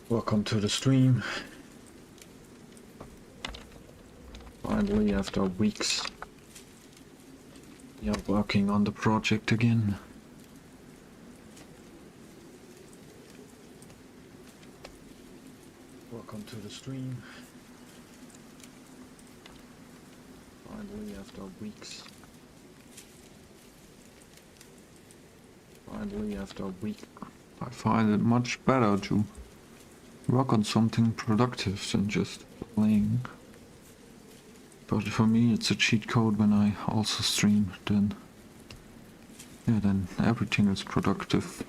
Welcome to the stream. Finally, after weeks, we are working on the project again. Welcome to the stream. Finally, after weeks. Finally, after a week, I find it much better to work on something productive than just playing. But for me, it's a cheat code when I also stream. Then everything is productive.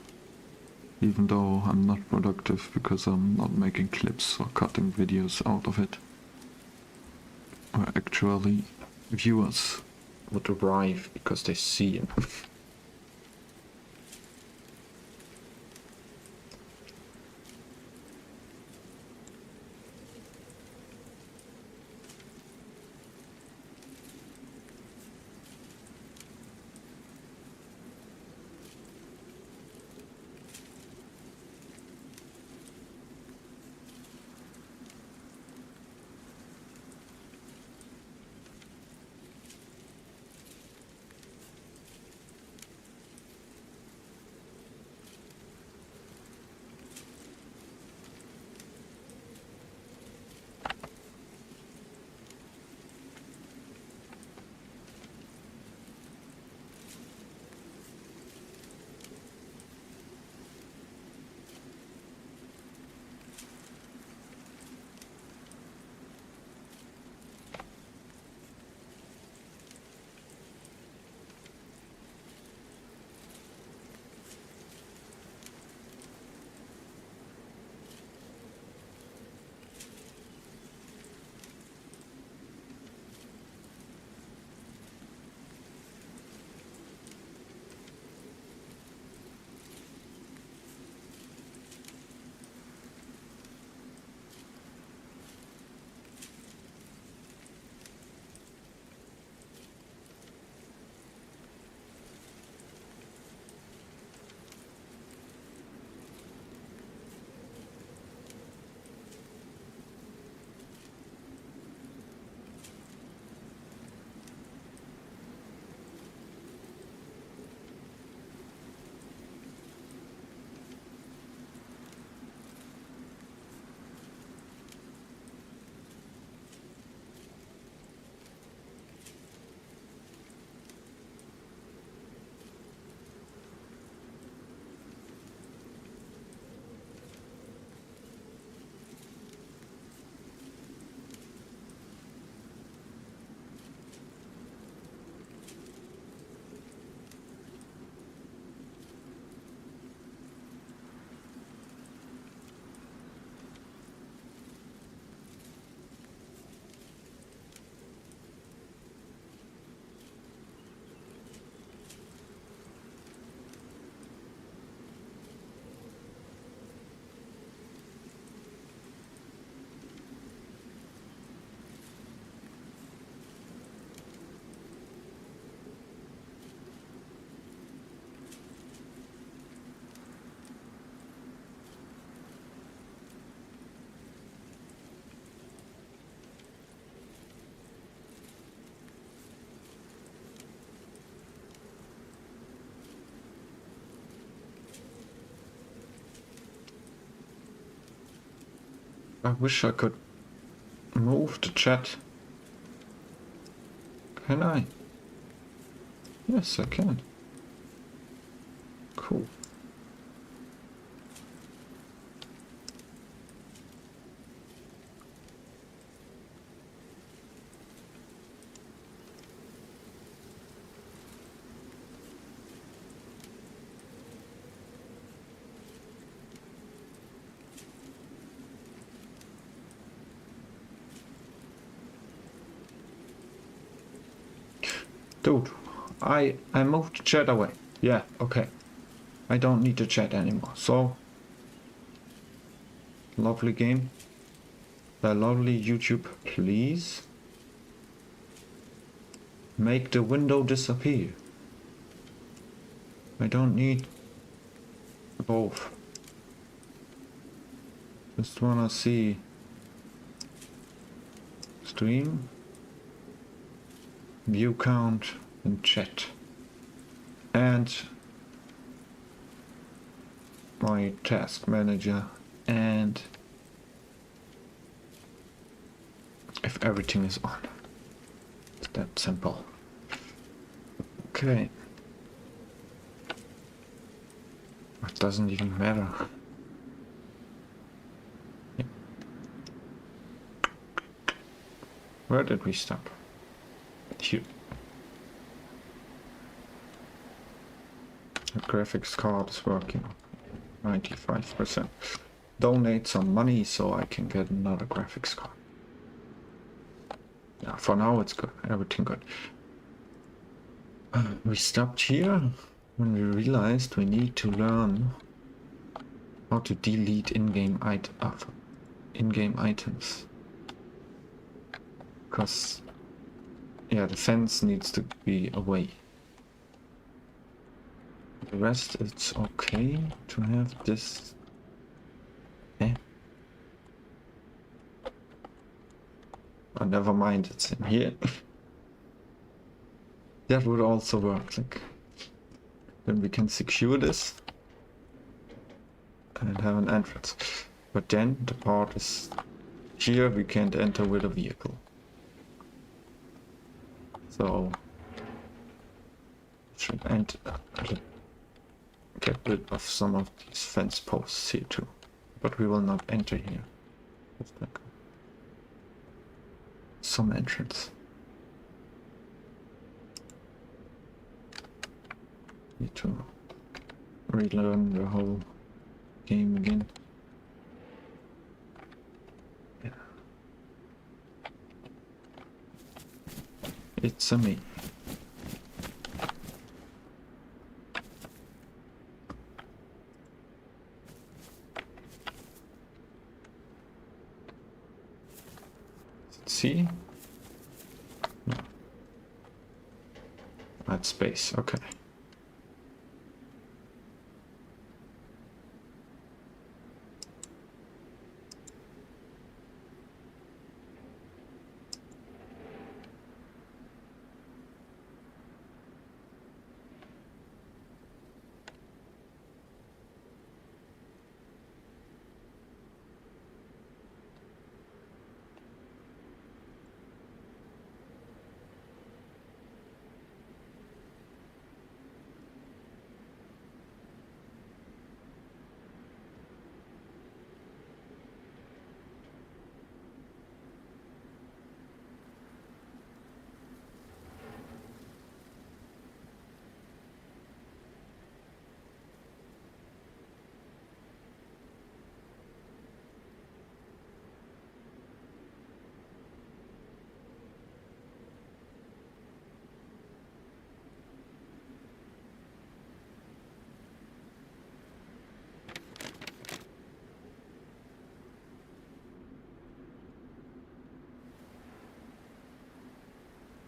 Even though I'm not productive because I'm not making clips or cutting videos out of it. Where actually viewers would arrive because they see it. I wish I could move the chat. Can I? Yes, I can. Cool. Dude, I moved the chat away. Yeah, okay. I don't need the chat anymore. So, lovely game. Lovely YouTube, please make the window disappear. I don't need both. Just wanna see stream, view count, and chat, and my task manager, and if everything is on. It's that simple. Okay. It doesn't even matter. Yeah. Where did we stop? Here. The graphics card is working. 95%. Donate some money so I can get another graphics card. Yeah, for now it's good. Everything good. We stopped here when we realized we need to learn how to delete in-game items. Because, yeah, the fence needs to be away. The rest, it's okay to have this. Eh? Oh, never mind, it's in here. That would also work. Like, then we can secure this and have an entrance. But then the part is here, we can't enter with a vehicle. So should get rid of some of these fence posts here too. But we will not enter here. Just like some entrance. Need to relearn the whole game again. Yeah. It's a me. C? No. That's space, okay.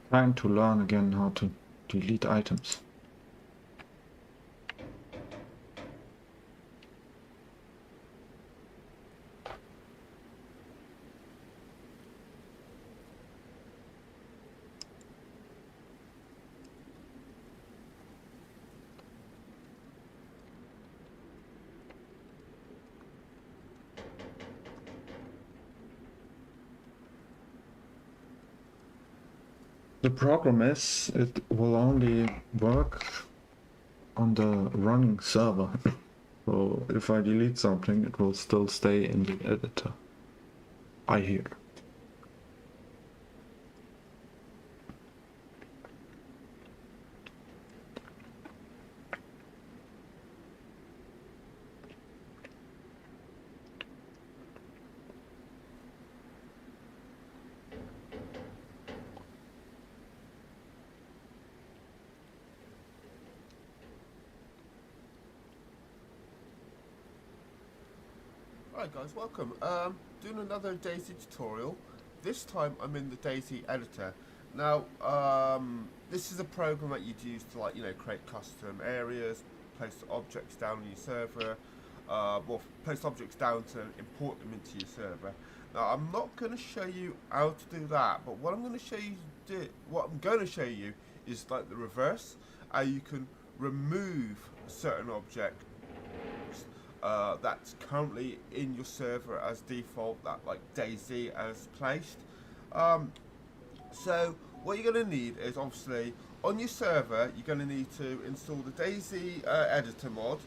Trying to learn again how to delete items. The problem is it will only work on the running server. So if I delete something, it will still stay in the editor. I hear. Hi guys, welcome. Doing another Daisy tutorial. This time I'm in the Daisy editor. Now, this is a program that you'd use to, like, create custom areas, place objects down on your server, well, place objects down to import them into your server. Now, I'm not going to show you how to do that, but what I'm going to show you is like the reverse, how you can remove certain objects that's currently in your server as default, that like Dayz has placed. So what you're going to need is, obviously on your server you're going to need to install the Dayz editor mod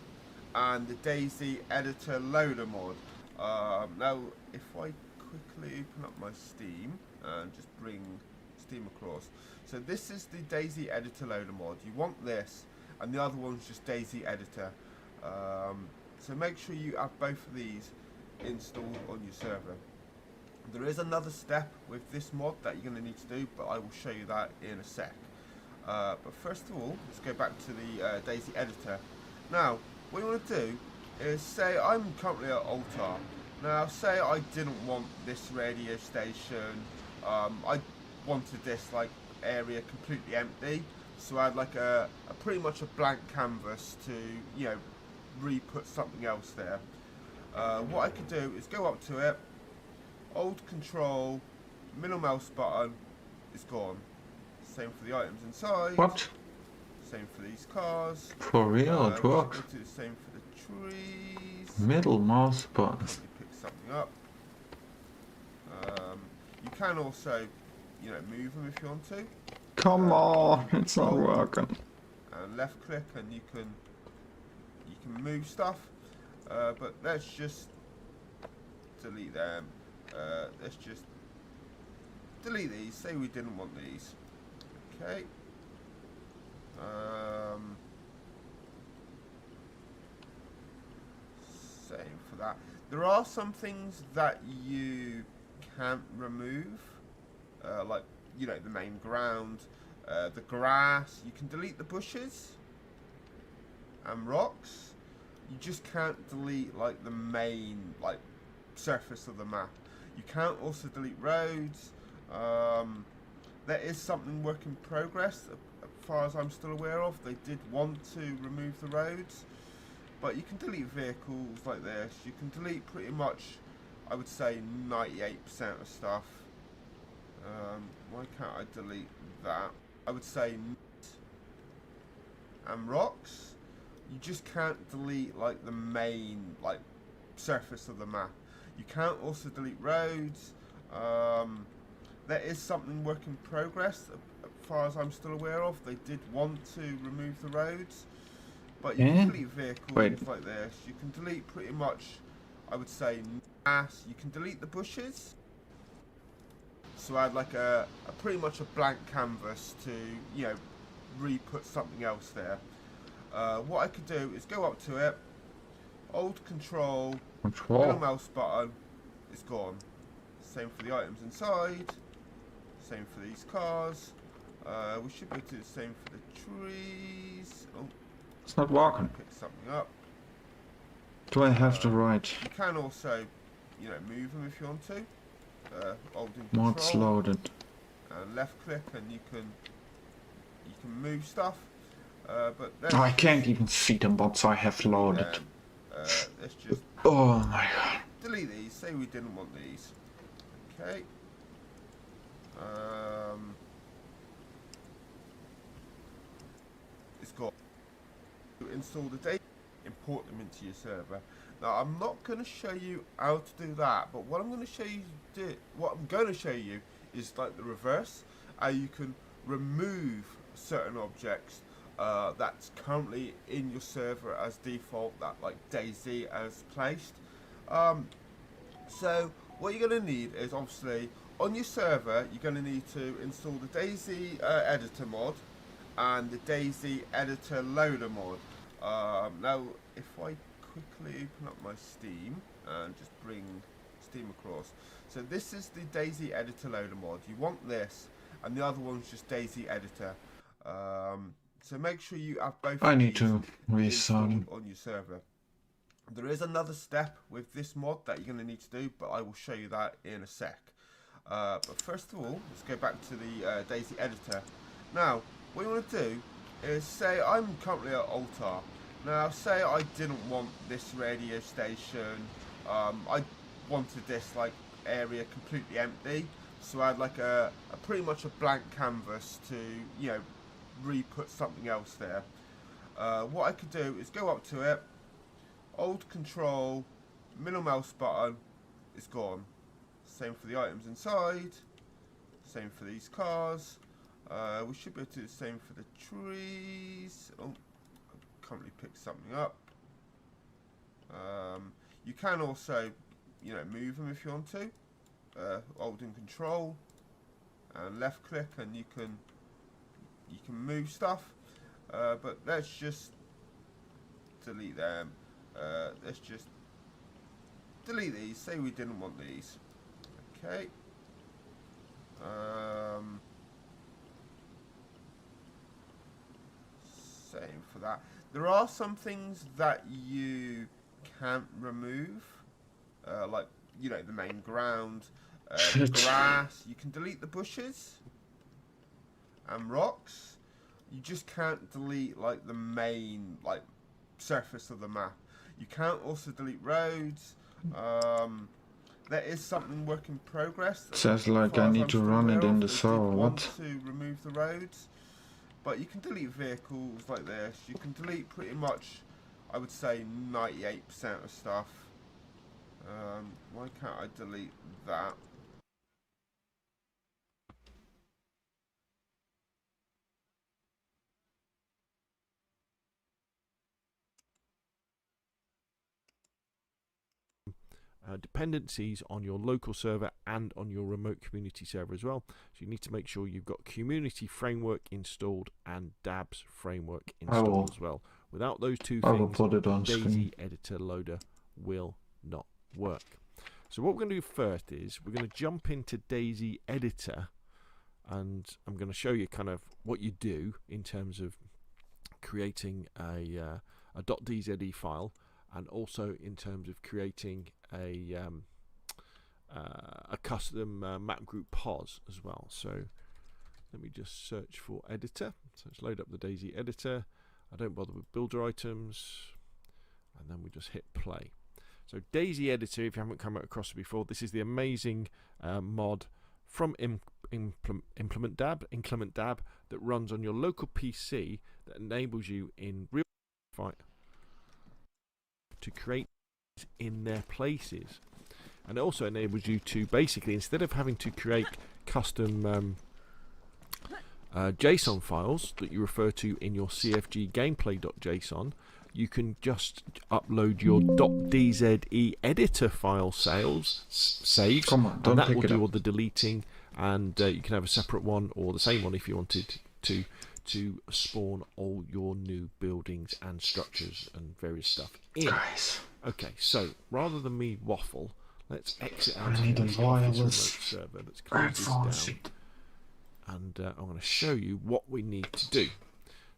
and the Dayz editor loader mod. Now if I quickly open up my Steam and just bring Steam across, so this is the Dayz editor loader mod. You want this, and the other one's just Dayz editor. So make sure you have both of these installed on your server. There is another step with this mod that you're going to need to do, but I will show you that in a sec. But first of all, let's go back to the Dayz editor. Now, what you want to do is, say I'm currently at Altar. Now, say I didn't want this radio station. I wanted this like area completely empty, so I had like a pretty much a blank canvas to, you know, re-put something else there. What I could do is go up to it, hold Control, middle mouse button, it's gone. Same for the items inside. What? Same for these cars. For real, it works. Do the same for the trees. Middle mouse button. You pick something up. You can also, you know, move them if you want to. Come on, it's not working. And left click, and you can move stuff. But let's just delete them. Let's just delete these. Say we didn't want these. Okay. Same for that. There are some things that you can't remove, like, you know, the main ground, the grass. You can delete the bushes and rocks. You just can't delete like the main like surface of the map. You can't also delete roads. There is something work in progress, as far as I'm still aware of. They did want to remove the roads, but you can delete vehicles like this. You can delete pretty much, I would say, 98% of stuff. Why can't I delete that? I would say and rocks. You just can't delete like the main like surface of the map. You can't also delete roads. There is something work in progress, as far as I'm still aware of. They did want to remove the roads, but you can delete vehicles like this. You can delete pretty much, I would say, grass. You can delete the bushes. So I had like a pretty much a blank canvas to, you know, re-put something else there. What I could do is go up to it, hold Control, middle mouse button, it's gone. Same for the items inside. Same for these cars. We should be able to do the same for the trees. Oh, it's not working. Pick something up. Do I have to write? You can also, you know, move them if you want to. Holding Mods Control loaded. and left click, and you can move stuff. But I can't even see the mods I have loaded. Let's just Oh my god. delete these. Say we didn't want these. Okay. It's got to install the data, import them into your server. Now I'm not going to show you how to do that, but what I'm going to show you is like the reverse, how you can remove certain objects that's currently in your server as default, that like Dayz has placed. So what you're going to need is, obviously on your server you're going to need to install the Dayz editor mod and the Dayz editor loader mod. Now if I quickly open up my Steam and just bring Steam across, so this is the Dayz editor loader mod. You want this, and the other one's just Dayz editor. So make sure you have both. I need to restart on your server. There is another step with this mod that you're going to need to do, but I will show you that in a sec. But first of all, let's go back to the Dayz editor. Now, what you want to do is, say I'm currently at Altar. Now, say I didn't want this radio station. I wanted this like area completely empty, so I had like a pretty much a blank canvas to, you know, re-put something else there. What I could do is go up to it, hold Control, middle mouse button, it's gone. Same for the items inside, same for these cars. We should be able to do the same for the trees. Oh, I can't really pick something up. You can also, you know, move them if you want to. Holding Control and left click, and you can move stuff. But let's just delete them. Let's just delete these. Say we didn't want these. Okay. Same for that. There are some things that you can't remove, like, you know, the main ground, the grass. You can delete the bushes and rocks. You just can't delete like the main like surface of the map. You can't also delete roads. There is something work in progress. It says like I need to run it in the server. What? To remove the roads, but you can delete vehicles like this. You can delete pretty much, I would say, 98% of stuff. Why can't I delete that? Dependencies on your local server and on your remote community server as well. So you need to make sure you've got community framework installed and dabs framework installed as well. Without those two things, Dayz editor loader will not work. So what we're going to do first is we're going to jump into Dayz editor, and I'm going to show you kind of what you do in terms of creating a .dze file, and also in terms of creating a custom map group pos as well. So let me just search for editor. So let's load up the Dayz editor. I don't bother with builder items, and then we just hit play. So Dayz editor, if you haven't come across it before, this is the amazing mod from Inclement Dab that runs on your local PC that enables you in real time to create in their places, and it also enables you to basically, instead of having to create custom JSON files that you refer to in your CFG gameplay.json, you can just upload your .dze editor file saves, and that will do all the deleting, and you can have a separate one or the same one if you wanted to spawn all your new buildings and structures and various stuff in. Okay, so rather than me waffle, let's exit out of this remote server. Let's close this down, and I'm going to show you what we need to do.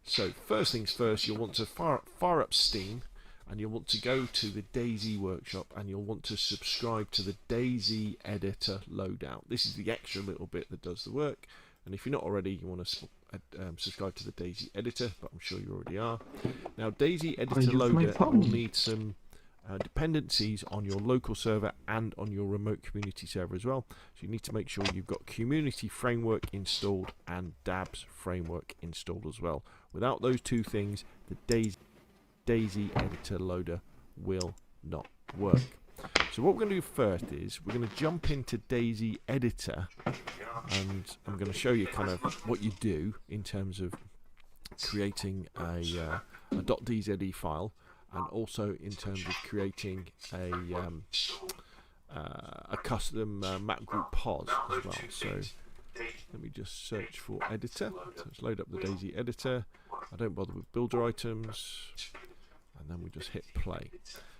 So first things first, you'll want to fire up Steam, and you'll want to go to the Dayz workshop, and you'll want to subscribe to the Dayz editor loadout. This is the extra little bit that does the work, and if you're not already, you want to subscribe to the Dayz editor, but I'm sure you already are. Now Dayz editor loader will need some dependencies on your local server and on your remote community server as well. So you need to make sure you've got community framework installed and dabs framework installed as well. Without those two things, the Dayz editor loader will not work. So what we're going to do first is we're going to jump into Dayz editor, and I'm going to show you kind of what you do in terms of creating a .dze file, and also in terms of creating a custom map group pos as well. So let me just search for editor. So let's load up the Dayz editor. I don't bother with builder items, and then we just hit play.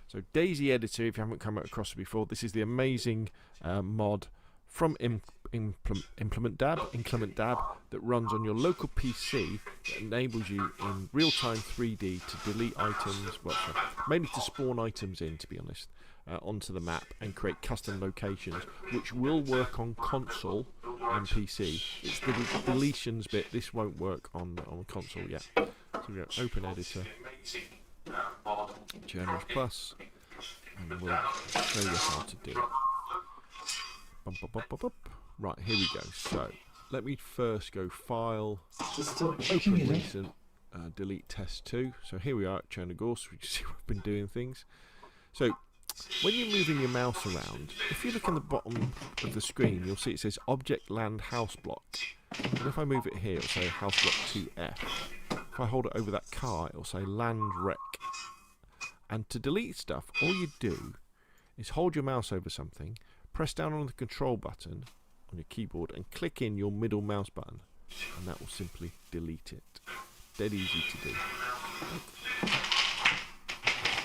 So Dayz editor, if you haven't come across it before, this is the amazing mod from Inclement Dab that runs on your local PC that enables you in real-time 3D to delete items, well, mainly to spawn items in, to be honest, onto the map and create custom locations, which will work on console and PC. It's the deletions bit. This won't work on console yet. So we go open editor. Generous Plus, and we'll show you how to do it. Bum, bum, bum, bum, bum. Right, here we go. So let me first go File, Open Recent, Delete Test 2. So here we are at Chernogorsk. We see we've been doing things. So when you're moving your mouse around, if you look in the bottom of the screen, you'll see it says Object Land House Block. And if I move it here, it'll say House Block 2F. If I hold it over that car, it'll say Land Rec. And to delete stuff, all you do is hold your mouse over something, press down on the control button on your keyboard and click in your middle mouse button, and that will simply delete it. Dead easy to do.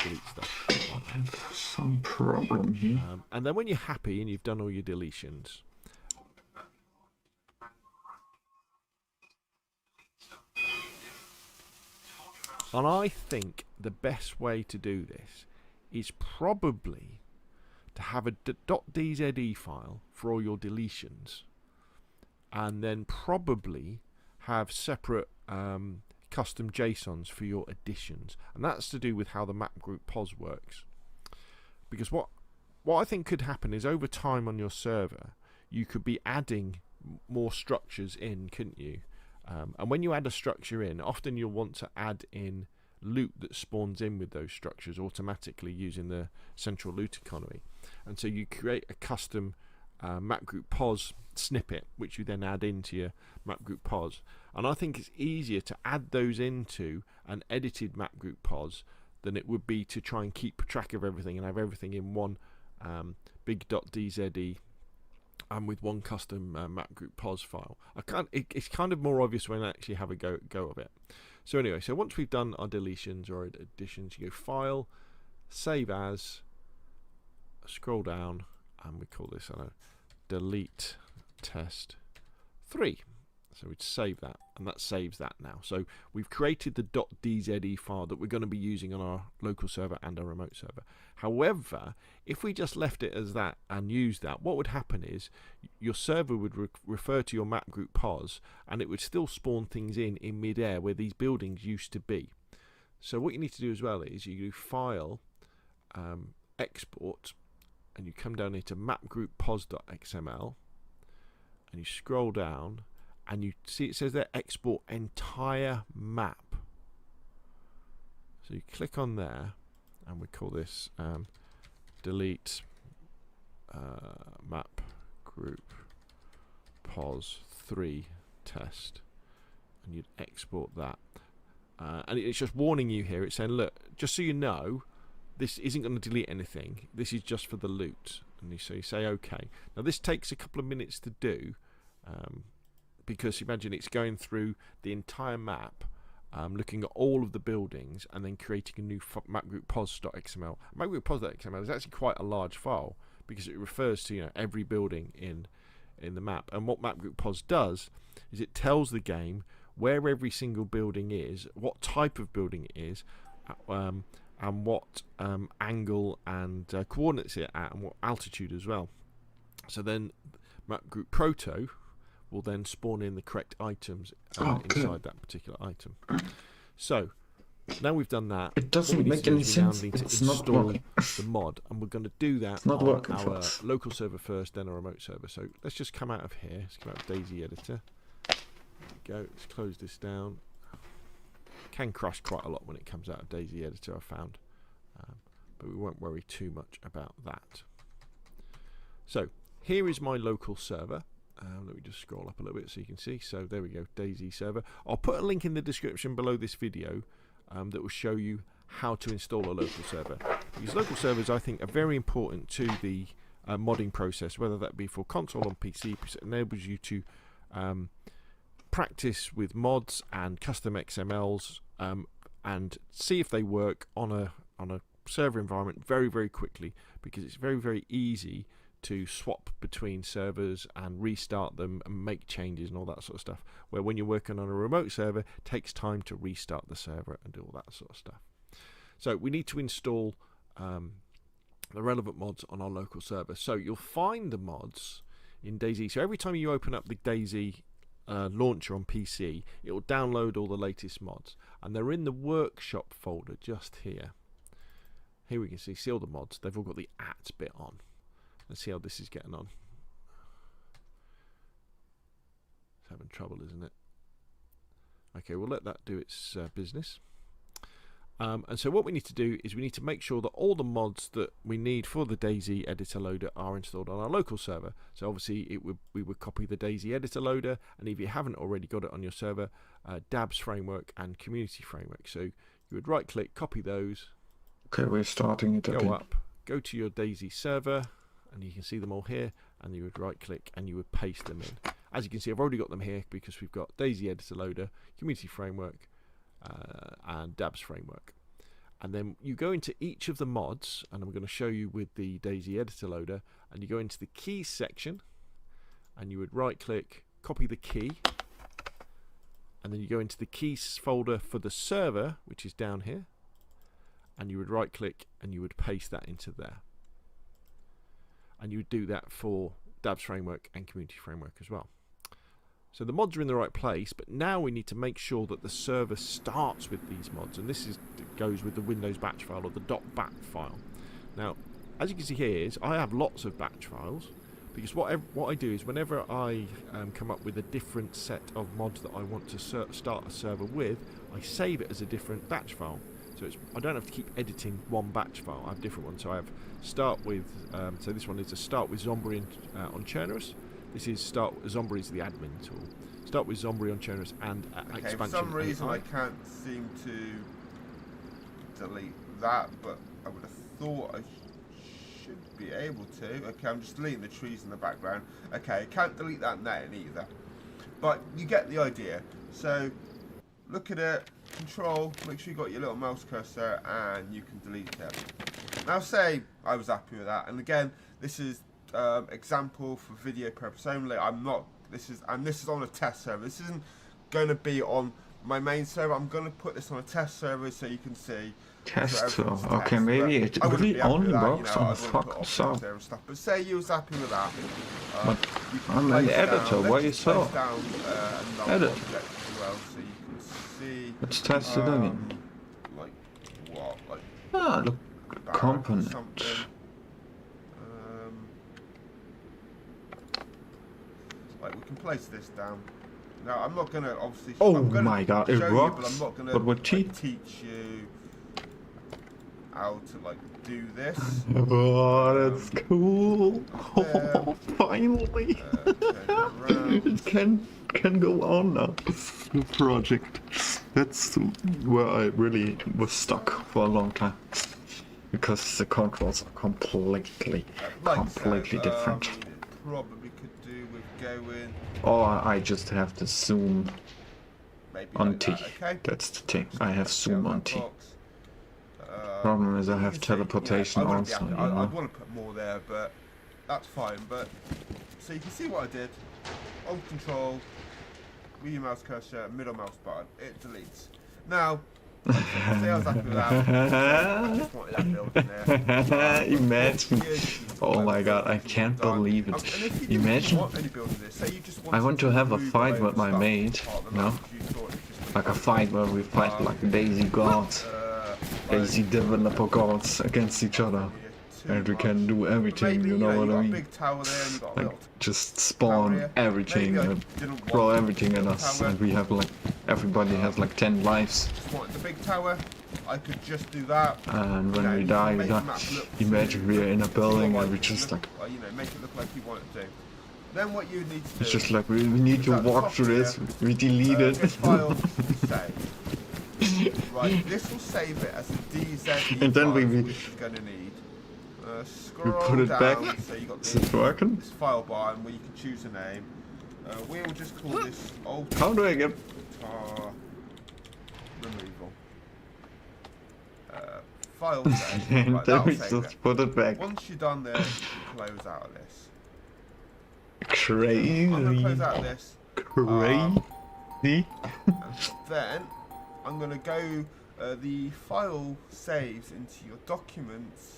Delete stuff. There's some problem here. And then when you're happy and you've done all your deletions, and I think the best way to do this is probably to have a .dze file for all your deletions, and then probably have separate custom JSONs for your additions, and that's to do with how the map group pos works. Because what I think could happen is over time on your server you could be adding more structures in, couldn't you? And when you add a structure in, often you'll want to add in loot that spawns in with those structures automatically using the central loot economy. And so you create a custom map group pos snippet, which you then add into your map group pos. And I think it's easier to add those into an edited map group pos than it would be to try and keep track of everything and have everything in one big .dze and with one custom map group pos file. It's kind of more obvious when I actually have a go of it. So anyway, so once we've done our deletions or additions, you go File, Save As, scroll down, and we call this Delete Test 3. So we'd save that, and that saves that now. So we've created the .dze file that we're going to be using on our local server and our remote server. However, if we just left it as that and used that, what would happen is your server would refer to your map group pos, and it would still spawn things in midair where these buildings used to be. So what you need to do as well is you do File, Export, and you come down here to mapgrouppos.xml, and you scroll down, and you see it says there export entire map. So you click on there, and we call this delete map group pos 3 test, and you'd export that. And it's just warning you here. It's saying, look, just so you know, this isn't going to delete anything. This is just for the loot. And so you say OK. Now this takes a couple of minutes to do. Because imagine it's going through the entire map, looking at all of the buildings, and then creating a new mapgrouppos.xml. Mapgrouppos.xml is actually quite a large file because it refers to every building in the map. And what mapgrouppos does is it tells the game where every single building is, what type of building it is, and what angle and coordinates it at, and what altitude as well. So then mapgroup will then spawn in the correct items inside that particular item. So now we've done that, it doesn't make any sense. It's not install the mod, and we're going to do that on our local server first, then our remote server. So let's just come out of here. Let's come out of Dayz Editor. There we go. Let's close this down. Can crash quite a lot when it comes out of Dayz Editor, I've found, but we won't worry too much about that. So here is my local server. Let me just scroll up a little bit so you can see. So there we go, Dayz server. I'll put a link in the description below this video that will show you how to install a local server. Because local servers, I think, are very important to the modding process, whether that be for console or PC, because it enables you to practice with mods and custom XMLs and see if they work on a server environment very, very quickly, because it's very, very easy to swap between servers and restart them and make changes and all that sort of stuff, where when you're working on a remote server, it takes time to restart the server and do all that sort of stuff. So we need to install the relevant mods on our local server. So you'll find the mods in Dayz. So every time you open up the Dayz launcher on PC, it will download all the latest mods, and they're in the workshop folder just here. Here we can see all the mods. They've all got the @ bit on. Let's see how this is getting on. It's having trouble, isn't it? Okay, we'll let that do its business. And so what we need to do is we need to make sure that all the mods that we need for the Dayz editor loader are installed on our local server. So obviously we would copy the Dayz editor loader, and if you haven't already got it on your server, Dabs framework and community framework. So you would right click, copy those. Okay, we're starting it again. Go up, go to your Dayz server, and you can see them all here, and you would right click and you would paste them in. As you can see, I've already got them here because we've got Dayz editor loader, community framework, and Dabs framework. And then you go into each of the mods, and I'm going to show you with the Dayz editor loader, and you go into the keys section, and you would right click, copy the key, and then you go into the keys folder for the server, which is down here, and you would right click and you would paste that into there. And you would do that for Dabs framework and community framework as well. So the mods are in the right place, but now we need to make sure that the server starts with these mods, and this goes with the Windows batch file, or the .bat file. Now, as you can see here, I have lots of batch files, because what I do is whenever I come up with a different set of mods that I want to start a server with, I save it as a different batch file. So I don't have to keep editing one batch file. I have different ones. So I have start with, so this one is a start with Zombie on Chernarus. This is Zombie is the admin tool. Start with Zombie on Chernarus and expansion. For some reason I can't seem to delete that, but I would have thought I should be able to. Okay, I'm just deleting the trees in the background. Okay, I can't delete that net either. But you get the idea. So look at it, control, make sure you got your little mouse cursor, and you can delete it. Now say I was happy with that, and again, this is example for video purpose only. This is on a test server. This isn't going to be on my main server. I'm going to put this on a test server so you can see. Test server. Okay, maybe it really only works on a fucking server. But say you was happy with that. I'm an editor. Why are you so? Edit. Well, so you can see. Let's test it again. Like what? Like look, component. Like we can place this down. Now I'm not gonna obviously. Oh my god, it works. But I'm not gonna teach you how to like do this. Oh, that's cool. Oh, finally. It can go on now. The project. That's where I really was stuck for a long time. Because the controls are completely different. Probably could do with going. Or I just have to zoom on T. Okay. That's the thing. I have zoom on T. Problem is I have teleportation also. I want to put more there, but that's fine. But so you can see what I did. Alt Control, with your mouse cursor, middle mouse button, it deletes. Now. See, I was happy with that. I just wanted that build in there. Imagine. Oh my god, I can't believe it. Imagine. I want to have a fight with my mate, you know? Like a fight where we fight like Dayz gods, Dayz developer gods against each other. And we can do everything, you know what I mean? Like, just spawn everything and throw everything at us, and we have like, everybody has like 10 lives. The big tower, I could just do that. And when we die, imagine we are in a building and we just like... You know, make it look like you want it to. Then what you need to do... It's just like, we need to walk through this, we delete it. File, save. Right, this will save it as a DZ and then which is going to need. We put it down, back. So you got Is it working? This file bar, and where you can choose a name. We will just call this old How do I get guitar removal. File save. and Right, then we save just it. put it back. Once you're done there, you can close out of this. Crazy. I'm gonna close out of this. Crazy. And then I'm gonna go. The file saves into your documents.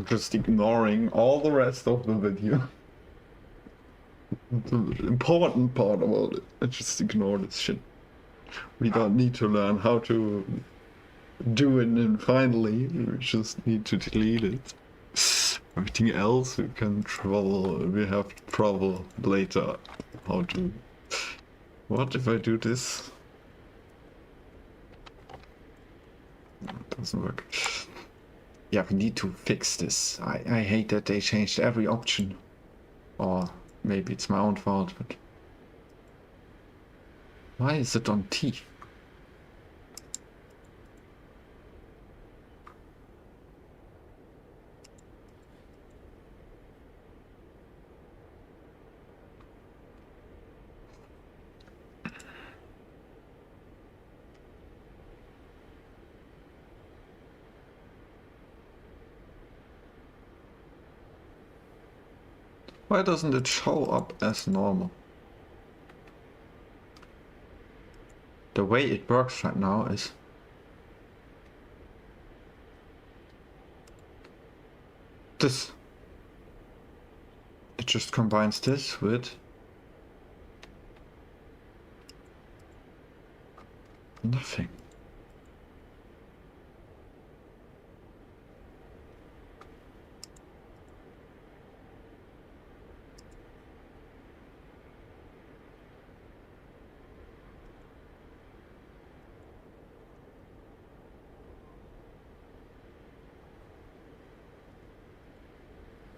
just ignoring all the rest of the video. The important part about it. I just ignore this shit. We don't need to learn how to do it and finally we just need to delete it. Everything else we can trouble, we have trouble later. How to... What if I do this? It doesn't work. Yeah, we need to fix this. I hate that they changed every option. Or maybe it's my own fault, but... Why is it on T? Why doesn't it show up as normal? The way it works right now is... this. It just combines this with... nothing.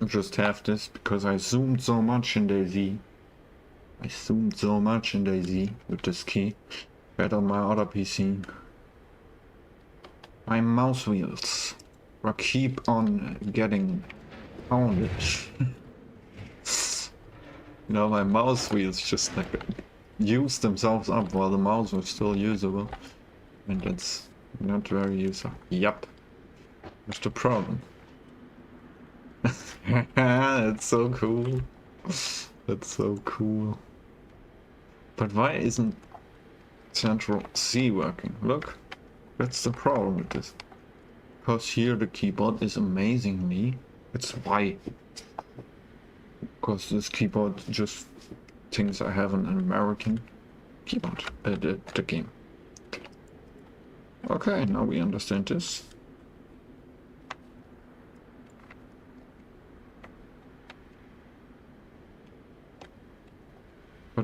I just have this because I zoomed so much in Dayz. I zoomed so much in Dayz with this key. But on my other PC, my mouse wheels will keep on getting pounded. You know, my mouse wheels just like use themselves up while the mouse was still usable. And that's not very useful. Yup. That's the problem. That's so cool. That's so cool. But why isn't Central C working? Look, that's the problem with this. Because here the keyboard is amazingly... It's Y. Because this keyboard just thinks I have an American keyboard. The game. Okay, now we understand this.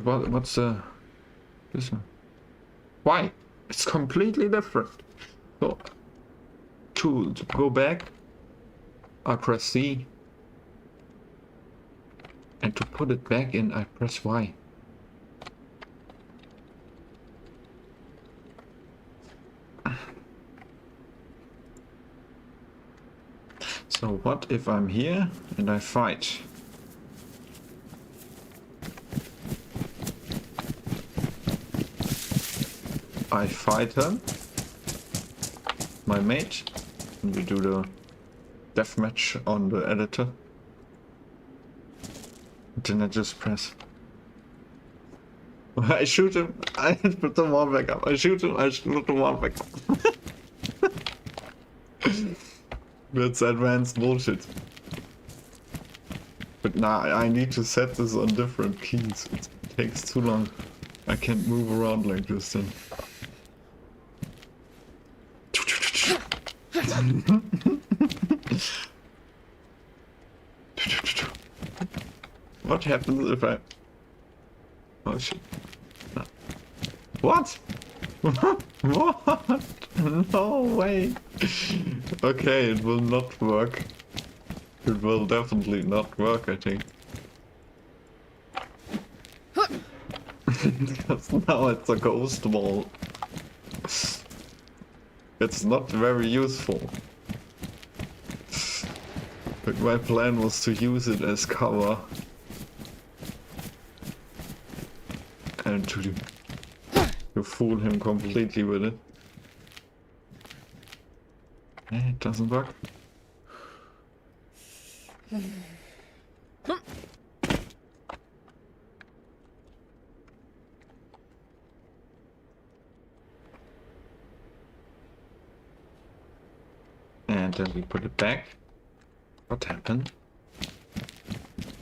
But what's this one? Why? It's completely different. So to go back, I press C, and to put it back in, I press Y. So what if I'm here and I fight? I fight him, my mate, and we do the deathmatch on the editor. Then I just press. I shoot him, I put the wall back up. I shoot him, I put the wall back up. That's advanced bullshit. But now I need to set this on different keys. It takes too long. I can't move around like this then. What happens if I... Oh shit. No. What? What? No way. Okay, it will not work. It will definitely not work, I think. Because now it's a ghost wall. It's not very useful. But my plan was to use it as cover. And to fool him completely with it. It doesn't work. And then we put it back. What happened?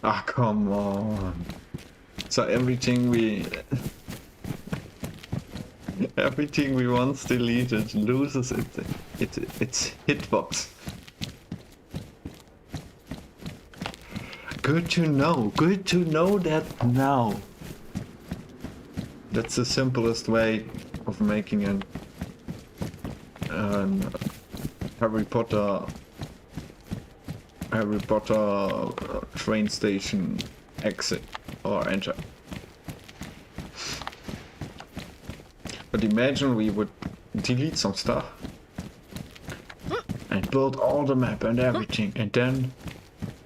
Ah, come on. So everything we once deleted loses its hitbox. Good to know. Good to know that now. That's the simplest way of making an Harry Potter train station exit or enter. But imagine we would delete some stuff and build all the map and everything, and then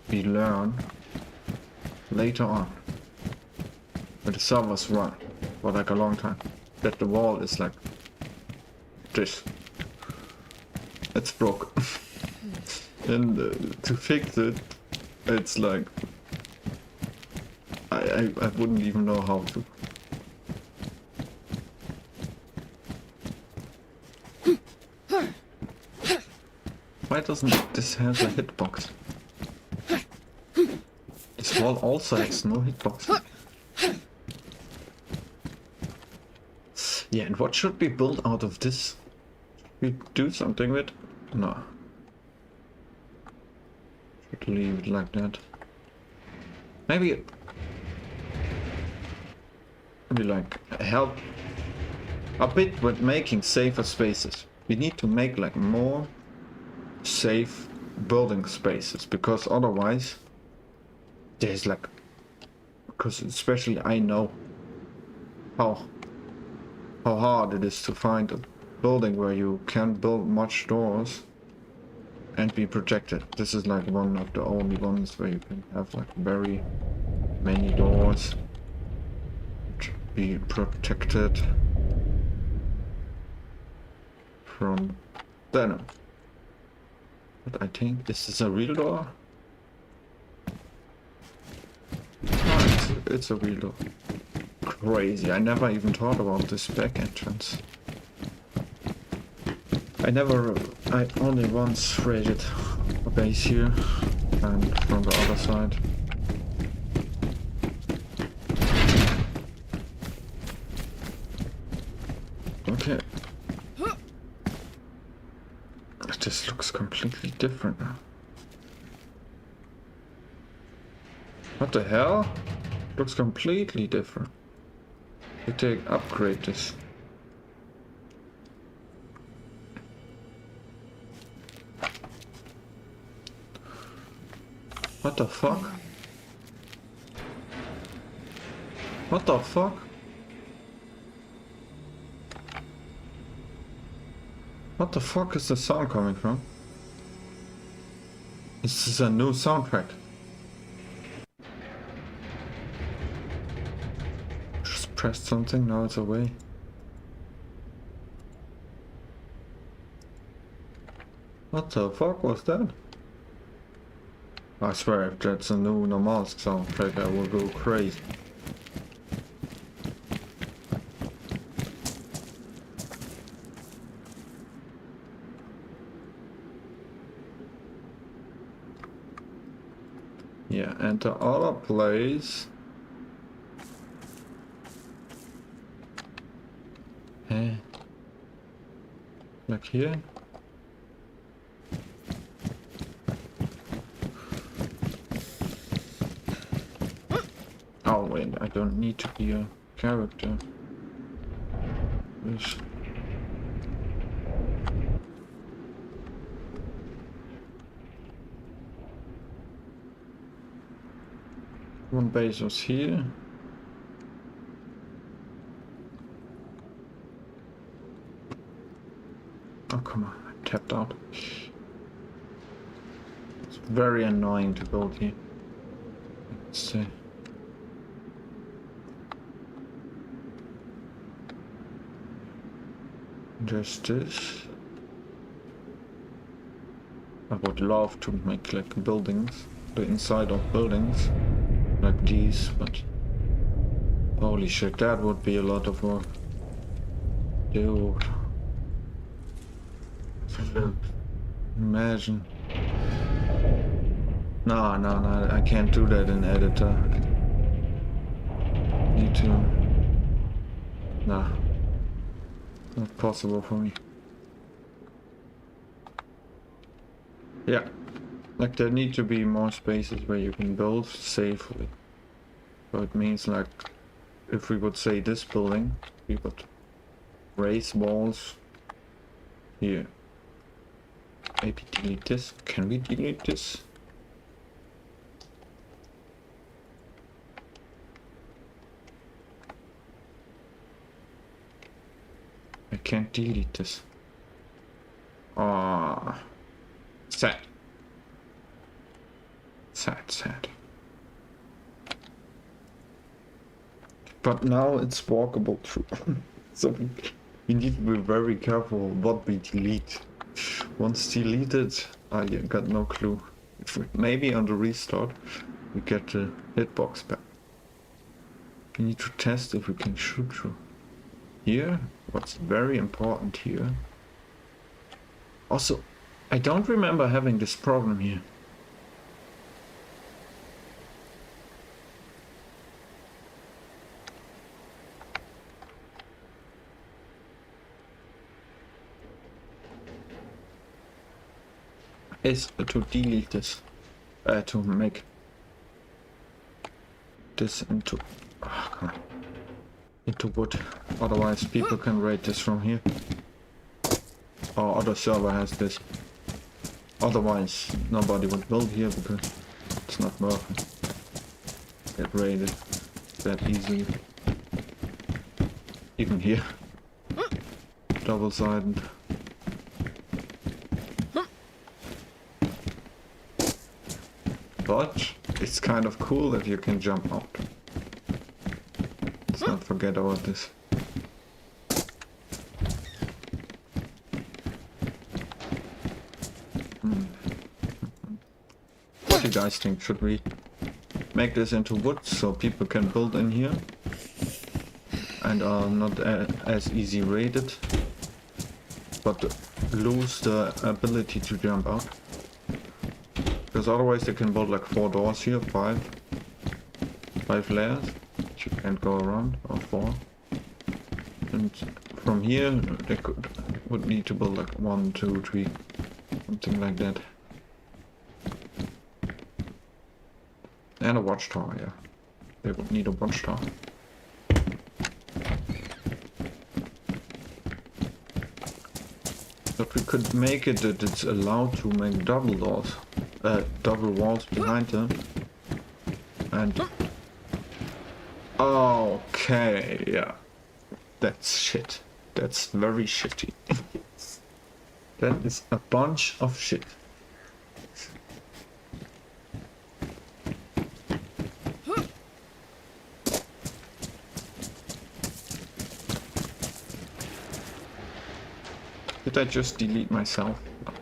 we learn later on when the servers run for like a long time that the wall is like this. It's broke. And to fix it, it's like I wouldn't even know how to. Why doesn't this have a hitbox? This wall also has no hitbox. Yeah, and what should we build out of this? We do something with? No. Should leave it like that. Maybe like help a bit with making safer spaces. We need to make like more safe building spaces, because otherwise there's like, because especially I know how hard it is to find a building where you can build much doors and be protected. This is like one of the only ones where you can have like very many doors to be protected from venom. But I think this is a real door. Oh, it's a real door. Crazy, I never even thought about this back entrance. I only once raided a base here and from the other side. Okay. This looks completely different now. What the hell? Looks completely different. We take upgrade this. What the fuck? What the fuck? What the fuck is the sound coming from? This is a new soundtrack. Just pressed something, now it's away. What the fuck was that? I swear, if that's a new Namalsk soundtrack, I will go crazy. Yeah, and the other place. Hey. Like here? Oh wait, I don't need to be a character. Yes. One base was here. Oh come on, I tapped out. It's very annoying to build here. Let's see. There's this. I would love to make like buildings, the inside of buildings, like these, but holy shit, that would be a lot of work. Dude. Imagine. No, I can't do that in editor. Need to... Nah. Not possible for me. Yeah. Like there need to be more spaces where you can build safely. So it means like, if we would say this building, we would raise walls here. Maybe delete this. Can we delete this? I can't delete this. Ah, sad. Sad. But now it's walkable through. So we need to be very careful what we delete. Once deleted, I got no clue. If we, maybe on the restart we get the hitbox back. We need to test if we can shoot through. Here, what's very important here. Also, I don't remember having this problem here. Is to delete this, to make this into, oh, come on, into wood. Otherwise people can raid this from here. Or other server has this. Otherwise nobody would build here because it's not worth it. Get raided that easily. Even here. Double-sided. But it's kind of cool that you can jump out. Let's not forget about this. What do you guys think? Should we make this into wood so people can build in here and are not as easy raided, but lose the ability to jump out? Because otherwise they can build like 4 doors here, 5 layers, which you can't go around, or 4. And from here they would need to build like 1, 2, 3, something like that. And a watchtower, yeah. They would need a watchtower. But we could make it that it's allowed to make double doors. Double walls behind them. And... okay, yeah. That's shit. That's very shitty. That is a bunch of shit. Did I just delete myself? No.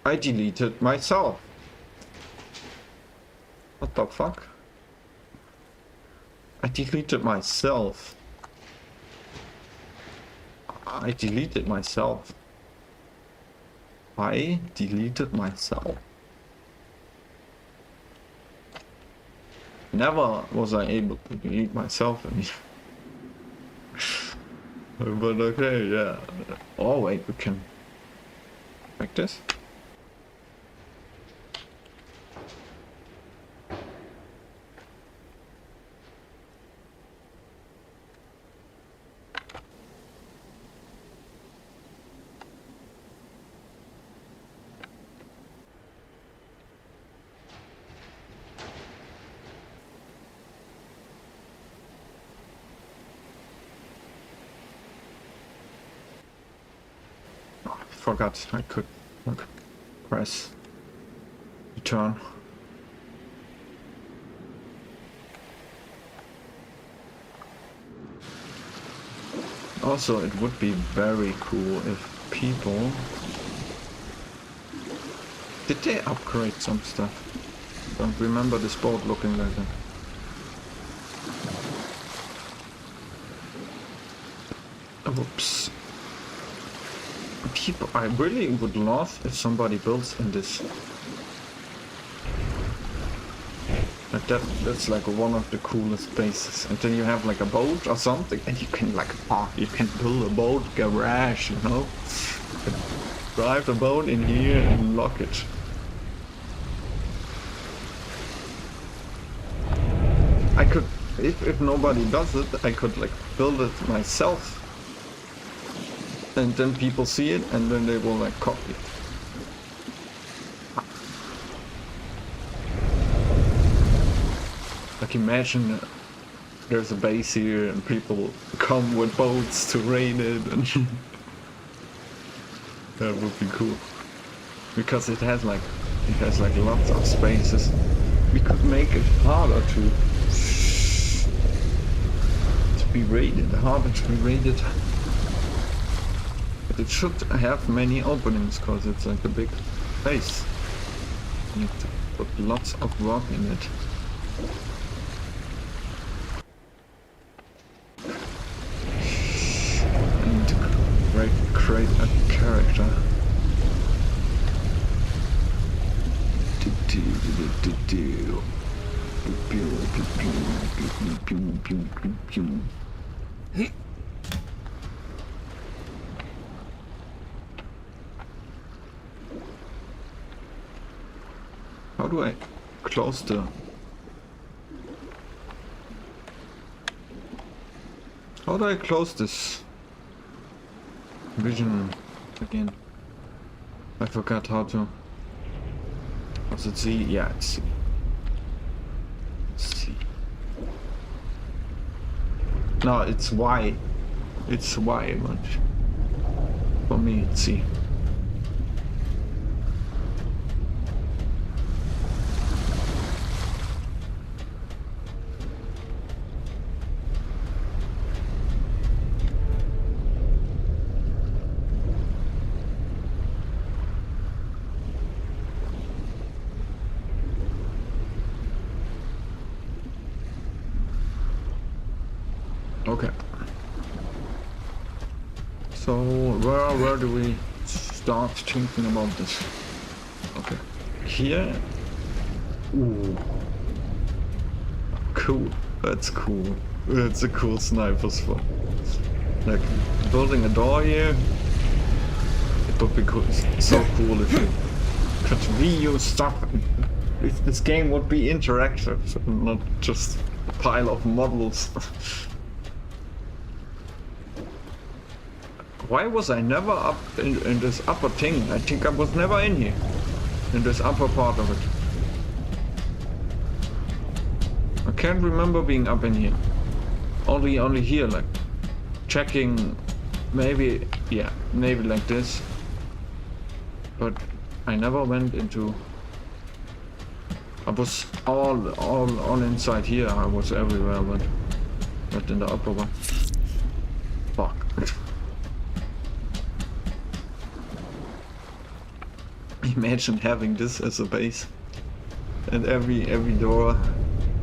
I deleted myself. What the fuck? I deleted myself. I deleted myself. I deleted myself. Never was I able to delete myself. But okay, yeah. Oh wait, we can like this. Forgot I could press return. Also, it would be very cool if people... Did they upgrade some stuff? Don't remember this boat looking like that. Oops. People, I really would love if somebody builds in this. Like that's like one of the coolest bases. And then you have like a boat or something, and you can like you can build a boat garage, you know? Drive the boat in here and lock it. I could, if nobody does it, I could like build it myself. And then people see it and then they will like copy it. Like imagine there's a base here and people come with boats to raid it and that would be cool. Because it has like lots of spaces. We could make it harder to be raided, harder to be raided. But it should have many openings because it's like a big base. You need to put lots of rock in it. And create a character. How do I close the... How do I close this vision again? I forgot how to... Was it C? Yeah, it's C. C. No, it's Y. It's Y, but for me it's C. Okay. So where do we start thinking about this? Okay. Here. Ooh. Cool. That's cool. That's a cool sniper spot. Like building a door here. It would be cool. So cool if you could reuse stuff. If this game would be interactive, not just a pile of models. Why was I never up in this upper thing? I think I was never in here. In this upper part of it. I can't remember being up in here. Only here, like checking, maybe, yeah, maybe like this. But I never went into. I was all inside here. I was everywhere, but not in the upper one. Fuck. Imagine having this as a base, and every door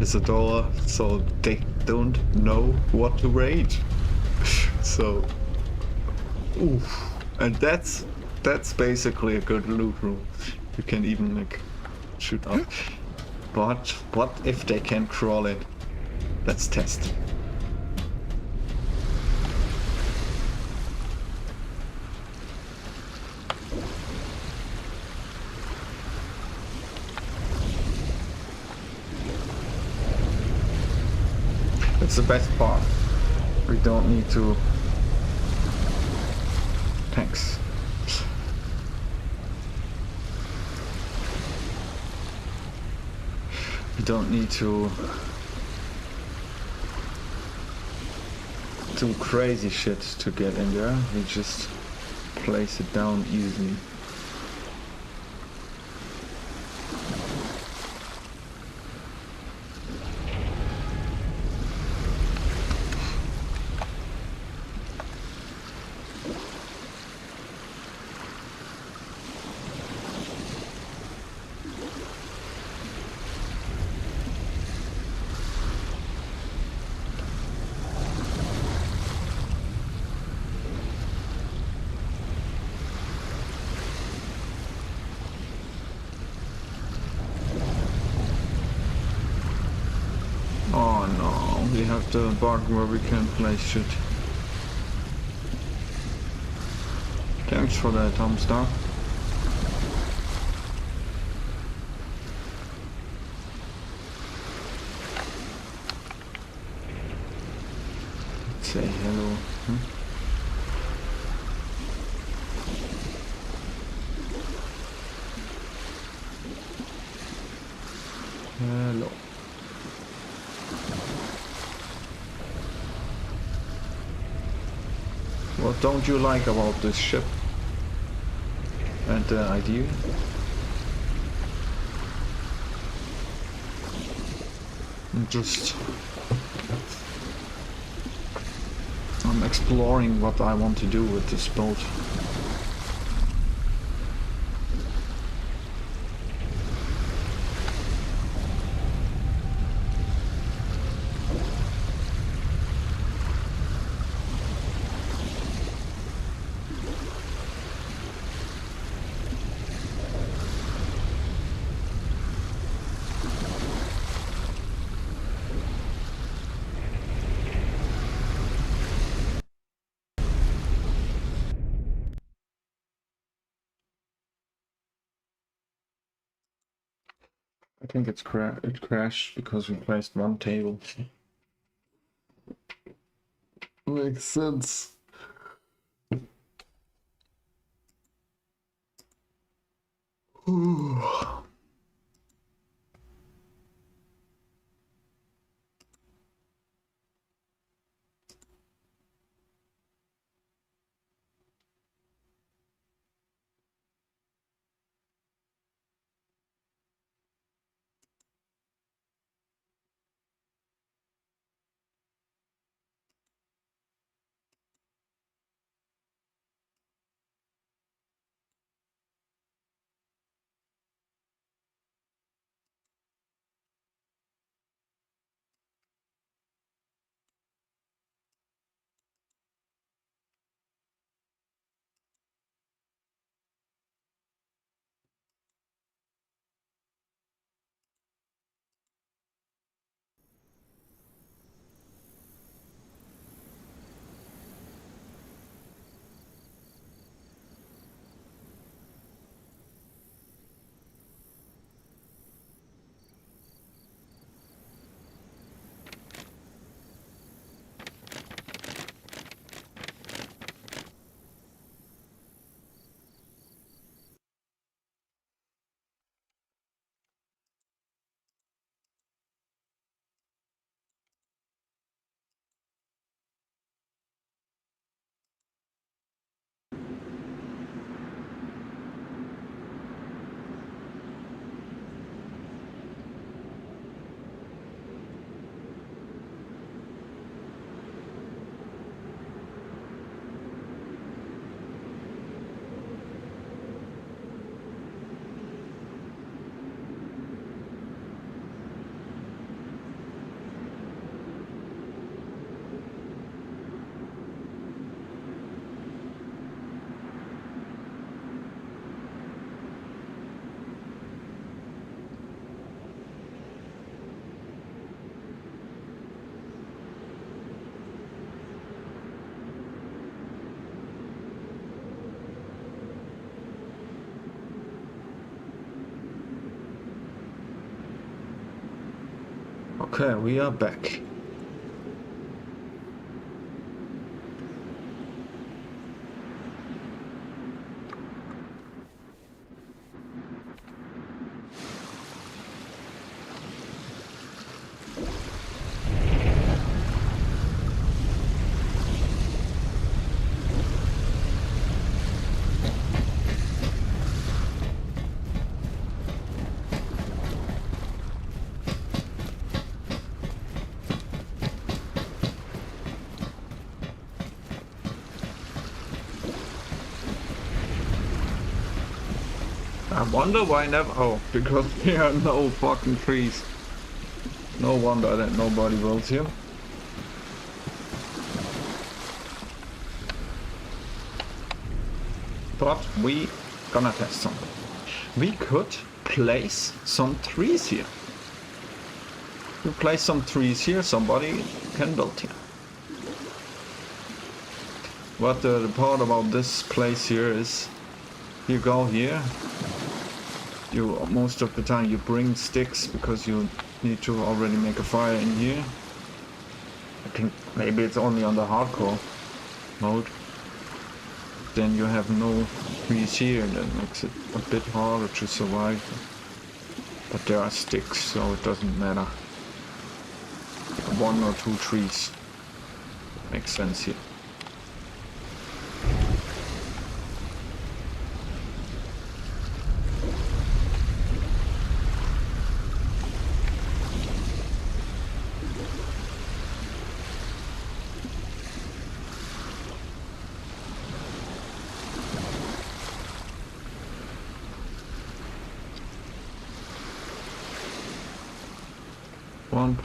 is a door, so they don't know what to raid. So, oof. And that's basically a good loot room. You can even like shoot up. But what if they can crawl in? Let's test. It's the best part. We don't need to... Thanks. We don't need to do crazy shit to get in there. We just place it down easily. Oh no, we have the part where we can place shit. Thanks for that, Hamster. Say hello. Hello. What don't you like about this ship? And the idea? I'm exploring what I want to do with this boat. I think it crashed because we placed one table. Makes sense. Okay, we are back. I wonder why never. Oh, because there are no fucking trees. No wonder that nobody builds here. But we gonna test something. We could place some trees here. you place some trees here, somebody can build here. But the part about this place here is, you go here, you most of the time you bring sticks because you need to already make a fire in here. I think maybe it's only on the hardcore mode. Then you have no trees here, and that makes it a bit harder to survive. But there are sticks, so it doesn't matter. 1 or 2 trees makes sense here.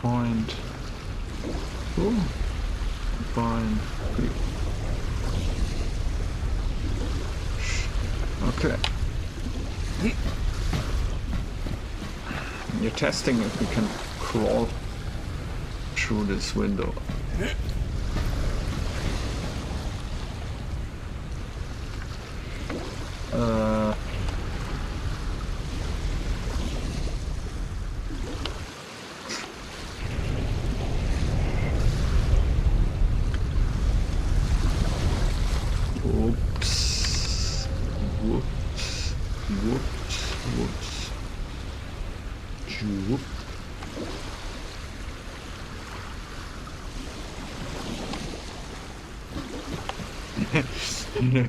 Point. Ooh. 1.3. Okay. You're testing if we can crawl through this window.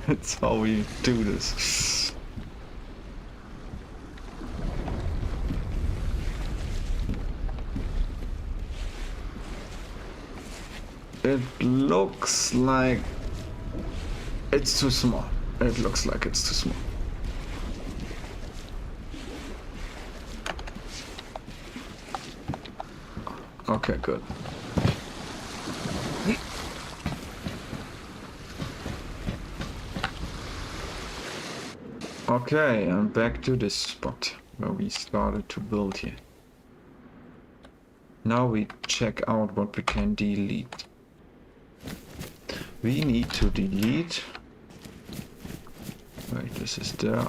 That's how we do this. It looks like it's too small. It looks like it's too small. Okay, good. Okay, I'm back to this spot where we started to build here. Now we check out what we can delete. We need to delete... Wait, this is there.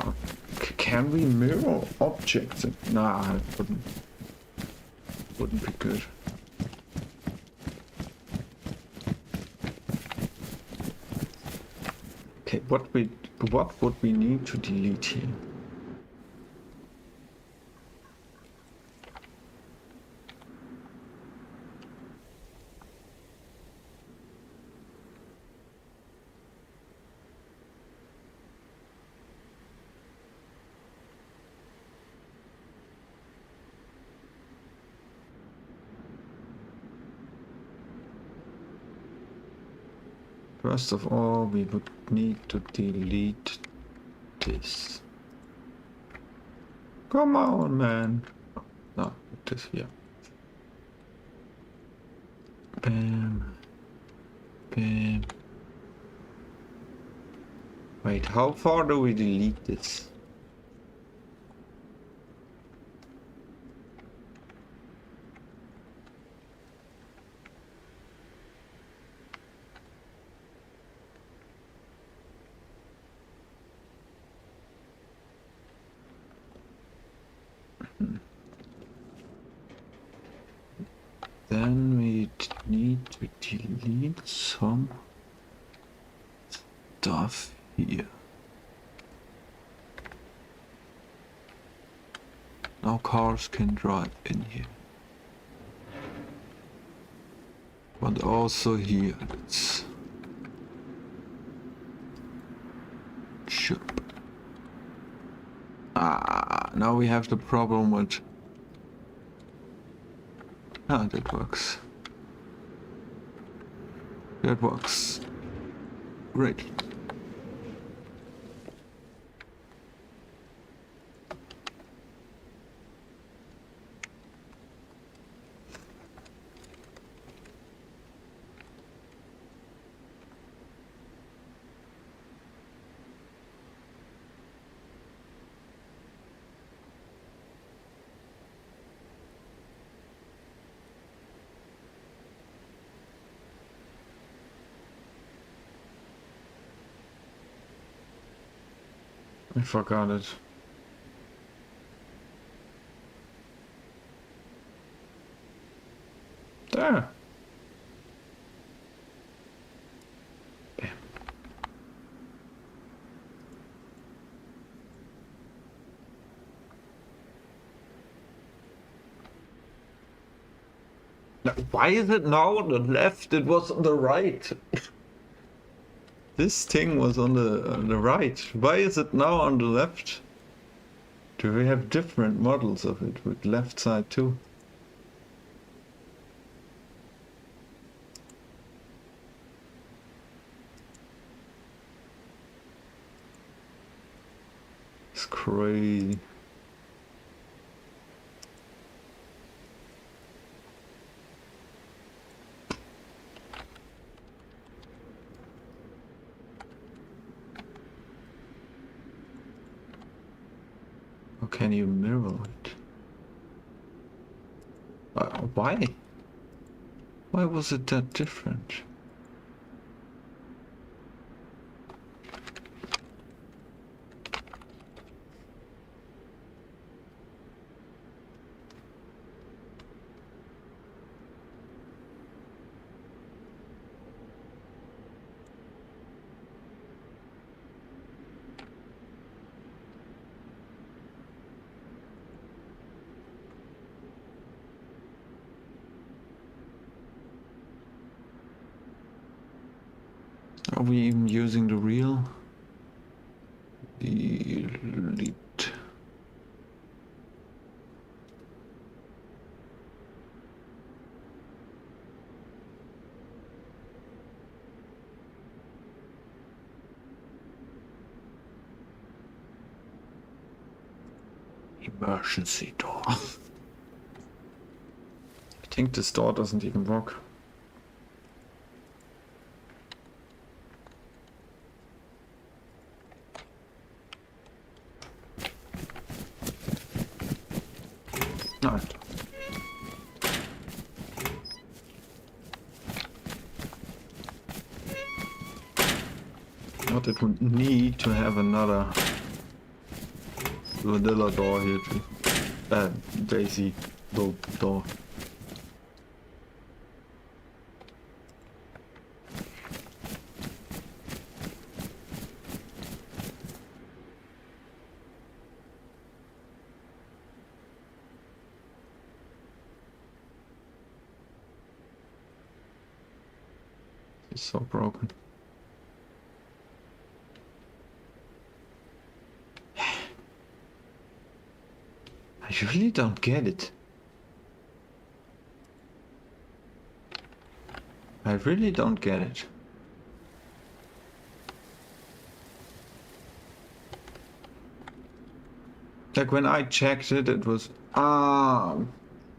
Can we mirror objects? Nah, it wouldn't be good. Okay, what would we need to delete here? First of all, we would need to delete this. Come on, man. No, this, yeah. Bam. Bam. Wait, how far do we delete this? Then we need to delete some stuff here. Now cars can drive in here. But also here, it's ship. Now we have the problem with... that works. That works. Great. I forgot it. There. Damn. Now, why is it now on the left? It was on the right. This thing was on the right. Why is it now on the left? Do we have different models of it with left side too? It's crazy. How can you mirror it? Why? Why was it that different? Are we even using the real? Delete. Emergency door. I think this door doesn't even work. No. But it would need to have another vanilla door here too. Daisy door. It's so broken. I really don't get it. I really don't get it. Like when I checked it, it was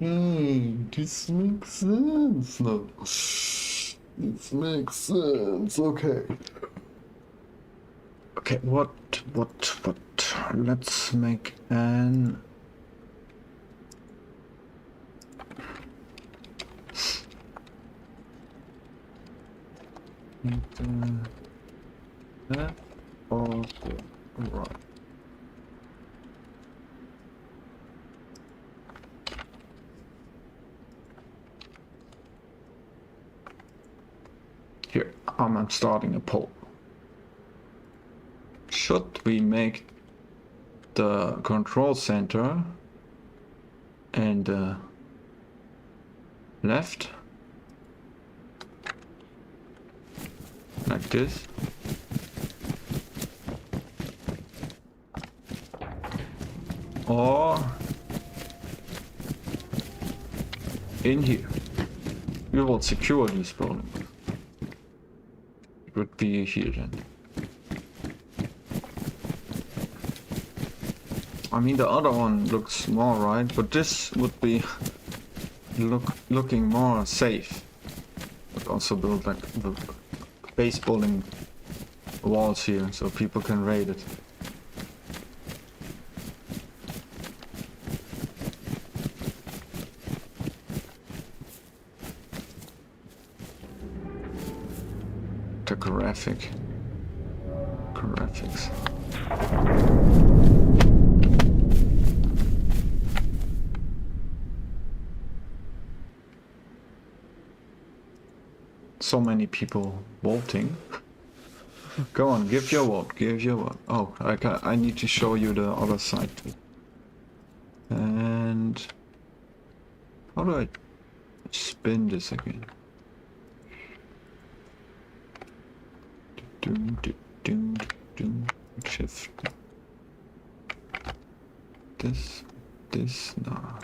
this makes sense now. This makes sense. Okay. Okay. What? Let's make an. That also right. Here, I'm starting a poll. Should we make the control center and the left like this? Or in here? We will secure these buildings. It would be here then. I mean, the other one looks small, right? But this would be looking more safe. But also build like the base building walls here so people can raid it. The graphics. So many people voting. Go on, give your vote, give your vote. Oh, I need to show you the other side too. And how do I spin this again? Shift. This, nah.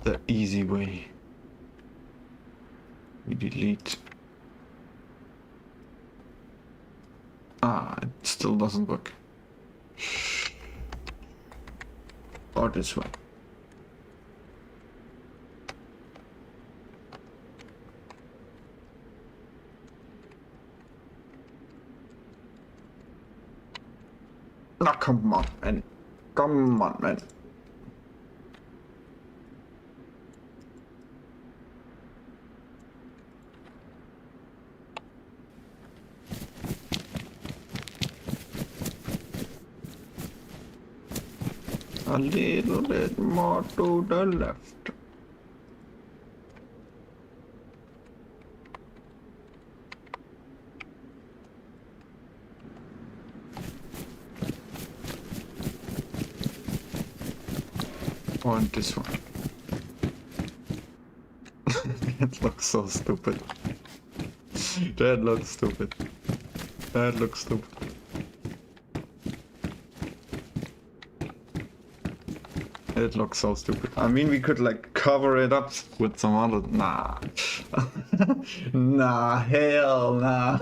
The easy way. We delete. Ah, it still doesn't work. Or this way. Now come on, man. Come on, man. A little bit more to the left. On this one. It looks so stupid. That looks stupid. That looks stupid. It looks so stupid. I mean, we could like cover it up with some other. Nah. Nah, hell nah.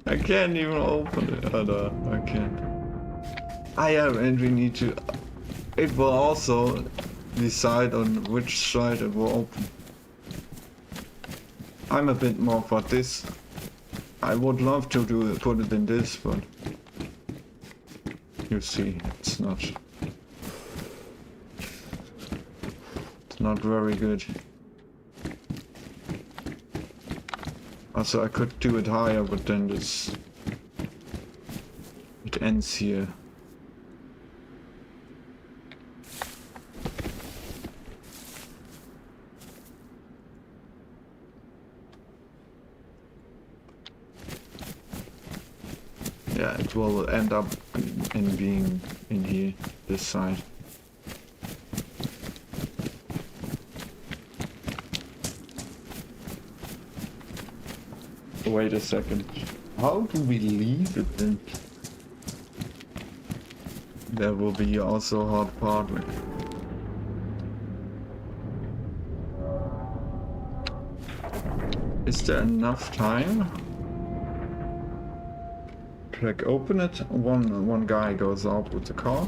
I can't even open it. Oh, no, I can't. And we need to. It will also decide on which side it will open. I'm a bit more for this. I would love to put it in this, but you see, it's not very good. Also, I could do it higher, but then it ends here. Yeah, it will end up in being in here, this side. Wait a second. How do we leave it then? There will be also a hard part. Is there enough time? Like open it, one guy goes out with the car,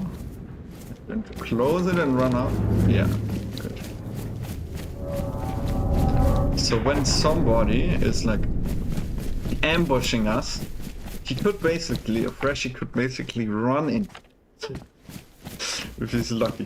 then close it and run out. Yeah, good. So when somebody is like ambushing us, he could basically, a freshie could basically run in. If he's lucky.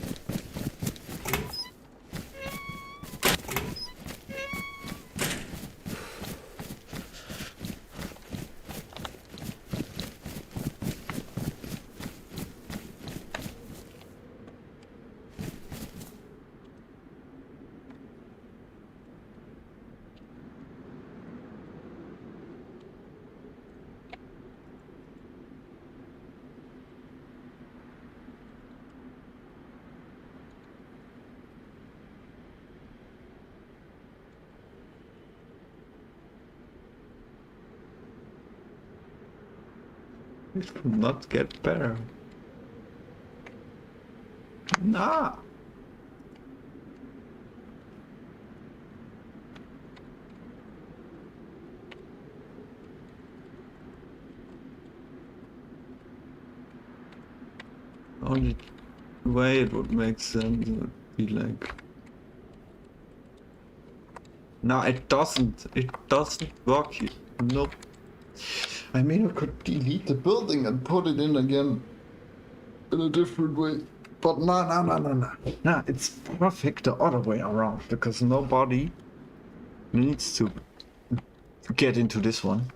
It will not get better. Nah. Only way it would make sense would be like. No, it doesn't. It doesn't work here. Nope. I mean, I could delete the building and put it in again in a different way. But no. Nah, it's perfect the other way around, because nobody needs to get into this one.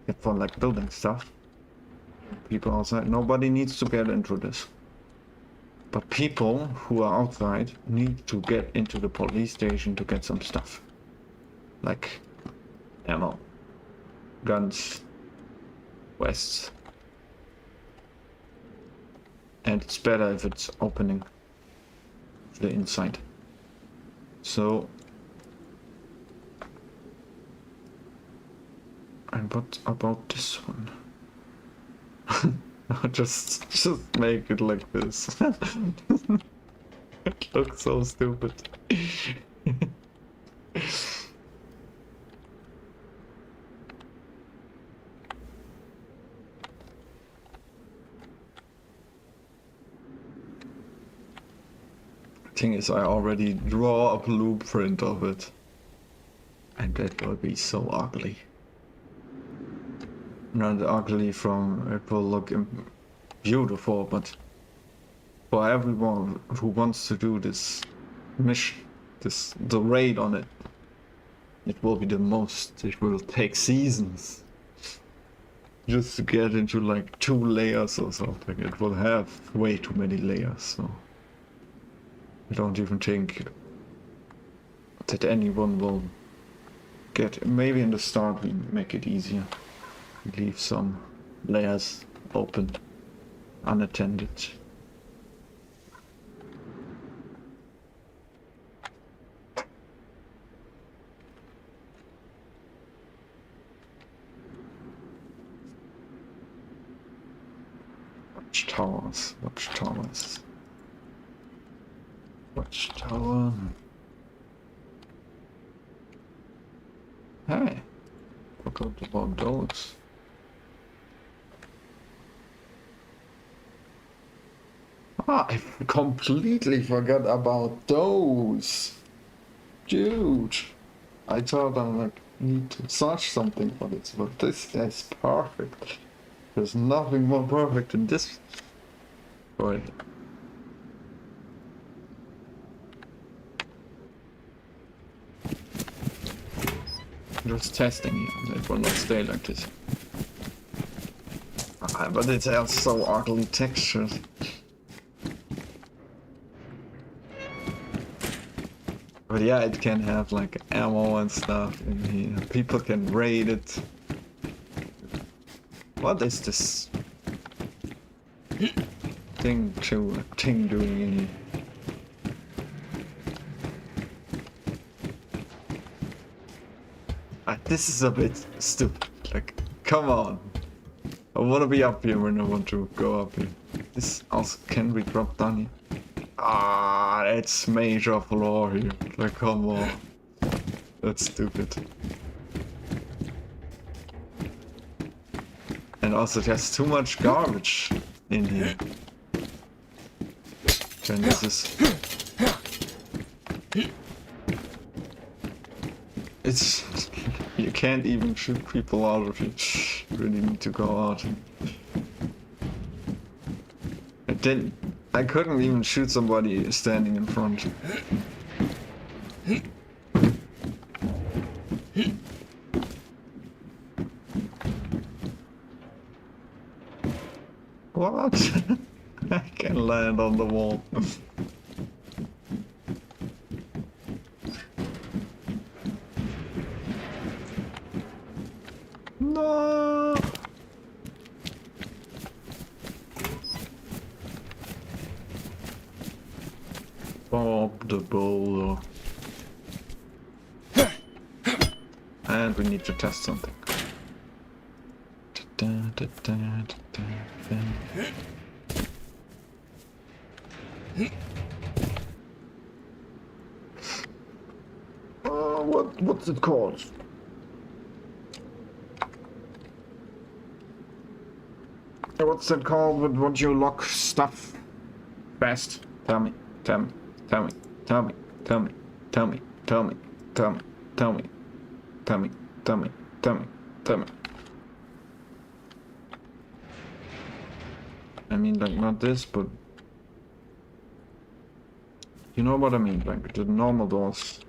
Get for like building stuff. People outside, nobody needs to get into this. But people who are outside need to get into the police station to get some stuff. Like ammo, guns, vests. And it's better if it's opening the inside. So, and what about this one? just make it like this. It looks so stupid. Thing is, I already draw a blueprint of it, and that will be so ugly. Not ugly from it will look beautiful, but for everyone who wants to do this mission, the raid on it, it will be the most. It will take seasons just to get into like 2 layers or something. It will have way too many layers, so I don't even think that anyone will get. Maybe in the start we make it easier. Leave some layers open, unattended. Watchtowers, watchtowers. Watchtower. Hey, forgot about those. I completely forgot about those. Dude, I thought I like need to search something for this, but this is perfect. There's nothing more perfect than this. Right. Just testing here. It will not stay like this. But it has so ugly textures. But yeah, it can have like ammo and stuff in here. People can raid it. What is this thing doing in here? This is a bit stupid. Like, come on. I want to be up here when I want to go up here. This also can be dropped down here. Ah, it's major flaw here. Like, come on. That's stupid. And also, there's too much garbage in here. And this is... It's... You can't even shoot people out of it. You really need to go out. I couldn't even shoot somebody standing in front. What? I can land on the wall. No. Bob the boulder. And we need to test something. What's it called? What's it called with what you lock stuff? Best. Tell me. Tell me. Tell me. Tell me. Tell me. Tell me. Tell me. Tell me. Tell me. Tell me. Tell me. Tell me. Tell me. I mean, like, not this, but... You know what I mean, like, the normal doors.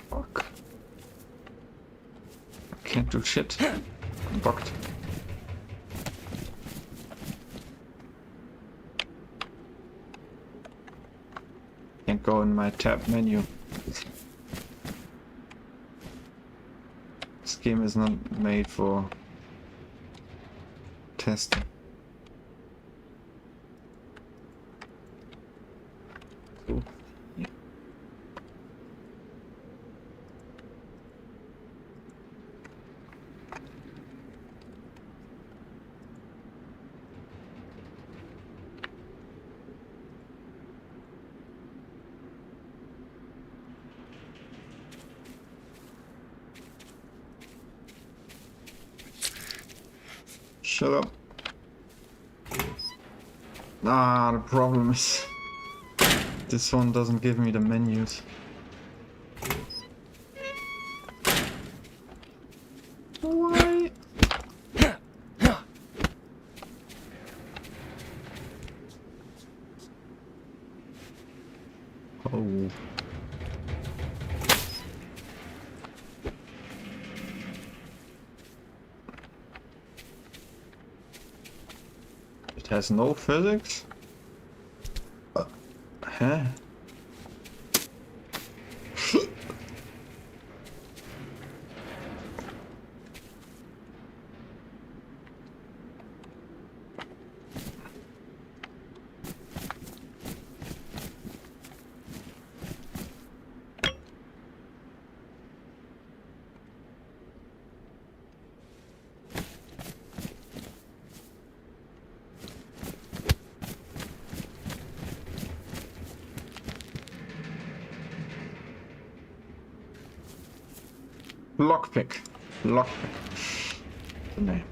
Fuck. Can't do shit. I'm bugged. Can't go in my tab menu. This game is not made for testing. Cool. Yeah. Shut up. Ah, the problem is this one doesn't give me the menus. Why? Oh. It has no physics? Huh? Lockpick. Lockpick. The name.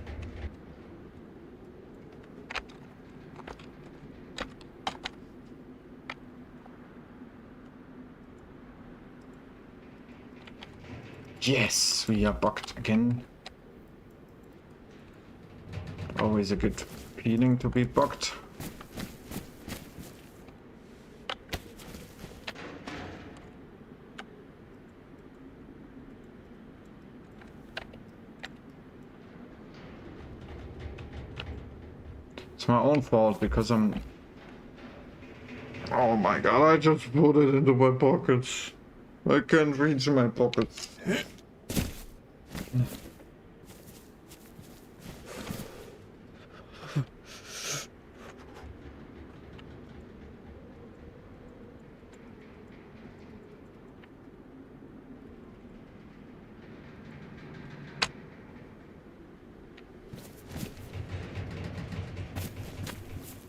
Yes, we are bugged again. Always a good feeling to be bugged. It's my own fault because I'm... Oh my god, I just put it into my pockets. I can't reach my pockets.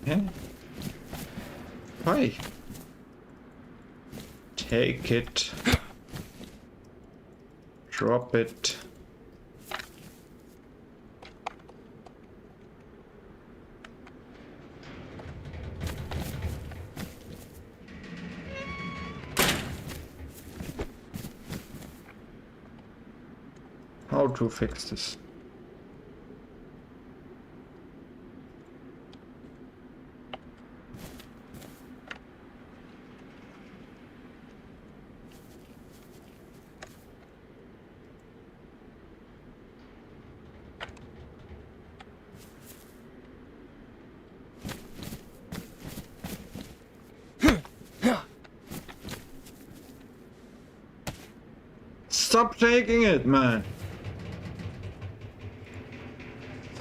Yeah. Hi. Take it. Drop it. How to fix this? Stop taking it, man!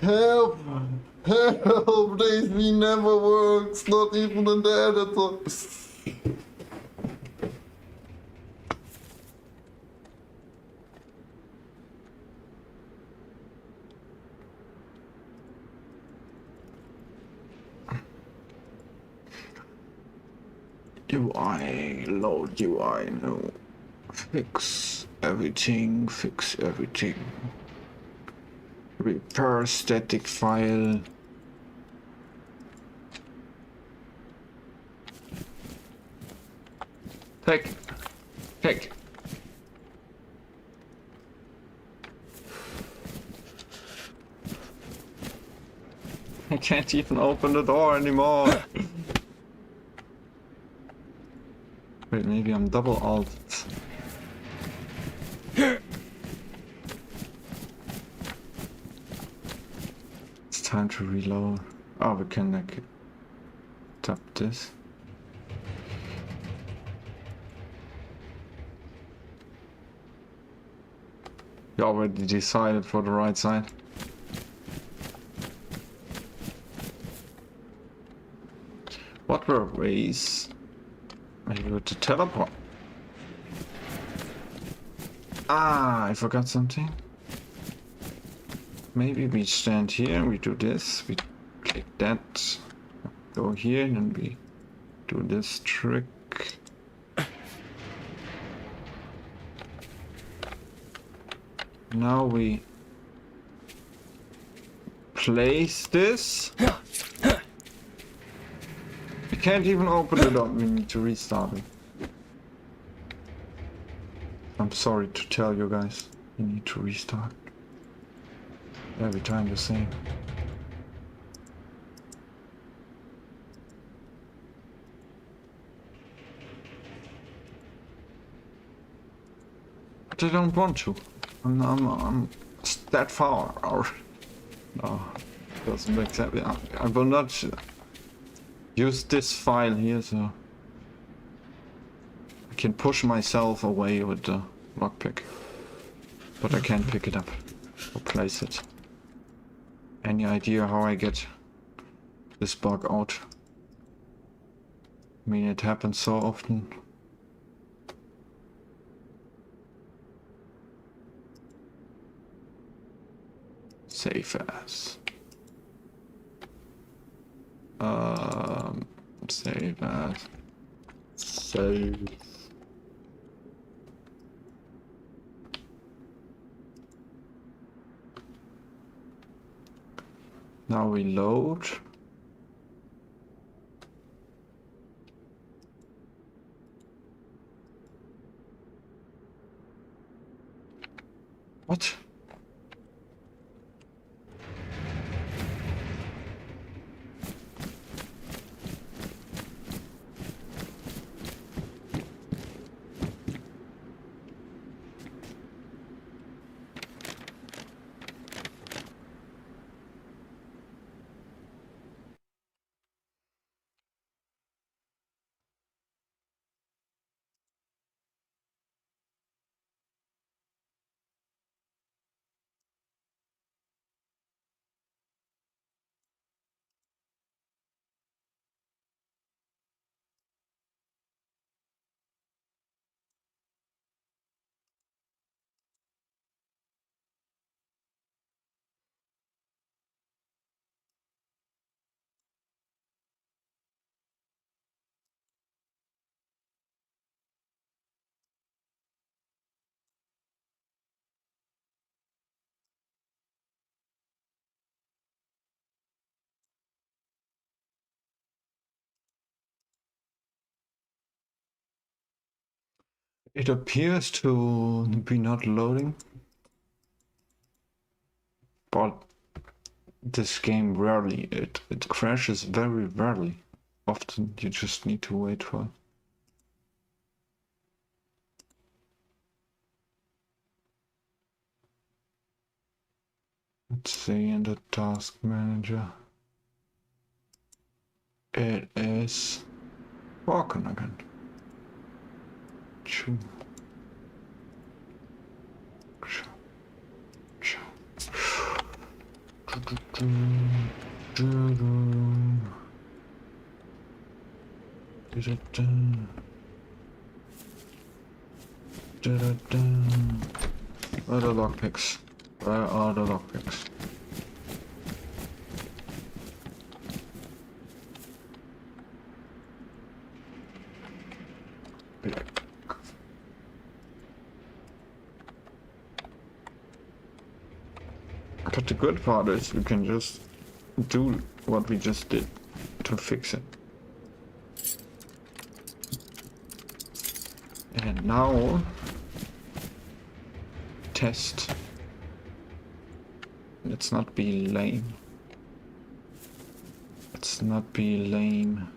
Help! Help! This never works, not even in the editor. UI, load UI, no. Fix everything, fix everything. Repair static file. Take. I can't even open the door anymore. Wait, maybe I'm double alted. time to reload. Oh, we can like tap this. You already decided for the right side. What were ways? Maybe with the teleport. Ah, I forgot something. Maybe we stand here, we do this, we click that, go here, and then we do this trick. Now we place this. We can't even open it up, we need to restart it. I'm sorry to tell you guys, you need to restart. Every time the same. But I don't want to. I'm that far. Or no, doesn't make sense. I will not use this file here, so I can push myself away with the lockpick, but I can't pick it up or place it. Any idea how I get this bug out? I mean, it happens so often. Save as. Save as. Save. Now we load. What? It appears to be not loading, but this game rarely, it crashes very rarely. Often you just need to wait for it. Let's see in the task manager. It is working again. Choo. Choo. Choo. Where are the lockpicks? Where are the lockpicks? But the good part is we can just do what we just did to fix it. And now test. Let's not be lame. Let's not be lame.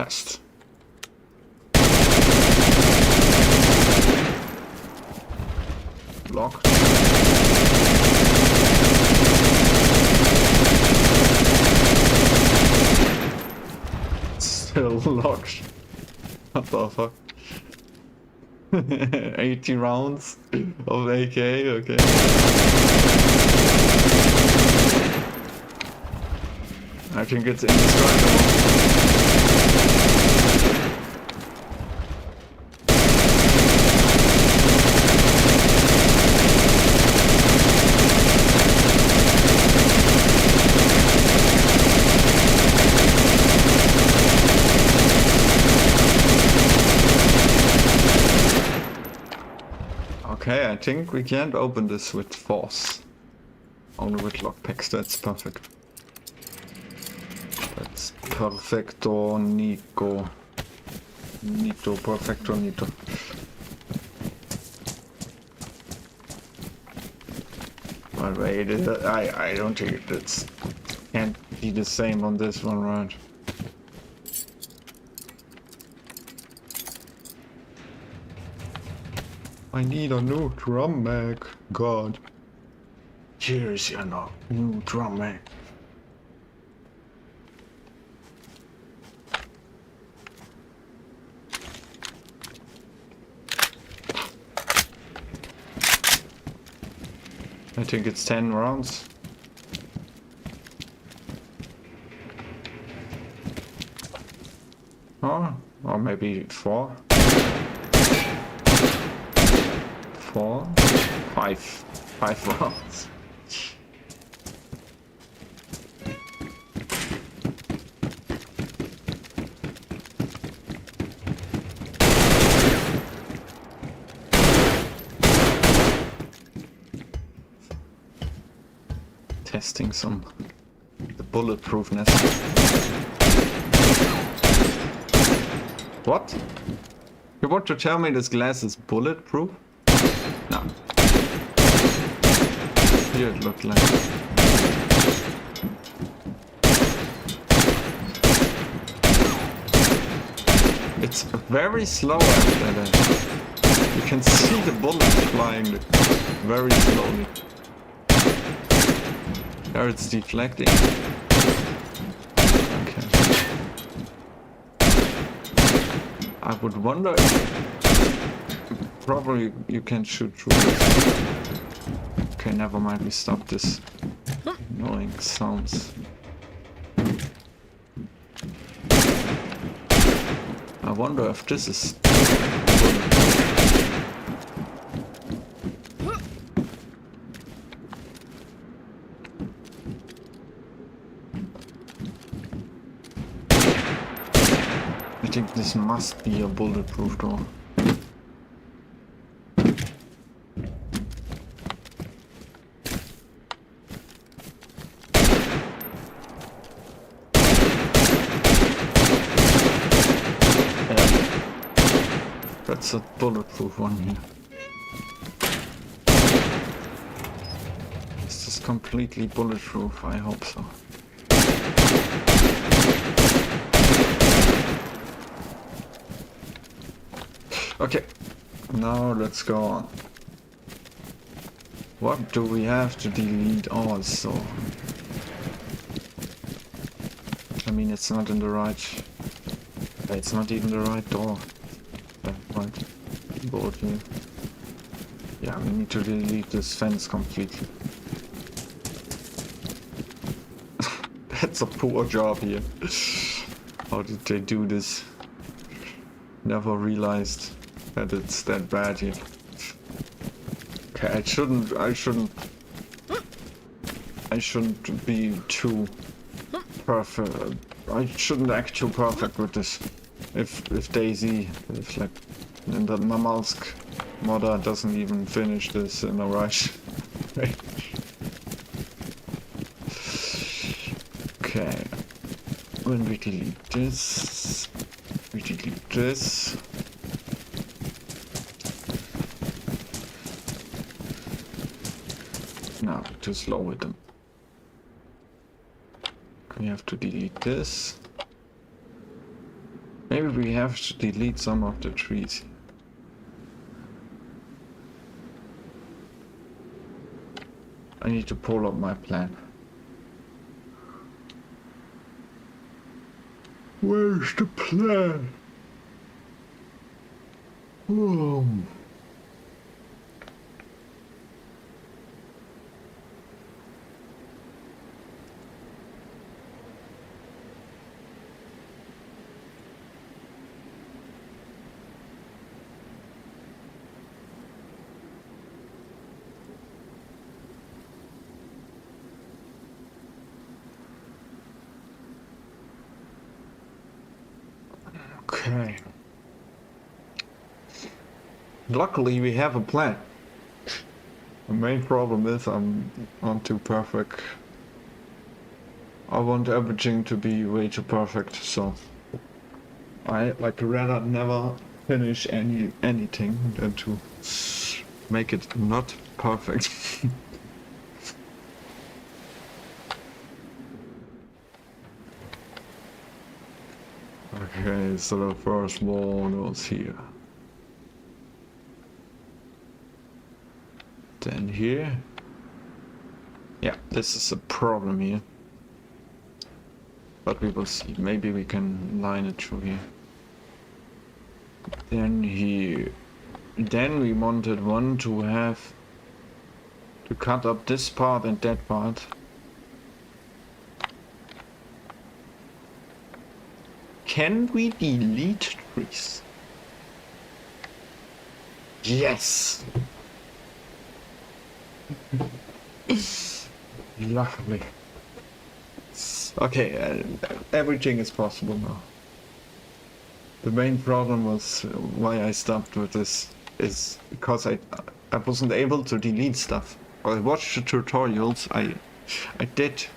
Test. Locked. Still locked. What the fuck? 80 rounds of AK, okay. I think it's indestructible. Okay, I think we can't open this with force. Only with lockpicks, that's perfect. That's perfecto Nico. Nito, perfecto Nito. But wait, I don't think it can't be the same on this one, right? I need a new drum mag. God. Here's your new drum mag. I think it's 10 rounds. Oh, or maybe 4. 4, 5 rounds. Testing the bulletproofness. What? You want to tell me this glass is bulletproof? No. Here it looked like. It's very slow after that. You can see the bullet flying very slowly. There it's deflecting. Okay. I would wonder if probably you can shoot through this. Okay, never mind, we stop this annoying sounds. I wonder if this is... I think this must be a bulletproof door. That's a bulletproof one here. Is this completely bulletproof? I hope so. Okay, now let's go on. What do we have to delete also? I mean, it's not in the right... It's not even the right door. Right. Board here. Yeah, we need to delete this fence completely. That's a poor job here. How did they do this? Never realized that it's that bad here. Okay, I shouldn't be too perfect. I shouldn't act too perfect with this. If Dayz, if like the Namalsk modder doesn't even finish this in a rush. Okay. When we delete this, we delete this. No, too slow with them. We have to delete this. Maybe we have to delete some of the trees. I need to pull up my plan. Where's the plan? Oh. Okay. Luckily we have a plan. The main problem is I'm not too perfect. I want everything to be way too perfect, so I like rather never finish anything than to make it not perfect. Okay, so the first one was here. Then here. Yeah, this is a problem here. But we will see. Maybe we can line it through here. Then here. Then we wanted one to have to cut up this part and that part. Can we delete trees? Yes! Lovely. Okay, everything is possible now. The main problem was why I stopped with this is because I wasn't able to delete stuff. I watched the tutorials, I did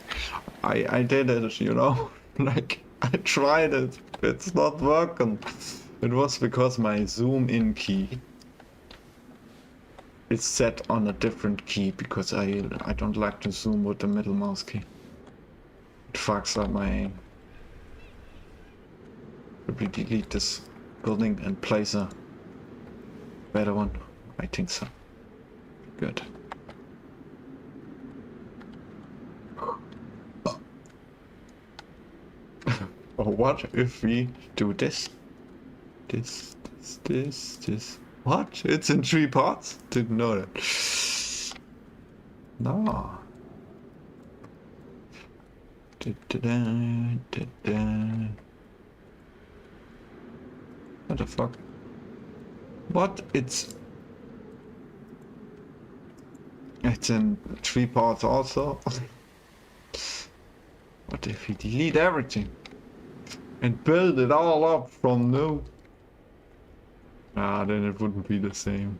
it, you know, like I tried it, it's not working. It was because my zoom in key is set on a different key because I don't like to zoom with the middle mouse key. It fucks up my aim. Should we delete this building and place a better one? I think so. Good. Or what if we do this? This. What? It's in 3 parts? Didn't know that. No. What the fuck? What? It's in 3 parts also? What if we delete everything? And build it all up from new? Ah, then it wouldn't be the same.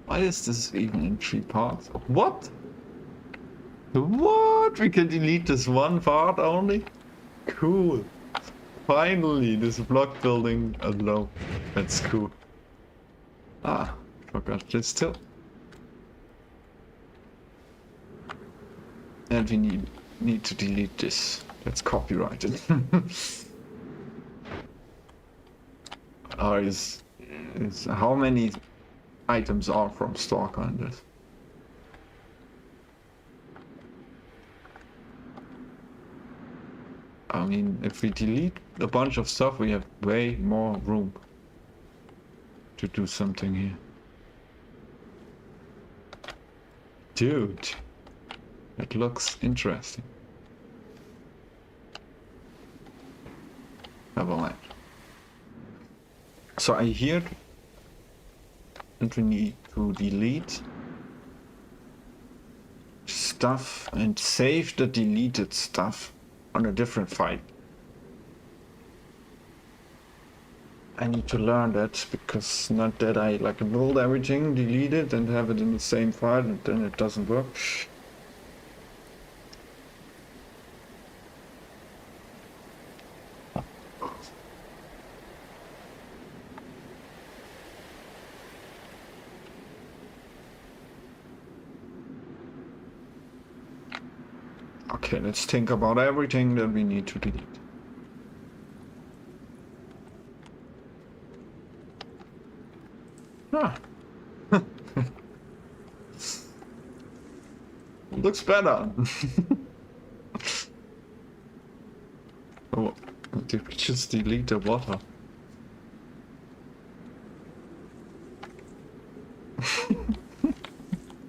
Why is this even in 3 parts? What? What? We can delete this one part only? Cool. Finally, this block building alone. That's cool. Ah, forgot this too. And we need to delete this. That's copyrighted. Is how many items are from stock on this? I mean, if we delete a bunch of stuff, we have way more room to do something here. Dude, that looks interesting. Never mind. So I hear that we need to delete stuff and save the deleted stuff on a different file. I need to learn that because not that I like build everything, delete it and have it in the same file and then it doesn't work. Okay, let's think about everything that we need to delete. Ah. Looks better. Oh, did we just delete the water?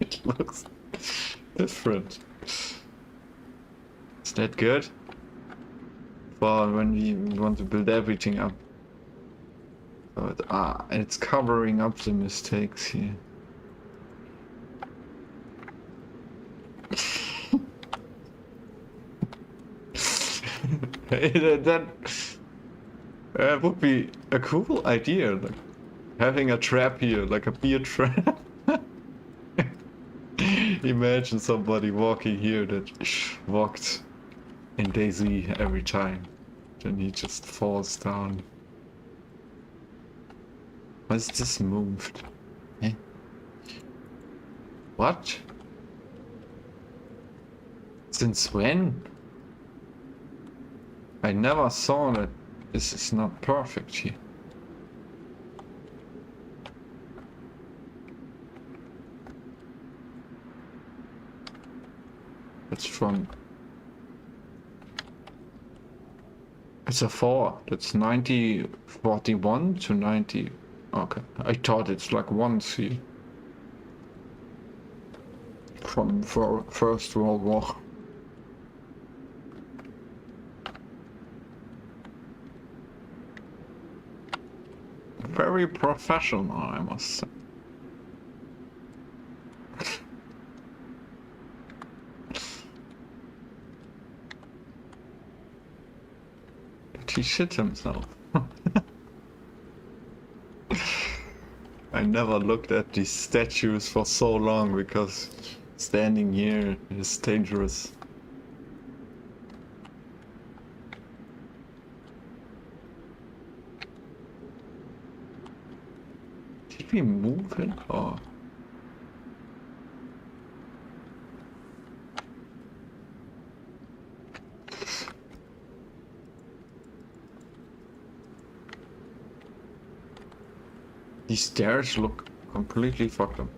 It looks different. Is that good? For when we want to build everything up. So it's covering up the mistakes here. That would be a cool idea, like having a trap here, like a beer trap. Imagine somebody walking here that walked in DayZ every time, then he just falls down. Why is this moved? Eh? What? Since when? I never saw that this is not perfect here. It's from... It's a 4. That's 9041 to 90... Okay, I thought it's like 1 here. From First World War. Very professional, I must say. Did he shit himself? I never looked at these statues for so long because standing here is dangerous. Did we move it or? These stairs look completely fucked up.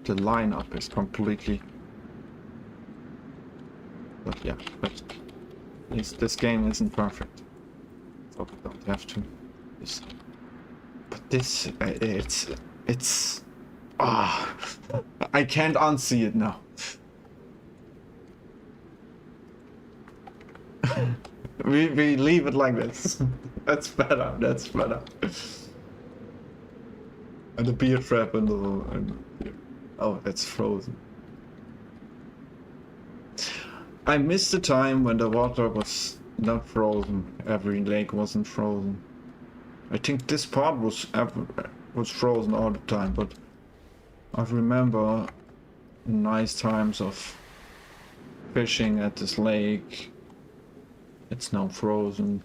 The lineup is completely... But yeah, but at least this game isn't perfect. So we don't have to... But this... It's... Ah! I can't unsee it now. We leave it like this. That's better. That's better. And the beer trap in the... Oh, it's frozen. I missed the time when the water was not frozen. Every lake wasn't frozen. I think this part was frozen all the time, but I remember nice times of fishing at this lake. It's now frozen.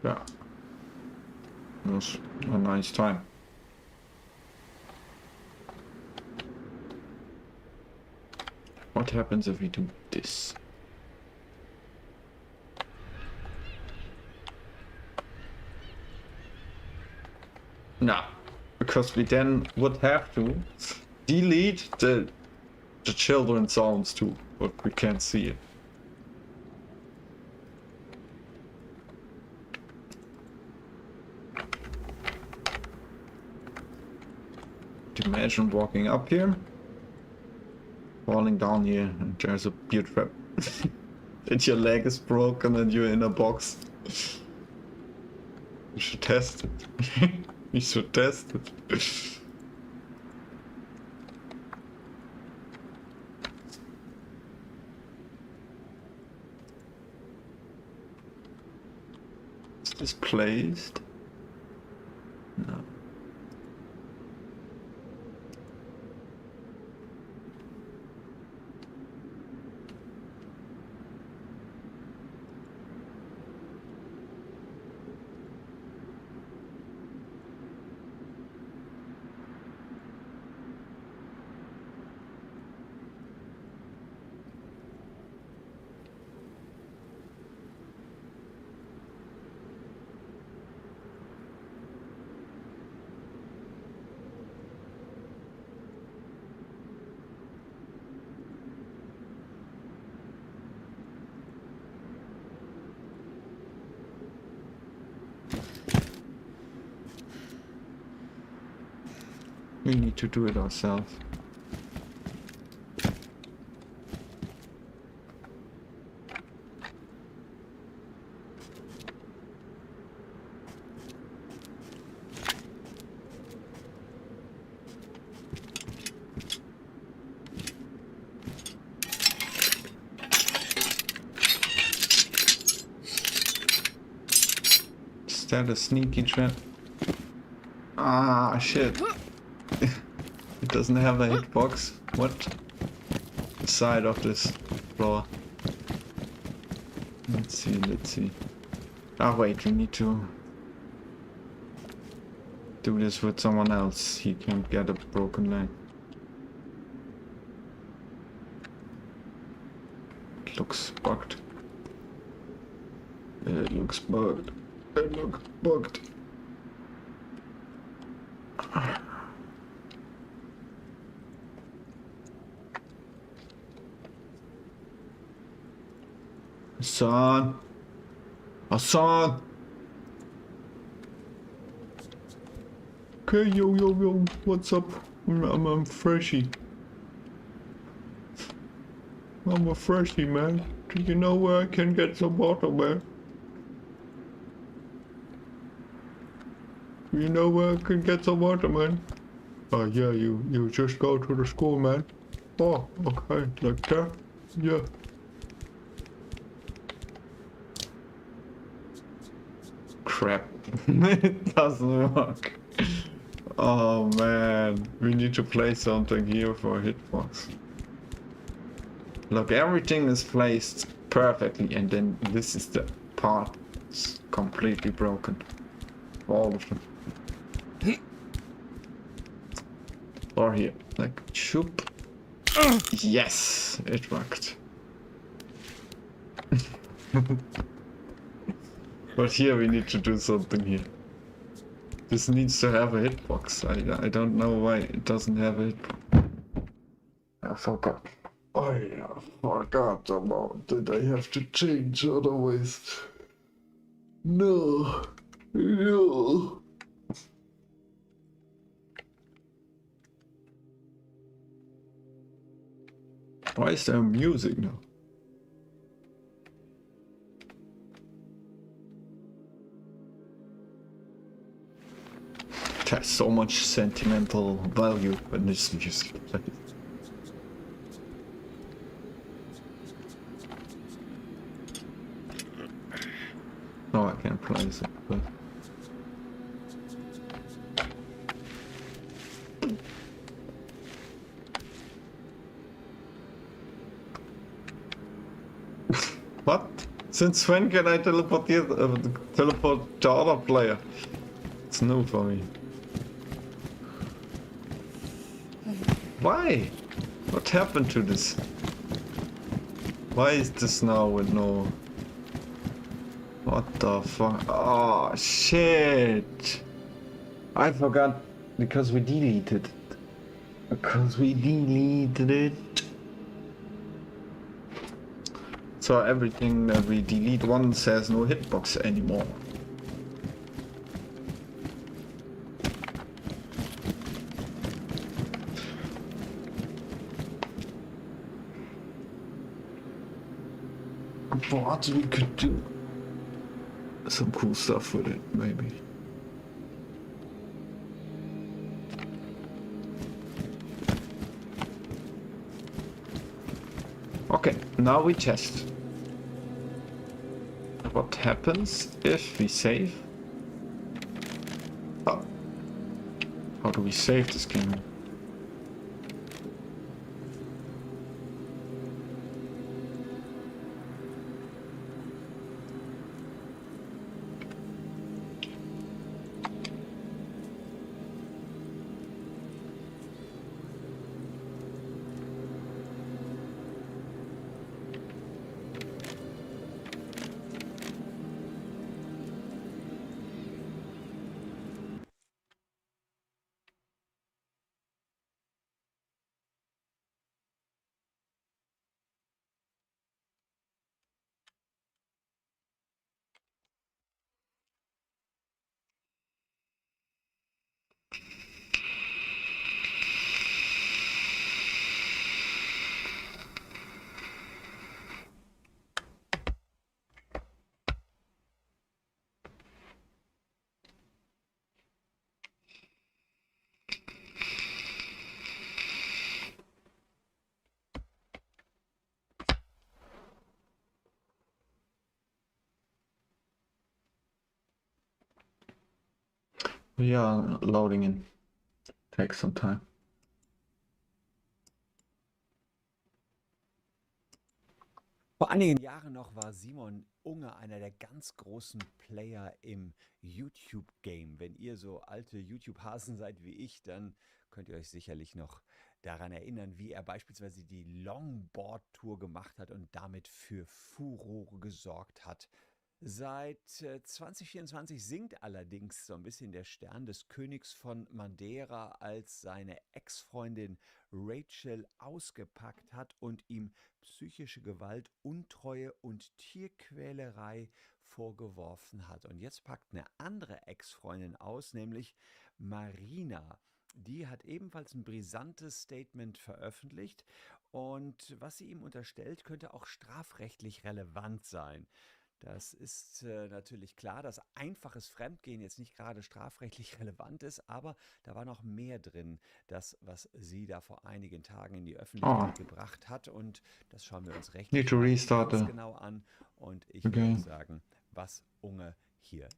Yeah. It was a nice time. What happens if we do this? No, because we then would have to delete the children's sounds too, but we can't see it. Imagine walking up here, falling down here, and there's a beer trap. And your leg is broken and you're in a box. You should test it. You should test it. Is this placed? No. We need to do it ourselves. Is that a sneaky trap? Ah, shit. It doesn't have a hitbox. What? Side of this floor. Let's see, let's see. Ah, wait, we need to do this with someone else. He can get a broken leg. It looks bugged. It looks bugged. It looks bugged. Hassan! Hassan! Okay, yo, what's up? I'm freshy. I'm a freshie, man. Do you know where I can get some water, man? Do you know where I can get some water, man? Oh, yeah, you just go to the school, man. Oh, okay, like that? Yeah. Crap. It doesn't work. Oh man, we need to play something here for a hitbox. Look, everything is placed perfectly, and then this is the part that's completely broken. All of them. Or here, like, shoop. Yes, it worked. But here we need to do something here. This needs to have a hitbox. I don't know why it doesn't have a hitbox. I forgot. I forgot about it. I have to change otherwise. No. No. Why is there music now? There's so much sentimental value in this music. No, I can't place it, but... What? Since when can I teleport the other player? It's new for me. Why? What happened to this? Why is this now with no... What the fuck? Oh shit! I forgot because we deleted it. Because we deleted it. So everything that we delete once has no hitbox anymore. What we could do some cool stuff with it, maybe. Okay, now we test. What happens if we save? Oh. How do we save this game? Yeah, loading in takes some time. Vor einigen Jahren noch war Simon Unge einer der ganz großen Player im YouTube-Game. Wenn ihr so alte YouTube-Hasen seid wie ich, dann könnt ihr euch sicherlich noch daran erinnern, wie er beispielsweise die Longboard-Tour gemacht hat und damit für Furore gesorgt hat. Seit 2024 sinkt allerdings so ein bisschen der Stern des Königs von Madeira, als seine Ex-Freundin Rachel ausgepackt hat und ihm psychische Gewalt, Untreue und Tierquälerei vorgeworfen hat. Und jetzt packt eine andere Ex-Freundin aus, nämlich Marina. Die hat ebenfalls ein brisantes Statement veröffentlicht und was sie ihm unterstellt, könnte auch strafrechtlich relevant sein. Das ist natürlich klar, dass einfaches Fremdgehen jetzt nicht gerade strafrechtlich relevant ist, aber da war noch mehr drin, das, was sie da vor einigen Tagen in die Öffentlichkeit gebracht hat. Und das schauen wir uns rechtlich ganz genau an. Und ich würde sagen, was Unge hier.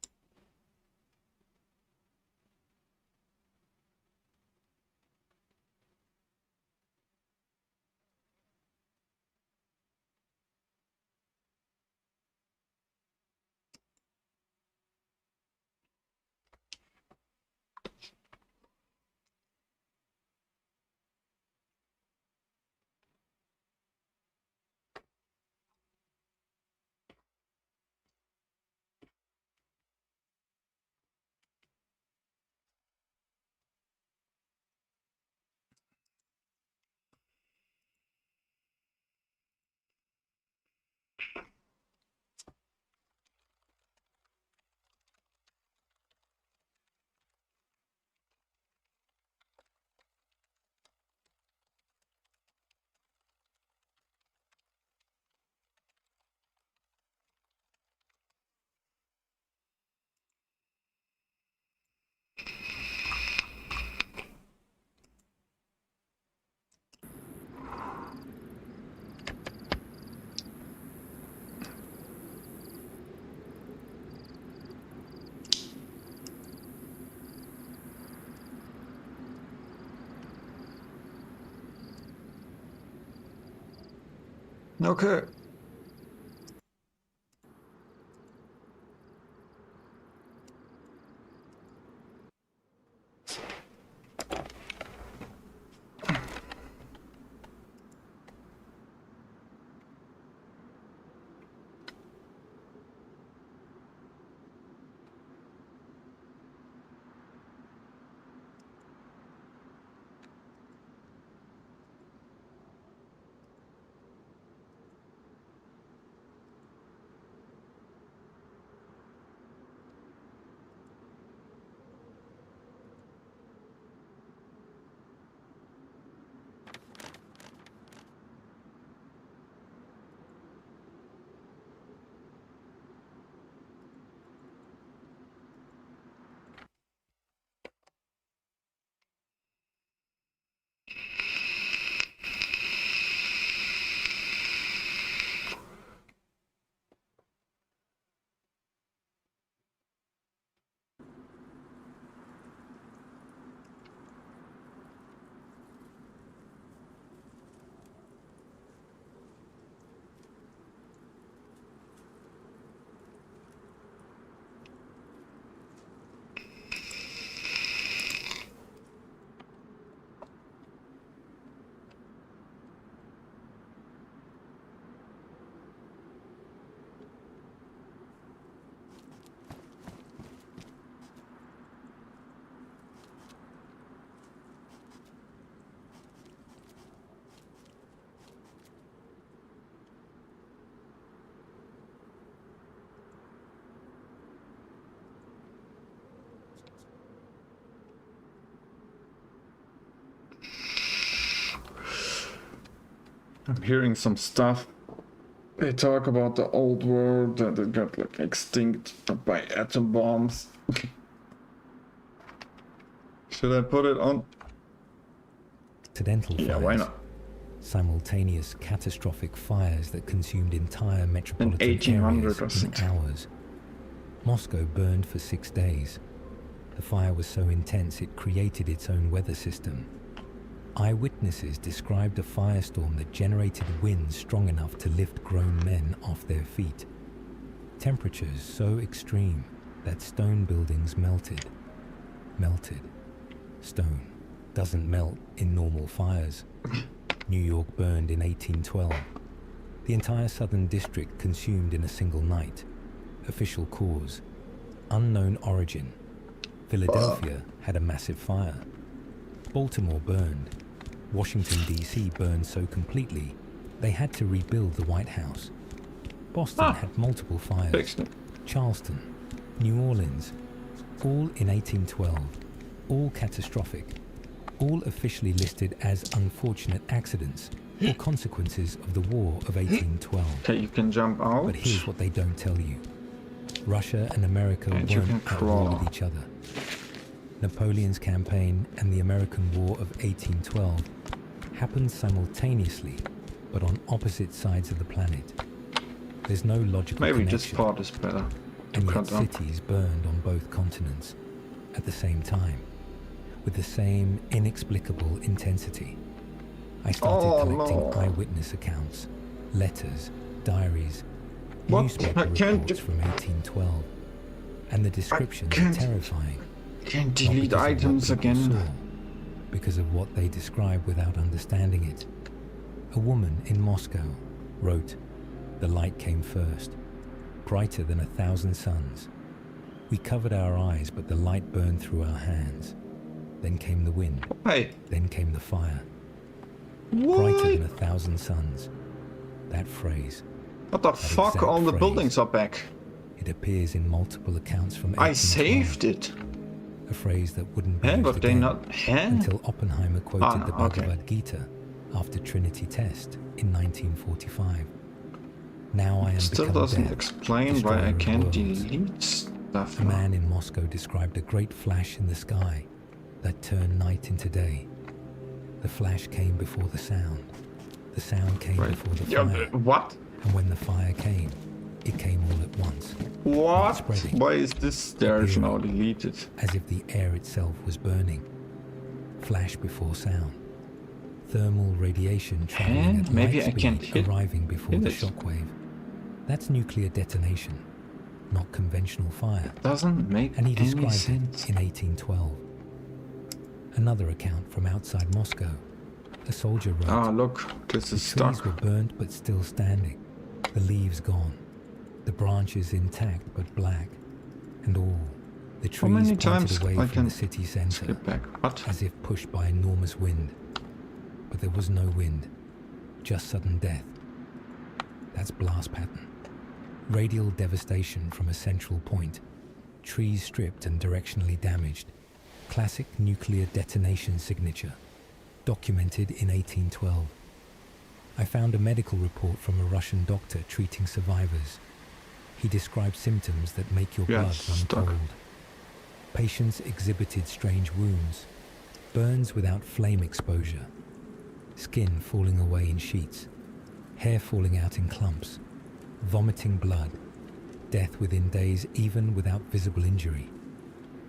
Okay. I'm hearing some stuff. They talk about the old world that it got like extinct by atom bombs. Should I put it on? Accidental fires. Yeah, why not? Simultaneous catastrophic fires that consumed entire metropolitan areas in hours. Moscow burned for 6 days. The fire was so intense it created its own weather system. Eyewitnesses described a firestorm that generated winds strong enough to lift grown men off their feet. Temperatures so extreme that stone buildings melted. Melted. Stone doesn't melt in normal fires. New York burned in 1812. The entire southern district consumed in a single night. Official cause: unknown origin. Philadelphia had a massive fire. Baltimore burned. Washington, D.C. burned so completely they had to rebuild the White House. Boston had multiple fires. Charleston, New Orleans, all in 1812, all catastrophic, all officially listed as unfortunate accidents or consequences of the War of 1812. Okay, you can jump out. But here's what they don't tell you. Russia and America And you weren't can at war crawl. with each other. Napoleon's campaign and the American War of 1812 happened simultaneously, but on opposite sides of the planet. There's no logical Maybe connection. this part is better to And yet cut up. cities burned on both continents at the same time, with the same inexplicable intensity. I started collecting eyewitness accounts, letters, diaries, What? newspaper I can't reports from 1812, and the descriptions are can't- terrifying. Can't Not delete because of what items people again. saw, because of what they describe without understanding it. A woman in Moscow wrote, "The light came first, brighter than 1,000 suns. We covered our eyes, but the light burned through our hands. Then came the wind, Hey, then came the fire. Brighter what? than 1,000 suns." That phrase, What the that fuck? exact All the phrase. buildings are back. it appears in multiple accounts from I 1812, saved it. a phrase that wouldn't be Huh? used But they again not. Huh? until Oppenheimer quoted Ah, the okay. Bhagavad Gita after Trinity test in 1945. Now I am Still become doesn't death, explain why I destroyer of can't worlds. delete stuff. A man in Moscow described a great flash in the sky that turned night into day. The flash came before the sound. The sound came Right. before the Yeah, fire. but what? And when the fire came, it came all at once, What? spreading. Why is this stairs now deleted? as if the air itself was burning. Flash before sound. Thermal radiation traveling at Maybe light I can't speed hit arriving before the it. shockwave. That's nuclear detonation, not conventional fire. Doesn't make And he any described sense. it in 1812. Another account from outside Moscow. A soldier wrote, Ah, look, this "The is trees stuck. were burnt but still standing, the leaves gone, the branches intact but black, and all the How trees many pointed times away I from can the city centre, skip back? What? as if pushed by enormous wind. But there was no wind, just sudden death. That's blast pattern. Radial devastation from a central point, trees stripped and directionally damaged. Classic nuclear detonation signature, documented in 1812. I found a medical report from a Russian doctor treating survivors. He described symptoms that make your Yeah, blood run stuck. cold. Patients exhibited strange wounds, burns without flame exposure, skin falling away in sheets, hair falling out in clumps, vomiting blood, death within days even without visible injury.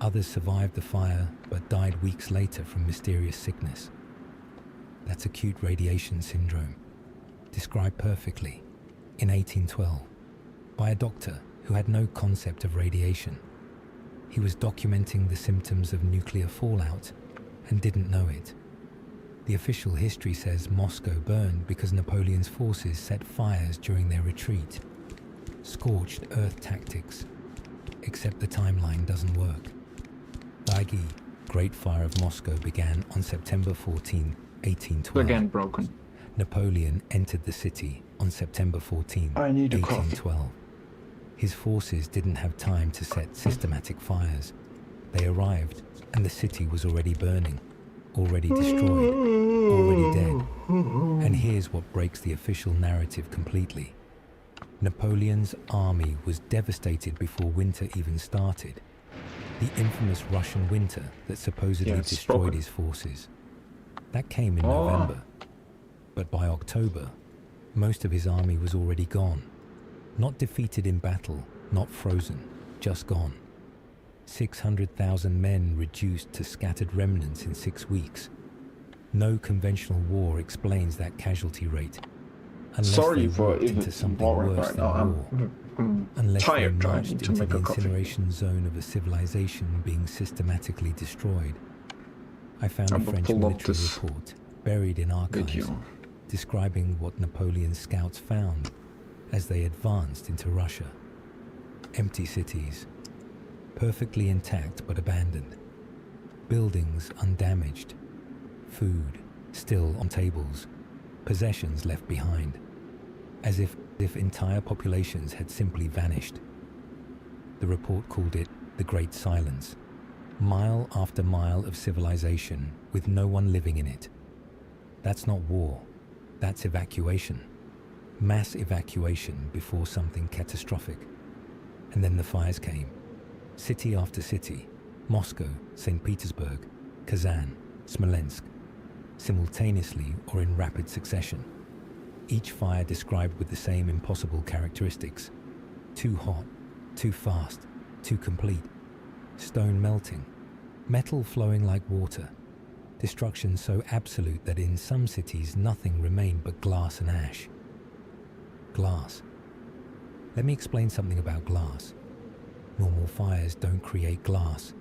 Others survived the fire but died weeks later from mysterious sickness. That's acute radiation syndrome, described perfectly in 1812 by a doctor who had no concept of radiation. He was documenting the symptoms of nuclear fallout and didn't know it. The official history says Moscow burned because Napoleon's forces set fires during their retreat. Scorched earth tactics. Except the timeline doesn't work. The Great Fire of Moscow began on September 14, 1812. Again broken. Napoleon entered the city on September 14, I need a coffee. 1812. His forces didn't have time to set systematic fires. They arrived and the city was already burning, already destroyed, already dead. And here's what breaks the official narrative completely. Napoleon's army was devastated before winter even started. The infamous Russian winter that supposedly Yeah, it's destroyed broken. his forces. That came in Oh. November. But by October, most of his army was already gone. Not defeated in battle, not frozen, just gone. 600,000 men reduced to scattered remnants in 6 weeks. No conventional war explains that casualty rate. Unless Sorry they for walked if into it's something boring worse right than now. war. I'm Unless they tired trying marched to into make the a coffee. incineration zone of a civilization being systematically destroyed. I found I a will French pull up military this report buried in archives video. describing what Napoleon's scouts found as they advanced into Russia. Empty cities, perfectly intact but abandoned. Buildings undamaged. Food still on tables. Possessions left behind. As if entire populations had simply vanished. The report called it the Great Silence. Mile after mile of civilization with no one living in it. That's not war. That's evacuation. Mass evacuation before something catastrophic. And then the fires came. City after city. Moscow, St. Petersburg, Kazan, Smolensk. Simultaneously or in rapid succession. Each fire described with the same impossible characteristics. Too hot, too fast, too complete. Stone melting. Metal flowing like water. Destruction so absolute that in some cities nothing remained but glass and ash. Glass. Let me explain something about glass. Normal fires don't create glass.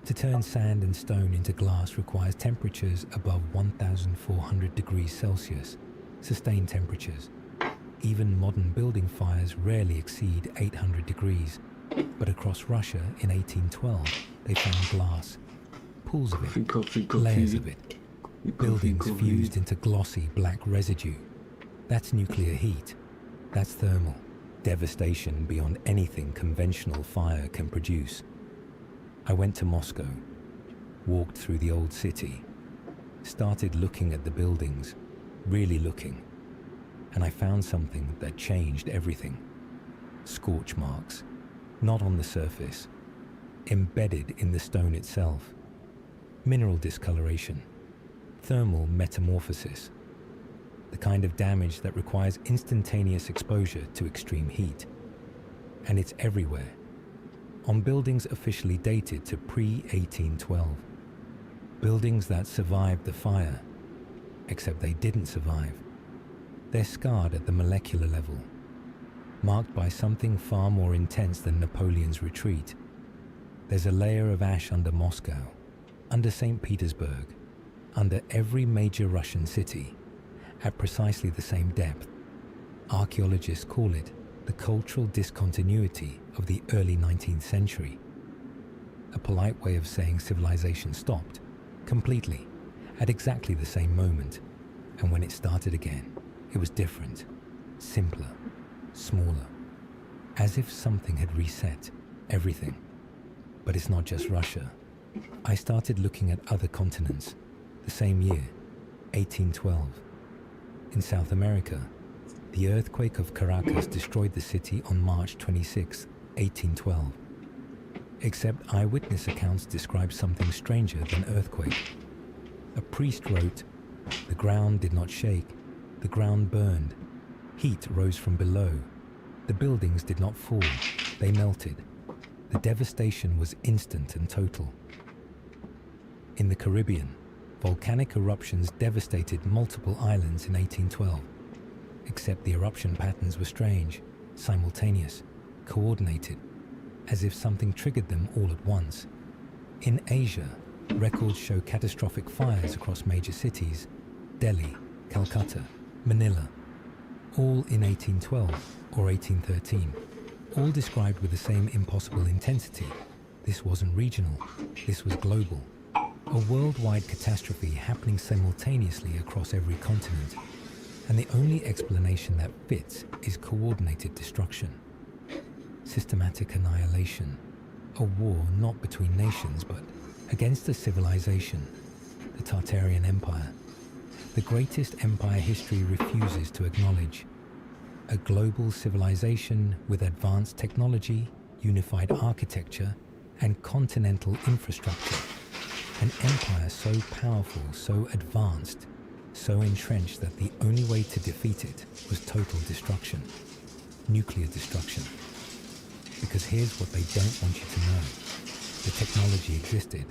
To turn sand and stone into glass requires temperatures above 1,400 degrees Celsius, sustained temperatures. Even modern building fires rarely exceed 800 degrees. But across Russia in 1812, they found glass. Pools of it, layers of it. Buildings fused into glossy black residue. That's nuclear heat. That's thermal. Devastation beyond anything conventional fire can produce. I went to Moscow, walked through the old city, started looking at the buildings, really looking, and I found something that changed everything. Scorch marks, not on the surface, embedded in the stone itself. Mineral discoloration, thermal metamorphosis, the kind of damage that requires instantaneous exposure to extreme heat. And it's everywhere. On buildings officially dated to pre-1812. Buildings that survived the fire, except they didn't survive. They're scarred at the molecular level, marked by something far more intense than Napoleon's retreat. There's a layer of ash under Moscow, under St. Petersburg, under every major Russian city, at precisely the same depth. Archaeologists call it the cultural discontinuity of the early 19th century. A polite way of saying civilization stopped, completely, at exactly the same moment. And when it started again, it was different, simpler, smaller. As if something had reset everything. But it's not just Russia. I started looking at other continents, the same year, 1812. In South America, the earthquake of Caracas destroyed the city on March 26, 1812. Except eyewitness accounts describe something stranger than earthquake. A priest wrote, "The ground did not shake, the ground burned. Heat rose from below. The buildings did not fall, they melted. The devastation was instant and total." In the Caribbean, volcanic eruptions devastated multiple islands in 1812. Except the eruption patterns were strange, simultaneous, coordinated, as if something triggered them all at once. In Asia, records show catastrophic fires across major cities, Delhi, Calcutta, Manila, all in 1812 or 1813, all described with the same impossible intensity. This wasn't regional, this was global. A worldwide catastrophe happening simultaneously across every continent. And the only explanation that fits is coordinated destruction. Systematic annihilation. A war not between nations, but against a civilization. The Tartarian Empire. The greatest empire history refuses to acknowledge. A global civilization with advanced technology, unified architecture, and continental infrastructure. An empire so powerful, so advanced, so entrenched that the only way to defeat it was total destruction. Nuclear destruction. Because here's what they don't want you to know. The technology existed,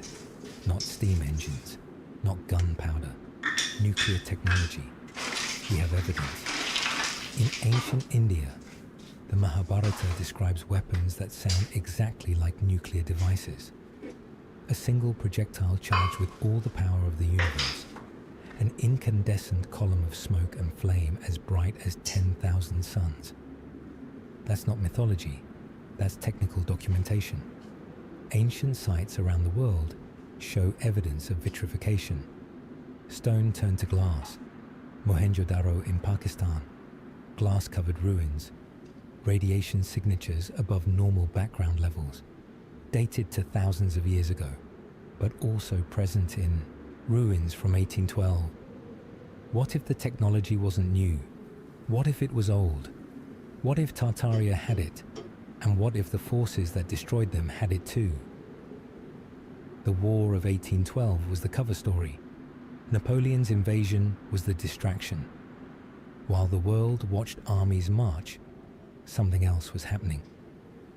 not steam engines, not gunpowder, nuclear technology. We have evidence. In ancient India, the Mahabharata describes weapons that sound exactly like nuclear devices. A single projectile charged with all the power of the universe. An incandescent column of smoke and flame as bright as 10,000 suns. That's not mythology, that's technical documentation. Ancient sites around the world show evidence of vitrification. Stone turned to glass, Mohenjo-daro in Pakistan, glass-covered ruins, radiation signatures above normal background levels, dated to thousands of years ago, but also present in ruins from 1812. What if the technology wasn't new? What if it was old? What if Tartaria had it? And what if the forces that destroyed them had it too? The War of 1812 was the cover story. Napoleon's invasion was the distraction. While the world watched armies march, something else was happening.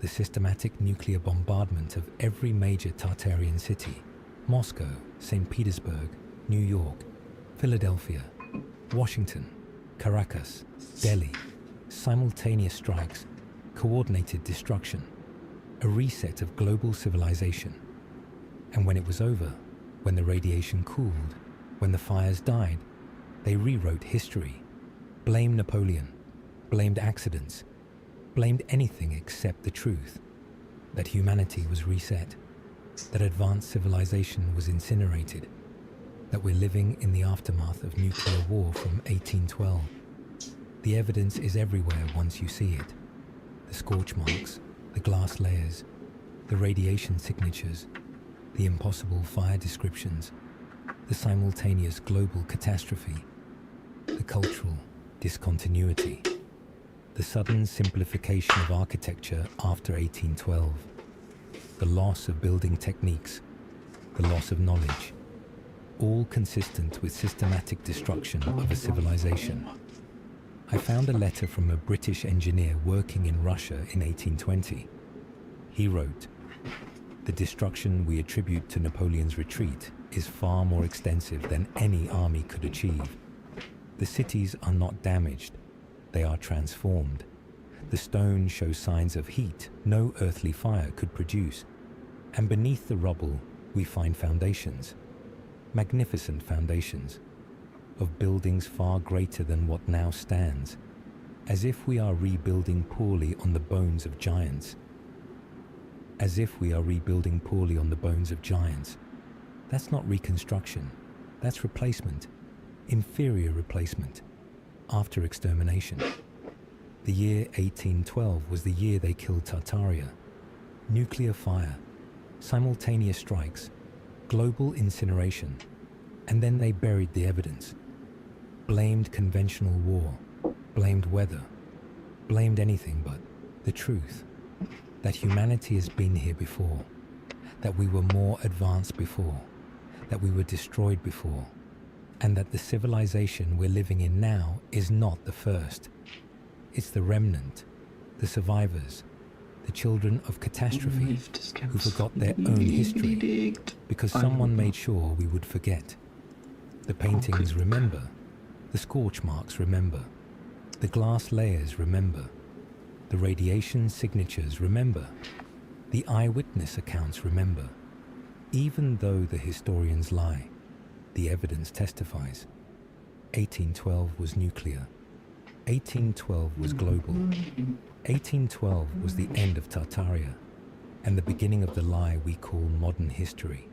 The systematic nuclear bombardment of every major Tartarian city: Moscow, St. Petersburg, New York, Philadelphia, Washington, Caracas, Delhi. Simultaneous strikes, coordinated destruction, a reset of global civilization. And when it was over, when the radiation cooled, when the fires died, they rewrote history, blamed Napoleon, blamed accidents, blamed anything except the truth, that humanity was reset, that advanced civilization was incinerated, that we're living in the aftermath of nuclear war from 1812. The evidence is everywhere once you see it. The scorch marks, the glass layers, the radiation signatures, the impossible fire descriptions, the simultaneous global catastrophe, the cultural discontinuity, the sudden simplification of architecture after 1812, the loss of building techniques, the loss of knowledge, all consistent with systematic destruction of a civilization. I found a letter from a British engineer working in Russia in 1820. He wrote, "The destruction we attribute to Napoleon's retreat is far more extensive than any army could achieve. The cities are not damaged, they are transformed. The stone shows signs of heat no earthly fire could produce, and beneath the rubble we find foundations, magnificent foundations, of buildings far greater than what now stands, as if we are rebuilding poorly on the bones of giants. As if we are rebuilding poorly on the bones of giants. That's not reconstruction, that's replacement, inferior replacement, after extermination. The year 1812 was the year they killed Tartaria. Nuclear fire, simultaneous strikes, global incineration, and then they buried the evidence. Blamed conventional war, blamed weather, blamed anything but the truth. That humanity has been here before, that we were more advanced before, that we were destroyed before, and that the civilization we're living in now is not the first. It's the remnant, the survivors, the children of catastrophe who forgot their own history because someone made sure we would forget. The paintings remember, the scorch marks remember, the glass layers remember, the radiation signatures remember, the eyewitness accounts remember. Even though the historians lie, the evidence testifies. 1812 was nuclear. 1812 was global. 1812 was the end of Tartaria and the beginning of the lie we call modern history.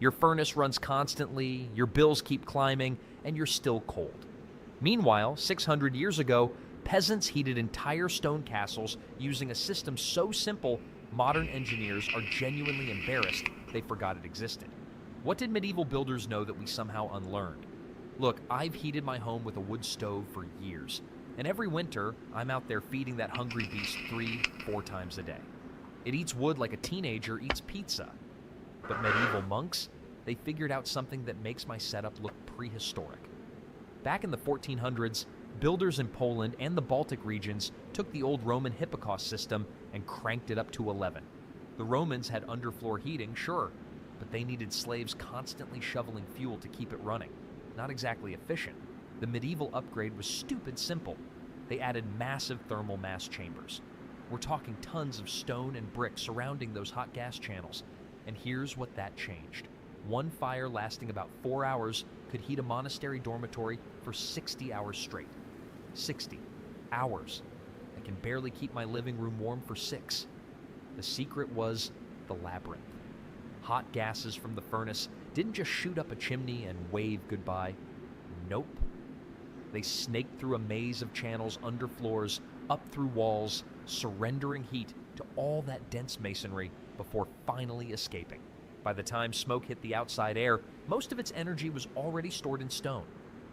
Your furnace runs constantly, your bills keep climbing, and you're still cold. Meanwhile, 600 years ago, peasants heated entire stone castles using a system so simple, modern engineers are genuinely embarrassed they forgot it existed. What did medieval builders know that we somehow unlearned? Look, I've heated my home with a wood stove for years. And every winter, I'm out there feeding that hungry beast 3-4 times a day. It eats wood like a teenager eats pizza. But medieval monks, they figured out something that makes my setup look prehistoric. Back in the 1400s, builders in Poland and the Baltic regions took the old Roman Hipparcos system and cranked it up to 11. The Romans had underfloor heating, sure, but they needed slaves constantly shoveling fuel to keep it running. Not exactly efficient. The medieval upgrade was stupid simple. They added massive thermal mass chambers. We're talking tons of stone and brick surrounding those hot gas channels. And here's what that changed. One fire lasting about 4 hours could heat a monastery dormitory for 60 hours straight. 60 hours. I can barely keep my living room warm for 6. The secret was the labyrinth. Hot gases from the furnace didn't just shoot up a chimney and wave goodbye. Nope. They snaked through a maze of channels under floors, up through walls, surrendering heat to all that dense masonry before finally escaping. By the time smoke hit the outside air, most of its energy was already stored in stone.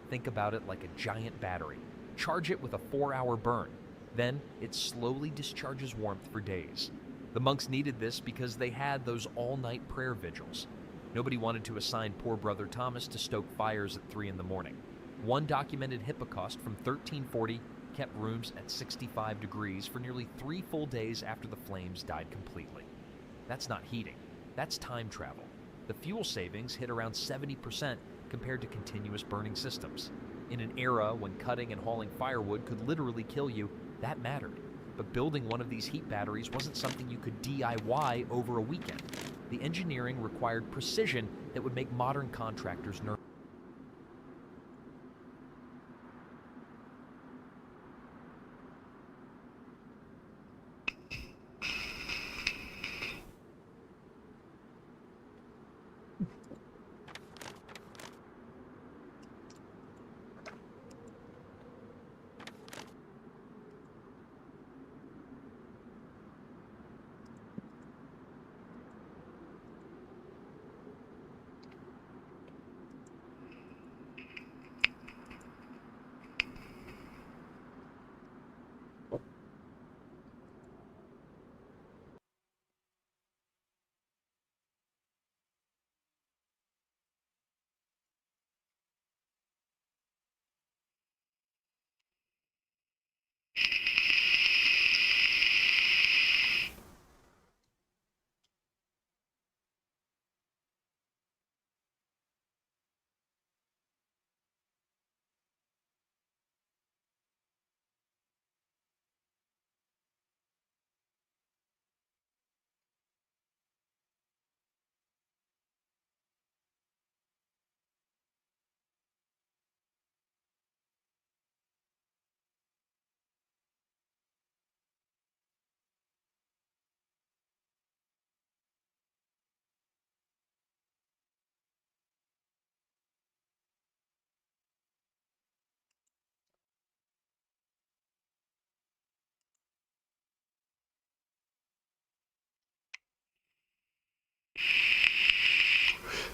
Think about it like a giant battery. Charge it with a 4-hour burn. Then it slowly discharges warmth for days. The monks needed this because they had those all-night prayer vigils. Nobody wanted to assign poor brother Thomas to stoke fires at 3 in the morning. One documented Hipparchos from 1340 kept rooms at 65 degrees for nearly 3 full days after the flames died completely. That's not heating, that's time travel. The fuel savings hit around 70% compared to continuous burning systems. In an era when cutting and hauling firewood could literally kill you, that mattered. But building one of these heat batteries wasn't something you could DIY over a weekend. The engineering required precision that would make modern contractors nervous.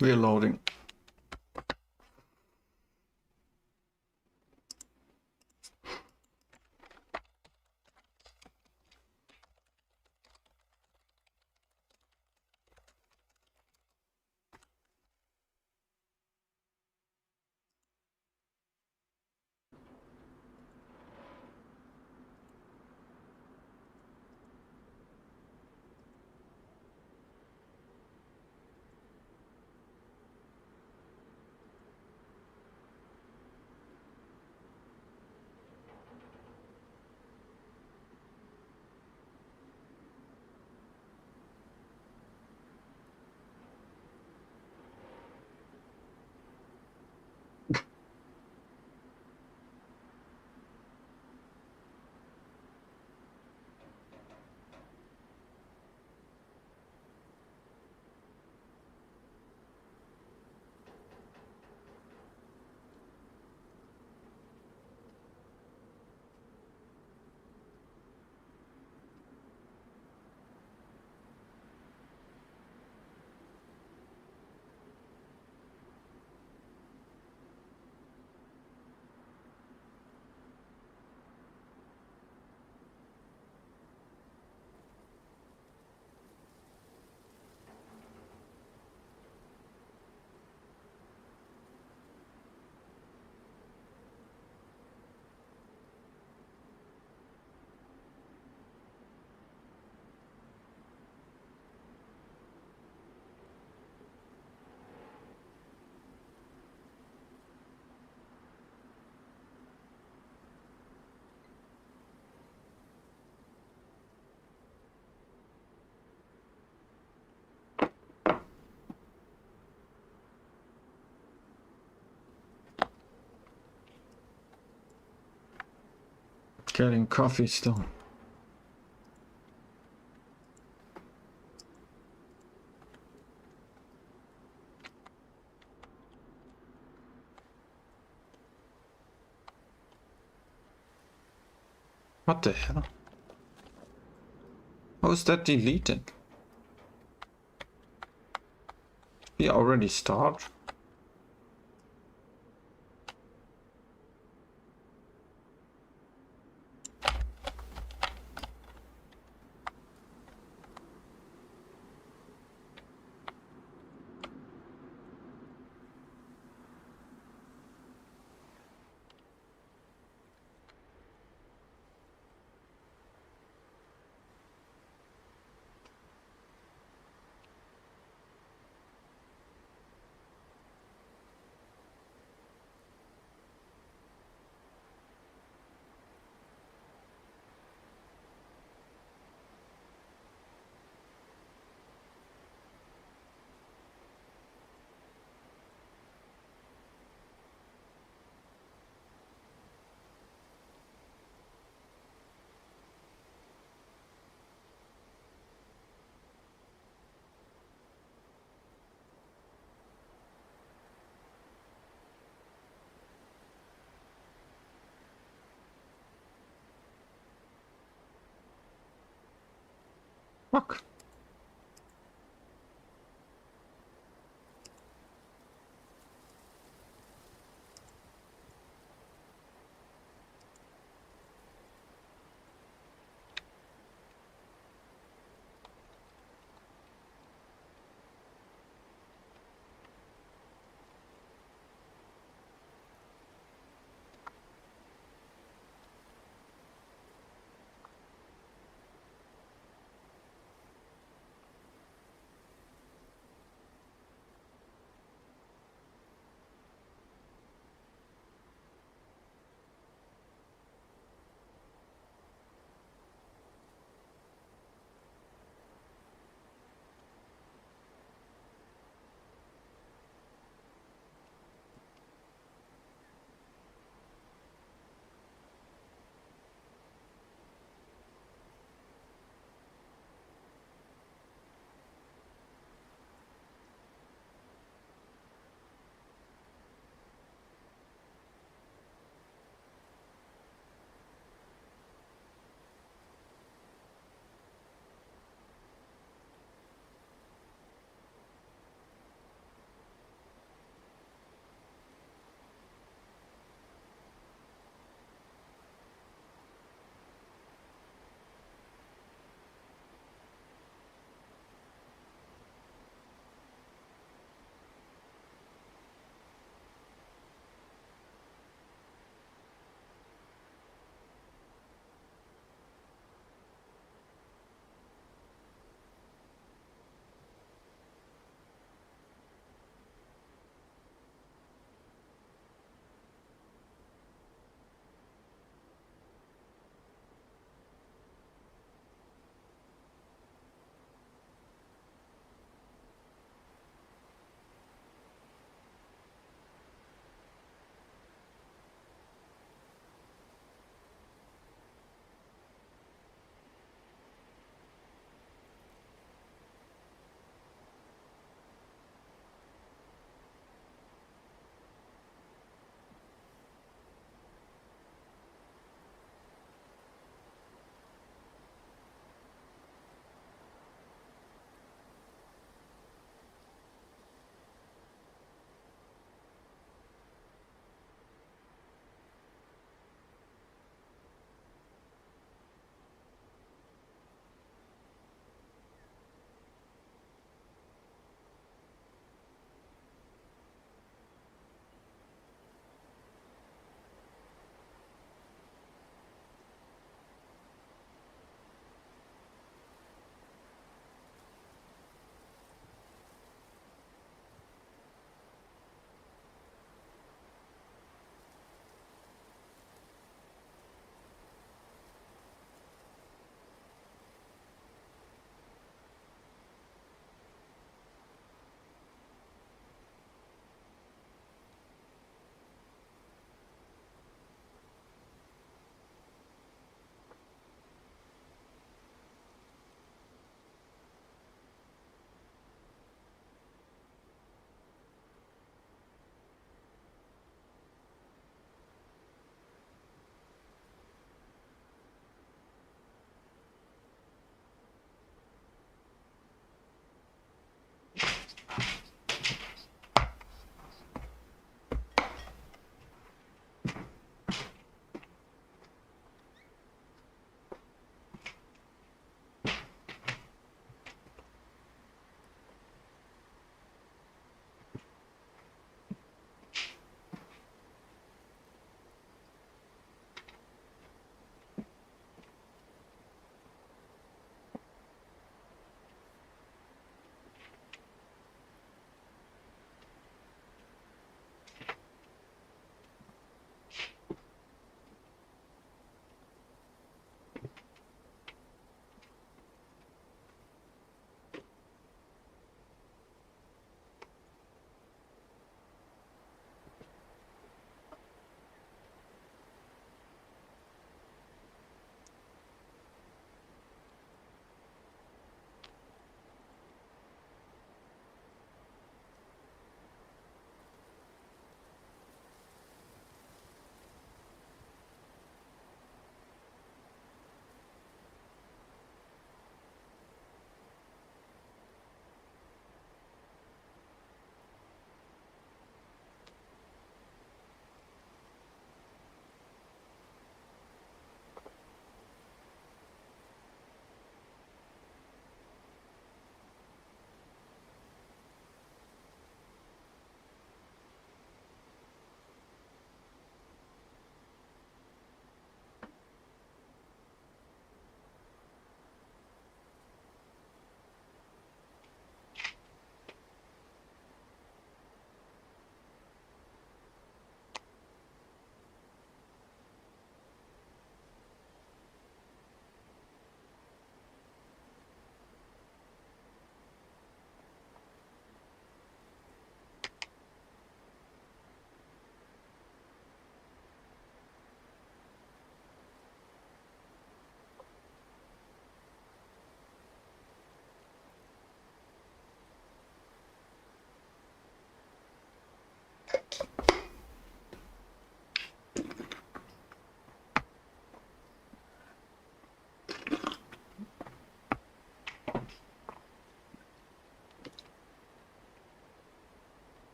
We're loading. Getting coffee still. What the hell? How is that deleting? We already start? Fuck.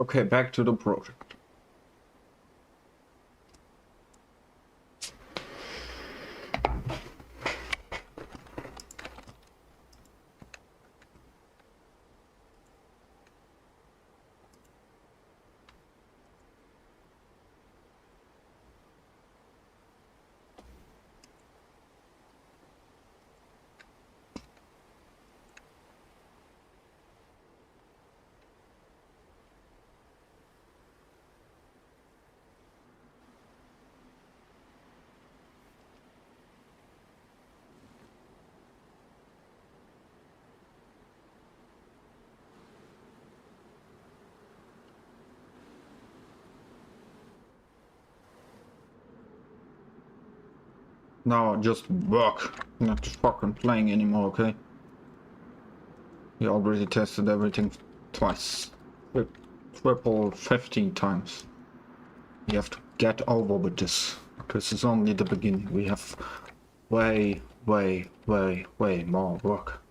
Okay, back to the project. Now just work, not fucking playing anymore, okay? We already tested everything twice. Triple 15 times. You have to get over with this. This is only the beginning. We have way more work.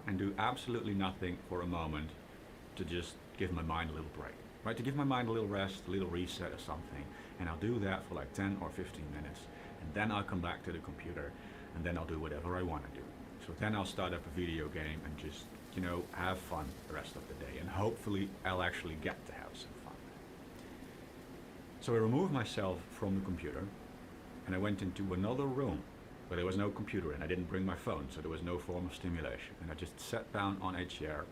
And do absolutely nothing for a moment to just give my mind a little break, right? To give my mind a little rest, a little reset or something. And I'll do that for like 10 or 15 minutes. And then I'll come back to the computer and then I'll do whatever I want to do. So then I'll start up a video game and just, you know, have fun the rest of the day. And hopefully I'll actually get to have some fun. So I removed myself from the computer and I went into another room where there was no computer and I didn't bring my phone, so there was no form of stimulation. And I just sat down on a chair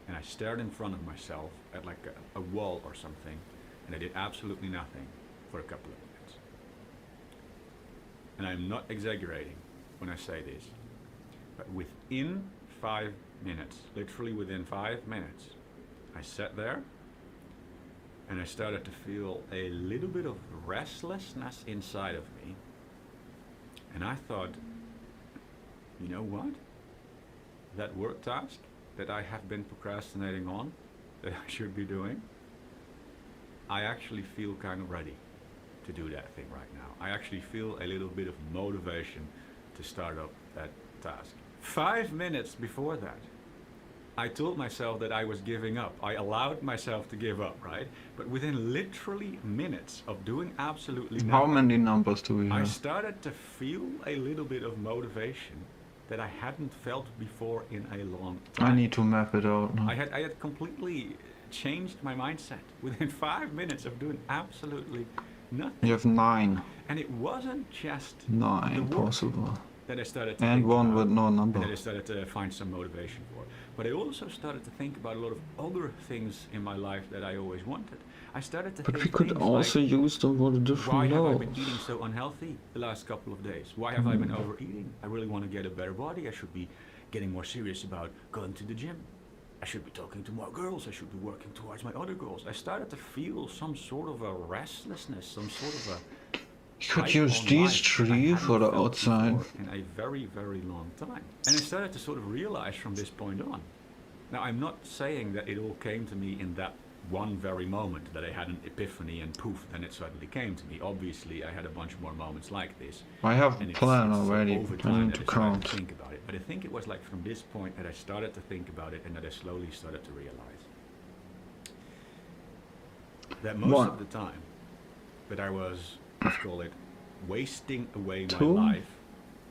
and I stared in front of myself at like a wall or something, and I did absolutely nothing for a couple of minutes. And I'm not exaggerating when I say this, but within 5 minutes, literally within 5 minutes, I sat there and I started to feel a little bit of restlessness inside of me. And I thought, you know what? That work task that I have been procrastinating on, that I should be doing, I actually feel kind of ready to do that thing right now. I actually feel a little bit of motivation to start up that task. 5 minutes before that, I told myself that I was giving up. I allowed myself to give up, right? But within literally minutes of doing absolutely nothing, how many numbers do we I have? started to feel a little bit of motivation that I hadn't felt before in a long time. I need to map it out now. I had completely changed my mindset within 5 minutes of doing absolutely nothing. You have 9. And it wasn't just 9 the work possible. that I started to And think one about, with no number. and that I started to find some motivation for. But I also started to think about a lot of other things in my life that I always wanted. I started to But think we could things also like, use them for the why different have I levels. been eating so unhealthy the last couple of days? Why have I been overeating? I really want to get a better body. I should be getting more serious about going to the gym. I should be talking to more girls. I should be working towards my other goals. I started to feel some sort of a restlessness, some sort of a You could light use on these life I 3 hadn't for the felt outside. before in a very, very long time. And I started to sort of realize from this point on. Now, I'm not saying that it all came to me in that one very moment, that I had an epiphany and poof, then it suddenly came to me. Obviously, I had a bunch more moments like this. I have a And plan it's already. over I time need that to I started count. to think about it. But I think it was like from this point that I started to think about it and that I slowly started to realize that most One. of the time that I was, let's call it, wasting away my 2. life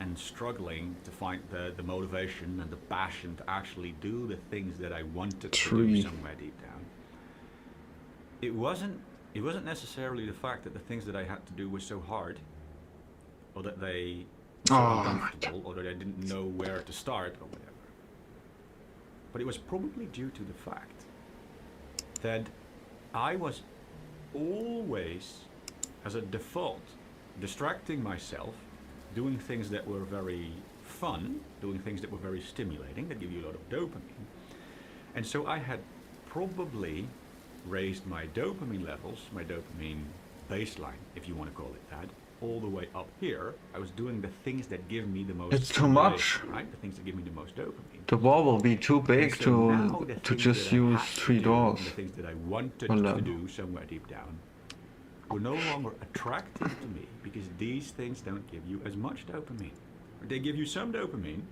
and struggling to find the motivation and the passion to actually do the things that I wanted to 3. do somewhere deep down. It wasn't it wasn't necessarily the fact that the things that I had to do were so hard, or that they were so uncomfortable, or that I didn't know where to start, or whatever. But it was probably due to the fact that I was always, as a default, distracting myself, doing things that were very fun, doing things that were very stimulating, that give you a lot of dopamine. And so I had probably raised my dopamine levels, my dopamine baseline, if you want to call it that, all the way up here. I was doing the things that give me the most. It's too much. Right? The things that give me the most dopamine. The wall will be too big So to just use 3 doors. The things that I wanted to do somewhere deep down were no longer attractive to me, because these things don't give you as much dopamine. They give you some dopamine,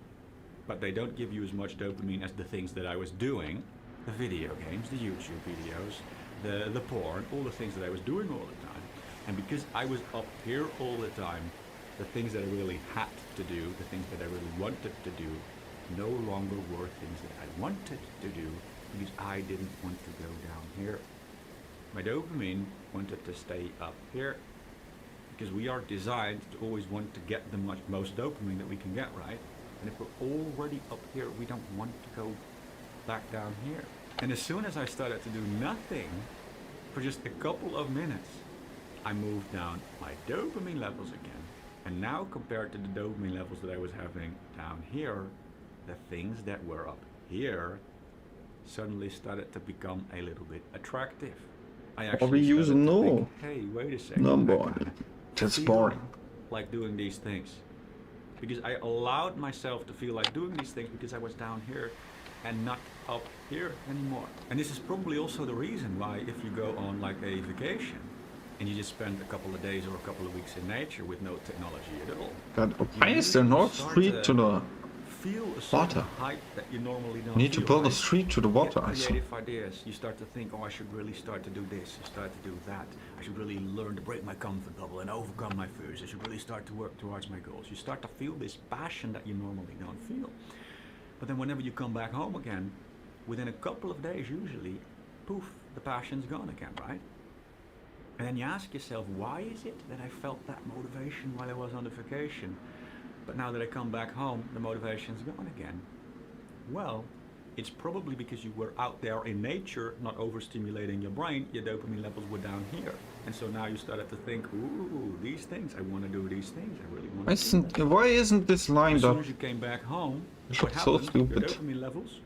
but they don't give you as much dopamine as the things that I was doing. The video games, the YouTube videos, the porn, all the things that I was doing all the time. And because I was up here all the time, the things that I really had to do, the things that I really wanted to do, no longer were things that I wanted to do, because I didn't want to go down here. My dopamine wanted to stay up here, because we are designed to always want to get the most dopamine that we can get, right? And if we're already up here, we don't want to go back down here. And as soon as I started to do nothing for just a couple of minutes, I moved down my dopamine levels again. And now, compared to the dopamine levels that I was having down here, the things that were up here suddenly started to become a little bit attractive. I actually started to think, hey, wait a second. No, boy. That's boring. Like doing these things. Because I allowed myself to feel like doing these things because I was down here and not up here anymore. And this is probably also the reason why, if you go on like a vacation and you just spend a couple of days or a couple of weeks in nature with no technology at all, God, why is there no street to the feel a water? Height that you normally don't You need to feel, build a right? street to the water. Get creative ideas. You start to think, oh, I should really start to do this. You start to do that. I should really learn to break my comfort bubble and overcome my fears. I should really start to work towards my goals. You start to feel this passion that you normally don't feel. But then whenever you come back home again, within a couple of days usually, poof, the passion's gone again, right? And then you ask yourself, why is it that I felt that motivation while I was on the vacation, but now that I come back home, the motivation's gone again? Well, it's probably because you were out there in nature, not overstimulating your brain. Your dopamine levels were down here. And so now you started to think, ooh, these things, I want to do these things, I really want to do them. Why isn't this lined as soon up? as you came back home, It's what so happened? stupid. Your dopamine levels,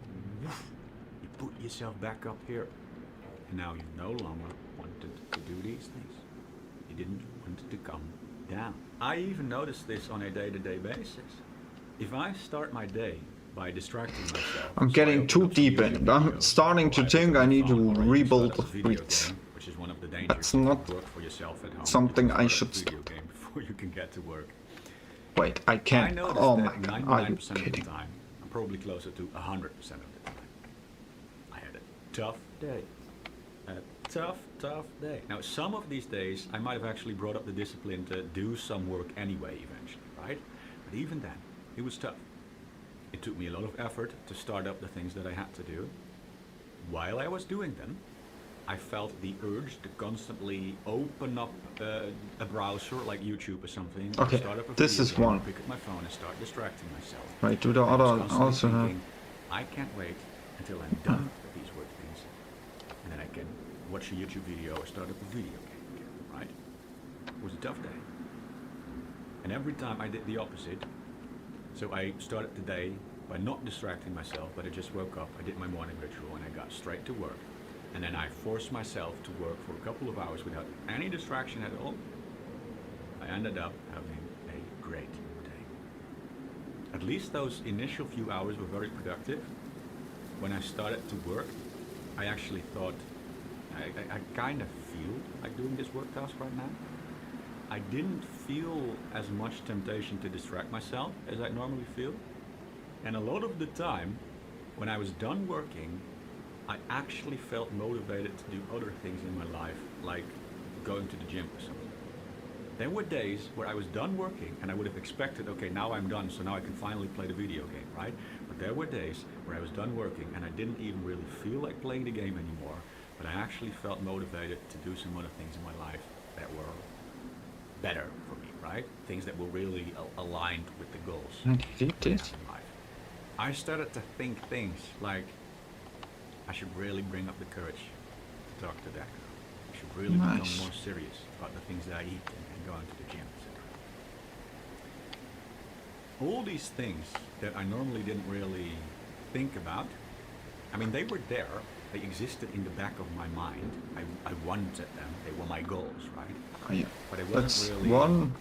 you put yourself back up here. And now you no longer wanted to do these things. You didn't want it to come down. I even noticed this on a day-to-day basis. If I start my day by distracting myself, I'm getting too deep in it. I'm starting to think I need to rebuild the streets. which is one of the dangers. That's not work for yourself at home. something I Start a should video game before you can get to work. Wait, I I can't. noticed Oh that my god, are you 99% of the kidding? time, I'm probably closer to 100% of the time, I had a tough day. A tough day. Now, some of these days, I might have actually brought up the discipline to do some work anyway, eventually, right? But even then, it was tough. It took me a lot of effort to start up the things that I had to do. While I was doing them, I felt the urge to constantly open up a browser like YouTube or something. Okay, start up a this video is game, one. Pick up my phone and start distracting myself. Right, do the I was other constantly also have. thinking, I can't wait until I'm done with these work things, and then I can watch a YouTube video or start up a video game again, right? It was a tough day. And every time I did the opposite, so I started the day by not distracting myself, but I just woke up, I did my morning ritual, and I got straight to work. And then I forced myself to work for a couple of hours without any distraction at all. I ended up having a great day. At least those initial few hours were very productive. When I started to work, I actually thought, I kind of feel like doing this work task right now. I didn't feel as much temptation to distract myself as I normally feel. And a lot of the time, when I was done working, I actually felt motivated to do other things in my life, like going to the gym or something. There were days where I was done working and I would have expected, okay, now I'm done, so now I can finally play the video game, right? But there were days where I was done working and I didn't even really feel like playing the game anymore, but I actually felt motivated to do some other things in my life that were better for me, right? Things that were really aligned with the goals And he did I have this. in life. I started to think things like, I should really bring up the courage to talk to that girl. I should really Nice. become more serious about the things that I eat and going to the gym, etc. All these things that I normally didn't really think about, I mean, they were there. They existed in the back of my mind. I wanted them. They were my goals, right? Oh, yeah. But I That's wasn't really, one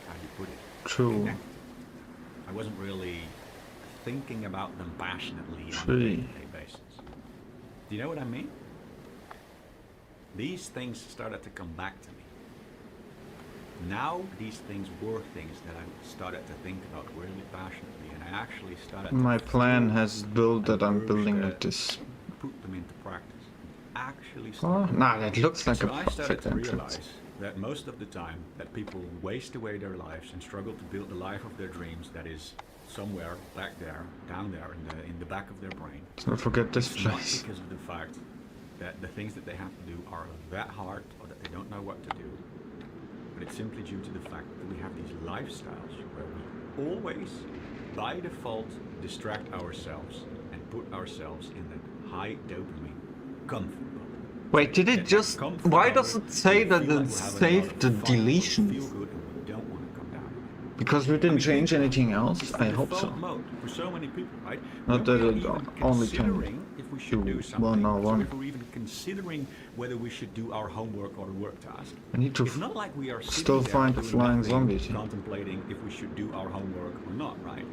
how do you put it? true. Connected. I wasn't really thinking about them passionately on a Tree. day-to-day basis. Do you know what I mean? These things started to come back to me. Now these things were things that I started to think about really passionately, and I actually started My to plan feel has built an that I'm urge building to like this. put them into practice. Actually Oh, started. nah, that looks like So a I started perfect to entrance. realize that most of the time that people waste away their lives and struggle to build the life of their dreams that is somewhere back there, down there in the back of their brain. Don't forget this It's not place. because of the fact that the things that they have to do are that hard or that they don't know what to do, but it's simply due to the fact that we have these lifestyles where we always, by default, distract ourselves and put ourselves in that high dopamine comfort bubble. Wait, did it That just... comfort Why bubble does it where say we that feel like it we're having a lot saved of the fun, we deletions? feel good, and we don't want to come down again. Because we didn't change anything else? It's I the hope default so. mode for so many people, right? Not When that we are it even only can considering if we should do do something, one-on-one. so if we're even considering whether we should do our homework or a work task, I need to it's not like we are still sitting there find the doing flying nothing, zombies. contemplating if we should do our homework or not, right?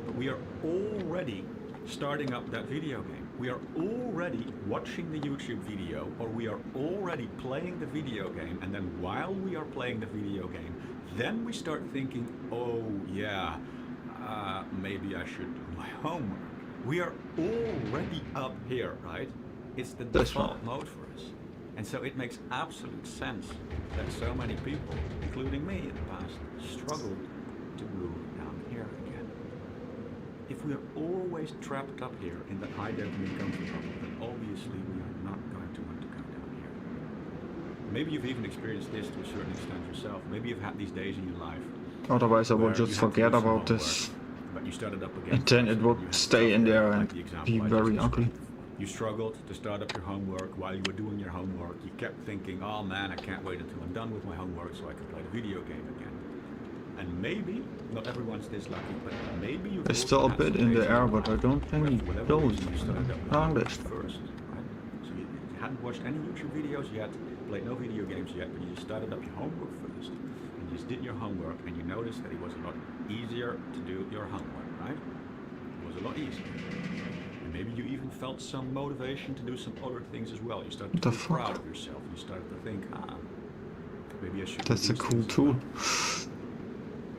But we are already starting up that video game. We are already watching the YouTube video, or we are already playing the video game, and then while we are playing the video game, then we start thinking, oh yeah, maybe I should do my homework. We are already up here, right? It's the That's default right. mode for us. And so it makes absolute sense that so many people, including me in the past, struggled to move down here again. If we are always trapped up here in that high dopamine comfort bubble, then obviously we are not going to want to come down here. Maybe you've even experienced this to a certain extent yourself. Maybe you've had these days in your life. Otherwise I where would you just had to do forget some about homework, this. but you started up again. And then it would You had to stay in suffer, there like and the example be I just very described ugly. before. You struggled to start up your homework. While you were doing your homework, you kept thinking, oh man, I can't wait until I'm done with my homework so I can play the video game again. And maybe, not everyone's this lucky, but maybe you've It's also still a had bit some in days the air, your but I life don't think where it for whatever goes reason you started up with on homework this. first, right? So you hadn't watched any YouTube videos yet, played no video games yet, but you just started up your homework first. And you just did your homework, and you noticed that it was a lot easier to do your homework, right? It was a lot easier. And maybe you even felt some motivation to do some other things as well. You started to The feel proud fuck? of yourself. You started to think, maybe I should do That's a these cool things as tool. well.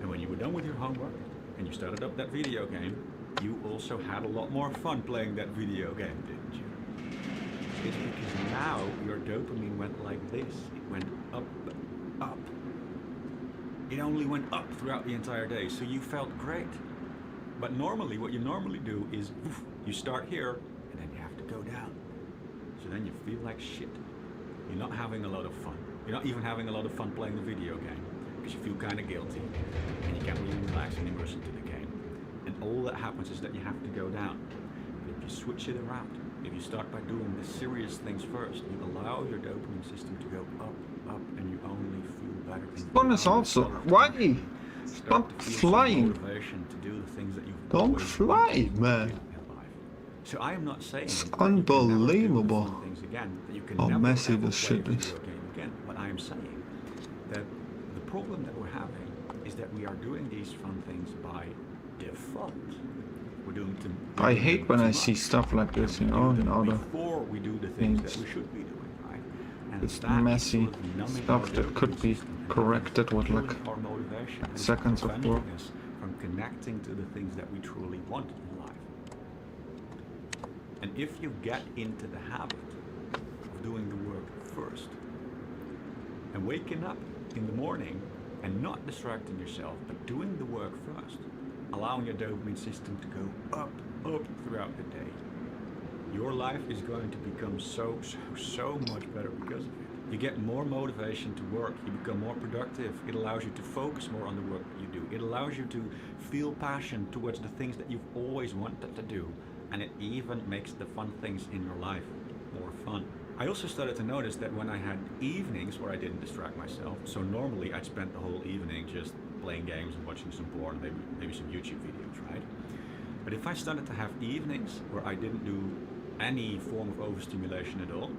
And when you were done with your homework and you started up that video game, you also had a lot more fun playing that video game, didn't you? It's because now your dopamine went like this. It went up, up. It only went up throughout the entire day, so you felt great. But normally, what you normally do is you start here and then you have to go down. So then you feel like shit. You're not having a lot of fun. You're not even having a lot of fun playing the video game because you feel kind of guilty and you can't really relax and immerse into the game. And all that happens is that you have to go down. But if you switch it around, if you start by doing the serious things first, you allow your dopamine system to go up, up, and you only feel better. And Fun is allow also... yourself Why? to Stop start to feel some flying. motivation to do the things that you've Don't always fly, wanted to man. do in life. So I am not saying It's that you can never do the unbelievable fun things again, that you can how never messy ever this play a shit is. video game again. But I am saying that the problem that we're having is that we are doing these fun things by default. We're doing them. I hate when I see stuff like this, you know, in other before we do the things that things. we should be doing, right? And It's that is messy sort of numbing stuff our that could dopamine be system and corrected with killing like our motivation and seconds of preventing work. us from connecting to the things that we truly want in life. And if you get into the habit of doing the work first and waking up in the morning and not distracting yourself, but doing the work first, allowing your dopamine system to go up, up throughout the day, your life is going to become so much better because of it. You get more motivation to work, you become more productive, it allows you to focus more on the work that you do, it allows you to feel passion towards the things that you've always wanted to do, and it even makes the fun things in your life more fun. I also started to notice that when I had evenings where I didn't distract myself, so normally I'd spend the whole evening just playing games and watching some porn, maybe some YouTube videos, right? But if I started to have evenings where I didn't do any form of overstimulation at all,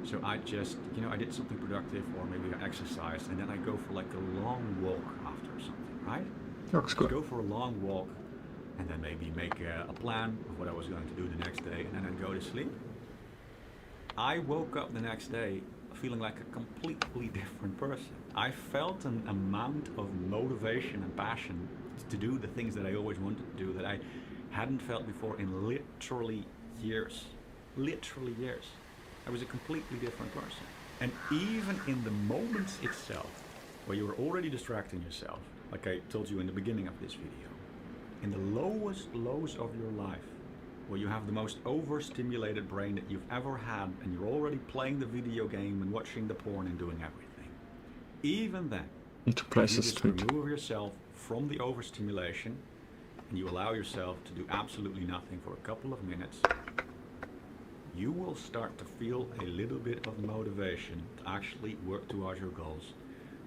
so I just, I did something productive, or maybe I exercised, and then I go for like a long walk after or something, right? Looks good. Go for a long walk, and then maybe make a plan of what I was going to do the next day, and then go to sleep. I woke up the next day feeling like a completely different person. I felt an amount of motivation and passion to do the things that I always wanted to do that I hadn't felt before in literally years. Literally years. I was a completely different person. And even in the moments itself, where you were already distracting yourself, like I told you in the beginning of this video, in the lowest lows of your life, where you have the most overstimulated brain that you've ever had, and you're already playing the video game and watching the porn and doing everything. Even then, Need to place you the just street. remove yourself from the overstimulation, and you allow yourself to do absolutely nothing for a couple of minutes, you will start to feel a little bit of motivation to actually work towards your goals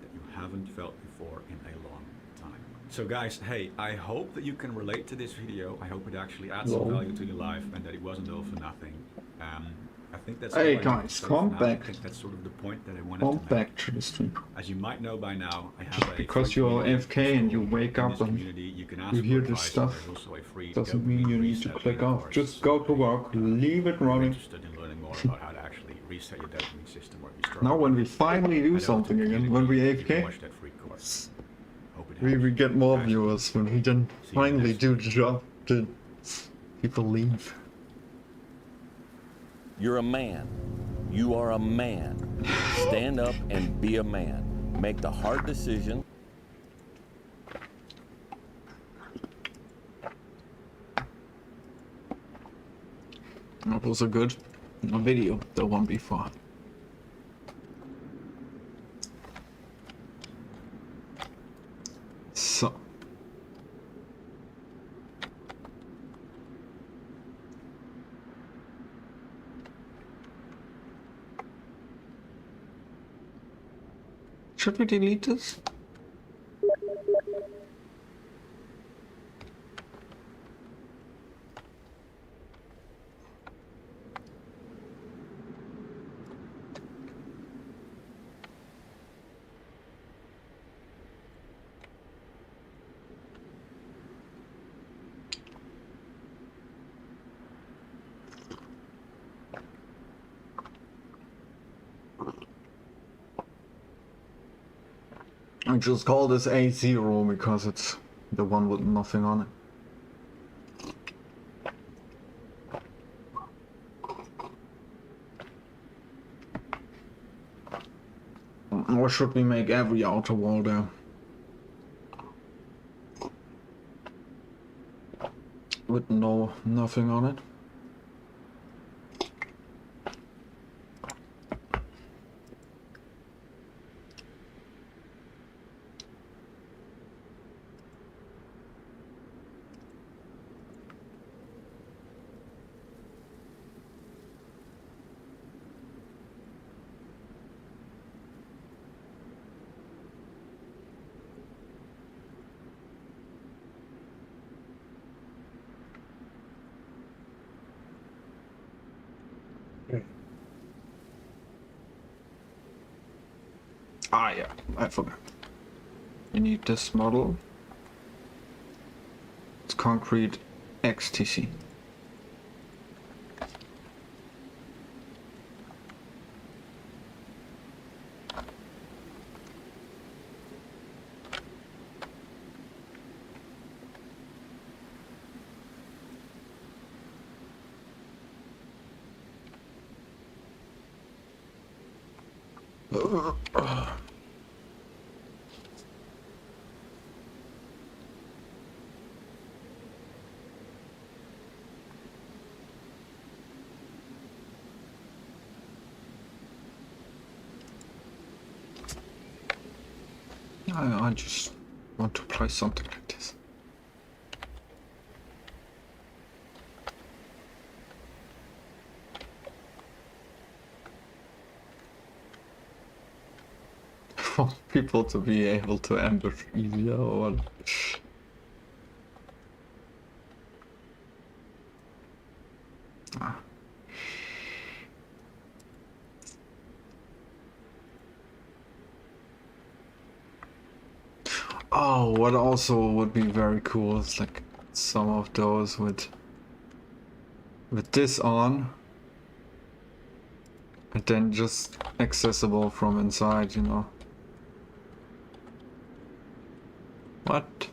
that you haven't felt before in a long time. So guys, hey, I hope that you can relate to this video. I hope it actually adds some value to your life and that it wasn't all for nothing. I think that's Hey all I need to guys, say come for now. back. I think that's sort of the point that I wanted Come to make. back to the stream. As you might know by now, I have Just a because free you're community. AFK and you wake In up this and community, you can ask you for hear this advice. stuff, There's also a free doesn't mean you need to dopamine click reset off. course. Just go to work, leave it If you're running. interested in learning more about how to actually reset your dopamine system, or if you Now struggle, when we finally do head over to something the again, community. when we You can AFK, watch that free course. Hope it we helps. get more Guys, viewers. When we then see you finally next do the job, then people leave. You're a man. You are a man. Stand up and be a man. Make the hard decision. That was a good video, the one before. So. Should we delete this? I just call this A0 because it's the one with nothing on it. Or should we make every outer wall there? With nothing on it? Ah yeah, I forgot. You need this model. It's concrete XTC. I just want to play something like this. For people to be able to ambush easier or what? Oh, what also would be very cool is like some of those with this on and then just accessible from inside, you know. What?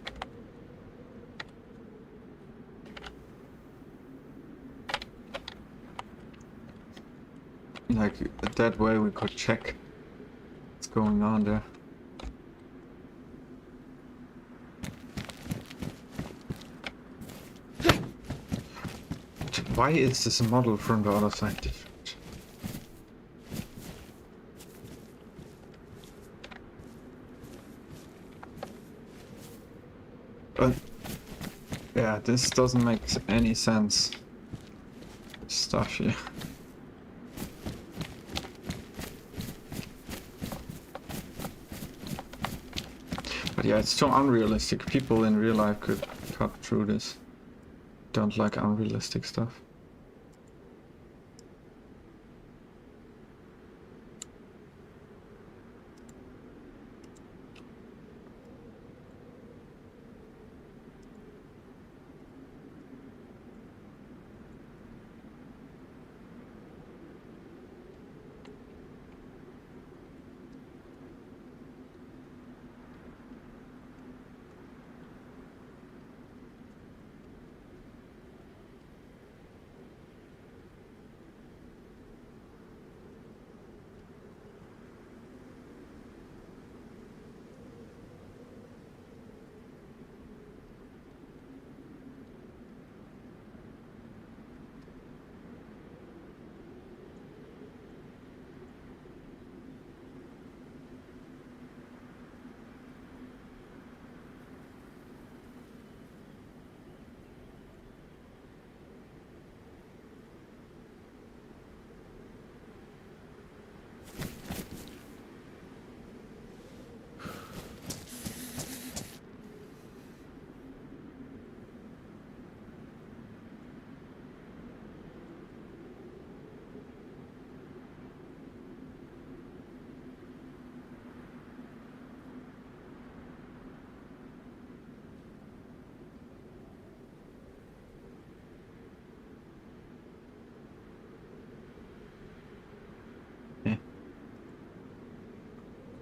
Like that way we could check what's going on there. Why is this model from the other side different? Yeah, this doesn't make any sense. Stuff here. But yeah, it's too unrealistic. People in real life could cut through this. Don't like unrealistic stuff.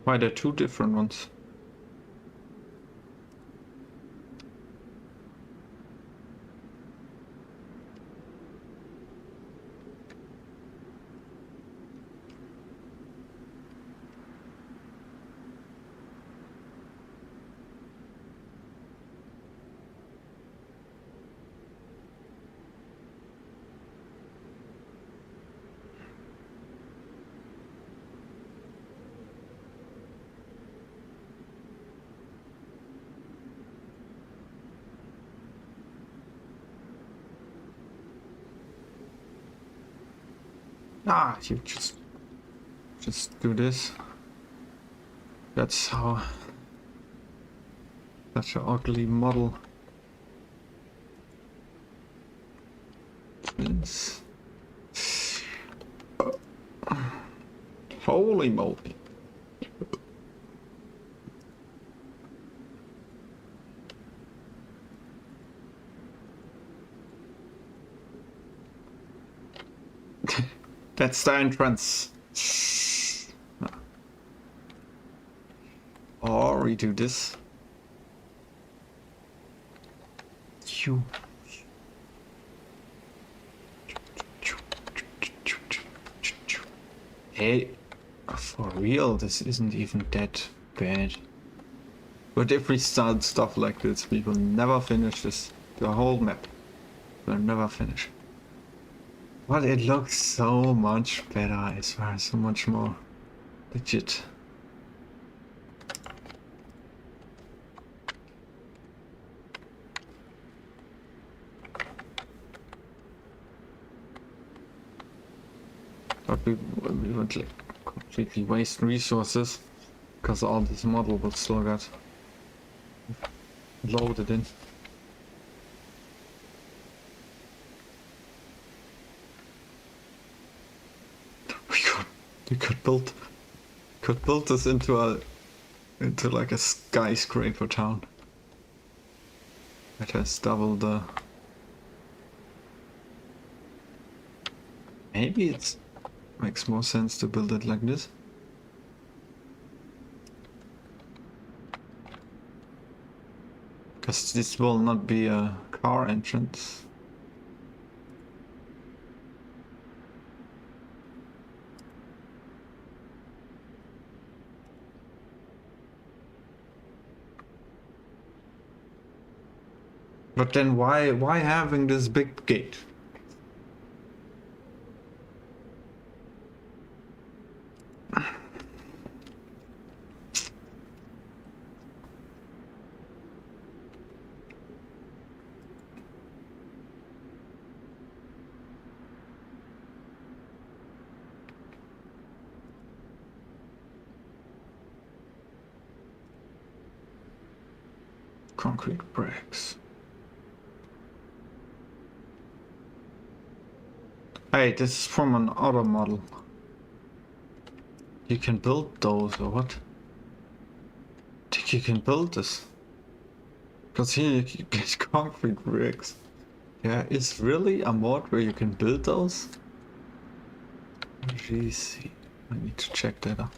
Why there are two different ones? Ah, you just do this. That's how such an ugly model is. Holy moly. That's the entrance. Or redo this. You. Hey, for real, this isn't even that bad. But if we start stuff like this, we will never finish this. The whole map. We'll never finish. But it looks so much better, I swear, so much more legit. But we would like completely waste resources because all this model will still get loaded in. We could build this into like a skyscraper town. It has double the. Maybe it makes more sense to build it like this. Because this will not be a car entrance. But then why having this big gate? Concrete bricks. Hey, this is from an other model. You can build those, or what? I think you can build this. Because here you get concrete bricks. Yeah, is really a mod where you can build those? Jeez, I need to check that out.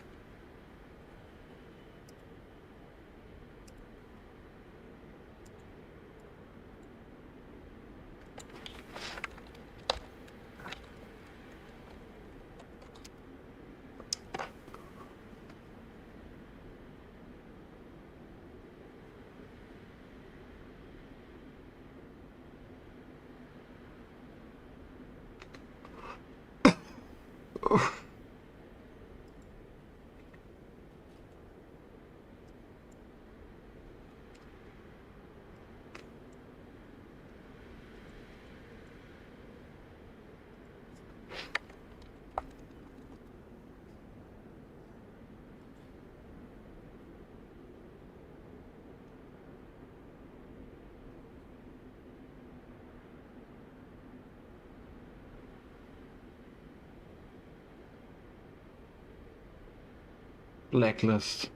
Blacklist.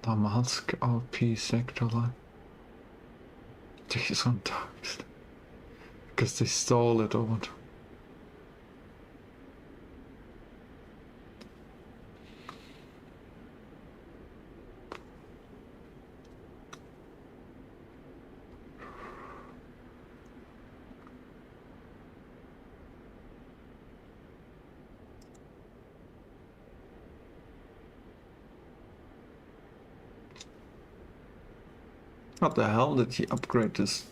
Namalsk LP sector line. Dayz on dogs. Because they stole it or what? What the hell did he upgrade this?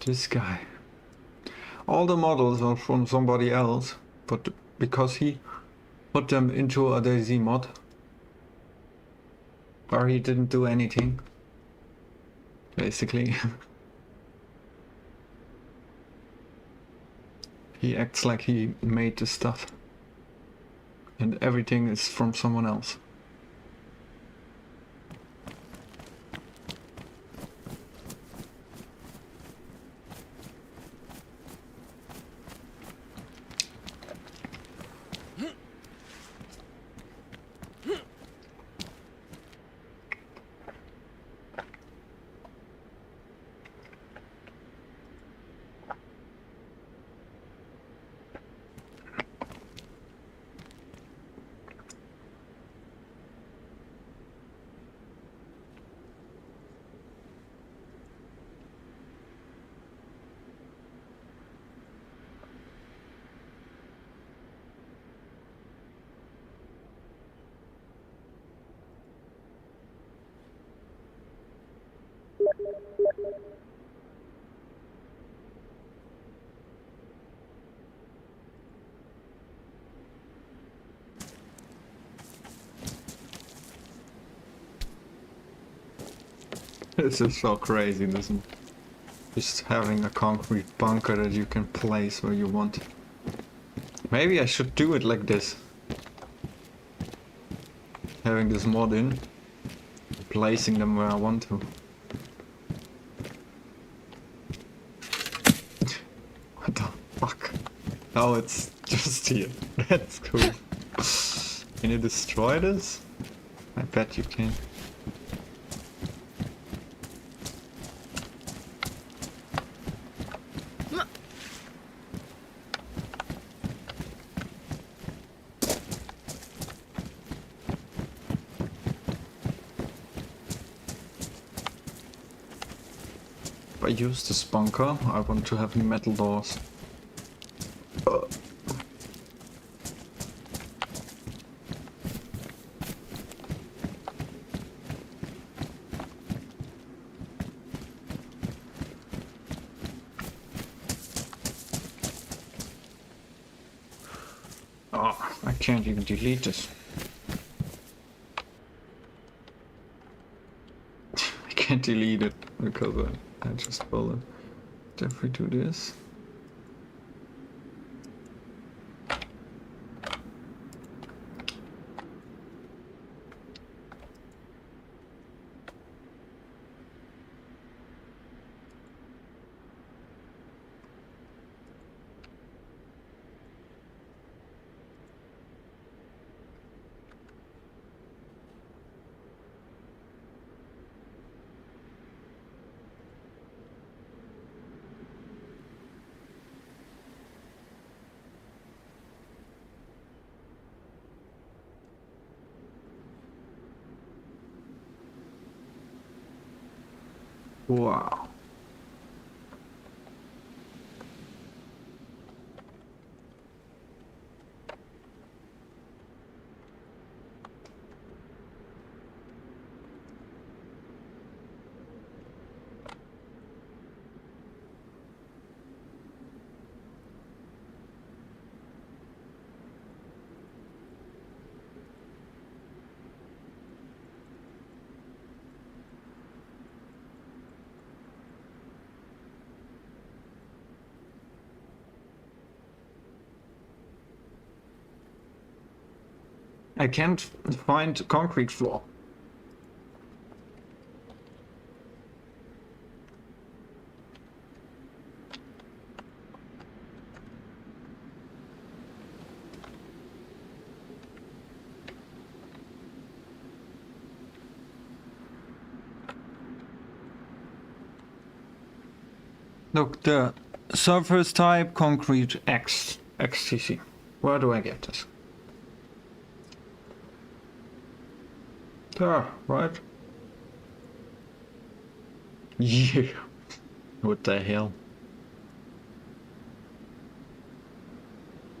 This guy. All the models are from somebody else, but because he put them into a Dayz mod, or he didn't do anything, basically. He acts like he made the stuff, and everything is from someone else. This is so crazy, this one. Just having a concrete bunker that you can place where you want. Maybe I should do it like this. Having this mod in, placing them where I want to. What the fuck? Oh, it's just here. That's cool. Can you destroy this? I bet you can. If I use this bunker, I want to have metal doors. Oh, I can't even delete this. I can't delete it because I just will if we do this. Wow. I can't find concrete floor. Look, the surface type concrete XTC. Where do I get this? There, right? Yeah. What the hell?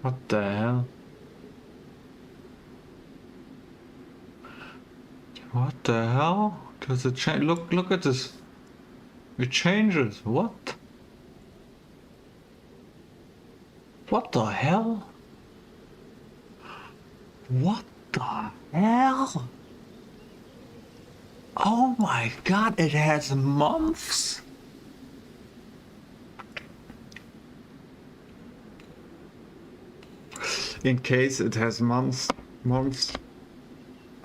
What the hell? What the hell? Does it change? Look at this. It changes. What? What the hell? What the hell? Oh my god, it has months? In case it has months,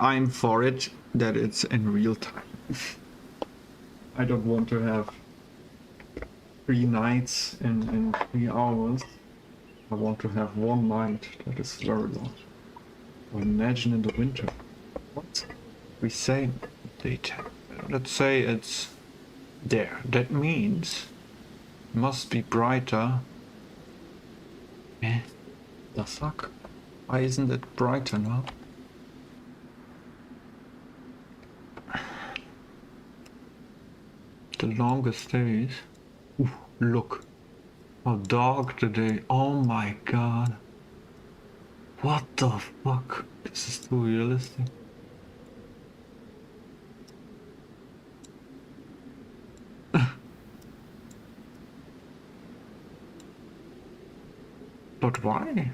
I'm for it that it's in real time. I don't want to have 3 nights in 3 hours. I want to have 1 night that is very long. Imagine in the winter. What? We say daytime. Let's say it's there. That means it must be brighter. Eh? The fuck? Why isn't it brighter now? The longest days. Ooh, look. How dark the day. Oh my god. What the fuck? This is too realistic. But why?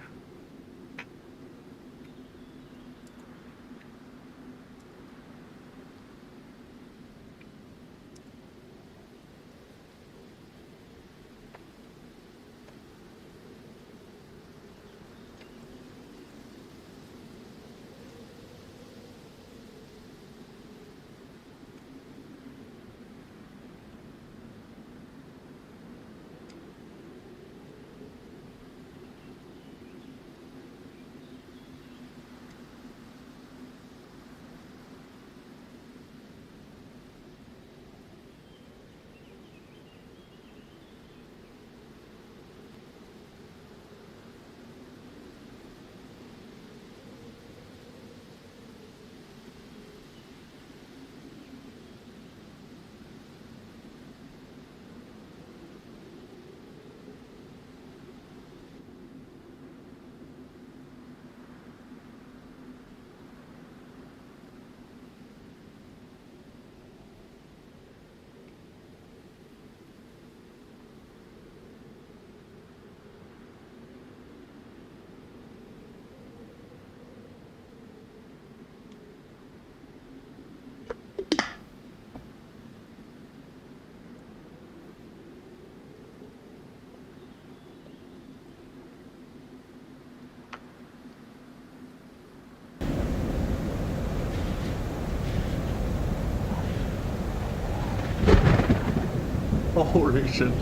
Holy shit.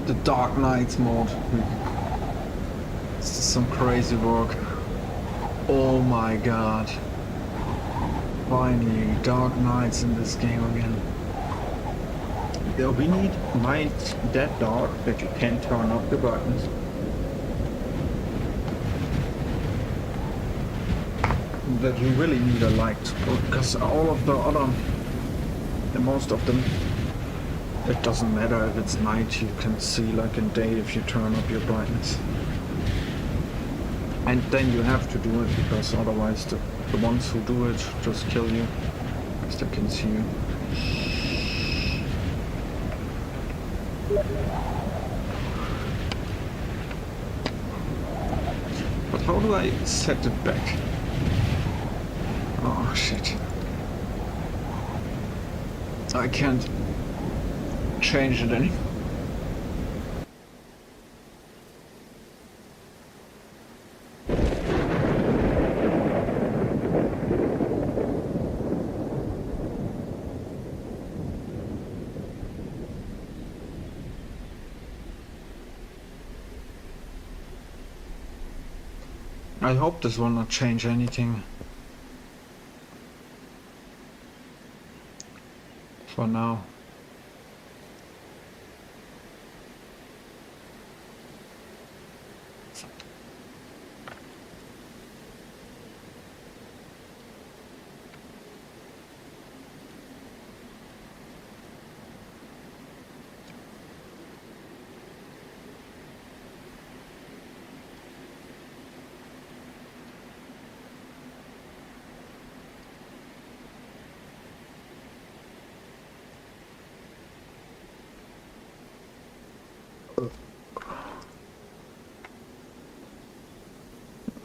The Dark Knights mod. This is some crazy work. Oh my god. Finally, Dark Knights in this game again. Yeah, we need nights that dark that you can turn up the brightness. That you really need a light, because all of the other, most of them, it doesn't matter if it's night, you can see like in day if you turn up your brightness. And then you have to do it, because otherwise the ones who do it just kill you, because they can see you. But how do I set it back? Oh shit. I can't change it any. I hope this will not change anything. For now.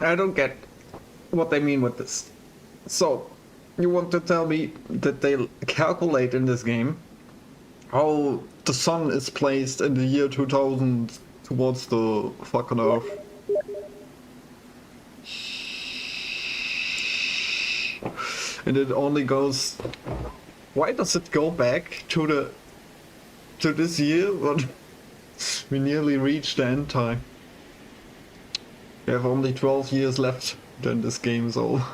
I don't get what they mean with this. So, you want to tell me that they calculate in this game how the sun is placed in the year 2000 towards the fucking Earth? And it only goes... Why does it go back to this year when we nearly reached the end time? We have only 12 years left, then this game is over.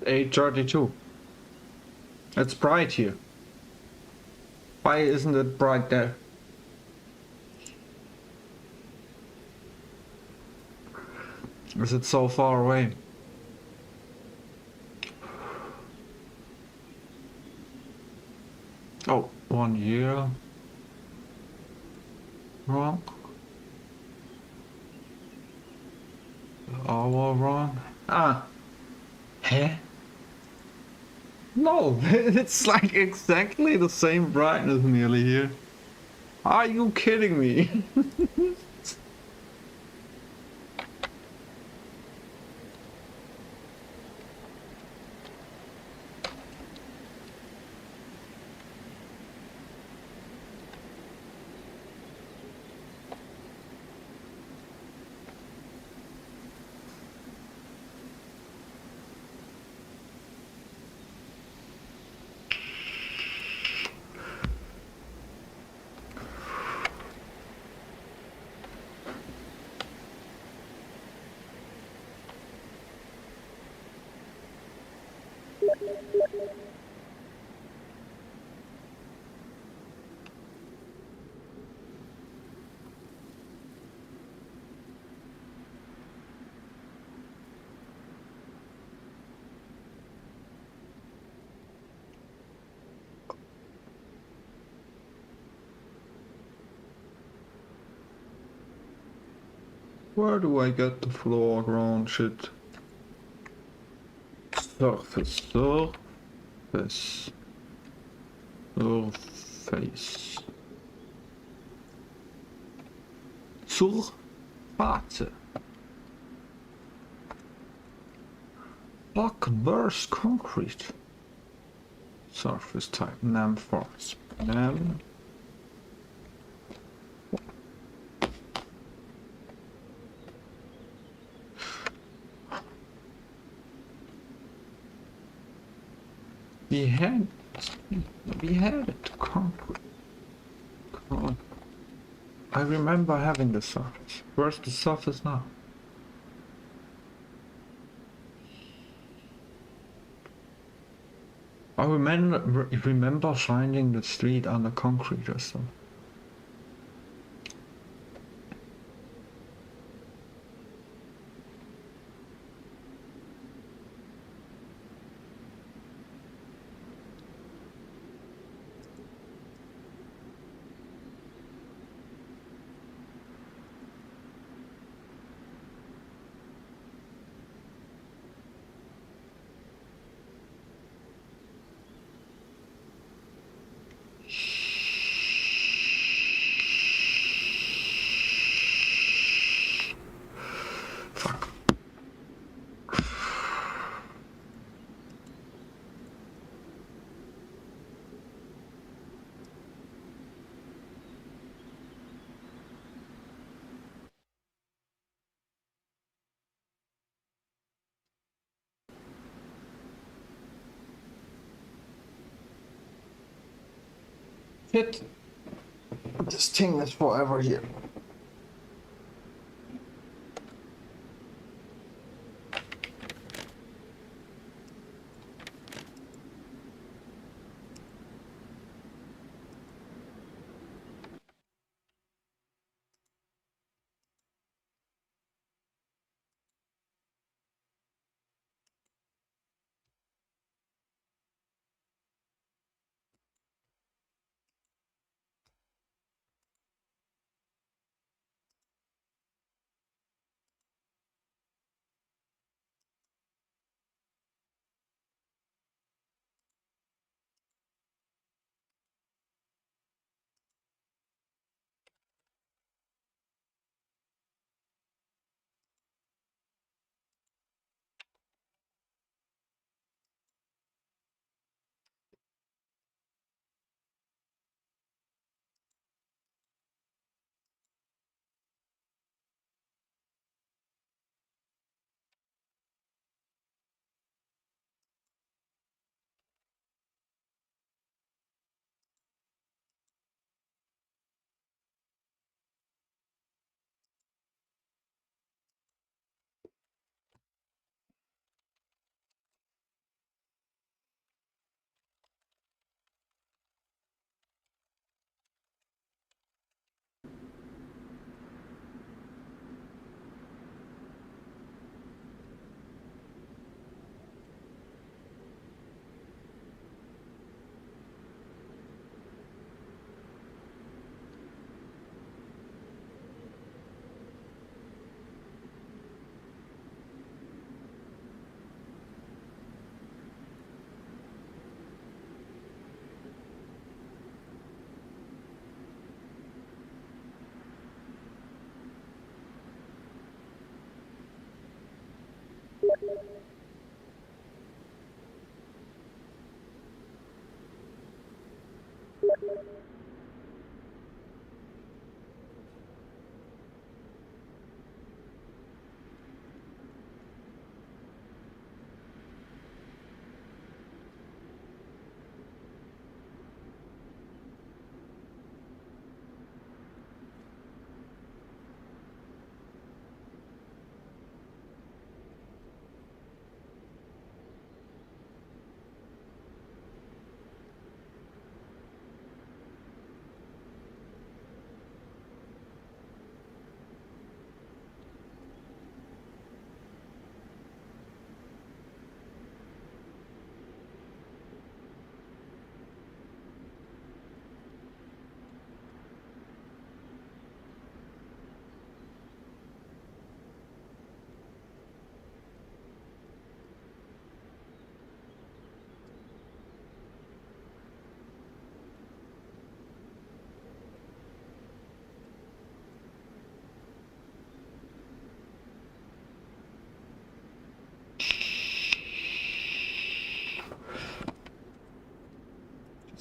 $8:32. It's bright here. Why isn't it bright there? Is it so far away? Oh, 1 year. Wrong. Hour wrong. Ah. Huh? No, it's like exactly the same brightness nearly here. Are you kidding me? Where do I get the floor ground shit? Surface, surface, surface. Surface. Block verse concrete. Surface type, nam force. Nam. We had it, concrete. I remember having the surface. Where's the surface now? I remember finding the street under concrete or something. Fuck. Shit. This thing is forever here.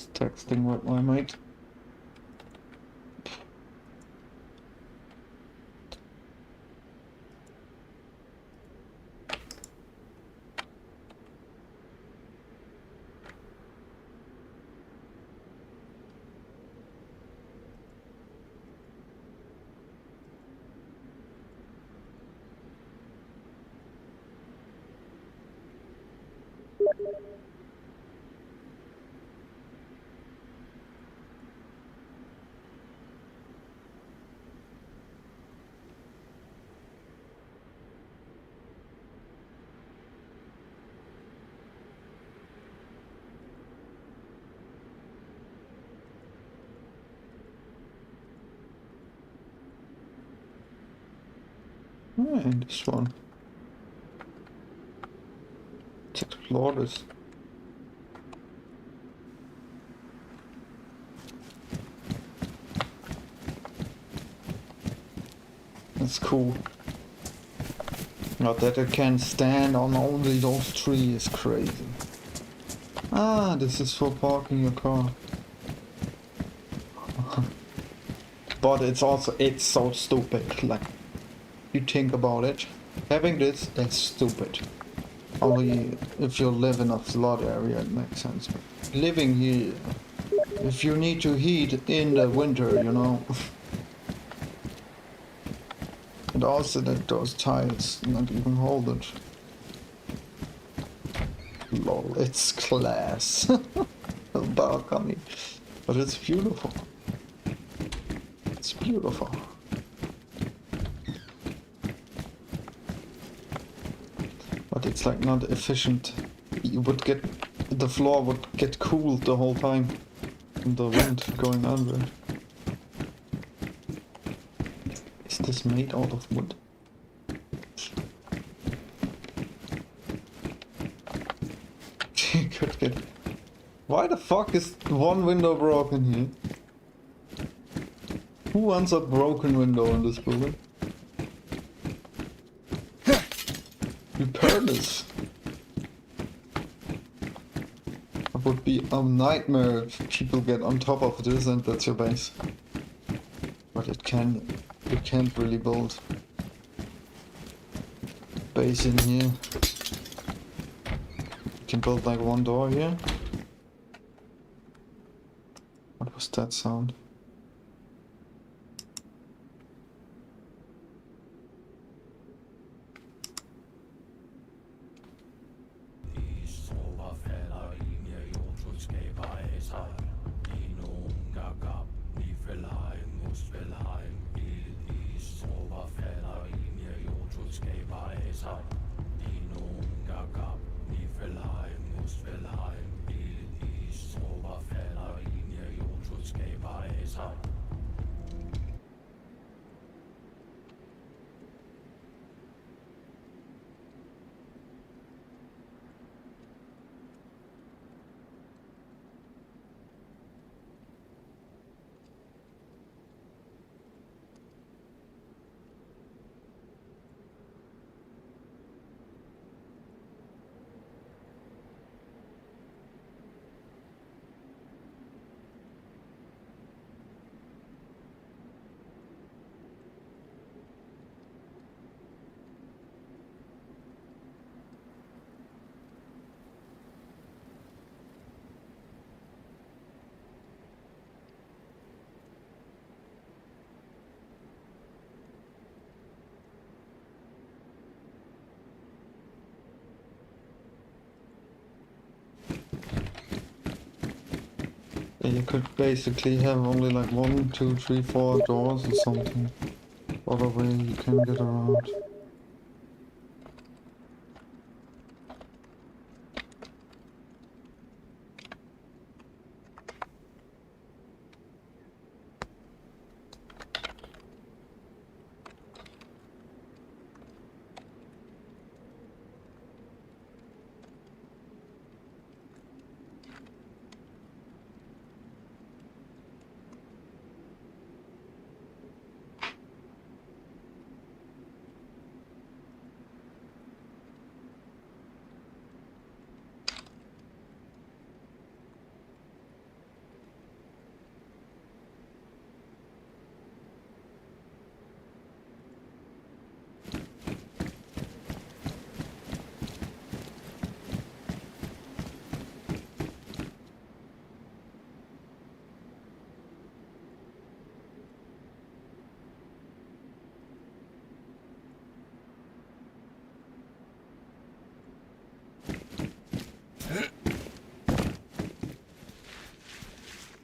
Just texting with my mate. And this one. Let's explore this. That's cool. Not that it can stand on only those trees is crazy. Ah, this is for parking your car. But it's also, it's so stupid. Like, you think about it. Having this is stupid. Only if you live in a flood area it makes sense. But living here, if you need to heat in the winter, you know. And also that those tiles not even hold it. Lol, it's class. A balcony. But it's beautiful. It's beautiful. But it's like not efficient. You would get, the floor would get cooled the whole time. And the wind going under it. Is this made out of wood? Could get. Why the fuck is one window broken here? Who wants a broken window in this building? Repair this. It would be a nightmare if people get on top of this and that's your base. But it can. You can't really build base in here. You can build like one door here. What was that sound? You could basically have only like 1, 2, 3, 4 doors or something. Other way you can get around.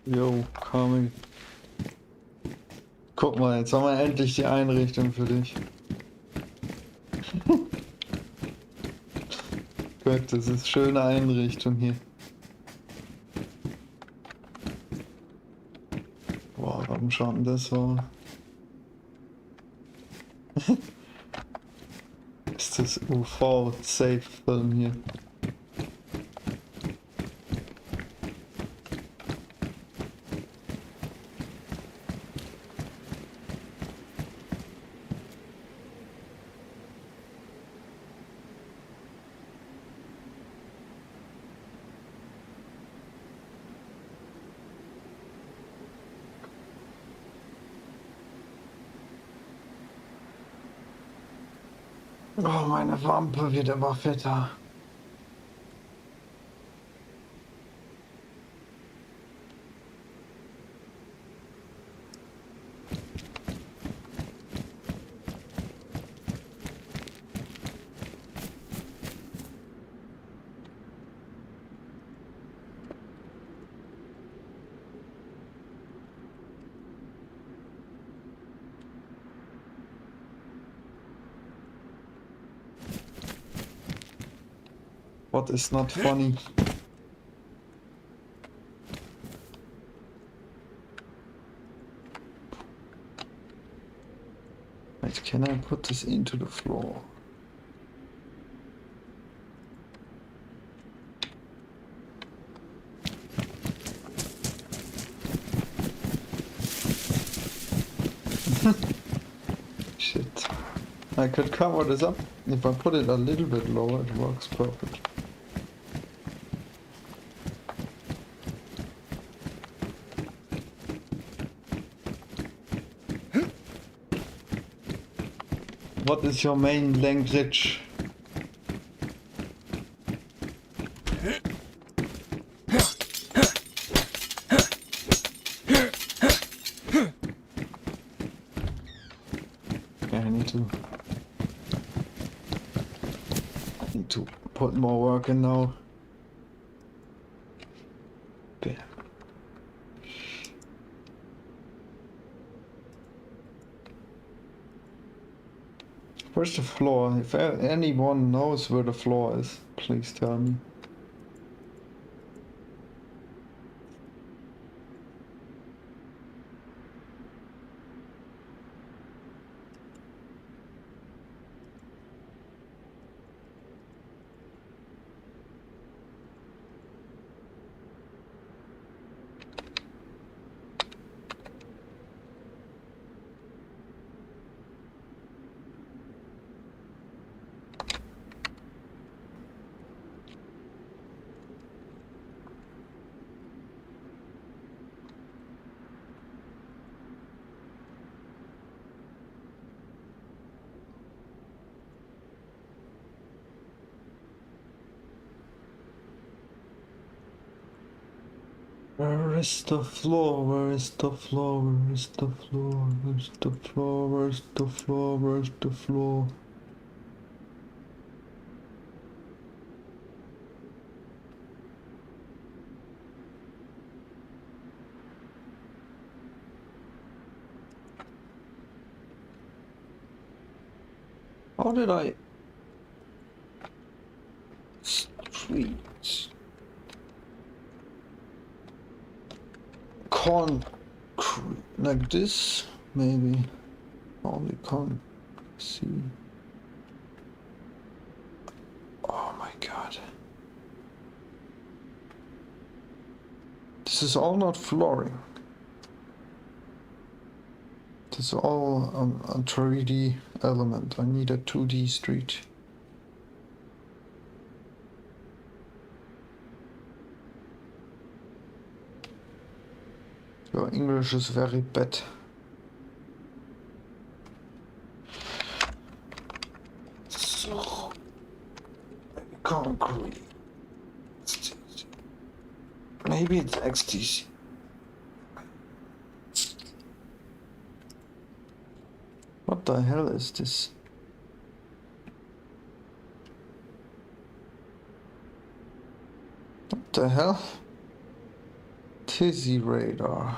Jo, coming. Guck mal, jetzt haben wir endlich die Einrichtung für dich. Gut, das ist schöne Einrichtung hier. Boah, warum schaut denn das so? Ist das UV-Safe-Film hier? Oh, meine Wampe wird immer fetter. What is not funny? Wait, can I put this into the floor? Shit. I could cover this up. If I put it a little bit lower, it works perfect. What is your main language? Yeah, I need to put more work in now. Bam. Where's the floor? If anyone knows where the floor is, please tell me. Where is the floor? Where is the floor? Where is the floor? Where's the floor? Where's the floor? Where's the floor? How did I... Streets... Concrete... Like this? Maybe. Only can't see. Oh my god. This is all not flooring. This is all a 3D element. I need a 2D street. Your English is very bad. So, concrete. Maybe it's XTC. What the hell is this? What the hell? Fizzy radar.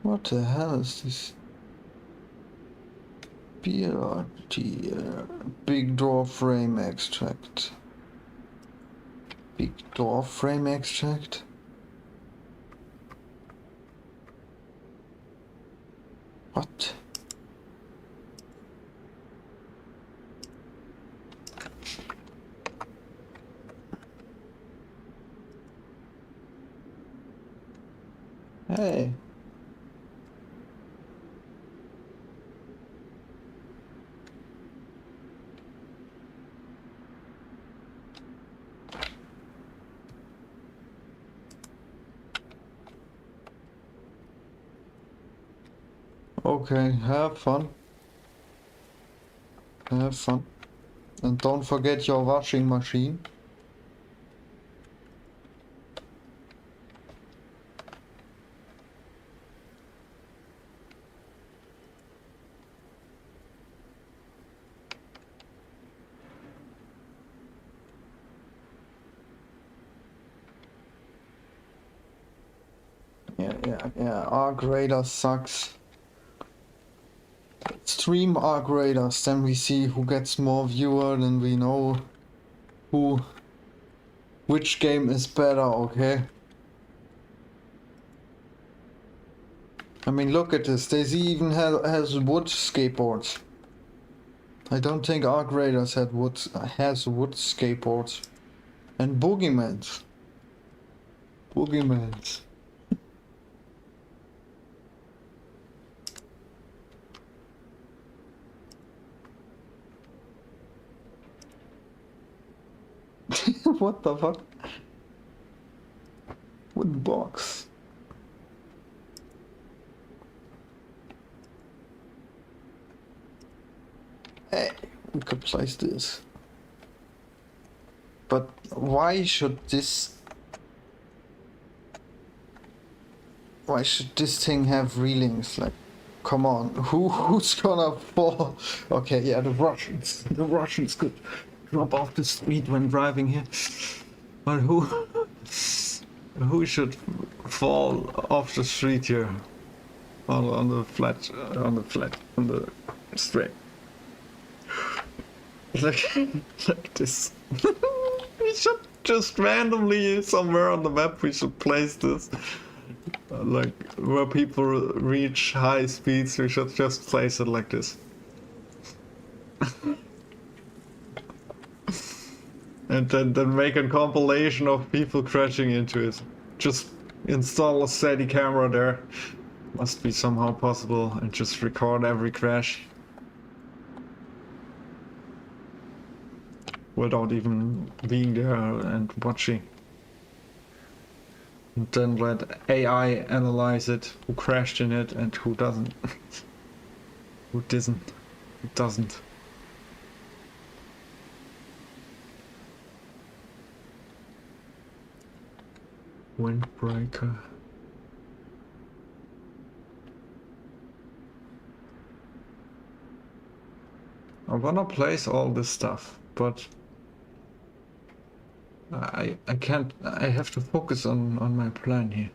What the hell is this? BLRG, big door frame extract. Big door frame extract? What? Hey. Okay, have fun. Have fun. And don't forget your washing machine. Yeah, Arc Radar sucks. Stream Arc Raiders, then we see who gets more viewer, then we know which game is better, okay? I mean, look at this, Dayz even has wood skateboards. I don't think Arc Raiders has wood skateboards. And Boogeymans. Boogeymans. What the fuck? Wood box. Hey, we could place this. But why should this thing have railings? Like, come on, who's gonna fall? Okay, yeah, the Russians could drop off the street when driving here. But who should fall off the street here? On the straight. Like this. We should just randomly somewhere on the map we should place this. Like where people reach high speeds, we should just place it like this. And then make a compilation of people crashing into it. Just install a steady camera there. Must be somehow possible, and just record every crash. Without even being there and watching. And then let AI analyze it, who crashed in it and who doesn't. Who doesn't. Windbreaker. I wanna place all this stuff, but I can't. I have to focus on my plan here.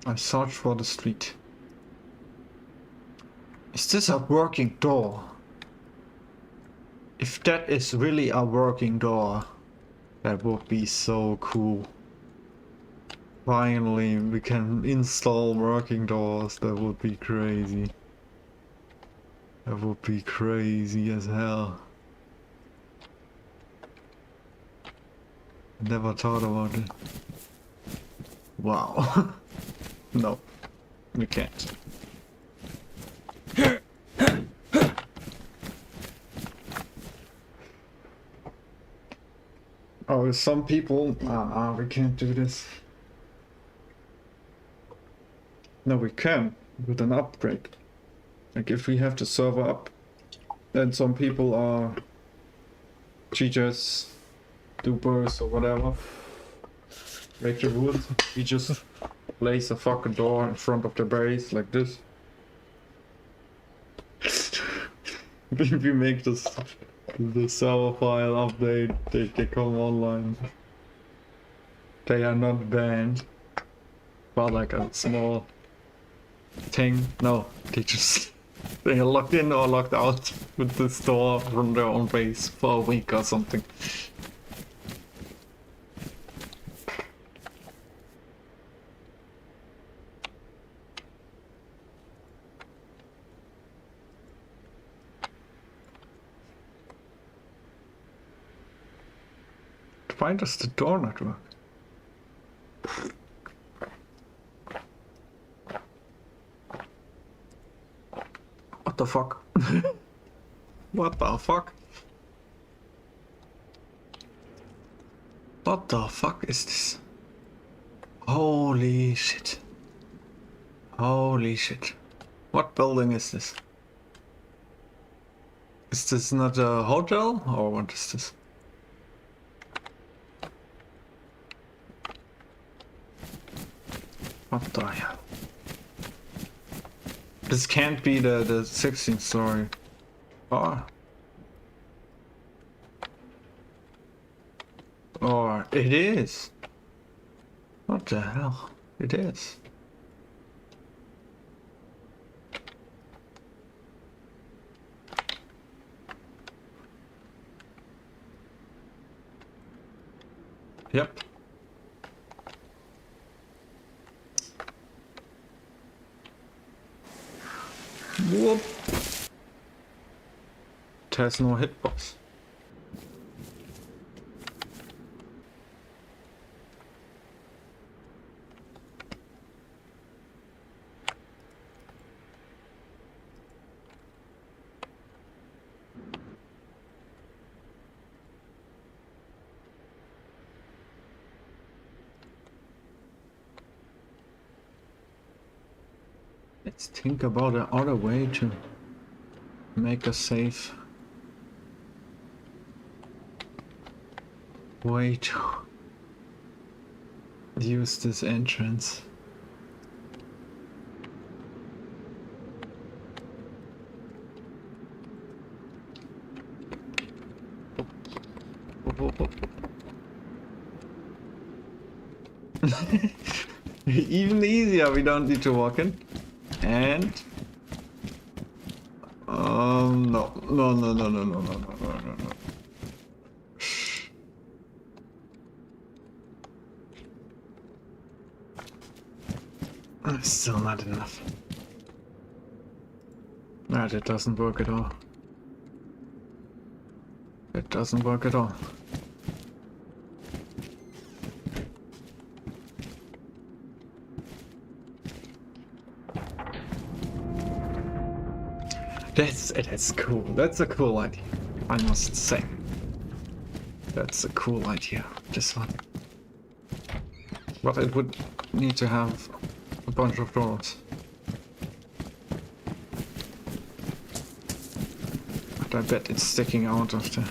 I search for the street. Is this a working door? If that is really a working door, that would be so cool. Finally, we can install working doors. That would be crazy. That would be crazy as hell. Never thought about it. Wow. No, we can't. Oh, some people... we can't do this. No, we can, with an upgrade. Like, if we have the server up, then some people are cheaters, dupers, or whatever. break the wood. We just place a fucking door in front of the base like this. We make this the server file update. They come online. They are not banned, but like a small thing. No, they are locked in or locked out with the store from their own base for a week or something. Why does the door not work? What the fuck? What the fuck? What the fuck is this? Holy shit. Holy shit. What building is this? Is this not a hotel or what is this? What the hell? This can't be the 16th story. Or it is. What the hell? It is. Yep. Whoop. It has no hitbox. Let's think about another way to make a safe way to use this entrance. Even easier, we don't need to walk in. And no. Still not enough. No, that doesn't work at all. It doesn't work at all. That's cool. That's a cool idea, I must say. That's a cool idea, this one. But it would need to have a bunch of doors. But I bet it's sticking out of the...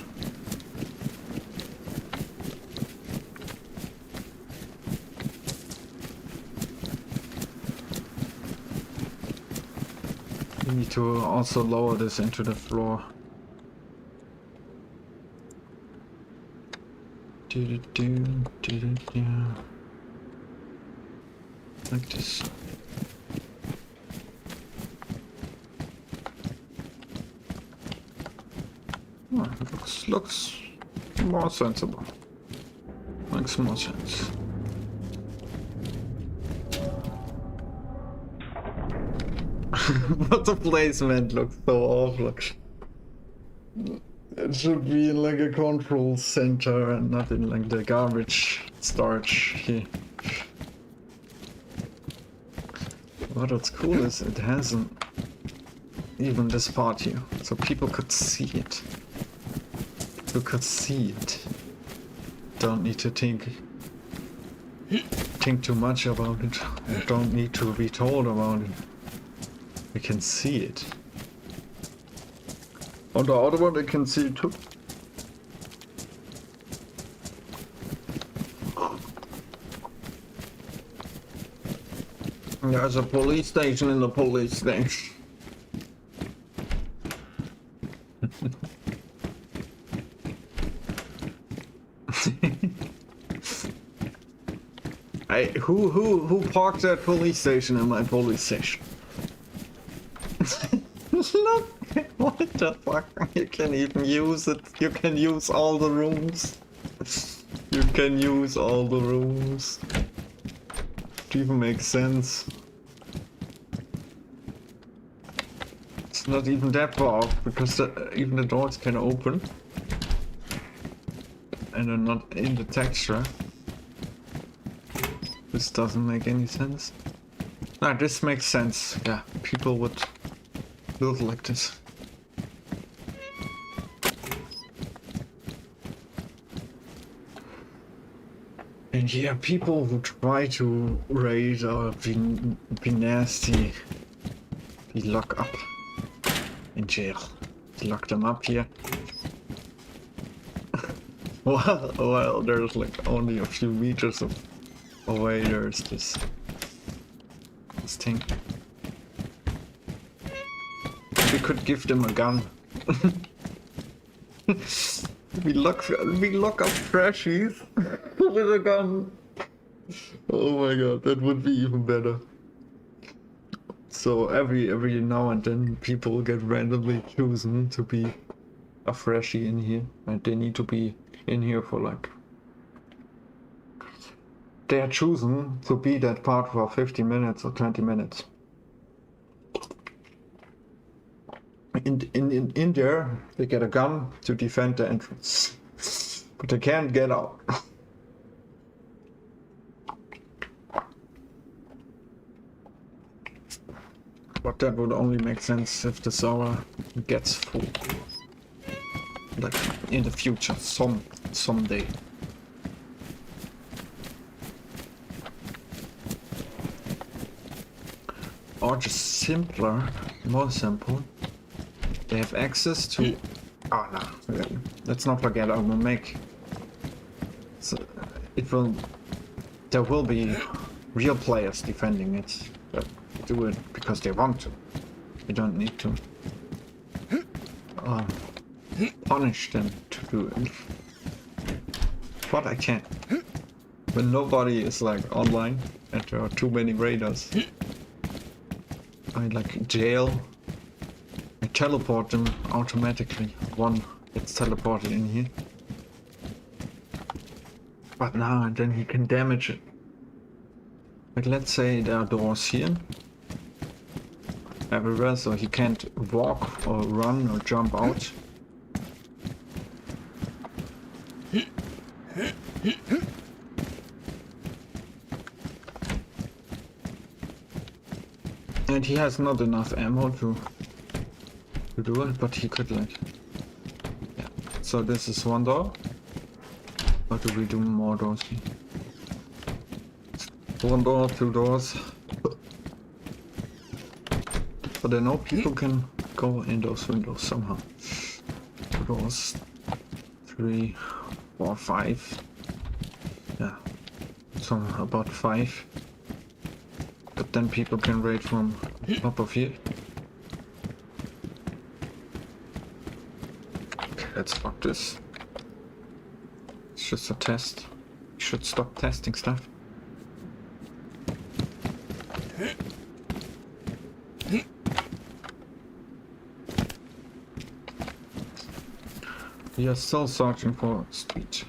We need to also lower this into the floor. Like this. Oh, looks more sensible. Makes more sense. But the placement looks so awful. It should be in like a control center and not in like the garbage storage here. What's cool is it hasn't even this part here, so people could see it. You could see it. Don't need to think too much about it. You don't need to be told about it. We can see it. On the other one, they can see it too. There's a police station in the police station. Hey, who parked that police station in my police station? Look, what the fuck? You can even use it. You can use all the rooms. You can use all the rooms. It even makes sense. It's not even that far off because even the doors can open. And they're not in the texture. This doesn't make any sense. Nah, this makes sense. Yeah, people would build like this. And yeah, people who try to raid or be nasty, be locked up in jail. Lock them up here. well, there's like only a few meters away. There's this thing. We could give them a gun. we lock up trashies with a gun. Oh my god, that would be even better. So every now and then people get randomly chosen to be a freshie in here, and they need to be in here for like. They are chosen to be that part for 50 minutes or 20 minutes. In there, they get a gun to defend the entrance, but they can't get out. But that would only make sense if the server gets full, like in the future, someday. Or just simpler, more simple. They have access to. Oh no! Let's not forget. I will make. So it will. There will be real players defending it. That do it because they want to. You don't need to punish them to do it. But I can't. When nobody is like online and there are too many raiders, I like jail. I teleport them automatically. One gets teleported in here. But now and then he can damage it. But let's say there are doors here. Everywhere, so he can't walk or run or jump out. And he has not enough ammo to do it, but he could like. Yeah. So this is one door. Or do we do more doors here? One door, two doors. But I know people can go in those windows somehow. Two doors. 3, 4, 5. Yeah. Somehow about 5. But then people can raid from top of here. Okay, let's fuck this. It's just a test. You should stop testing stuff. We are still searching for street.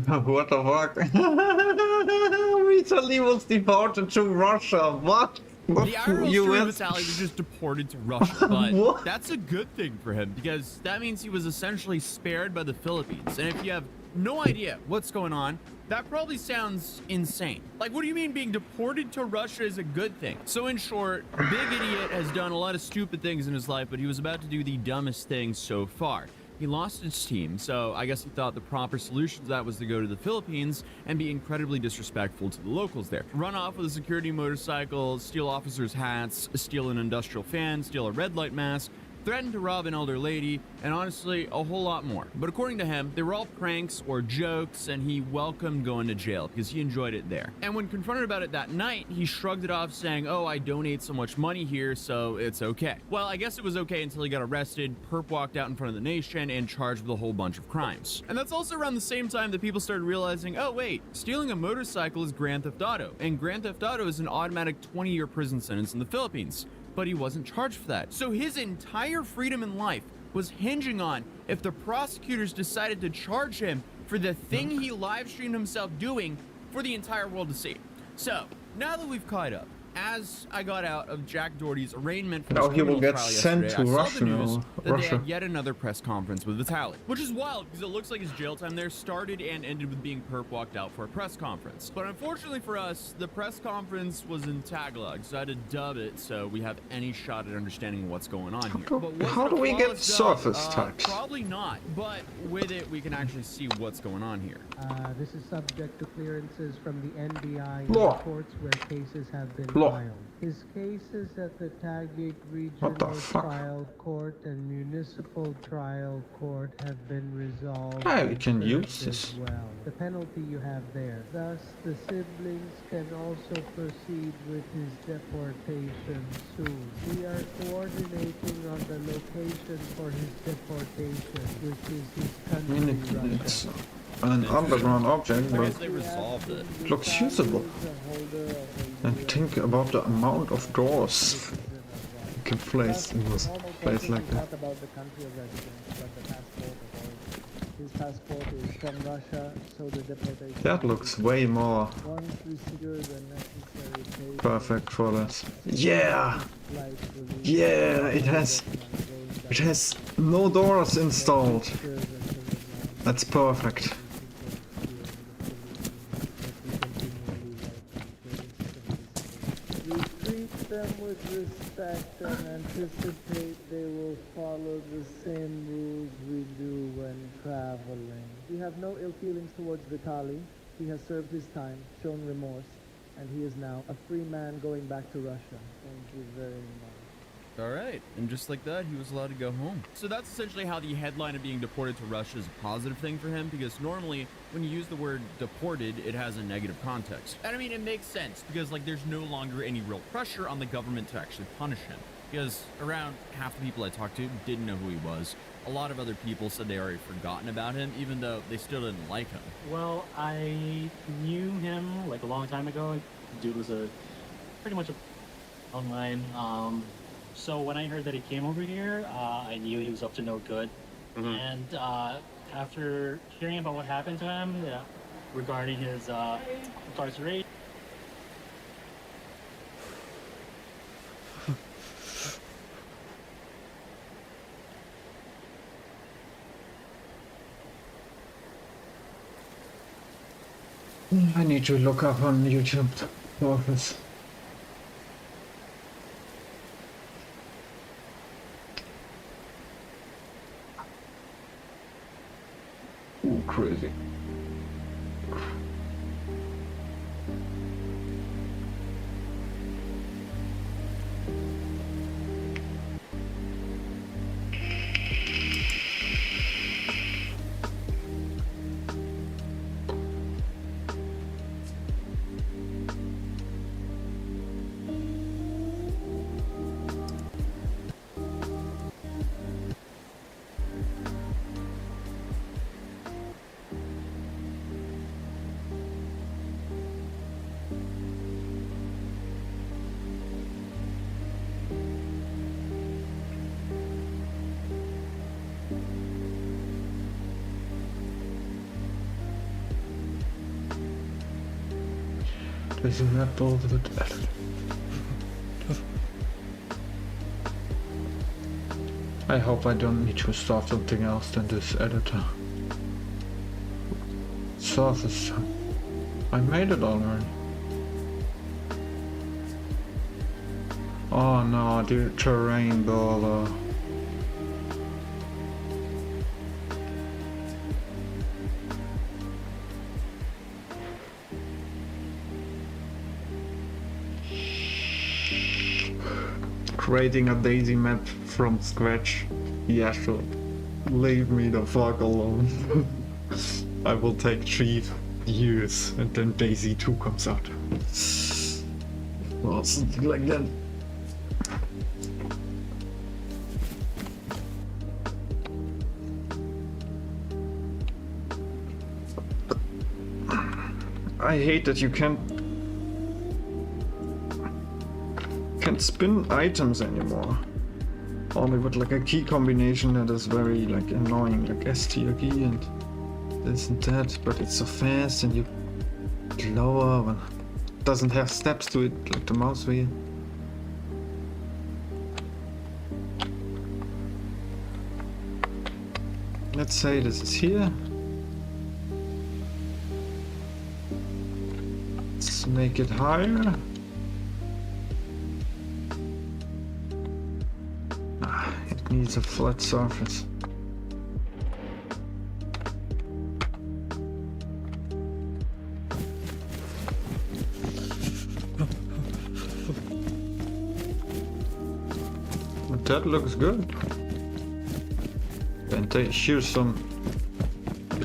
What the fuck? Italy was deported to Russia. What? The Irish US? Vitaly was just deported to Russia, but What? that's a good thing for him because that means he was essentially spared by the Philippines. And if you have no idea what's going on, that probably sounds insane. Like, what do you mean being deported to Russia is a good thing? So in short, Big Idiot has done a lot of stupid things in his life, but he was about to do the dumbest thing so far. He lost his team, so I guess he thought the proper solution to that was to go to the Philippines and be incredibly disrespectful to the locals there. Run off with a security motorcycle, steal officers' hats, steal an industrial fan, steal a red light mask, threatened to rob an elder lady, and honestly, a whole lot more. But according to him, they were all pranks or jokes, and he welcomed going to jail because he enjoyed it there. And when confronted about it that night, he shrugged it off saying, oh, I donate so much money here, so it's okay. Well, I guess it was okay until he got arrested, perp walked out in front of the nation, and charged with a whole bunch of crimes. And that's also around the same time that people started realizing, oh wait, stealing a motorcycle is Grand Theft Auto, and Grand Theft Auto is an automatic 20-year prison sentence in the Philippines. But he wasn't charged for that. So his entire freedom in life was hinging on if the prosecutors decided to charge him for the thing he live streamed himself doing for the entire world to see. So now that we've caught up, as I got out of Jack Doherty's arraignment for Now his he will criminal get trial sent yesterday, to I saw Russia the news or that they Russia. had yet another press conference with Vitaly, which is wild because it looks like his jail time there started and ended with being perp walked out for a press conference. But unfortunately for us, the press conference was in Tagalog, so I had to dub it so we have any shot at understanding what's going on here. But was How it do a we get flawless dub? surface types? Probably not, but with it we can actually see what's going on here. This is subject to clearances from the NBI Law. courts where cases have been Law. filed. His cases at the Taguig What the Regional fuck? Trial Court and Municipal Trial Court have been resolved. Ah, we and can use served this. as well. The penalty you have there. Thus, the siblings can also proceed with his deportation soon. We are coordinating on the location for his deportation, which is his country, It's Russia. an underground object, I guess but they resolved it. looks usable. And think about the amount of doors you can place in this place like that. Not about the country of residence, but the passport of origin. His passport is from Russia, so the deportation. That looks way more Once we secure the necessary papers, perfect for this. Yeah! flight release, Yeah, it has no doors installed. That's perfect. We treat them with respect and anticipate they will follow the same rules we do when traveling. We have no ill feelings towards Vitaly. He has served his time, shown remorse, and he is now a free man going back to Russia. Thank you very much. All right, and just like that, he was allowed to go home. So that's essentially how the headline of being deported to Russia is a positive thing for him, because normally when you use the word deported, it has a negative context. And I mean, it makes sense, because like there's no longer any real pressure on the government to actually punish him. Because around half the people I talked to didn't know who he was. A lot of other people said they already forgotten about him, even though they still didn't like him. Well, I knew him like a long time ago. Dude was pretty much online. So when I heard that he came over here, I knew he was up to no good. And after hearing about what happened to him, regarding his incarceration, I need to look up on YouTube office. Ooh, crazy. Isn't that all of it? I hope I don't need to install something else than this editor. Surface. I made it already. Oh no, the terrain builder. Creating a Daisy map from scratch. Yeah, sure. Leave me the fuck alone. I will take 3 years and then Daisy 2 comes out. Or something like that. I hate that you can't spin items anymore. Only with like a key combination that is very like annoying, like STRG and this and that, but it's so fast and you lower and it doesn't have steps to it like the mouse wheel. Let's say this is here. Let's make it higher. It needs a flat surface. But that looks good. And here's some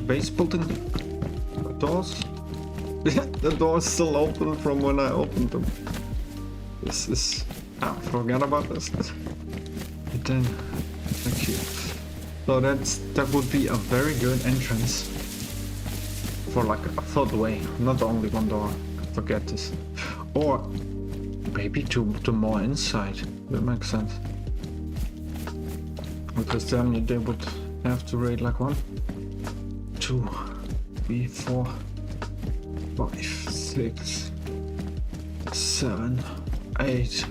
base building doors. The door is still open from when I opened them. This is... forget about this. And then, thank you. So that would be a very good entrance for like a third way, not only one door. Forget this. Or maybe to more inside. That makes sense. Because then they would have to rate like 1, 2, 3, 4, 5, 6, 7, 8,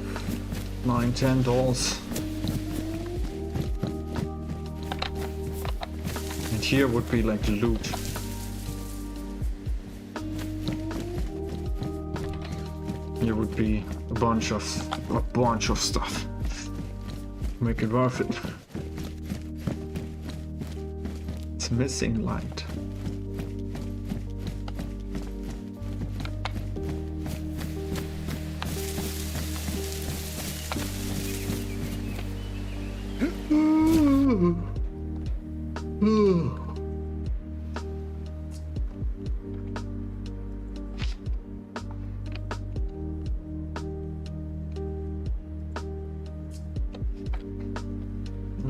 9, 10 doors. And here would be like the loot. Here would be a bunch of stuff. Make it worth it. It's missing light.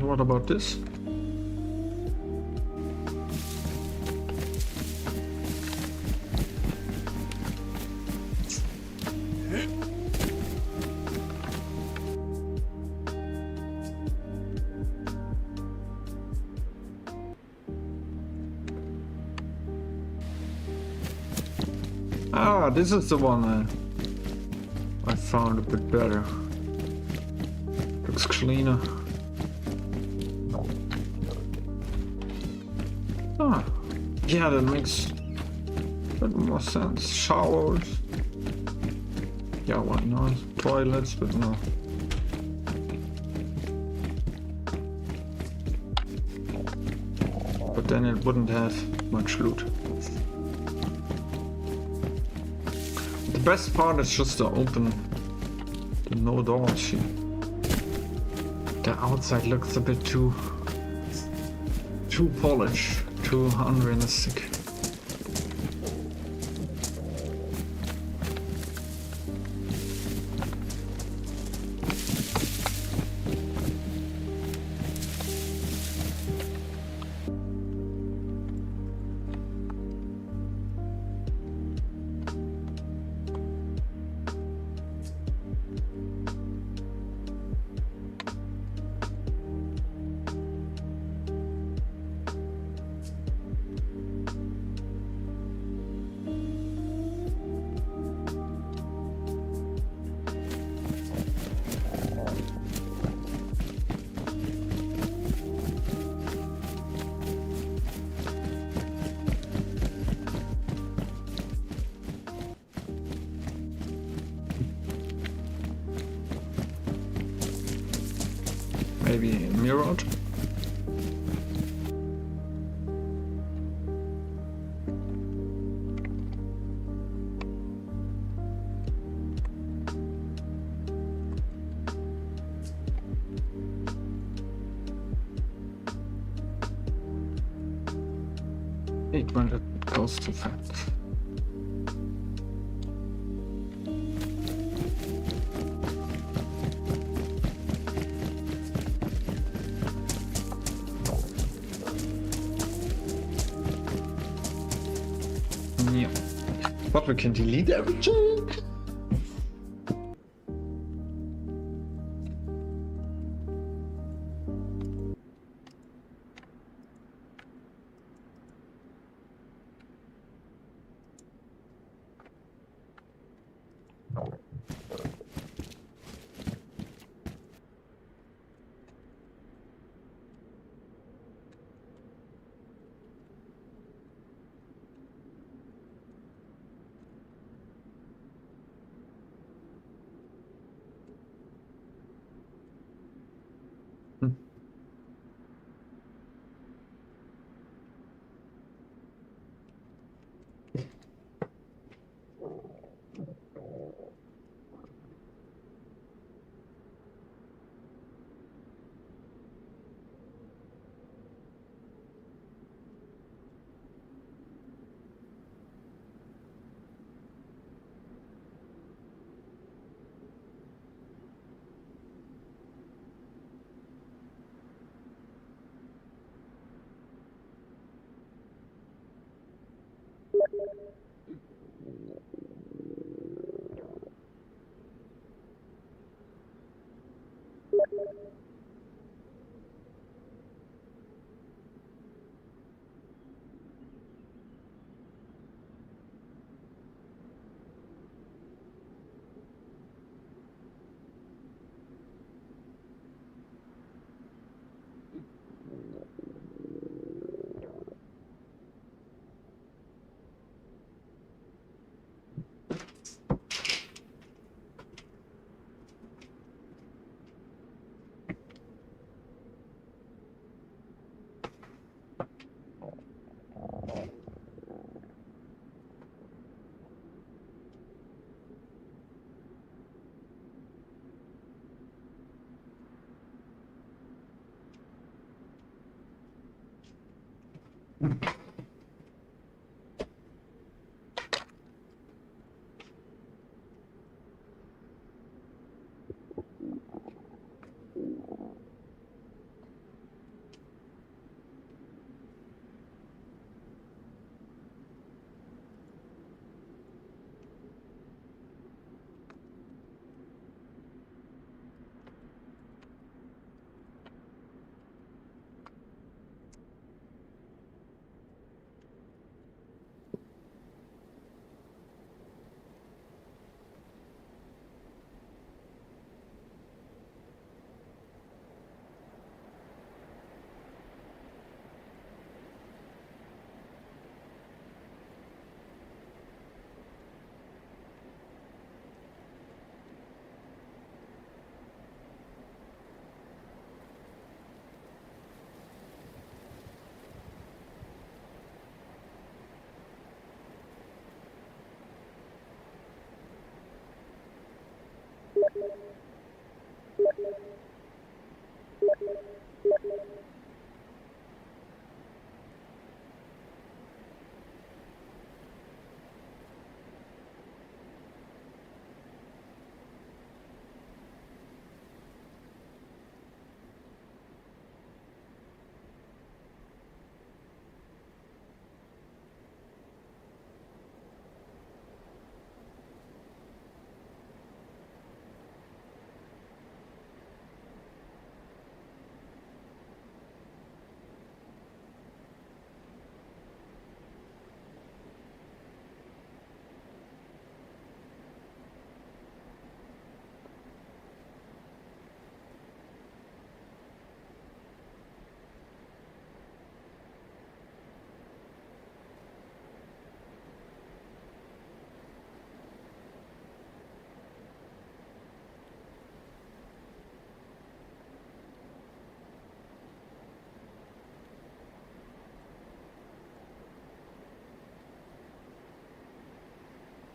What about this? Ah, this is the one I found a bit better. Looks cleaner. Ah, yeah, that makes a bit more sense. Showers. Yeah, why not? Toilets, but no. But then it wouldn't have much loot. The best part is just to open the no doors here. The outside looks a bit too polished, too unrealistic. maybe mirrored. When it goes too fast. Yeah. But we can delete everything.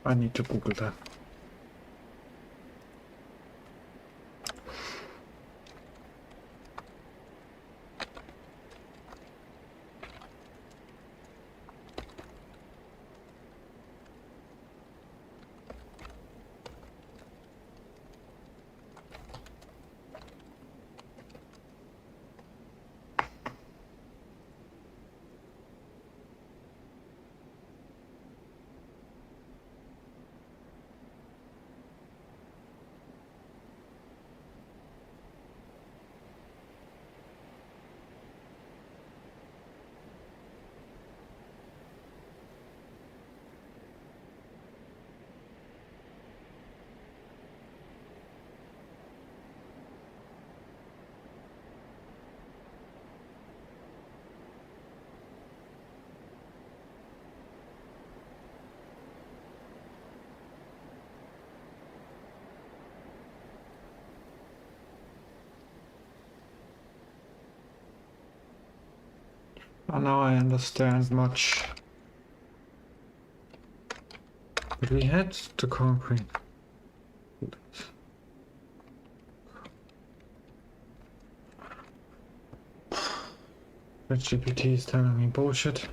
I need to Google that. Now I understand much. But we had the concrete. But GPT is telling me bullshit.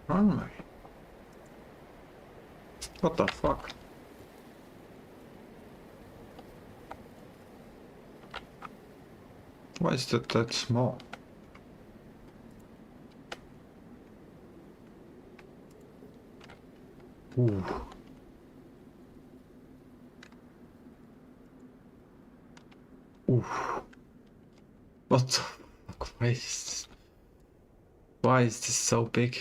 Runway. What the fuck? Why is that small? Ooh. Ooh. What the fuck? Why is this so big?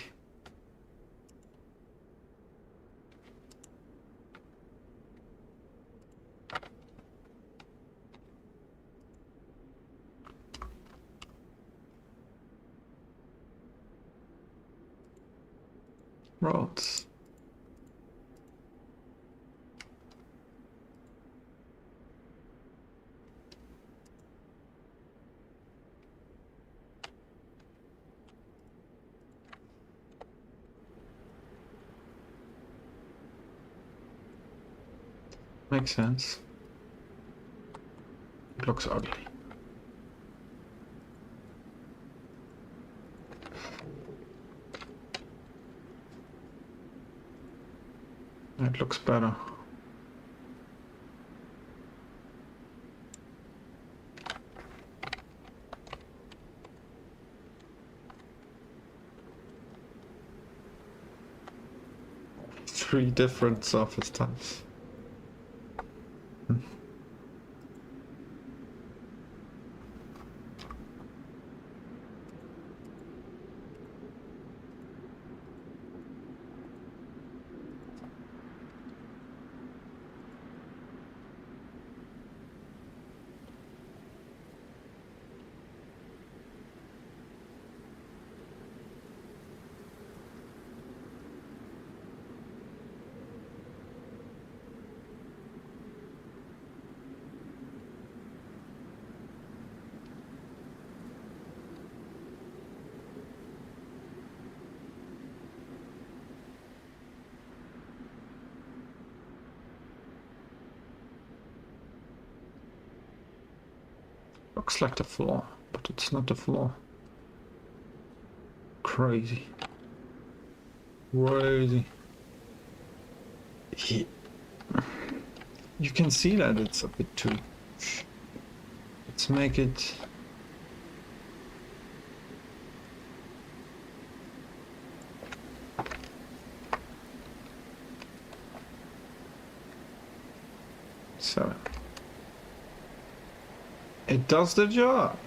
Roads. Makes sense. It looks ugly. It looks better. Three different surface types. Looks like the floor, but it's not the floor. Crazy. Crazy. You can see that it's a bit too... Let's make it... So... It does the job.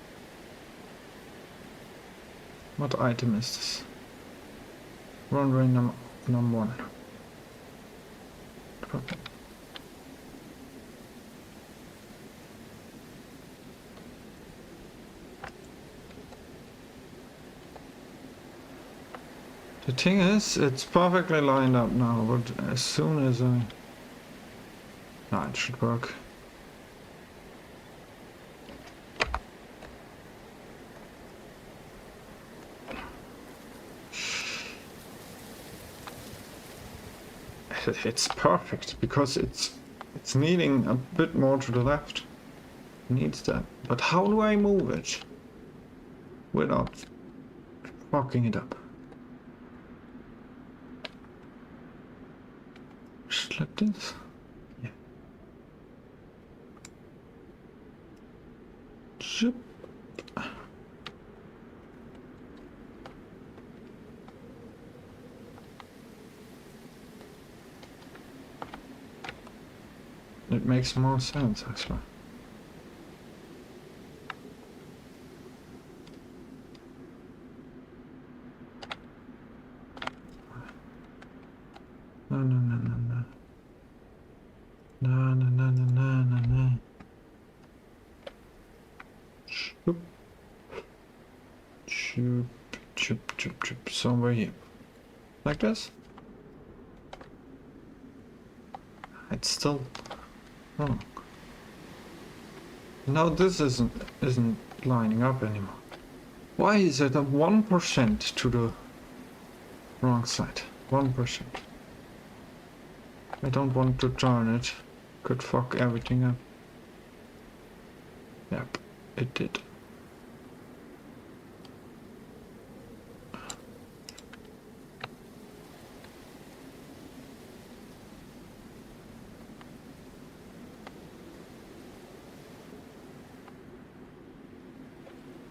What item is this? Runway number 1. Okay. The thing is, it's perfectly lined up now, but as soon as I... No, it should work. it's perfect because it's needing a bit more to the left. Needs that. But how do I move it without fucking it up? Just like this. Yeah. Zoop. It makes more sense, actually. No, no, no, no, no. No, no, no, no, no, no, no. Shoop. Shoop, shoop, shoop, shoop. Somewhere here. Like this? It's still wrong. Now this isn't lining up anymore. Why is it a 1% to the wrong side? 1%. I don't want to turn it. Could fuck everything up. Yep, it did.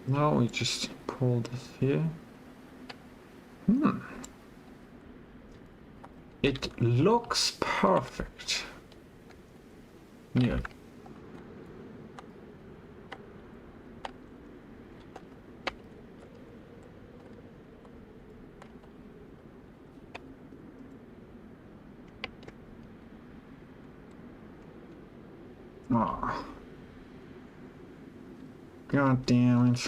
Now we just pull this here. It looks perfect. Yeah. Ah. God damn it.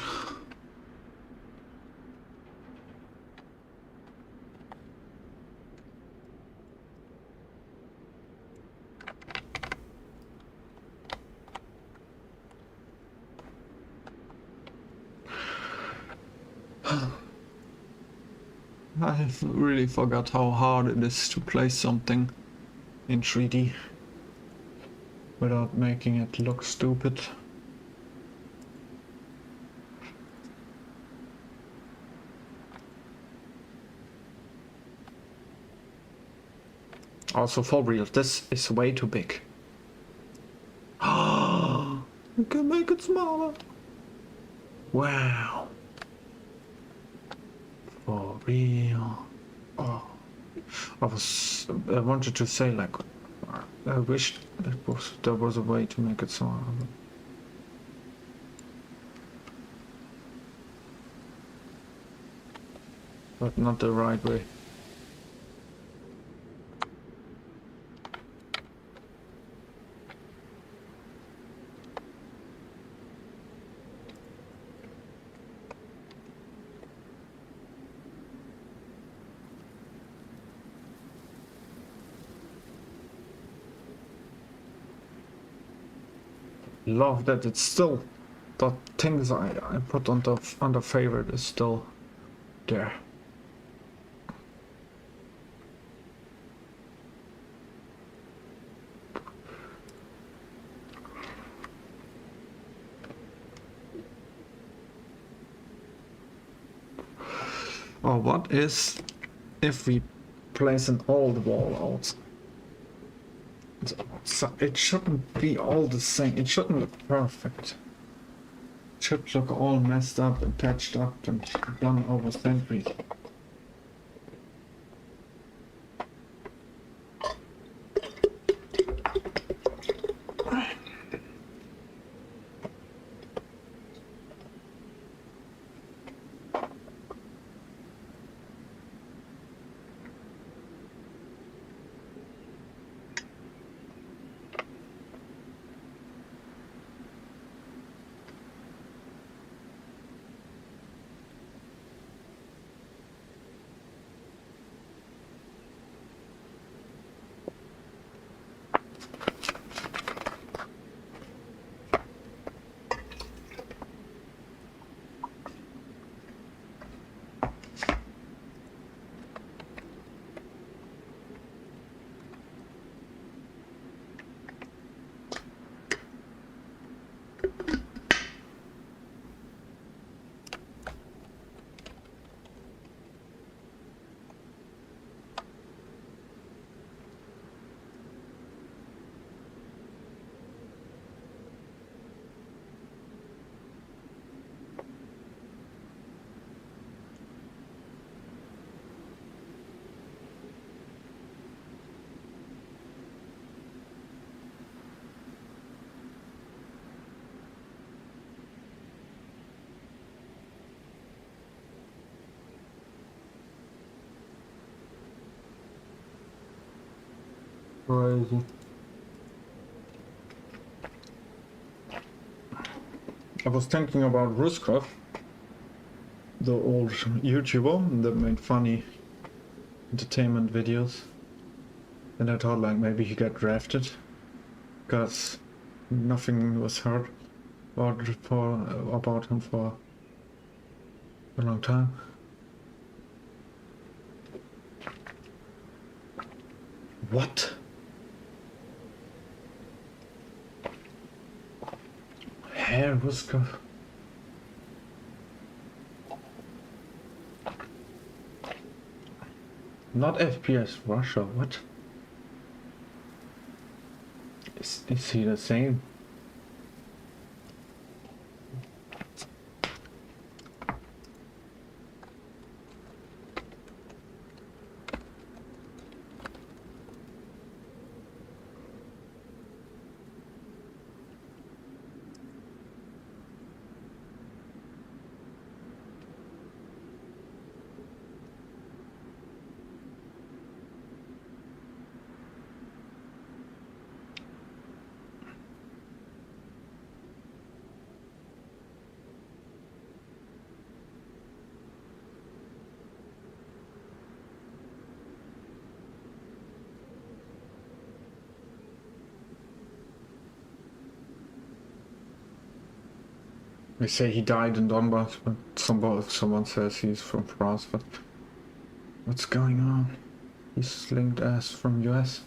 I really forgot how hard it is to play something in 3D without making it look stupid. Also, for real, this is way too big. Oh, you can make it smaller. Wow. For real. Oh, I wanted to say like, I wish there was a way to make it smaller. But not the right way. Love that it's still, the things I put under favorite is still there. Or what is if we place an old wall out? So it shouldn't be all the same. It shouldn't look perfect. It should look all messed up and patched up and done over centuries. Crazy. I was thinking about Ruskov, the old YouTuber that made funny entertainment videos. And I thought like maybe he got drafted, because nothing was heard about him for a long time. What? Hair Ruskov. Not FPS Russia, what? Is he the same? They say he died in Donbass, but someone says he's from France, but what's going on? He's linked as from US.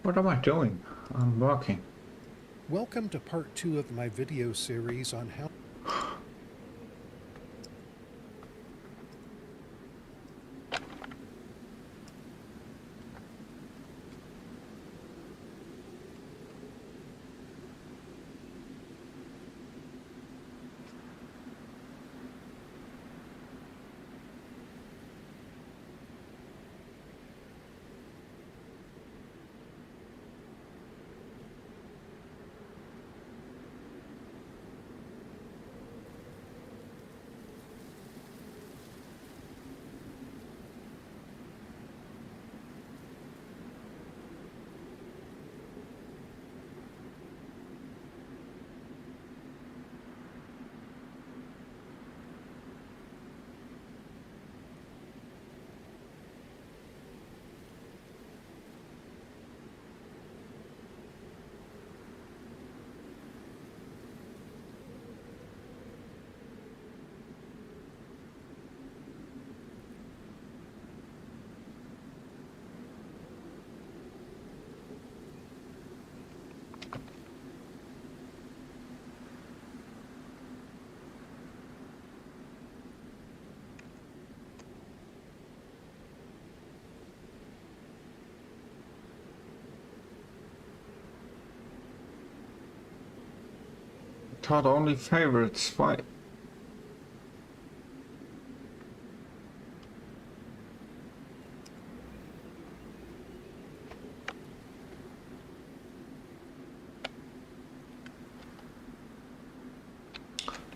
What am I doing? I'm working. Welcome to part 2 of my video series on how Thought only favorites. Why?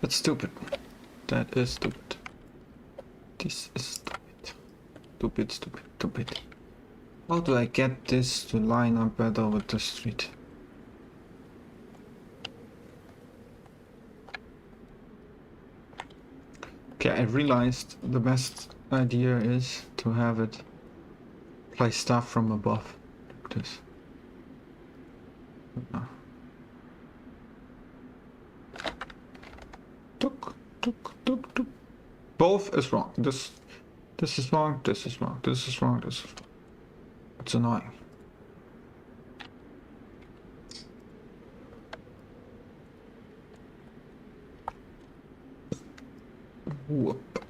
That's stupid. That is stupid. This is stupid. Stupid, stupid, stupid. How do I get this to line up better with the street? Okay, I realized the best idea is to have it play stuff from above, like this. Tuk, tuk, tuk, tuk. Both is wrong. This is wrong. This is wrong. This is wrong. This is wrong. It's annoying. Whoop.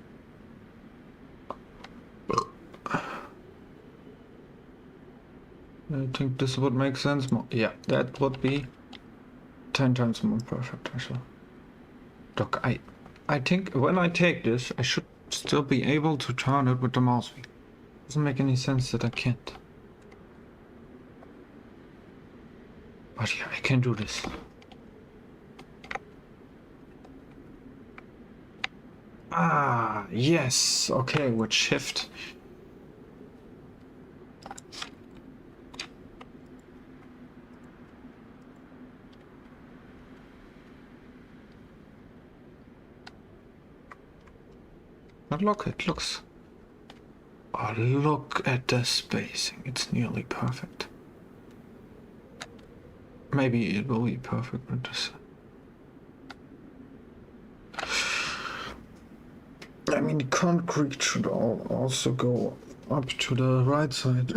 I think this would make sense more. Yeah, that would be 10 times more perfect actually. Look, I think when I take this, I should still be able to turn it with the mouse wheel. Doesn't make any sense that I can't. But yeah, I can do this. Ah, yes. Okay, with shift. But look, it looks... Oh, look at the spacing. It's nearly perfect. Maybe it will be perfect with this. I mean, the concrete should also go up to the right side.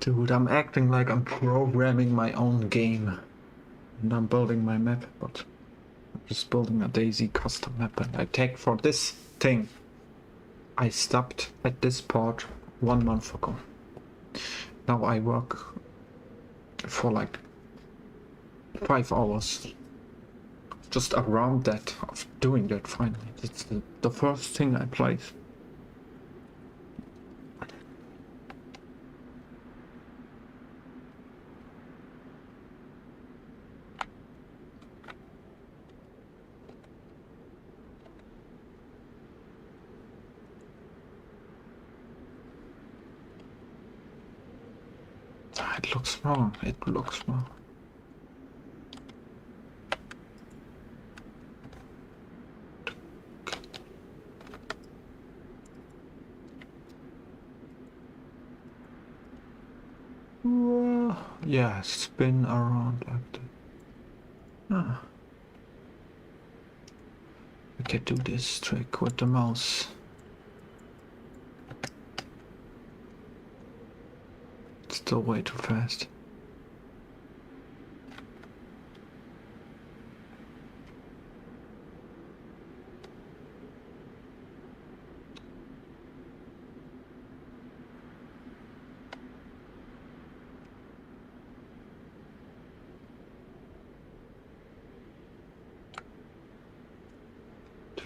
Dude, I'm acting like I'm programming my own game. And I'm building my map, but I'm just building a DayZ custom map. And I take for this thing, I stopped at this part 1 month ago. Now I work for like 5 hours just around that, of doing that finally. It's the first thing I played. It looks wrong, it looks wrong. Yeah, spin around like that. Ah. I can do this trick with the mouse. Still way too fast.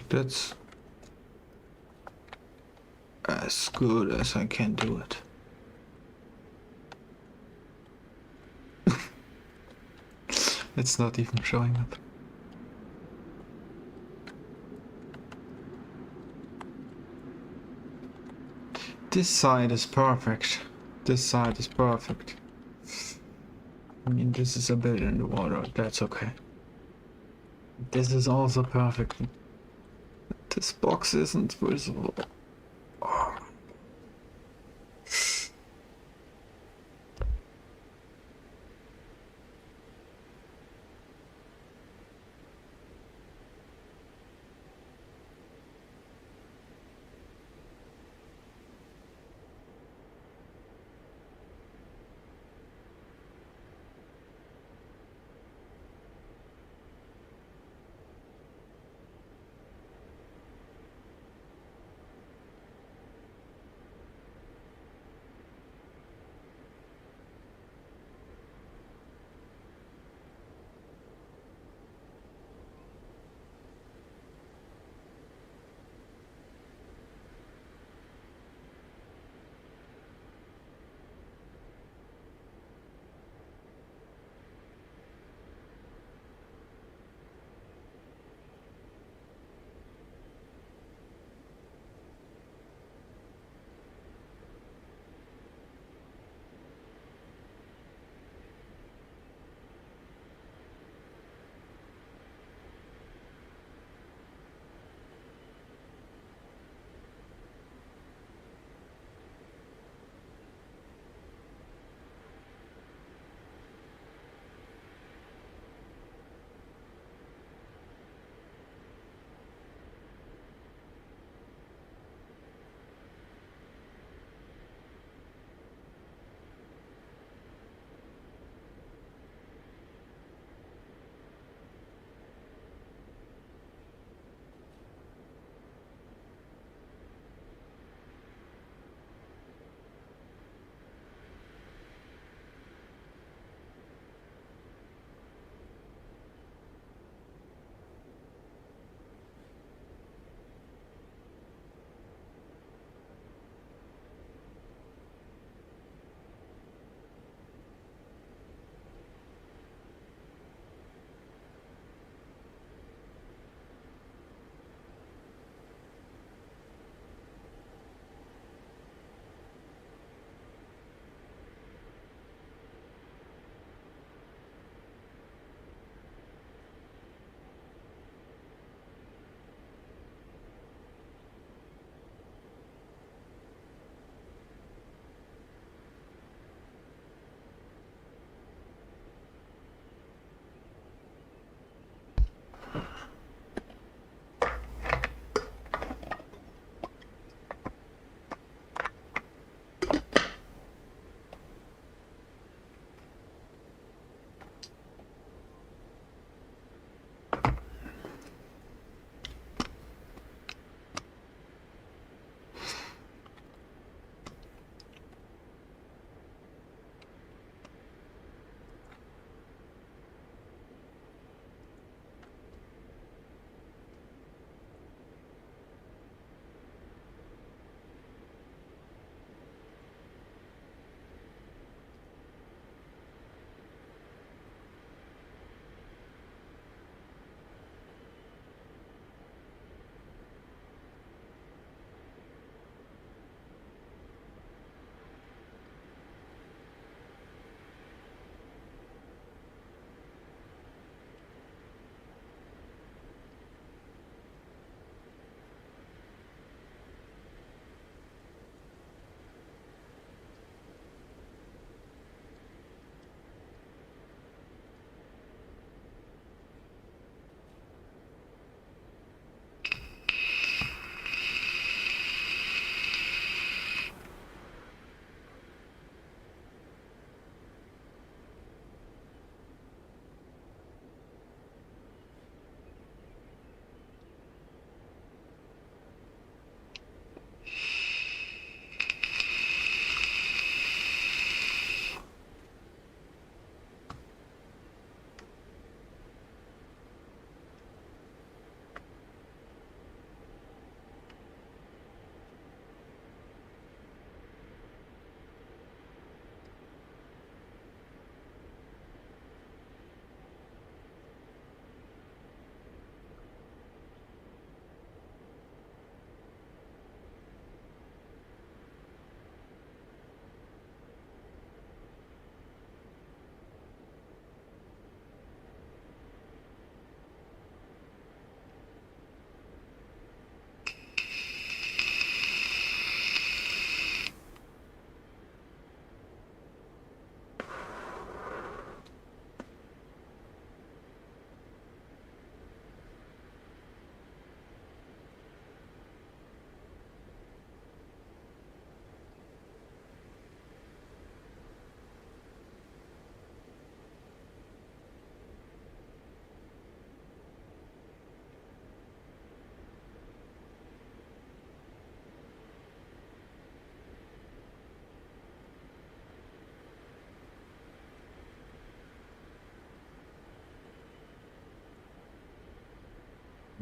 That's as good as I can do it. It's not even showing up. This side is perfect. This side is perfect. I mean, this is a bit in the water. That's okay. This is also perfect. This box isn't visible. Oh.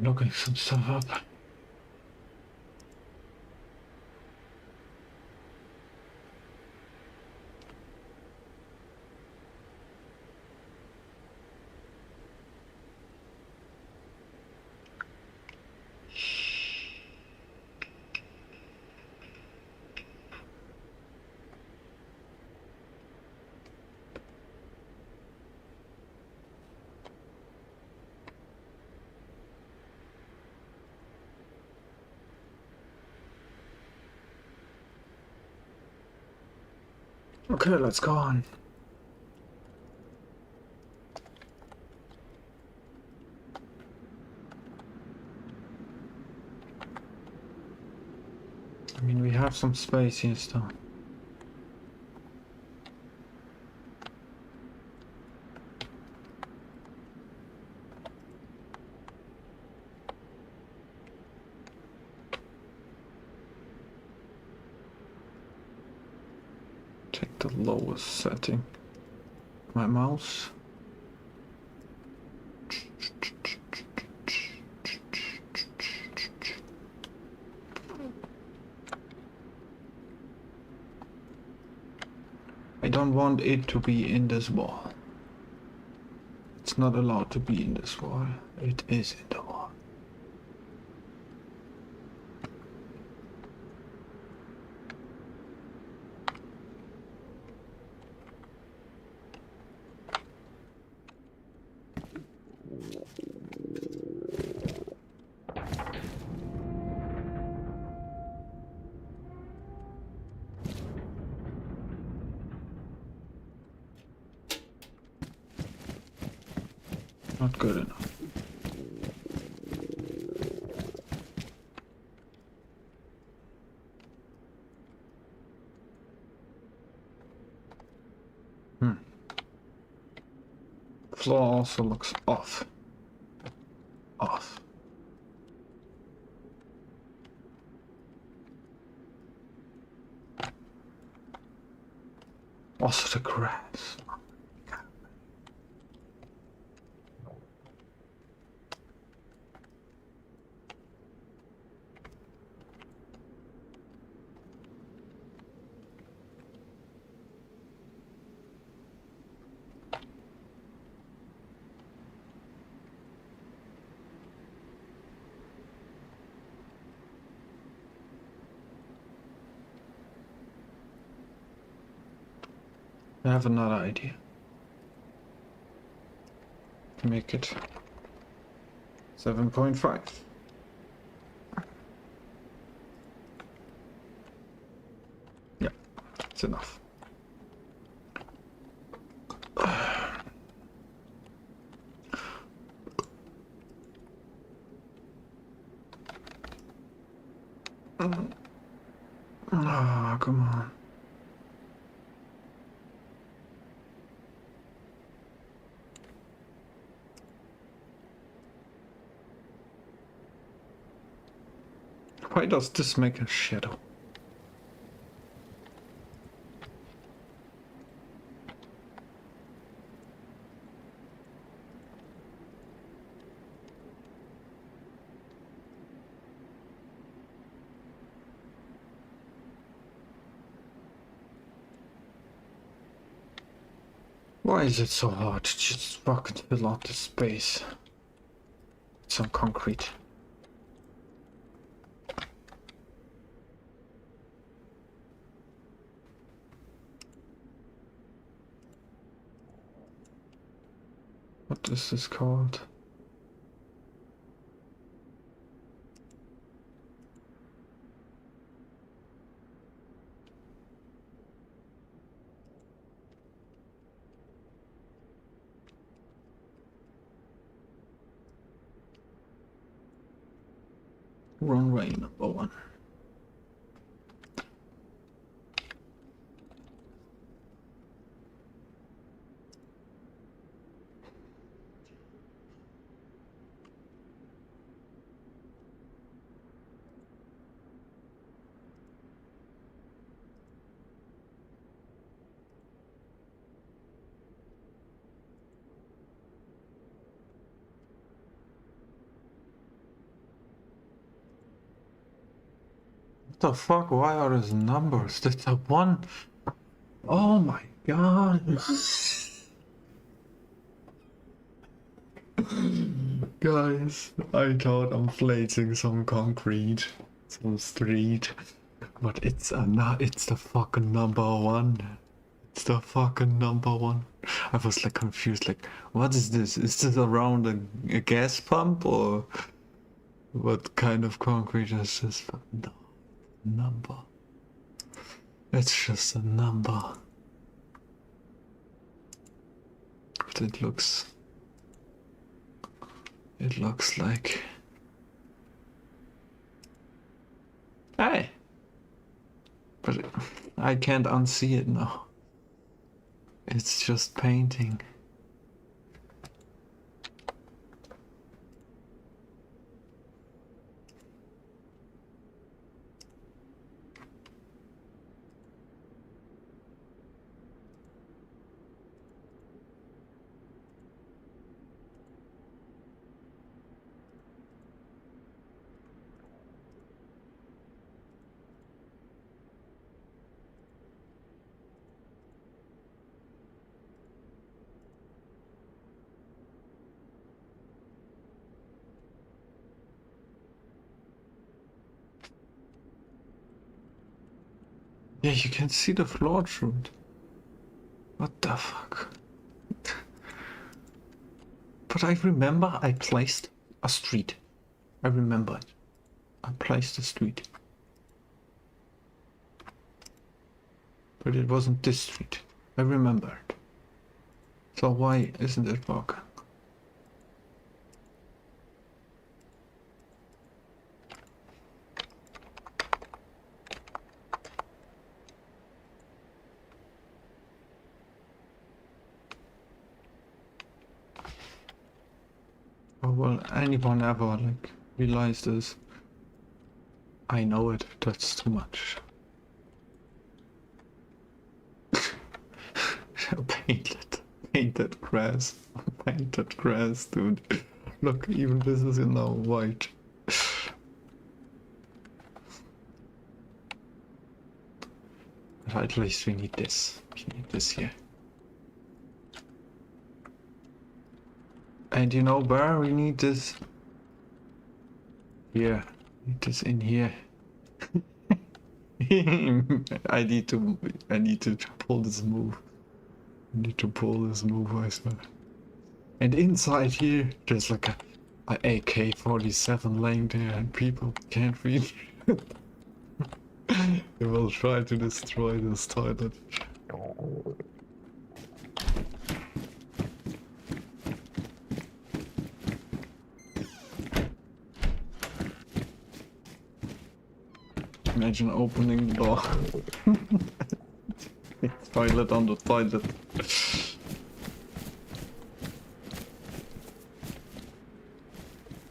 looking some stuff up. Okay, let's go on. I mean, we have some space here still. Take the lowest setting. My mouse. I don't want it to be in this wall. It's not allowed to be in this wall. It is in the wall. Not good enough. Floor also looks off. Off. Also the grass. I have another idea. Make it 7.5. Yeah, that's enough. Ah, come on. Why does this make a shadow? Why is it so hard to just fucking fill out the space? Some concrete. What is this called? Runway number 1. the fuck? Why are those numbers? That's a 1. Oh my god. Guys, I thought I'm placing some concrete, some street, but it's the fucking number 1. It's the fucking number 1. I was like confused, like, what is this? Is this around a gas pump, or what kind of concrete is this? No, number. It's just a number. But it looks like... Hey! But I can't unsee it now. It's just painting. Yeah, you can see the floor through it. What the fuck? But I remember I placed a street. I remember it. I placed a street. But it wasn't this street. I remember it. So why isn't it working? Oh, will anyone ever like realize this? I know it, that's too much. Painted grass. Painted grass, dude. Look, even this is in now white. But at least we need this. We need this here. And you know where we need this? Here. Need this in here. I need to pull this move. I need to pull this move, I swear. And inside here, there's like a AK-47 laying there, and people can't read. They will try to destroy this toilet. Imagine opening the door. Toilet on the toilet.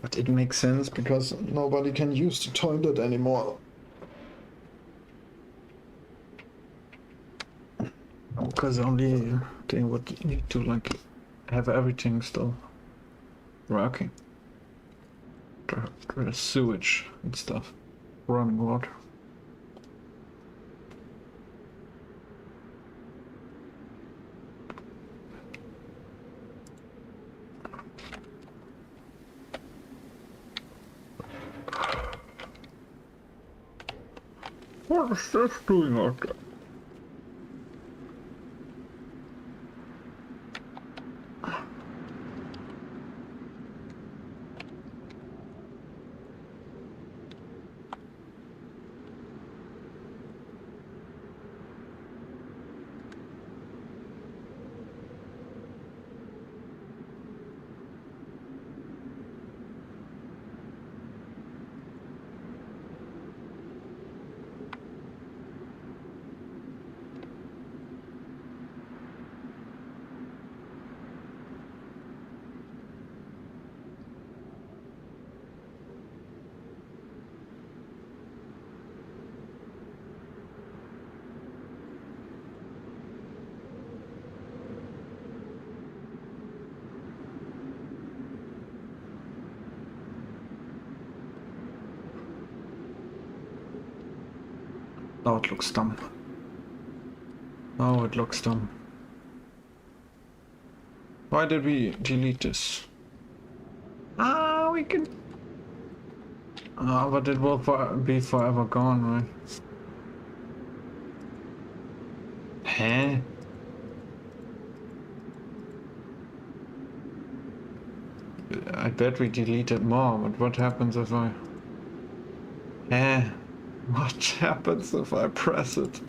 But it makes sense because nobody can use the toilet anymore. Because only they would need to like have everything still working. The sewage and stuff. Running water. What is this doing out there? Oh, it looks dumb. Oh, it looks dumb. Why did we delete this? Ah, we can... Ah, but it will be forever gone, right? Huh? I bet we deleted more, but what happens if I... Eh? What happens if I press it?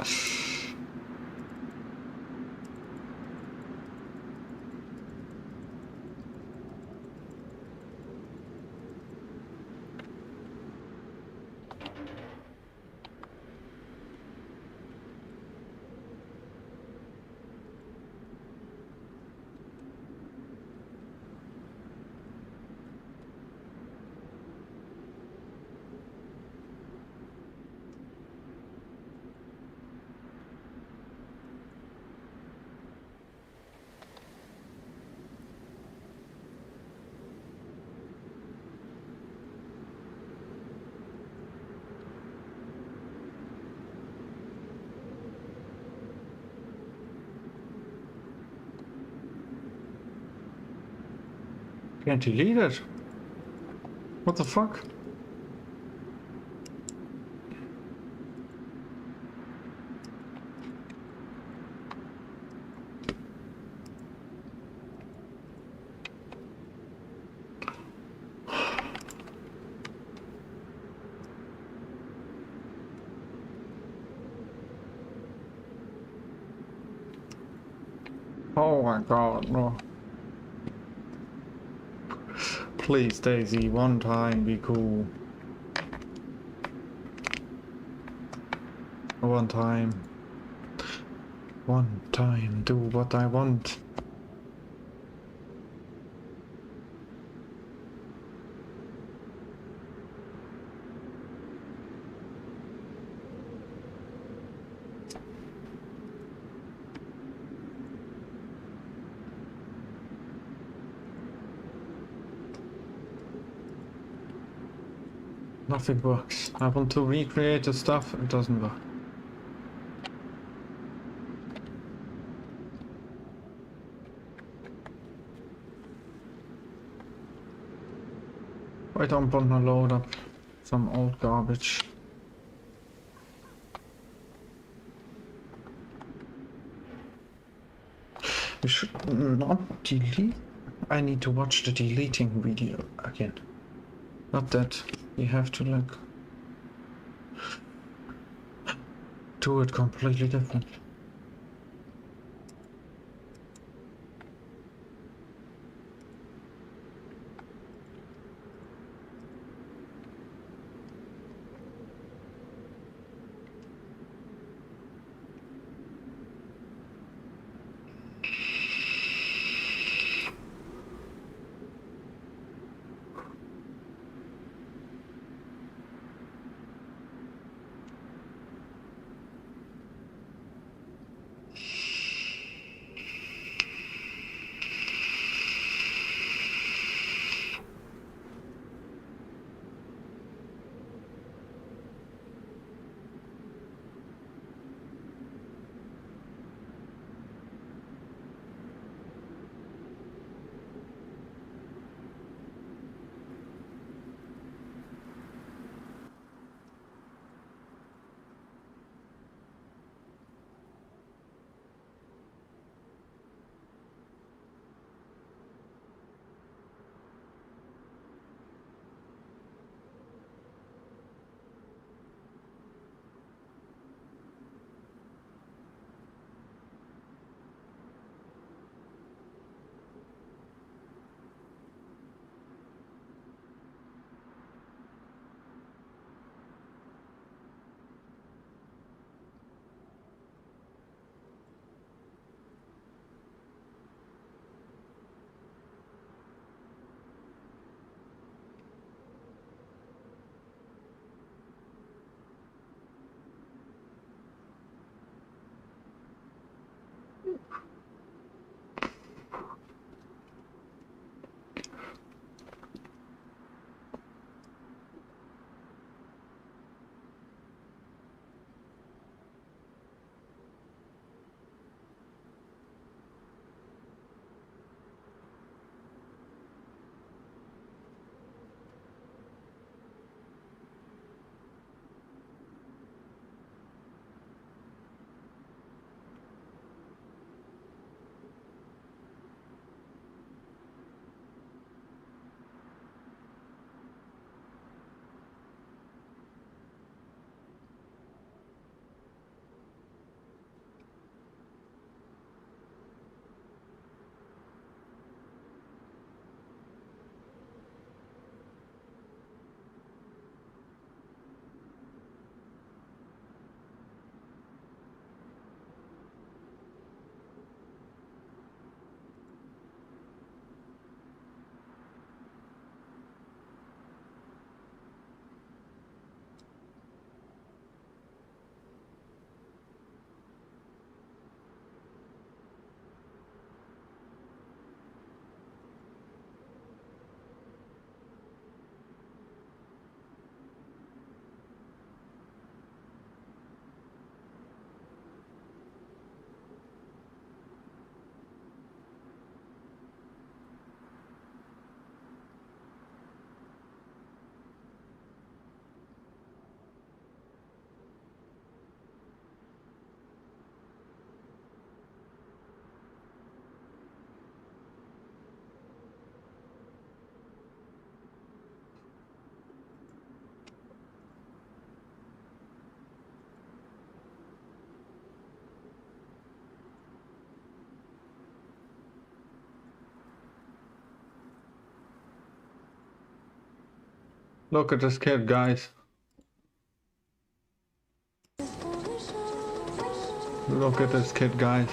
Can't delete it. What the fuck? Oh my god, no. Please, Daisy, one time be cool. One time. One time, do what I want. Nothing works. I want to recreate the stuff, it doesn't work. I don't want to load up some old garbage. We should not delete. I need to watch the deleting video again. Not that you have to like do it completely different. Look at this kid, guys. Look at this kid, guys.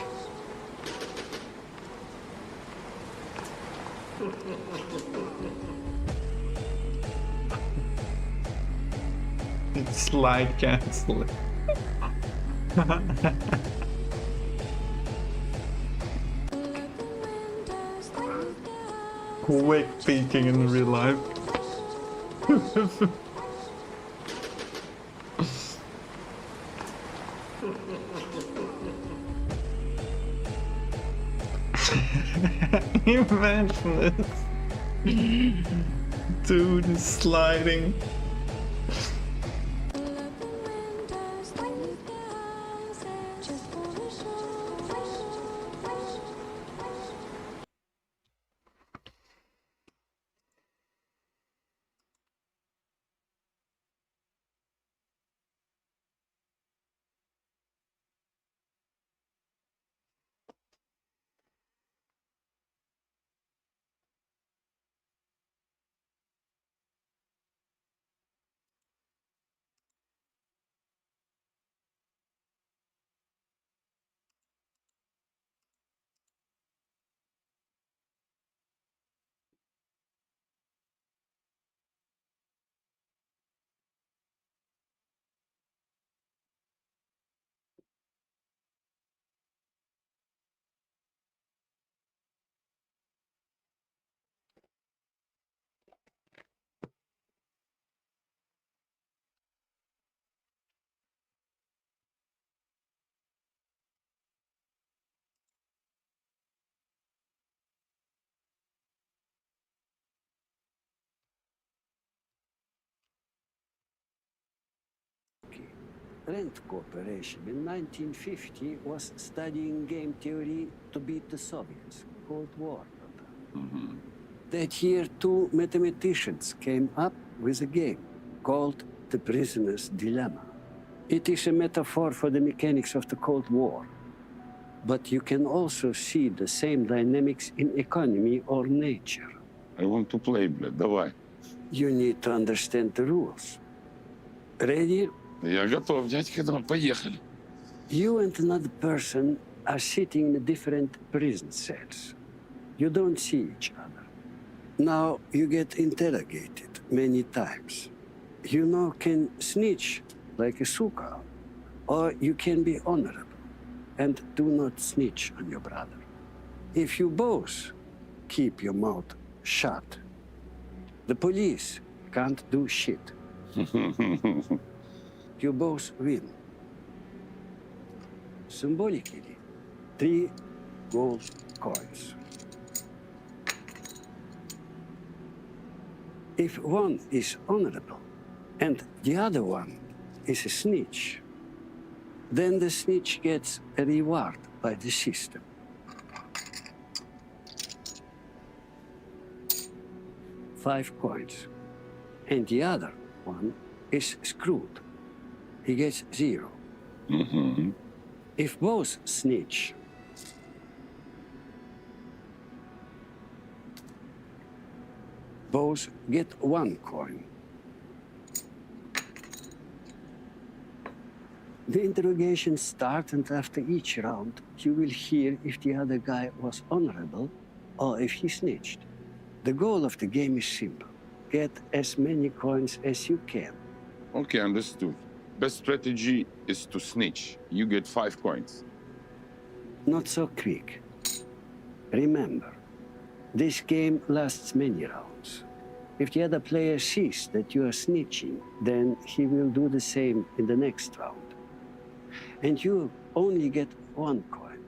It's slide canceling. Quick peeking in real life. Imagine this. Dude is sliding. Rent Corporation in 1950 was studying game theory to beat the Soviets, Cold War. That year, two mathematicians came up with a game called The Prisoner's Dilemma. It is a metaphor for the mechanics of the Cold War. But you can also see the same dynamics in economy or nature. I want to play, блядь, давай. You need to understand the rules. Ready? Я готов, дядька, давай, поехали. You and another person are sitting in different prison cells. You don't see each other. Now you get interrogated many times. You now can snitch like a suka, or you can be honorable and do not snitch on your brother. If you both keep your mouth shut, the police can't do shit. You both win. Symbolically, 3 gold coins. If one is honorable and the other one is a snitch, then the snitch gets a reward by the system. Five coins. And the other one is screwed. He gets 0. If both snitch, both get 1 coin. The interrogation starts, and after each round, you will hear if the other guy was honorable or if he snitched. The goal of the game is simple. Get as many coins as you can. Okay, understood. Best strategy is to snitch. You get 5 coins. Not so quick. Remember, this game lasts many rounds. If the other player sees that you are snitching, then he will do the same in the next round. And you only get 1 coin,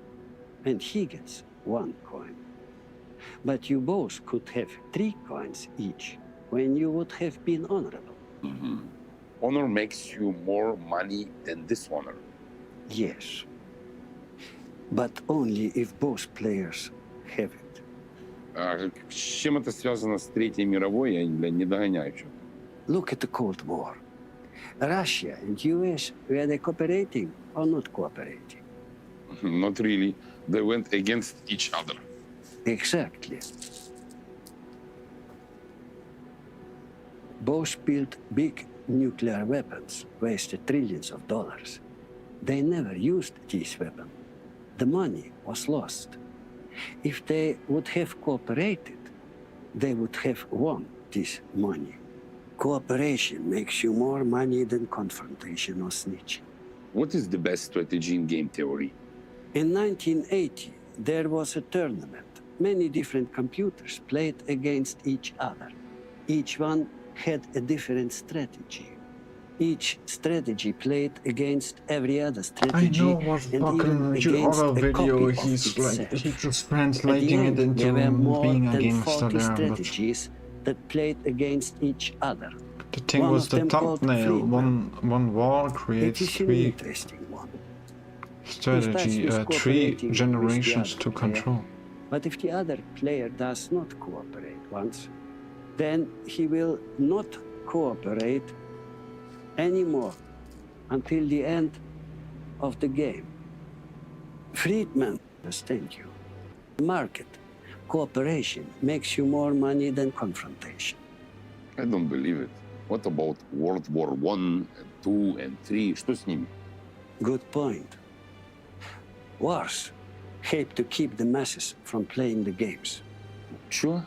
and he gets 1 coin. But you both could have 3 coins each when you would have been honorable. Honor makes you more money than dishonor. Yes. But only if both players have it. А с чем это связано с Третьей мировой, я, блядь, не догоняю что-то. Look at the Cold War. Russia and US, were they cooperating or not cooperating? Not really. They went against each other. Exactly. Both built big nuclear weapons, wasted trillions of dollars. They never used these weapons. The money was lost. If they would have cooperated, they would have won this money. Cooperation makes you more money than confrontation or snitching. What is the best strategy in game theory? In 1980, there was a tournament. Many different computers played against each other. Each one had a different strategy. Each strategy played against every other strategy. I know what fucking other video he's like, he's just translating it into there were more being a than game 40 study. strategies that played against each other. The thing One was of the them called thumbnail. Freedom. One war It creates is an three interesting one. strategy, It starts with three cooperating with the generations other to player. control. But if the other player does not cooperate once, then he will not cooperate anymore until the end of the game. Friedman, understand you. Market, cooperation makes you more money than confrontation. I don't believe it. What about World War I and II and III? Что с ними? Good point. Wars help to keep the masses from playing the games. Sure.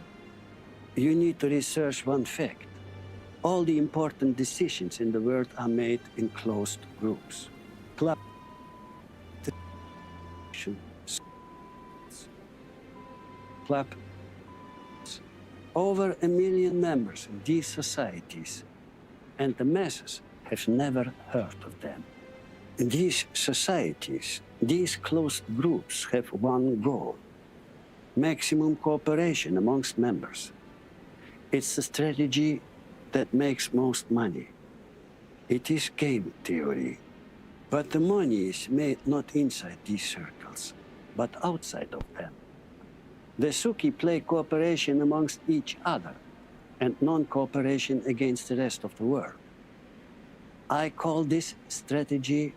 You need to research one fact. All the important decisions in the world are made in closed groups. Club. Club. Over 1 million members in these societies, and the masses have never heard of them. In these societies, these closed groups have one goal: maximum cooperation amongst members. It's the strategy that makes most money. It is game theory. But the money is made not inside these circles, but outside of them. The Suki play cooperation amongst each other and non-cooperation against the rest of the world. I call this strategy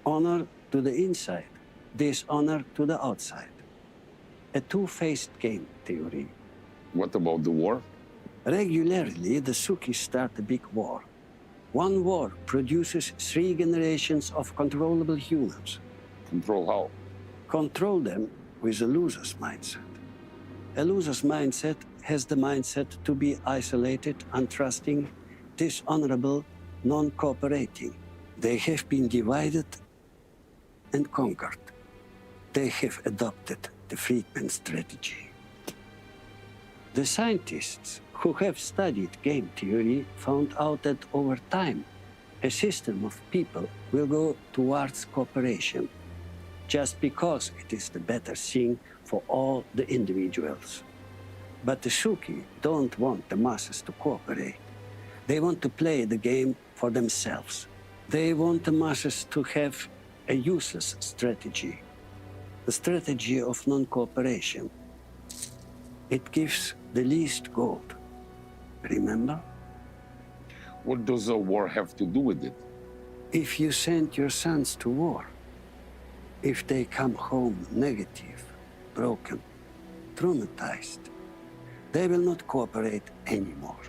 honor to the inside, dishonor to the outside. A two-faced game theory. What about the war? Regularly, the Suki start a big war. One war produces 3 generations of controllable humans. Control how? Control them with a loser's mindset. A loser's mindset has the mindset to be isolated, untrusting, dishonorable, non-cooperating. They have been divided and conquered. They have adopted the Friedman strategy. The scientists who have studied game theory found out that over time, a system of people will go towards cooperation, just because it is the better thing for all the individuals. But the Suki don't want the masses to cooperate. They want to play the game for themselves. They want the masses to have a useless strategy, the strategy of non-cooperation. It gives the least gold. Remember? What does a war have to do with it? If you send your sons to war, if they come home negative, broken, traumatized, they will not cooperate anymore.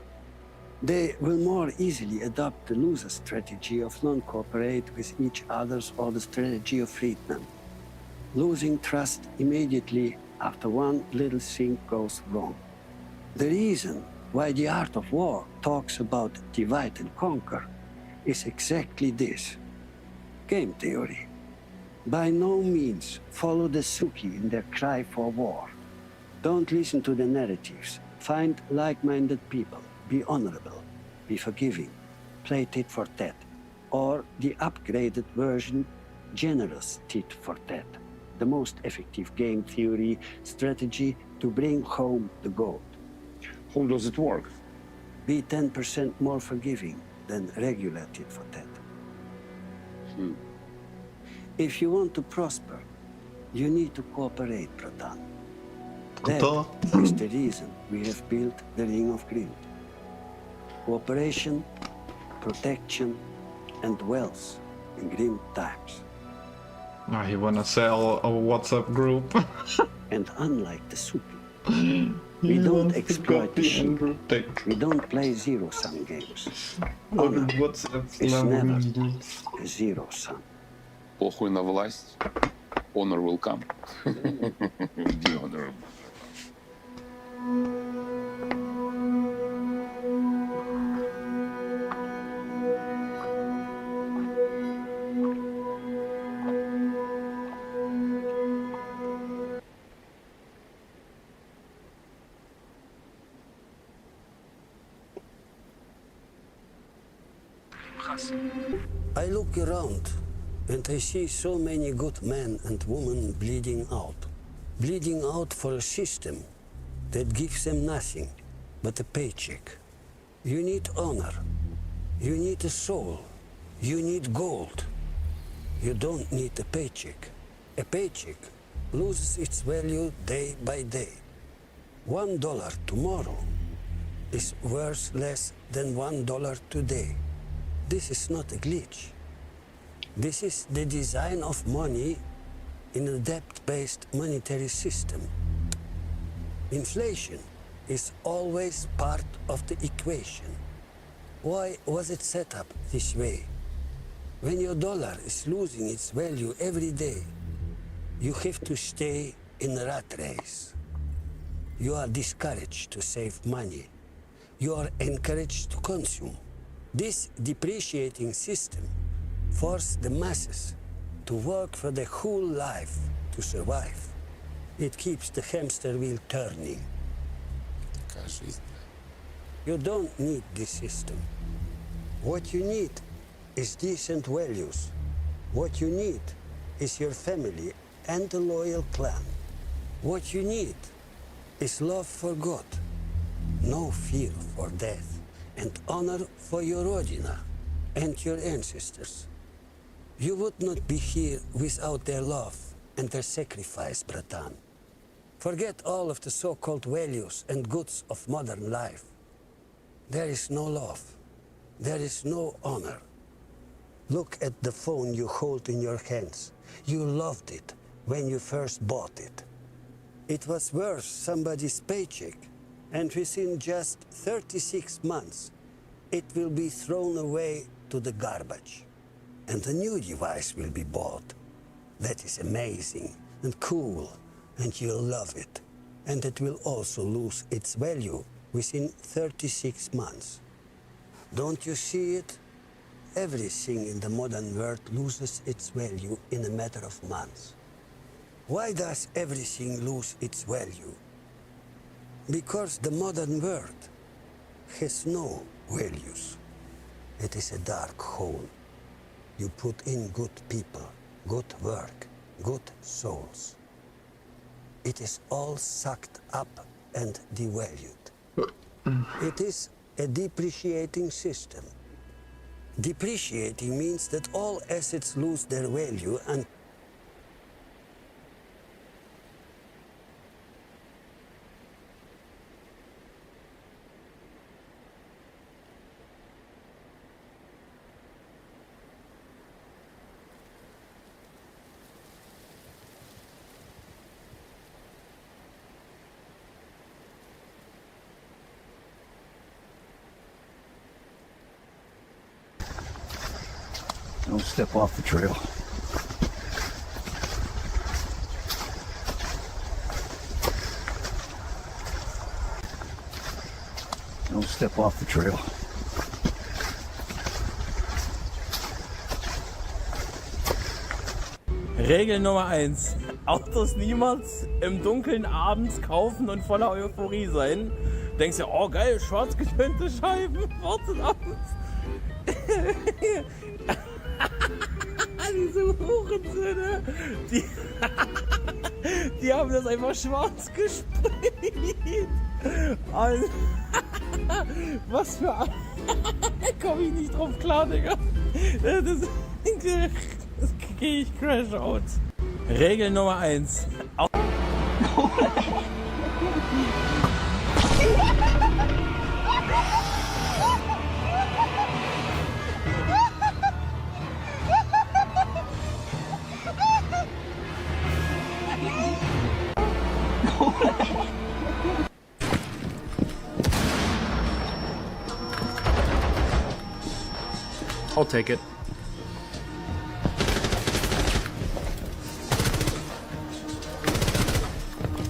They will more easily adopt the loser strategy of non-cooperate with each other's or the strategy of Friedman, losing trust immediately after one little thing goes wrong. The reason why the art of war talks about divide and conquer is exactly this: game theory. By no means follow the Suki in their cry for war. Don't listen to the narratives. Find like-minded people. Be honorable. Be forgiving. Play tit for tat. Or the upgraded version, generous tit for tat. The most effective game theory strategy to bring home the gold. How does it work? Be 10% more forgiving than regular tit for tat. If you want to prosper, you need to cooperate, Proton. That is the reason we have built the Ring of Grim. Cooperation, protection, and wealth in grim times. Now you wanna sell a WhatsApp group? And unlike the Suki, We don't exploit the sheep. We don't play zero-sum games. Honor is never a zero-sum. Похуй на власть. Honor will come. Be honorable. I look around and I see so many good men and women bleeding out. Bleeding out for a system that gives them nothing but a paycheck. You need honor. You need a soul. You need gold. You don't need a paycheck. A paycheck loses its value day by day. $1 tomorrow is worth less than $1 today. This is not a glitch. This is the design of money in a debt-based monetary system. Inflation is always part of the equation. Why was it set up this way? When your dollar is losing its value every day, you have to stay in a rat race. You are discouraged to save money. You are encouraged to consume. This depreciating system forces the masses to work for their whole life to survive. It keeps the hamster wheel turning. You don't need this system. What you need is decent values. What you need is your family and a loyal clan. What you need is love for God, no fear for death, and honor for your Rodina and your ancestors. You would not be here without their love and their sacrifice, Bratan. Forget all of the so-called values and goods of modern life. There is no love. There is no honor. Look at the phone you hold in your hands. You loved it when you first bought it. It was worth somebody's paycheck, and within just 36 months, it will be thrown away to the garbage. And a new device will be bought. That is amazing and cool, and you'll love it. And it will also lose its value within 36 months. Don't you see it? Everything in the modern world loses its value in a matter of months. Why does everything lose its value? Because the modern world has no values. It is a dark hole. You put in good people, good work, good souls. It is all sucked up and devalued. It is a depreciating system. Depreciating means that all assets lose their value and Don't step off the trail. Don't step off the trail. Regel Nummer 1. Autos niemals im Dunkeln abends kaufen und voller Euphorie sein. Denkst du, oh geil, schwarz getönte Scheiben, wartet abends. Diese Hurensöhne, die haben das einfach schwarz gesprayt. Und was für ein... Komm ich nicht drauf klar, Digga. Das gehe ich crash out. Regel Nummer 1. I'll take it.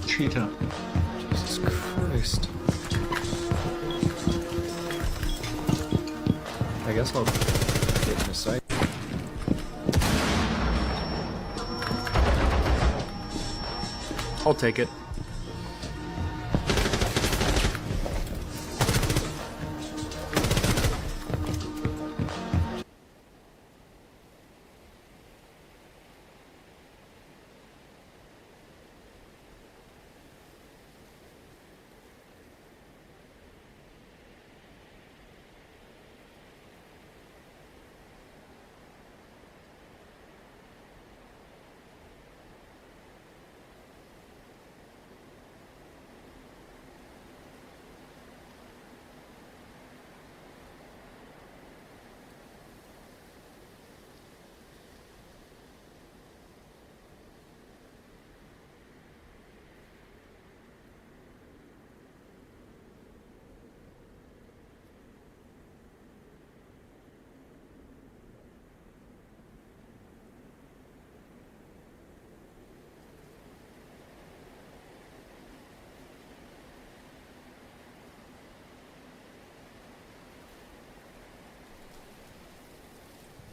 Cheater. Jesus Christ. I guess I'll get in a sec. I'll take it.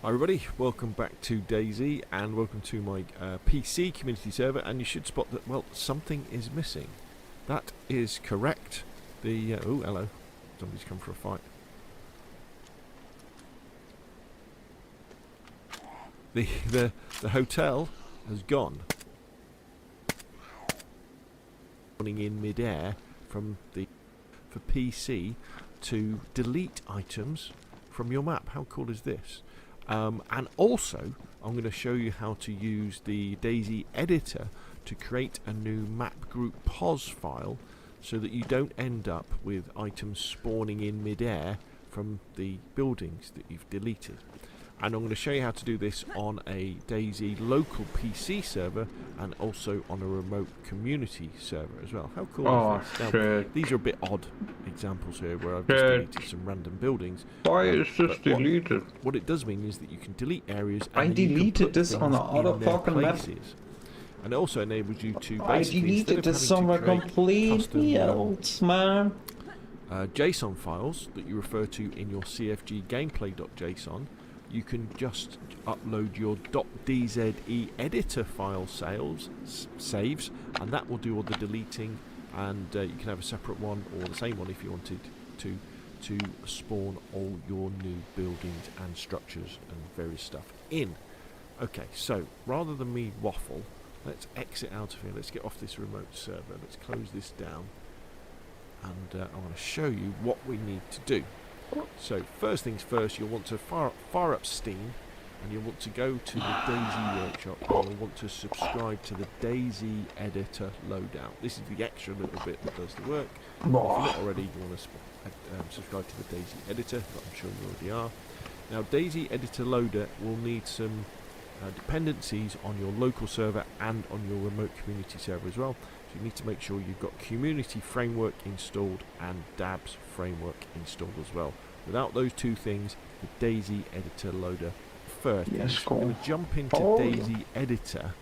Hi everybody, welcome back to DayZ and welcome to my PC community server, and you should spot that, well, something is missing. That is correct. The oh, hello. Somebody's come for a fight. The hotel has gone. Running in midair from the for PC to delete items from your map. How cool is this? And also, I'm going to show you how to use the DayZ editor to create a new map group pos file so that you don't end up with items spawning in midair from the buildings that you've deleted. And I'm going to show you how to do this on a DayZ local PC server and also on a remote community server as well. How cool is this? Now, these are a bit odd examples here where I've just deleted some random buildings. Why is this deleted? What it does mean is that you can delete areas and I deleted this on another fucking map. And it also enables you to basically, I deleted this somewhere completely else, man. JSON files that you refer to in your CFG gameplay.json, you can just upload your .dze editor file saves, and that will do all the deleting, and you can have a separate one or the same one if you wanted to spawn all your new buildings and structures and various stuff in. Okay, so rather than me waffle, let's exit out of here. Let's get off this remote server. Let's close this down, and I want to show you what we need to do. So first things first, you'll want to fire up Steam, and you'll want to go to the DayZ workshop, and you'll want to subscribe to the DayZ editor loadout. This is the extra little bit that does the work. If you're not already, you want to subscribe to the DayZ editor, but I'm sure you already are. Now, DayZ editor loader will need some dependencies on your local server and on your remote community server as well. So you need to make sure you've got community framework installed and dabs framework installed as well. Without those two things, the DayZ editor loader first. Yes, I'm going to jump into DayZ editor,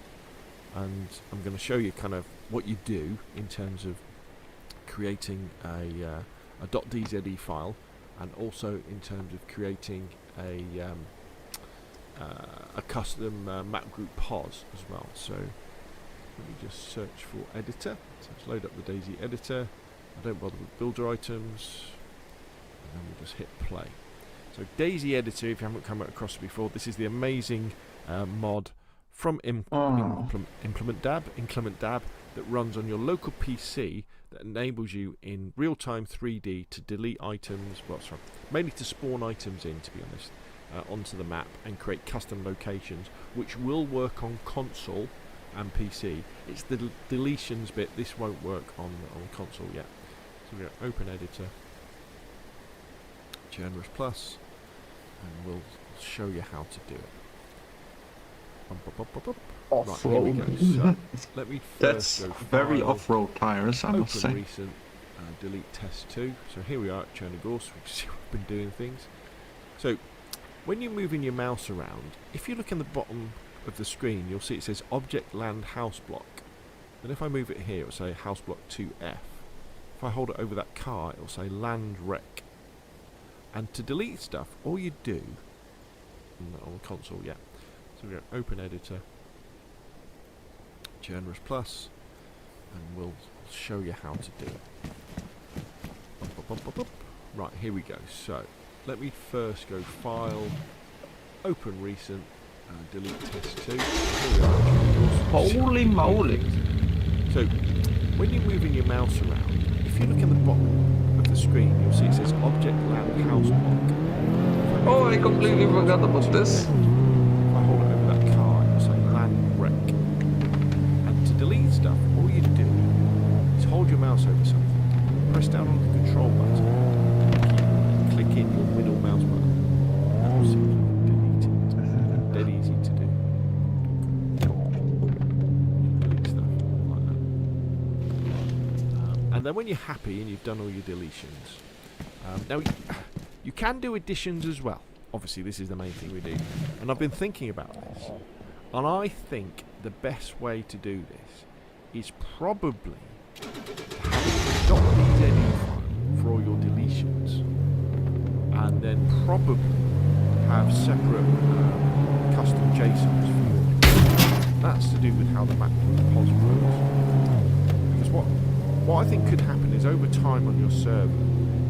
and I'm going to show you kind of what you do in terms of creating a .dze file, and also in terms of creating a custom map group pos as well. So let me just search for editor. So let's load up the DayZ editor. I don't bother with builder items, and then we'll just hit play. So DayZ editor, if you haven't come across it before, this is the amazing mod from Inclement Dab that runs on your local PC that enables you in real-time 3D to delete items, mainly to spawn items in, to be honest, onto the map and create custom locations, which will work on console and PC. It's the deletions bit, this won't work on console yet. So we're going to open editor, Generous Plus, and we'll show you how to do it. Right, here we go. So, let me first go very off-road tires, I must say. Recent, delete test 2. So here we are at Chernigorsk. We can see we've been doing things. So when you're moving your mouse around, if you look in the bottom of the screen, you'll see it says Object Land House Block. And if I move it here, it'll say House Block 2F. If I hold it over that car, it'll say Land Rec. And to delete stuff, all you do on the console, yeah. So we go Open Editor, Generous Plus, and we'll show you how to do it. Right, here we go. So let me first go File, Open Recent, delete Test 2. Here we are. Holy moly! So when you're moving your mouse around, if you look in the bottom of the screen, you'll see it says Object Land House Block. Oh, I completely forgot about this. If I hold it over that car, it'll say Land Rec. And to delete stuff, all you do is hold your mouse over something, press down on the control button, and click in your middle mouse button, and you'll simply delete it. Dead easy to do. Delete stuff like that. And then when you're happy and you've done all your deletions, now you can do additions as well. Obviously, this is the main thing we do. And I've been thinking about this. And I think the best way to do this is probably to have a .dz file for all your deletions. And then probably have separate custom JSONs for your. That's to do with how the macro pos works. Because what I think could happen is over time on your server,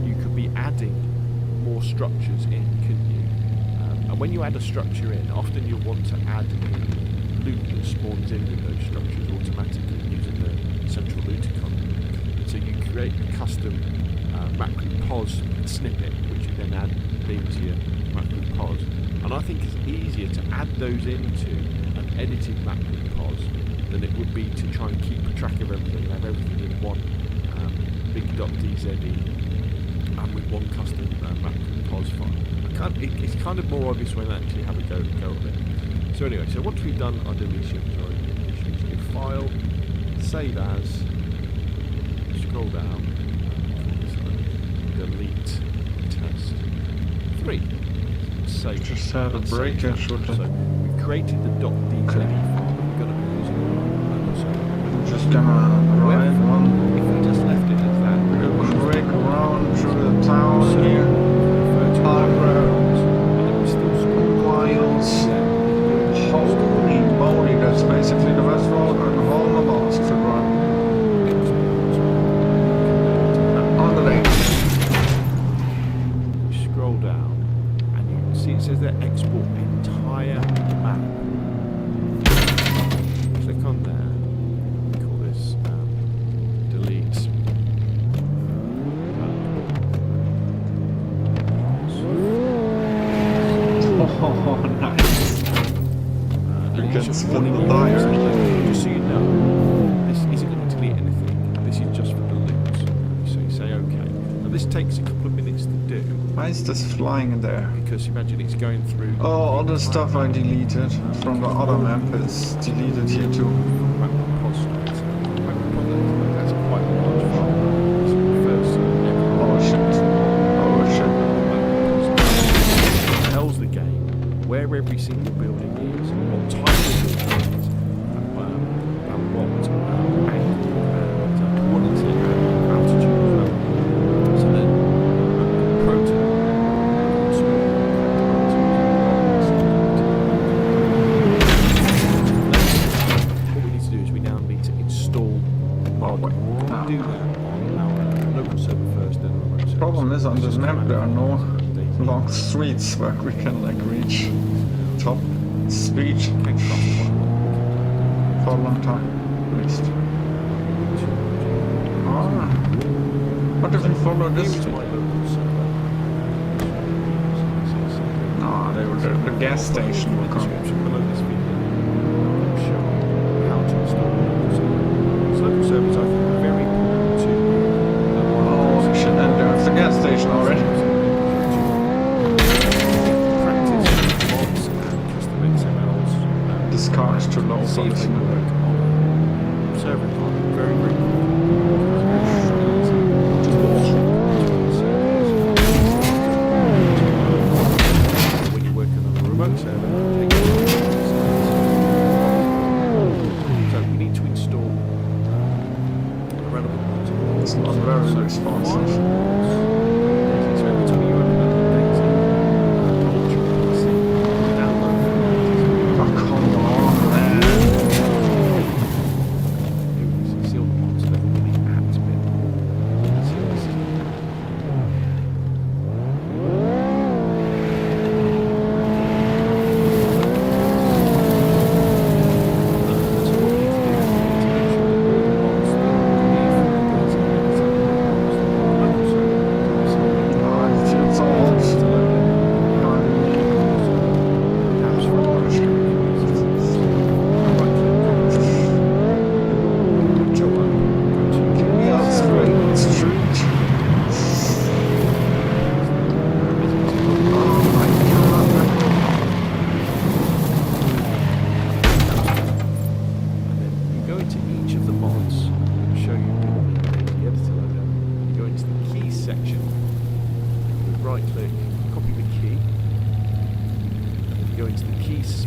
you could be adding more structures in, couldn't you? And when you add a structure in, often you'll want to add in loot that spawns in with those structures automatically using the central looter content. So you create a custom macro pos snippet, which you then add into your macro pos. And I think it's easier to add those into an edited macro pos than it would be to try and keep track of everything and have everything in one big .dze and with one custom macro pos file. It's kind of more obvious when I actually have a go of it. So anyway, so once we've done our deletions, go File, Save As, scroll down, Delete Test 3. Save. Just had a breakage with it. So we've created the .dze file that we're going to be using. I'm just gonna write one. If we just left it as that, a quick round through the town here. Miles. Holy moly, that's basically the best road in all Namalsk to run. On the lane. You scroll down and you can see it says there export entire map. Click on there. Call this delete. Oh, nice. You can spin the tire. Just so you know, this isn't going to delete anything. This is just for the loot. So you say OK. Now this takes a couple of minutes to do. Why is this flying in there? Because imagine it's going through. Oh, all the stuff I deleted from the other map is deleted here too. That's quite a large file. Oh shit. Oh shit. It tells the game where every single building is, what type of building it is, and what angle and quality and altitude as well. So then proton. What we need to do is we now need to install mod. We do that on our local server first, then on our server. Problem is on this map there are no long streets where we can like reach top speed for a long time at least. What if we follow this? No, the gas station will come. Below this video, I'll show you how to install local servers. So local servers I think are very important to. Oh shit! And there's the gas station already. This car is too low for this network. Server time, very, very when you're working remote server. So we need to install relevant mods. It's not very responsive. So every time you open up the Dayz launcher PC, download the Oh, come on, man. see all the mods that are really apps bit. See all this is.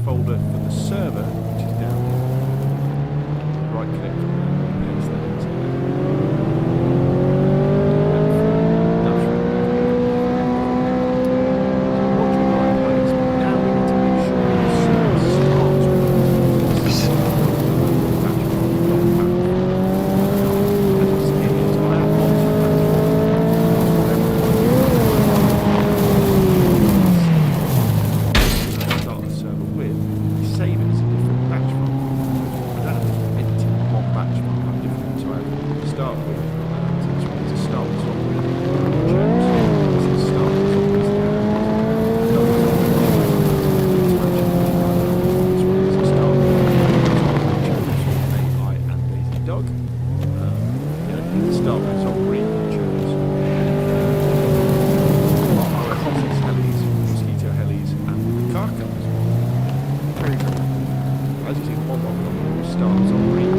Folder for the server, which is down here. Right click and paste that into there. That's right. So what you're right place, but now we need to make sure the server starts with this. Save it as a different batch file. I don't have to edit it in one batch file. I'm different to start with. So it's ready to start with zombies. So start with zombies there. It's ready to start with AI and Daisy Dog. You don't need to start with zombie chose. Helis, mosquito helis, and car cars. As you see, one starts on green.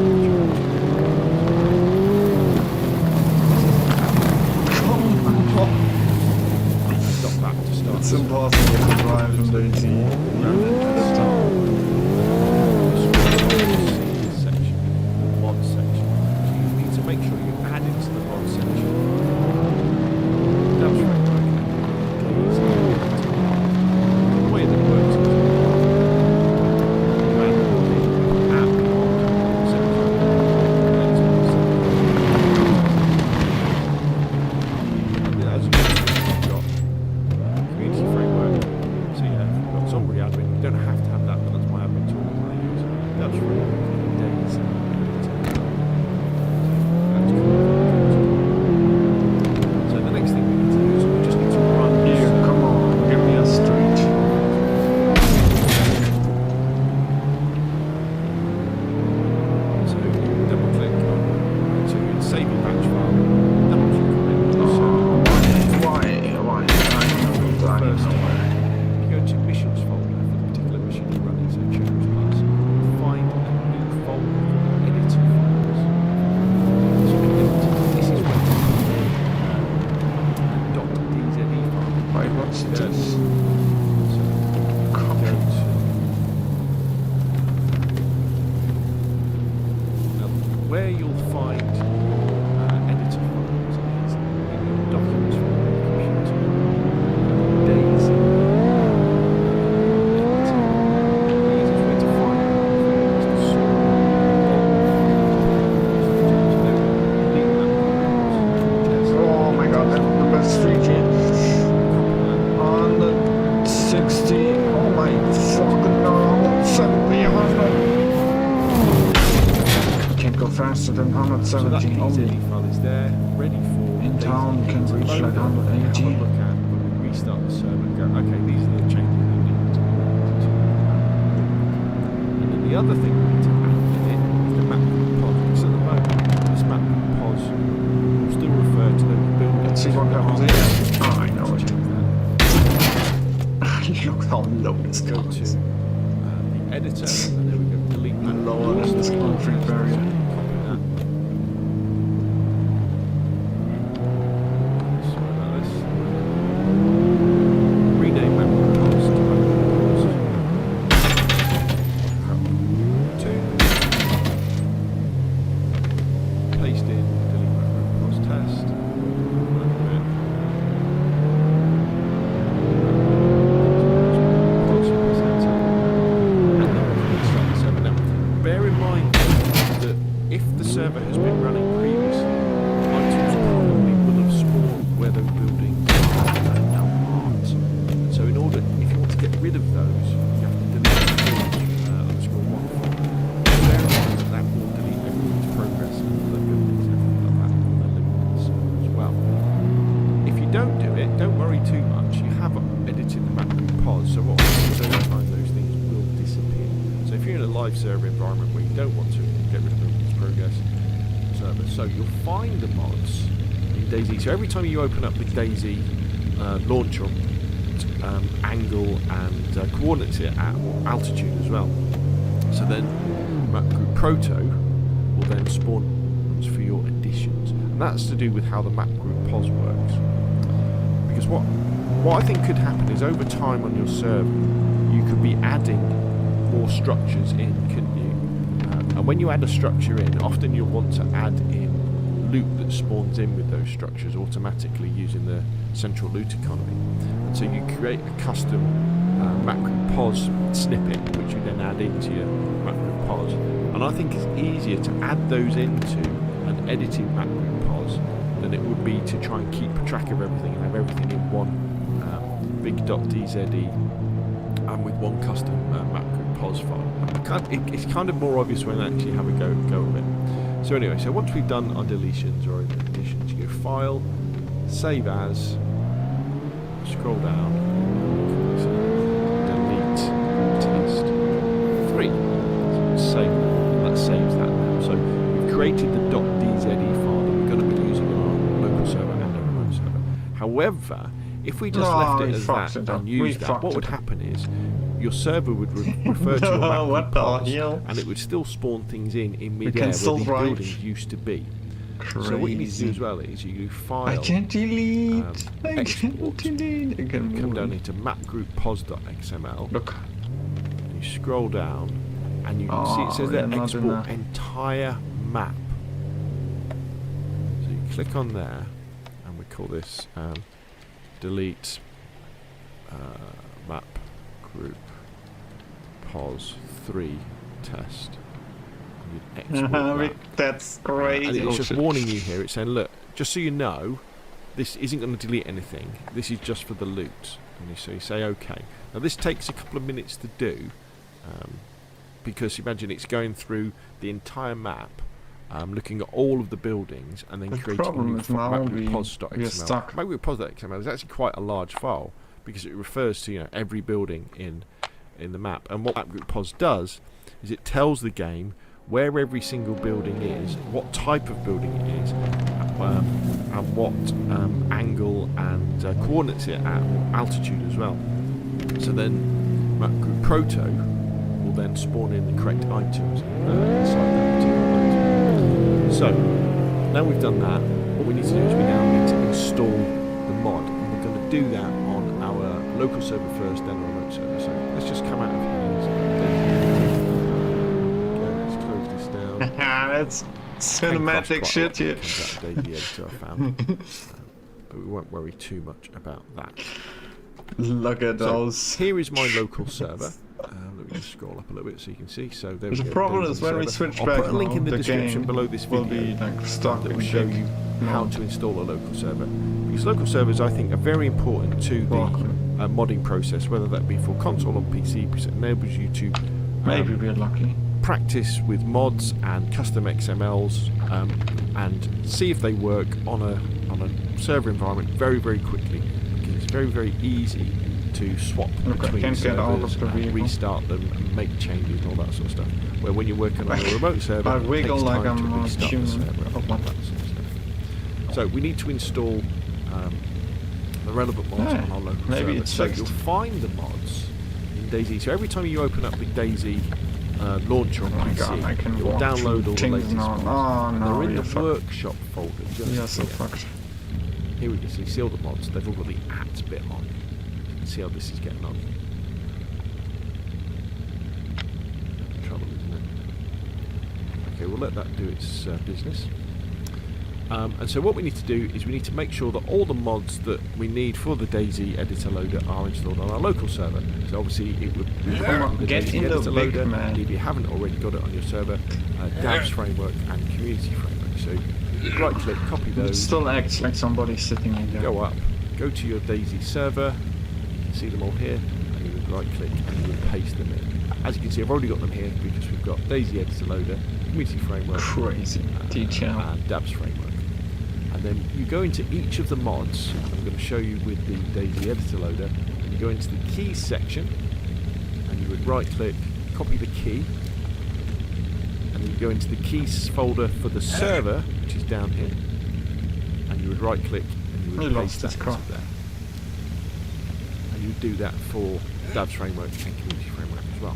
Stop back to start. It's impossible to drive in Dayz this time. Section, mod section. So you need to make sure you add it to the mod section. That's right. The way that it works is where you'll find editor files is in your documents from your computer. Dayz editor. The easiest way to find them is to sort Oh my god, that's the best 3G. On the 60, oh my fucking no, 70, 100. Can't go faster than 170 only. file is there, ready for in town can reach like 180. Have a look at when we restart the server and go, okay, these are the changes we need to do. And then the other thing we need to add in it is the map pod. Because at the moment, this map pod will still refer to the building. Let's see what happens here. Oh, I know it. Look how low this Go goes. to the editor, and then we go delete that. Lower than this concrete barrier. server has been running previously, items probably will have spawned where those buildings now aren't. So in order, if you want to get rid of those, you have to delete _1 file. Bear in mind that will delete everyone's progress and their buildings and everything like that on their link server as well. If you don't do it, don't worry too much. You have edited the map group pods, so what happens over time, those things will disappear. So if you're in a live server environment where you don't want to get rid of everyone's progress server, so you'll find the mods in DayZ. So every time you open up the DayZ launcher, angle and coordinates it at altitude as well. So then map group proto will then spawn ones for your additions, and that's to do with how the map group pos works. Because what I think could happen is over time on your server, you could be adding more structures in, couldn't you? And when you add a structure in, often you'll want to add in loot that spawns in with those structures automatically using the central loot economy. And so you create a custom map group pos snippet, which you then add into your map group pos. And I think it's easier to add those into an edited map group pos than it would be to try and keep track of everything and have everything in one big .dze and with one custom map group pos file. It's kind of more obvious when I actually have a go of it. So anyway, so once we've done our deletions or additions, you go File, Save As, scroll down, Delete Test 3. So save that. That saves that now. So we've created the .dze file that we're going to be using on our local server and our remote server. However, if we just left it as that and used that, what would happen is your server would refer to your map what the pos, hell? and it would still spawn things in mid-air where these buildings used to be. Crazy. So what you need to do as well is you file. I can't delete. I export, can't delete. I can come down into mapgrouppos.xml. Look. And you scroll down, and you can see it says there export entire map. So you click on there, and we call this delete map group pos 3 test. That's crazy. And it's just warning you here. It's saying, look, just so you know, this isn't going to delete anything. This is just for the loot. And so you say OK. Now this takes a couple of minutes to do, because imagine it's going through the entire map, looking at all of the buildings, and then creating a new mapgrouppos.xml. Mapgrouppos.xml is actually quite a large file because it refers to every building in the map. And what mapgrouppos does is it tells the game where every single building is, what type of building it is, and what angle and coordinates it at, or altitude as well. So then mapgroup proto will then spawn in the correct items inside that particular item. So now we've done that, what we need to do is we now need to install the mod, and we're going to do that on our local server first, then our remote server. So let's just come out of here. That's cinematic shit here. DayZ editor I found. But we won't worry too much about that. Look at those. Here is my local server. Let me just scroll up a little bit so you can see. So there we go. The problem is when we switch back, I'll put a link in the description below this video that will show you how to install a local server. Because local servers, I think, are very important to the modding process, whether that be for console or PC, because it enables you to maybe we're lucky. Practice with mods and custom XMLs and see if they work on a server environment very, very quickly, because it's very, very easy to swap between servers and restart them and make changes and all that sort of stuff. Where when you're working on a remote server, it takes time to restart the server and all that sort of stuff. So we need to install the relevant mods on our local server. So you'll find the mods in DayZ. So every time you open up the DayZ launcher on PC, you'll download all the latest mods. They're in the workshop folder just here. Here we can see all the mods. They've all got the @ bit on. You can see how this is getting on. Trouble, isn't it? Okay, we'll let that do its business. And so what we need to do is we need to make sure that all the mods that we need for the Dayz editor loader are installed on our local server. So obviously it would be the Get Dayz in the editor big loader, man. and if you haven't already got it on your server, Dabs framework and community framework. So right click, copy It those, still acts like somebody's sitting in there. go up, go to your Dayz server, you can see them all here, and you would right click and you would paste them in. As you can see, I've already got them here because we've got Dayz editor loader, community framework, Crazy detail. and Dabs framework. And then you go into each of the mods. I'm going to show you with the Dayz editor loader. And you go into the keys section, and you would right click, copy the key, and then you go into the keys folder for the server, which is down here, and you would right click and you would paste that into there. And you would do that for Dabs framework and community framework as well.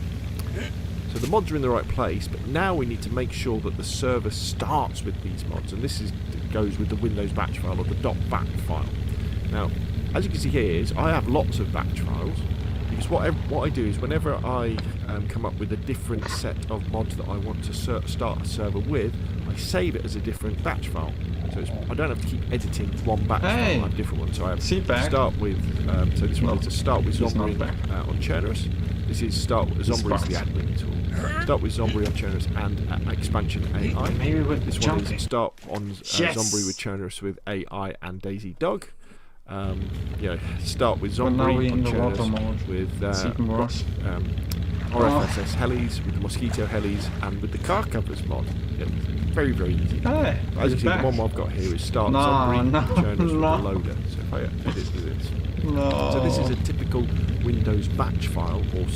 So the mods are in the right place, but now we need to make sure that the server starts with these mods, and this goes with the Windows batch file or the .bat file. Now, as you can see here, I have lots of batch files, because what I do is whenever I come up with a different set of mods that I want to start a server with, I save it as a different batch file. So I don't have to keep editing one batch file, I have different ones. So I have to start with, so this one is to start with Zombie on Chernarus. This is Zombie is the admin tool. Start with Zombie on Chernarus and expansion AI. Maybe with this one is start on Yes. Zombie with Chernarus with AI and Daisy Dog. Start with Zombie now we're on in the water Chernarus mode. with It's even worse. RFSS helis, with the Mosquito helis, and with the car covers mod. Yeah, very, very easy. Hey, as you see, the one I've got here is start Zombie with Chernarus with the loader. So if I edit to this. No. So this is a typical Windows batch file, or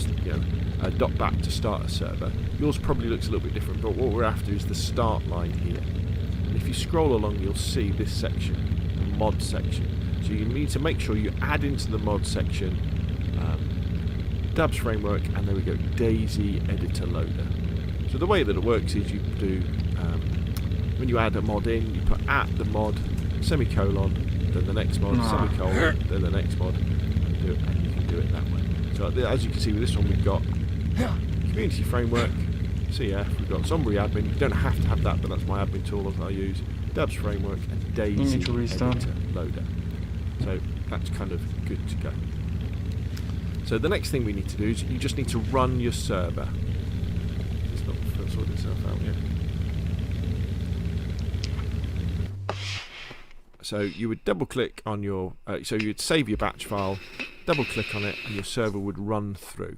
.bat to start a server. Yours probably looks a little bit different, but what we're after is the start line here. And if you scroll along, you'll see this section, the mod section. So you need to make sure you add into the mod section Dabs framework, and there we go, Dayz editor loader. So the way that it works is you do, when you add a mod in, you put at the mod, semicolon, then the next mod, semicolon, then the next mod, and you can do it that way. So as you can see with this one, we've got community framework, CF, we've got Zombie admin. You don't have to have that, but that's my admin tool that I use. Dabs framework and Dayz editor loader. So that's kind of good to go. So the next thing we need to do is you just need to run your server. It's not sorted itself out yet. So you would double click on your, so you'd save your batch file, double click on it, and your server would run through.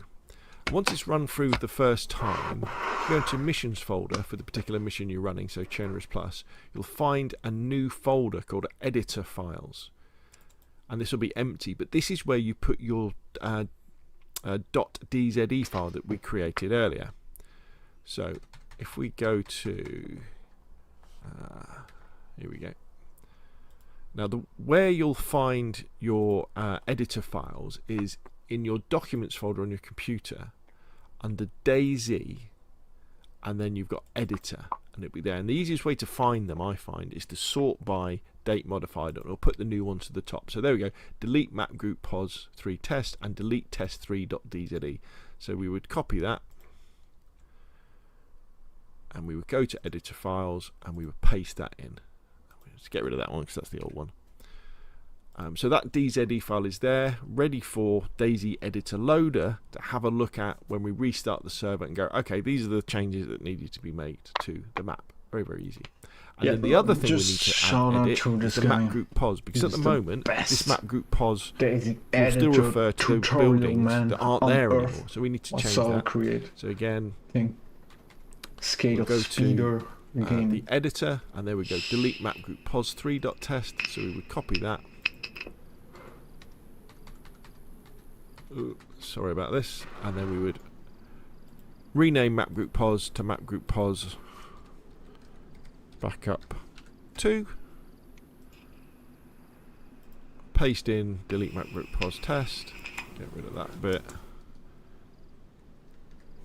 Once it's run through the first time, you go into missions folder for the particular mission you're running, so Chernarus Plus, you'll find a new folder called editor files. And this will be empty, but this is where you put your .dze file that we created earlier. So if we go to, here we go. Now where you'll find your editor files is in your documents folder on your computer under Dayz, and then you've got editor, and it'll be there. And the easiest way to find them, I find, is to sort by date modified, and it'll put the new one to the top. So there we go, delete map group pos 3 test and delete test3.dze. So we would copy that, and we would go to editor files, and we would paste that in. Let's get rid of that one because that's the old one. So that DZE file is there, ready for Dayz editor loader to have a look at when we restart the server and go, okay, these are the changes that needed to be made to the map. Very, very easy. And then the other thing we need to edit is the map group pos, because at the moment this map group pos will still refer to those buildings that aren't there anymore. So we need to change that. So again, we'll go to the editor, and there we go, delete map group pos 3.test. So we would copy that. Ooh, sorry about this. And then we would rename map group pos to map group pos backup 2. Paste in delete map group pos test. Get rid of that bit.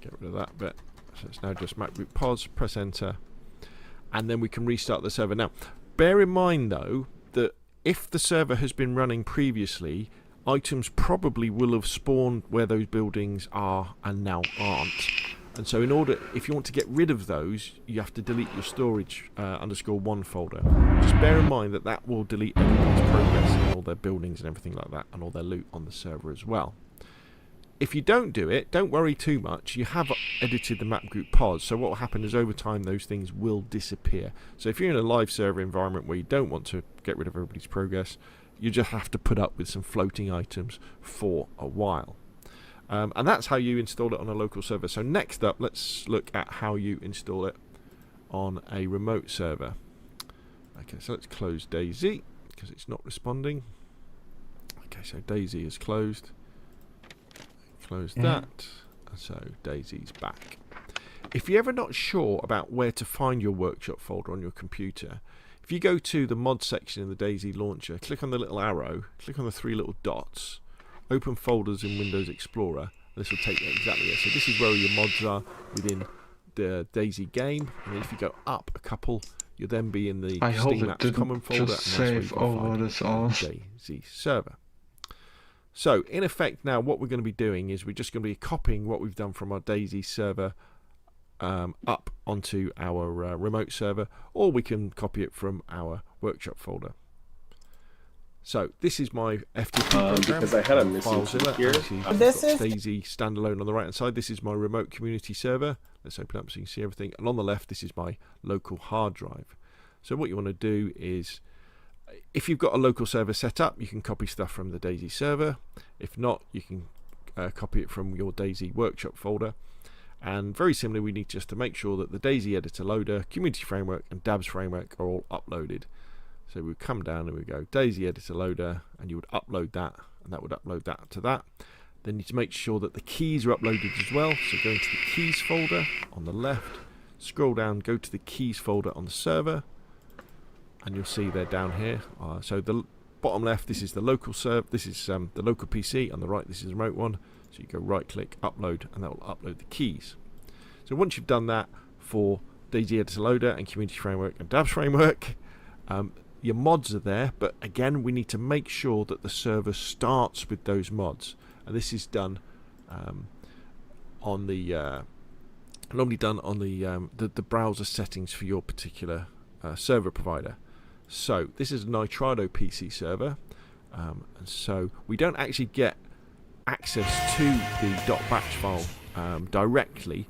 Get rid of that bit. So it's now just map group pos. Press enter. And then we can restart the server. Now, bear in mind though that if the server has been running previously, items probably will have spawned where those buildings are and now aren't. And so in order, if you want to get rid of those, you have to delete your storage _1 folder. Just bear in mind that that will delete everyone's progress and all their buildings and everything like that, and all their loot on the server as well. If you don't do it, don't worry too much. You have edited the map group pods, so what will happen is over time those things will disappear. So if you're in a live server environment where you don't want to get rid of everybody's progress, you just have to put up with some floating items for a while. And that's how you install it on a local server. So next up, let's look at how you install it on a remote server. Okay, so let's close Dayz because it's not responding. Okay, so Dayz is closed. Close that. So Dayz's back. If you're ever not sure about where to find your workshop folder on your computer, if you go to the mod section in the Dayz launcher, click on the little arrow, click on the 3 little dots, open folders in Windows Explorer, and this will take you exactly there. So this is where your mods are within the Dayz game, and then if you go up a couple, you'll then be in the Steam Apps common folder, and that's where you can find the Dayz server. So in effect now what we're going to be doing is we're just going to be copying what we've done from our Dayz server up onto our remote server, or we can copy it from our workshop folder. So this is my FTP program. Because I had a missing key here. This is Dayz standalone on the right hand side. This is my remote community server. Let's open up so you can see everything. And on the left, this is my local hard drive. So what you want to do is, if you've got a local server set up, you can copy stuff from the Dayz server. If not, you can copy it from your Dayz workshop folder. And very similarly, we need just to make sure that the Dayz editor loader, community framework, and dabs framework are all uploaded. So we come down and we go Dayz editor loader, and you would upload that, and that would upload that to that. Then you need to make sure that the keys are uploaded as well. So go into the keys folder on the left, scroll down, go to the keys folder on the server, and you'll see they're down here. So the bottom left, this is the local server. This is the local PC. On the right, this is the remote one. So you go right click, upload, and that will upload the keys. So once you've done that for Dayz editor loader and community framework and dabs framework, your mods are there, but again we need to make sure that the server starts with those mods, and this is done on the normally done on the browser settings for your particular server provider. So this is a Nitrado PC server, and so we don't actually get access to the .batch file directly.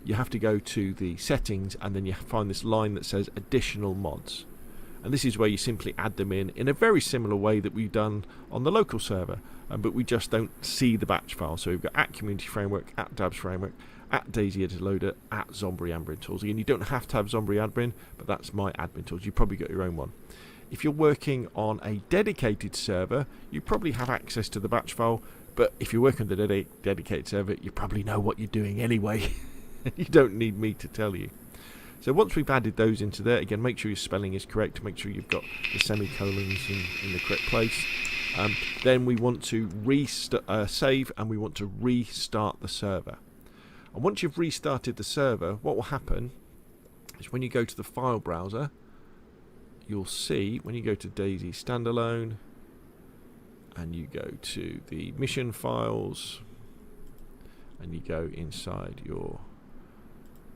You have to go to the settings, and then you find this line that says additional mods, and this is where you simply add them in a very similar way that we've done on the local server, but we just don't see the batch file. So we've got at community framework, at dabs framework, at Dayz editor loader, at Zombie admin tools. Again, you don't have to have Zombie admin, but that's my admin tools. You've probably got your own one. If you're working on a dedicated server, you probably have access to the batch file, but if you're working on the dedicated server, you probably know what you're doing anyway. You don't need me to tell you. So once we've added those into there, again, make sure your spelling is correct, make sure you've got the semicolons in the correct place. Then we want to save, and we want to restart the server. And once you've restarted the server, what will happen is when you go to the file browser, you'll see when you go to Dayz standalone and you go to the mission files and you go inside your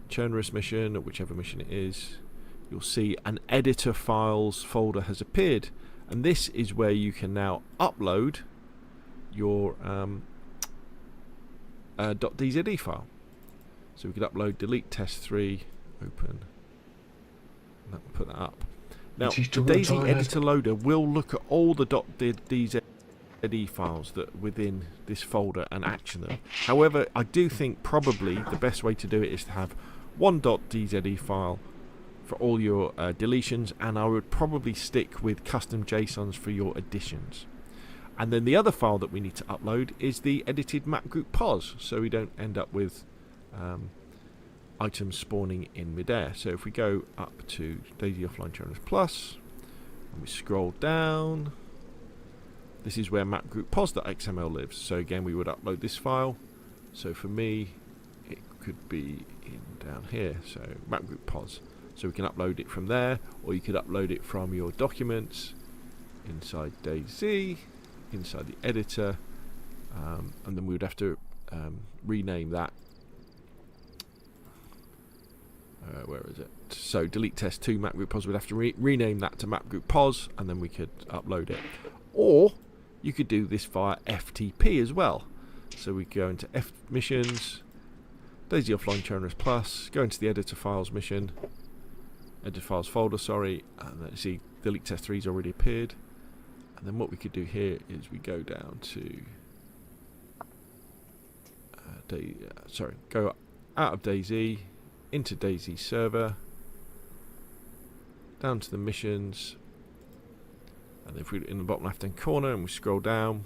Chernarus mission, or whichever mission it is, you'll see an editor files folder has appeared, and this is where you can now upload your .dz file. So we could upload delete test3, open, and that will put that up. Now the Dayz editor loader will look at all the .dz files that are within this folder and action them. However, I do think probably the best way to do it is to have one .dz file for all your deletions, and I would probably stick with custom JSONs for your additions. And then the other file that we need to upload is the edited map group pos, so we don't end up with items spawning in midair. So if we go up to Dayz Offline Chernarus Plus and we scroll down, this is where map group pos.xml lives. So again, we would upload this file. So for me, it could be in down here, so map group pos. So we can upload it from there, or you could upload it from your documents inside Dayz, inside the editor, and then we would have to rename that where is it? So delete test 2 map group pos. We'd have to rename that to map group pos, and then we could upload it. Or you could do this via FTP as well. So we go into F missions, Daisy Offline Chronos Plus, go into the editor files mission, editor files folder, sorry, and then see delete test 3's already appeared. And then what we could do here is we go down to go out of DayZ, into DayZ server, down to the missions, and if we in the bottom left hand corner and we scroll down,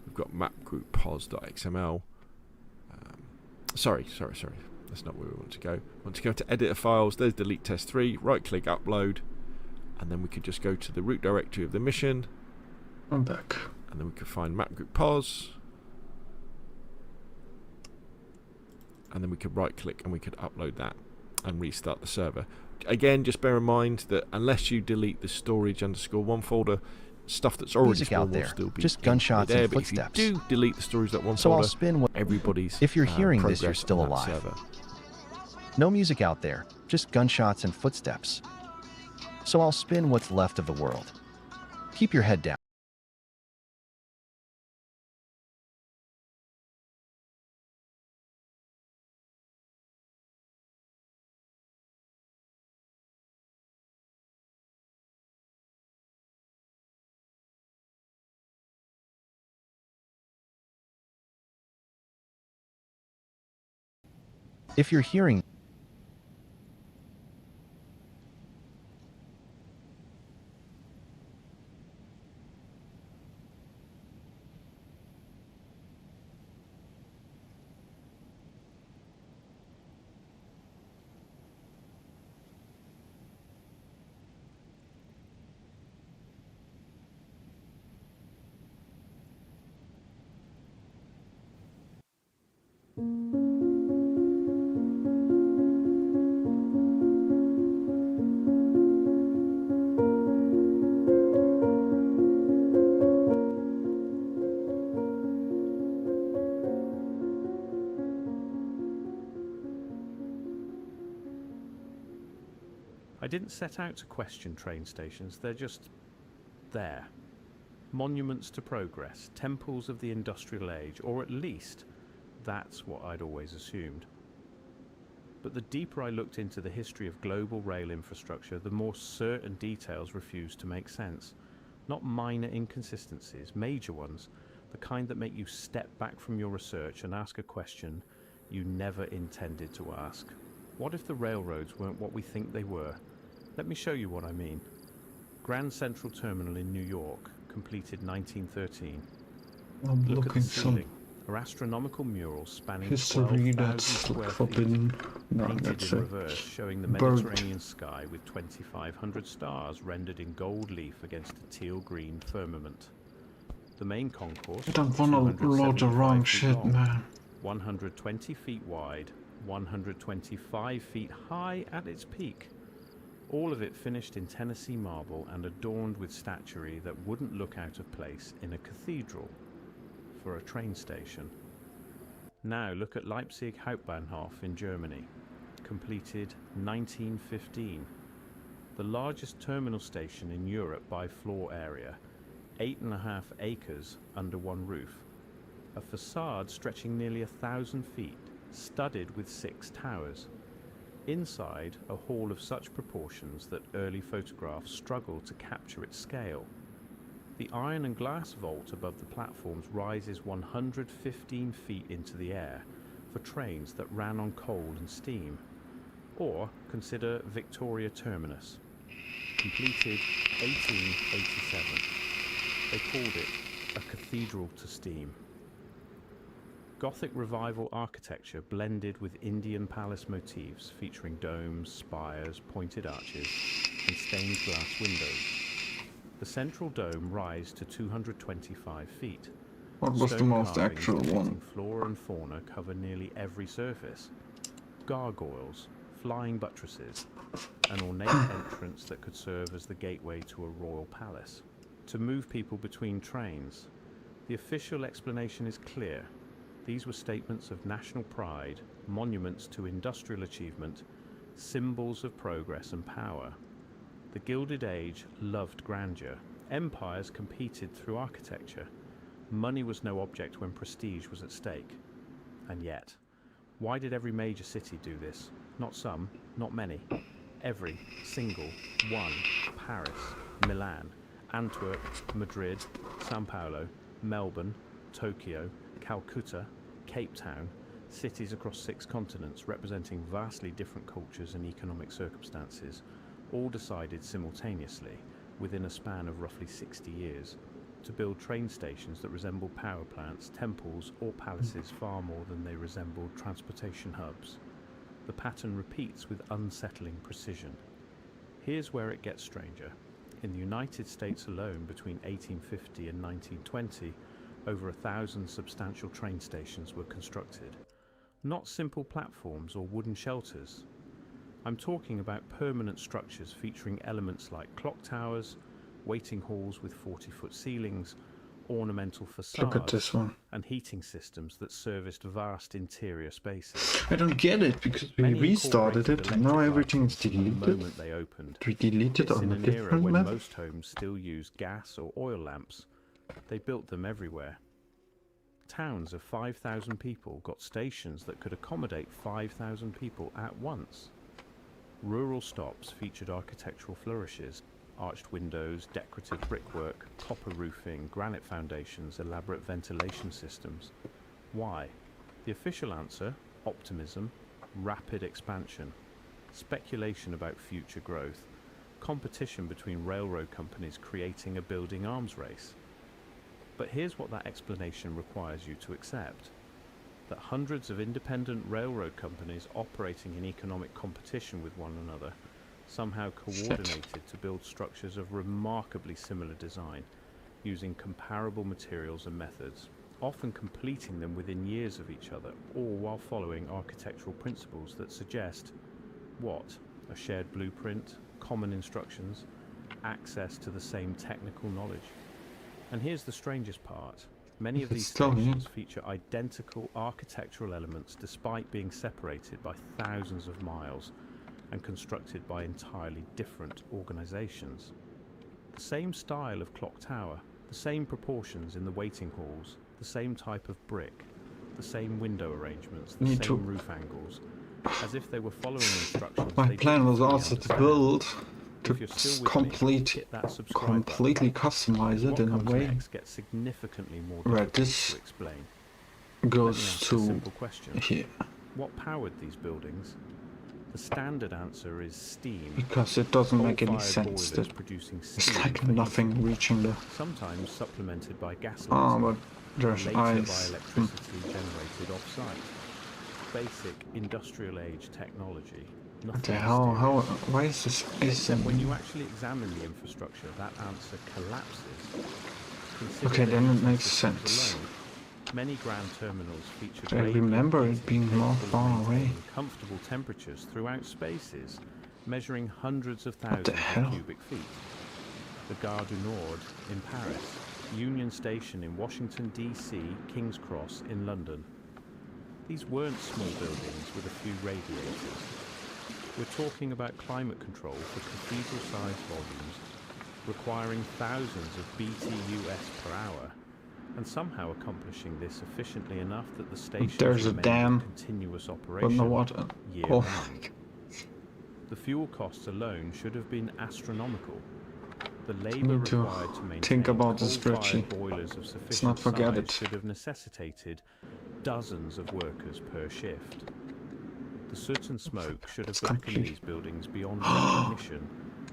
we've got map group pos.xml. Sorry, that's not where we want to go. We want to go to editor files, there's delete test 3, right click upload, and then we could just go to the root directory of the mission. I'm back. And then we could find map group pos, and then we could right click and we could upload that and restart the server. Again, just bear in mind that unless you delete the storage_1 folder, stuff that's already spawned will still be just gunshots there, and but footsteps. if you do delete the storage.1 So I'll folder, spin what everybody's if you're hearing this, you're progress still on that alive. server. No music out there, just gunshots and footsteps. So I'll spin what's left of the world. Keep your head down. If you're hearing I didn't set out to question train stations, they're just there. Monuments to progress, temples of the industrial age, or at least that's what I'd always assumed. But the deeper I looked into the history of global rail infrastructure, the more certain details refused to make sense. Not minor inconsistencies, major ones, the kind that make you step back from your research and ask a question you never intended to ask. What if the railroads weren't what we think they were? Let me show you what I mean. Grand Central Terminal in New York, completed 1913. I'm Look at looking the some ceiling. Are astronomical murals spanning history 12,000 that's square forbidden. feet, No, painted that's in a reverse, showing the bird. Mediterranean sky with 2,500 stars rendered in gold leaf against a teal-green firmament. The main concourse, I don't want to load the wrong 275 feet shit, long, man. 120 feet wide, 125 feet high at its peak. All of it finished in Tennessee marble and adorned with statuary that wouldn't look out of place in a cathedral for a train station. Now look at Leipzig Hauptbahnhof in Germany, completed 1915. The largest terminal station in Europe by floor area, 8.5 acres under one roof. A facade stretching nearly 1,000 feet, studded with 6 towers. Inside, a hall of such proportions that early photographs struggled to capture its scale. The iron and glass vault above the platforms rises 115 feet into the air for trains that ran on coal and steam. Or consider Victoria Terminus, completed 1887. They called it a cathedral to steam. Gothic Revival architecture blended with Indian palace motifs featuring domes, spires, pointed arches, and stained glass windows. The central dome rises to 225 feet. What was the Stone most carvings actual depicting one? flora and fauna cover nearly every surface. Gargoyles, flying buttresses, an ornate entrance that could serve as the gateway to a royal palace. To move people between trains, the official explanation is clear. These were statements of national pride, monuments to industrial achievement, symbols of progress and power. The Gilded Age loved grandeur. Empires competed through architecture. Money was no object when prestige was at stake. And yet, why did every major city do this? Not some, not many. Every single one. Paris, Milan, Antwerp, Madrid, Sao Paulo, Melbourne, Tokyo, Calcutta, Cape Town, cities across 6 continents representing vastly different cultures and economic circumstances, all decided simultaneously, within a span of roughly 60 years, to build train stations that resembled power plants, temples, or palaces far more than they resembled transportation hubs. The pattern repeats with unsettling precision. Here's where it gets stranger. In the United States alone, between 1850 and 1920, over 1,000 substantial train stations were constructed. Not simple platforms or wooden shelters. I'm talking about permanent structures featuring elements like clock towers, waiting halls with 40-foot ceilings, ornamental facades, Look at this one. and heating systems that serviced vast interior spaces. I don't get it, because we restarted it and now everything is The deleted. moment they opened. We deleted It's on in a an era different when map. most homes still use gas or oil lamps. They built them everywhere. Towns of 5,000 people got stations that could accommodate 5,000 people at once. Rural stops featured architectural flourishes, arched windows, decorative brickwork, copper roofing, granite foundations, elaborate ventilation systems. Why? The official answer: optimism, rapid expansion, speculation about future growth, competition between railroad companies creating a building arms race. But here's what that explanation requires you to accept: that hundreds of independent railroad companies operating in economic competition with one another somehow coordinated to build structures of remarkably similar design, using comparable materials and methods, often completing them within years of each other, all while following architectural principles that suggest what? A shared blueprint, common instructions, access to the same technical knowledge. And here's the strangest part. Many of these stations feature identical architectural elements despite being separated by thousands of miles and constructed by entirely different organizations. The same style of clock tower, the same proportions in the waiting halls, the same type of brick, the same window arrangements, the same roof angles, as if they were following instructions. My plan was also to build, to completely customize it in a way gets significantly more where difficult this to explain. goes to here. What powered these buildings? The standard answer is steam. Because it doesn't make any Coal-fired sense boilers that producing it's steam like for nothing reaching the... sometimes supplemented by gasoline. Oh, but there's later ice. by electricity generated off-site. Basic industrial age technology. What the Nothing hell? mysterious. Why is this Except when you actually examine the infrastructure, that answer collapses. Consider Okay, the then it heating makes systems sense. alone. Many grand terminals feature I remember it being more far away. comfortable temperatures throughout spaces, measuring hundreds of What thousands the of hell? cubic feet. The Gare du Nord in Paris, Union Station in Washington, D.C., King's Cross in London. These weren't small buildings with a few radiators. We're talking about climate control for cathedral-sized volumes, requiring thousands of BTUs per hour, and somehow accomplishing this efficiently enough that the station There's a dam, continuous but operation no water. year Oh round. The fuel costs alone should have been astronomical. The labour need to required to maintain think about this, coal-fired Richie. boilers of Let's sufficient not forget size it. should have necessitated dozens of workers per shift. The soot and smoke should have blackened these buildings beyond recognition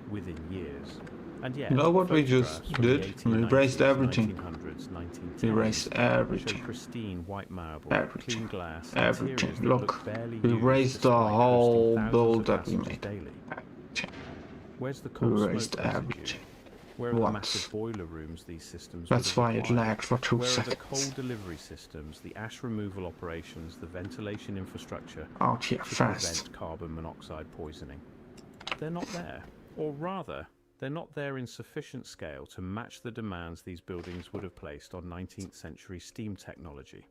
within years. And yet, You know what we just photographs from the did? We erased 1890s, everything. 1900s, 1910s We erased everything. show pristine white marble, Everything. clean glass, Everything. interiors that Look, barely we used erased the despite whole hosting build thousands of that we passengers made. daily. Where's the We coal smoke erased residue? everything. Where are the What? massive boiler rooms these systems That's would why have it required? lagged for 2 Where are the seconds. coal delivery systems, the ash removal operations, the ventilation infrastructure Out here to fast. prevent carbon monoxide poisoning? They're not there. Or rather, they're not there in sufficient scale to match the demands these buildings would have placed on 19th century steam technology.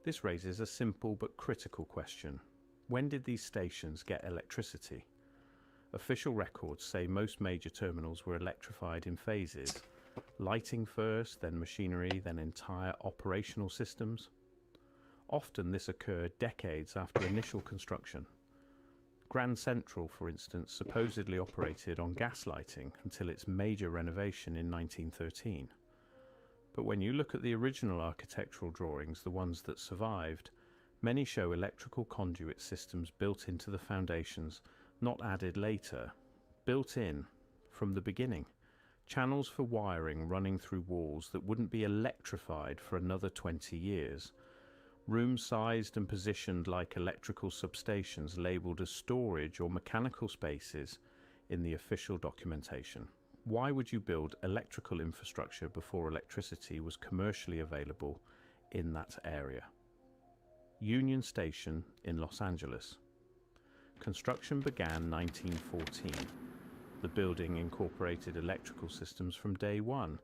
This raises a simple but critical question. When did these stations get electricity? Official records say most major terminals were electrified in phases. Lighting first, then machinery, then entire operational systems. Often this occurred decades after initial construction. Grand Central, for instance, supposedly operated on gas lighting until its major renovation in 1913. But when you look at the original architectural drawings, the ones that survived, many show electrical conduit systems built into the foundations, not added later, built in from the beginning. Channels for wiring running through walls that wouldn't be electrified for another 20 years. Rooms sized and positioned like electrical substations labelled as storage or mechanical spaces in the official documentation. Why would you build electrical infrastructure before electricity was commercially available in that area? Union Station in Los Angeles. Construction began 1914. The building incorporated electrical systems from day one.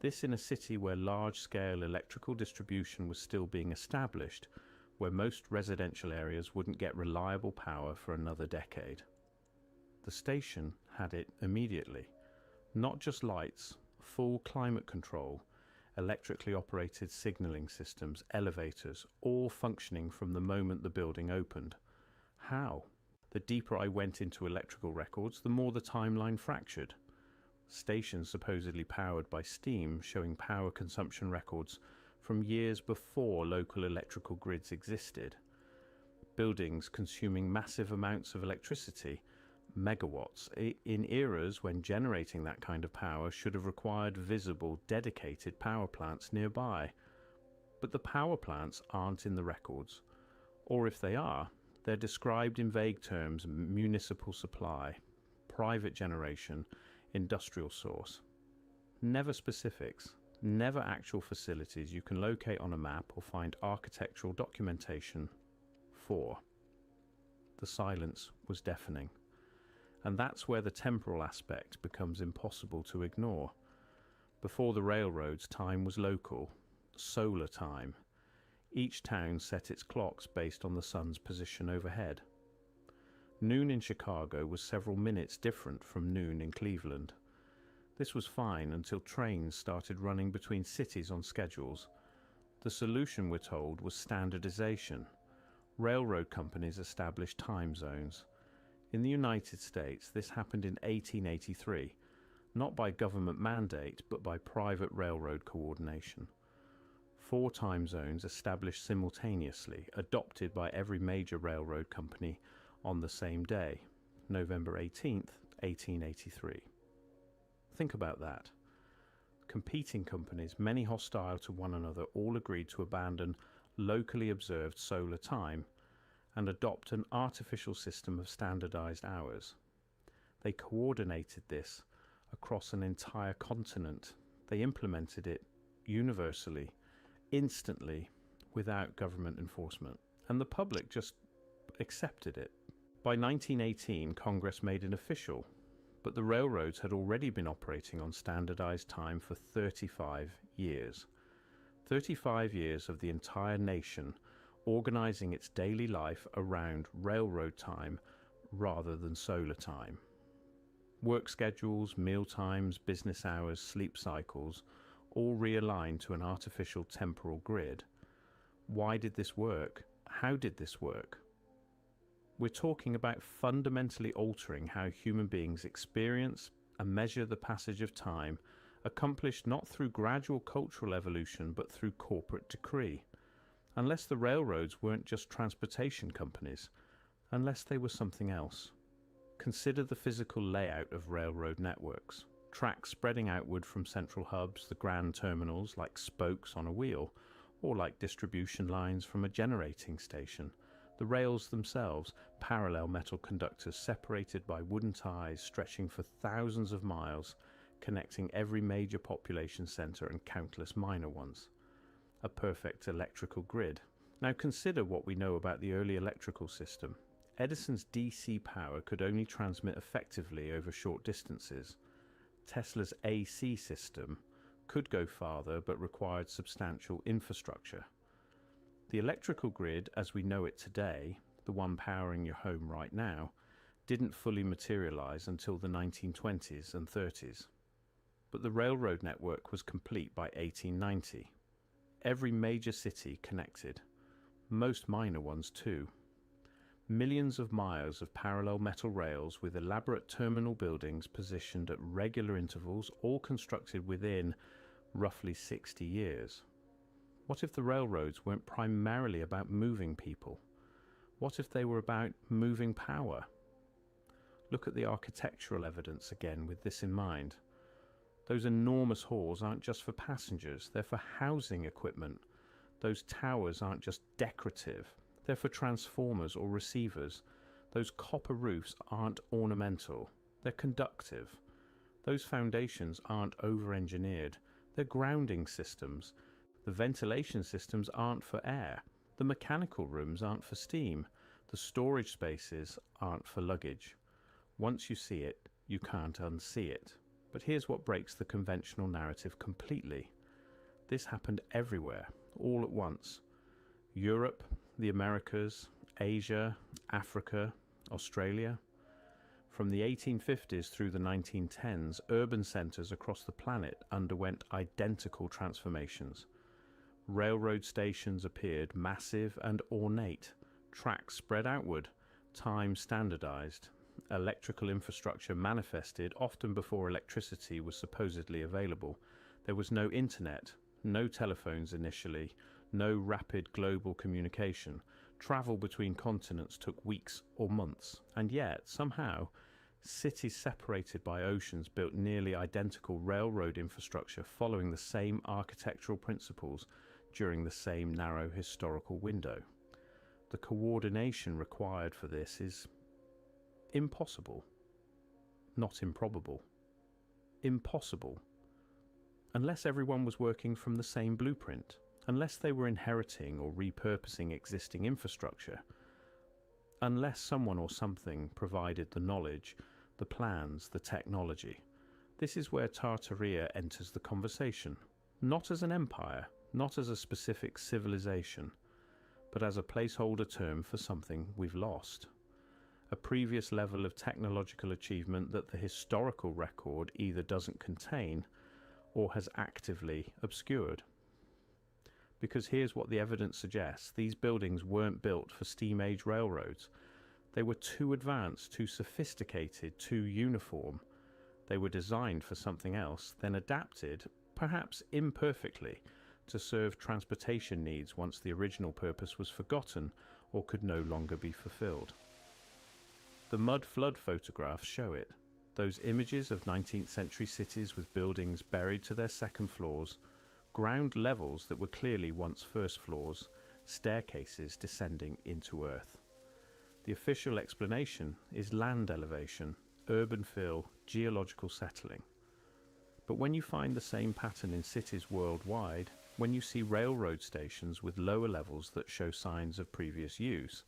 This in a city where large-scale electrical distribution was still being established, where most residential areas wouldn't get reliable power for another decade. The station had it immediately. Not just lights, full climate control, electrically operated signaling systems, elevators, all functioning from the moment the building opened. How? The deeper I went into electrical records, the more the timeline fractured. Stations supposedly powered by steam showing power consumption records from years before local electrical grids existed. Buildings consuming massive amounts of electricity, megawatts, in eras when generating that kind of power should have required visible, dedicated power plants nearby. But the power plants aren't in the records. Or if they are, they're described in vague terms: municipal supply, private generation, industrial source. Never specifics, never actual facilities you can locate on a map or find architectural documentation for. The silence was deafening. And that's where the temporal aspect becomes impossible to ignore. Before the railroads, time was local, solar time. Each town set its clocks based on the sun's position overhead. Noon in Chicago was several minutes different from noon in Cleveland. This was fine until trains started running between cities on schedules. The solution, we're told, was standardization. Railroad companies established time zones. In the United States, this happened in 1883, not by government mandate, but by private railroad coordination. 4 time zones established simultaneously, adopted by every major railroad company on the same day, November 18th, 1883. Think about that. Competing companies, many hostile to one another, all agreed to abandon locally observed solar time and adopt an artificial system of standardized hours. They coordinated this across an entire continent. They implemented it universally, instantly, without government enforcement. And the public just accepted it. By 1918, Congress made it official, but the railroads had already been operating on standardized time for 35 years. 35 years of the entire nation organizing its daily life around railroad time rather than solar time. Work schedules, meal times, business hours, sleep cycles, all realigned to an artificial temporal grid. Why did this work? How did this work? We're talking about fundamentally altering how human beings experience and measure the passage of time, accomplished not through gradual cultural evolution but through corporate decree. Unless the railroads weren't just transportation companies, unless they were something else. Consider the physical layout of railroad networks. Tracks spreading outward from central hubs, the grand terminals like spokes on a wheel, or like distribution lines from a generating station. The rails themselves, parallel metal conductors separated by wooden ties stretching for thousands of miles, connecting every major population centre and countless minor ones. A perfect electrical grid. Now consider what we know about the early electrical system. Edison's DC power could only transmit effectively over short distances. Tesla's AC system could go farther but required substantial infrastructure. The electrical grid as we know it today the one powering your home right now, didn't fully materialize until the 1920s and 30s. But the railroad network was complete by 1890. Every major city connected, most minor ones too. Millions of miles of parallel metal rails with elaborate terminal buildings positioned at regular intervals, all constructed within roughly 60 years. What if the railroads weren't primarily about moving people? What if they were about moving power? Look at the architectural evidence again with this in mind. Those enormous halls aren't just for passengers, they're for housing equipment. Those towers aren't just decorative, they're for transformers or receivers. Those copper roofs aren't ornamental, they're conductive. Those foundations aren't over-engineered, they're grounding systems. The ventilation systems aren't for air, the mechanical rooms aren't for steam, the storage spaces aren't for luggage. Once you see it, you can't unsee it. But here's what breaks the conventional narrative completely. This happened everywhere, all at once. Europe, the Americas, Asia, Africa, Australia. From the 1850s through the 1910s, urban centres across the planet underwent identical transformations. Railroad stations appeared massive and ornate, tracks spread outward, time standardised. Electrical infrastructure manifested often before electricity was supposedly available. There was no internet, no telephones initially, no rapid global communication. Travel between continents took weeks or months, and yet, somehow, cities separated by oceans built nearly identical railroad infrastructure following the same architectural principles during the same narrow historical window. The coordination required for this is impossible. Not improbable. Impossible. Unless everyone was working from the same blueprint, unless they were inheriting or repurposing existing infrastructure, unless someone or something provided the knowledge, the plans, the technology. This is where Tartaria enters the conversation, not as an empire, not as a specific civilization, but as a placeholder term for something we've lost. A previous level of technological achievement that the historical record either doesn't contain or has actively obscured. Because here's what the evidence suggests: these buildings weren't built for steam age railroads. They were too advanced, too sophisticated, too uniform. They were designed for something else, then adapted, perhaps imperfectly, to serve transportation needs once the original purpose was forgotten or could no longer be fulfilled. The mud flood photographs show it. Those images of 19th century cities with buildings buried to their second floors, ground levels that were clearly once first floors, staircases descending into earth. The official explanation is land elevation, urban fill, geological settling. But when you find the same pattern in cities worldwide, when you see railroad stations with lower levels that show signs of previous use,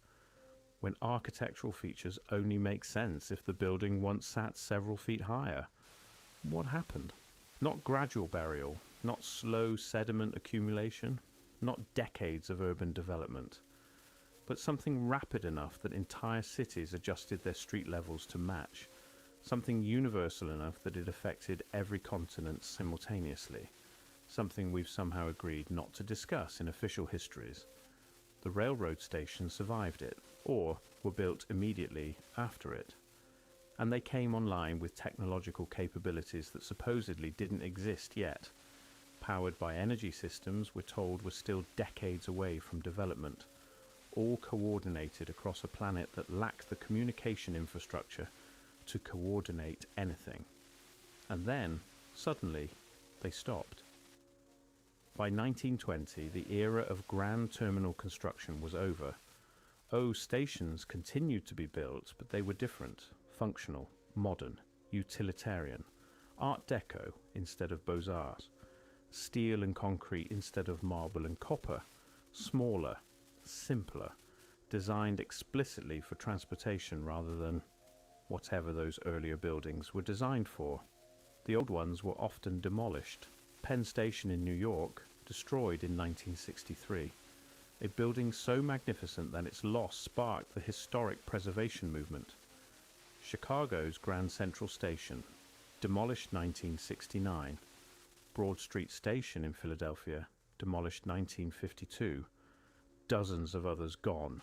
when architectural features only make sense if the building once sat several feet higher, what happened? Not gradual burial, not slow sediment accumulation, not decades of urban development, but something rapid enough that entire cities adjusted their street levels to match, something universal enough that it affected every continent simultaneously, something we've somehow agreed not to discuss in official histories. The railroad stations survived it, or were built immediately after it. And they came online with technological capabilities that supposedly didn't exist yet. Powered by energy systems we're told were still decades away from development, all coordinated across a planet that lacked the communication infrastructure to coordinate anything. And then, suddenly, they stopped. By 1920, the era of grand terminal construction was over. Stations continued to be built, but they were different, functional, modern, utilitarian, Art Deco instead of Beaux-Arts, steel and concrete instead of marble and copper, smaller, simpler, designed explicitly for transportation rather than whatever those earlier buildings were designed for. The old ones were often demolished. Penn Station in New York, destroyed in 1963. a building so magnificent that its loss sparked the historic preservation movement. Chicago's Grand Central Station, demolished 1969. Broad Street Station in Philadelphia, demolished 1952. Dozens of others gone.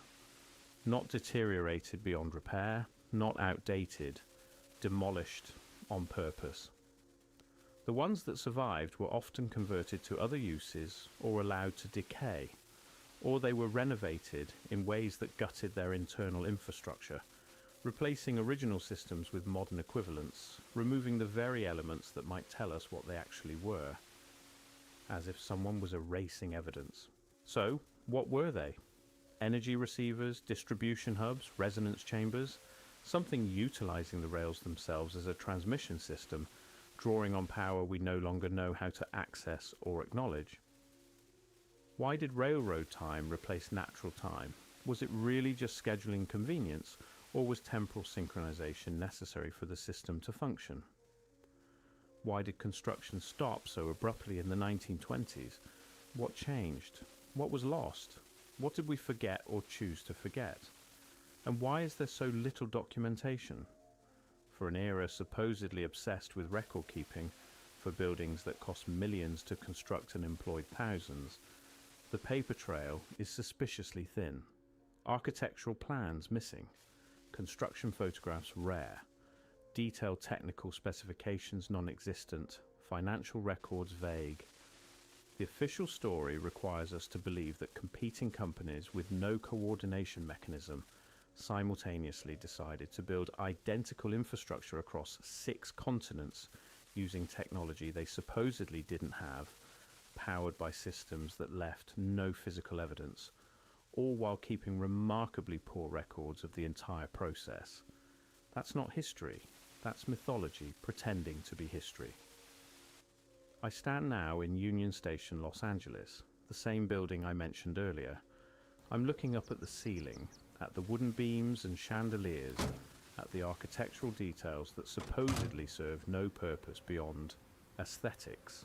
Not deteriorated beyond repair, not outdated, demolished on purpose. The ones that survived were often converted to other uses or allowed to decay, or they were renovated in ways that gutted their internal infrastructure, replacing original systems with modern equivalents, removing the very elements that might tell us what they actually were, as if someone was erasing evidence. So, what were they? Energy receivers, distribution hubs, resonance chambers, something utilizing the rails themselves as a transmission system, drawing on power we no longer know how to access or acknowledge. Why did railroad time replace natural time? Was it really just scheduling convenience, or was temporal synchronization necessary for the system to function? Why did construction stop so abruptly in the 1920s? What changed? What was lost? What did we forget or choose to forget? And why is there so little documentation? For an era supposedly obsessed with record keeping, for buildings that cost millions to construct and employed thousands, the paper trail is suspiciously thin. Architectural plans missing, construction photographs rare, detailed technical specifications non-existent, financial records vague. The official story requires us to believe that competing companies with no coordination mechanism simultaneously decided to build identical infrastructure across 6 continents using technology they supposedly didn't have, powered by systems that left no physical evidence, all while keeping remarkably poor records of the entire process. That's not history, that's mythology pretending to be history. I stand now in Union Station, Los Angeles, the same building I mentioned earlier. I'm looking up at the ceiling, at the wooden beams and chandeliers, at the architectural details that supposedly serve no purpose beyond aesthetics.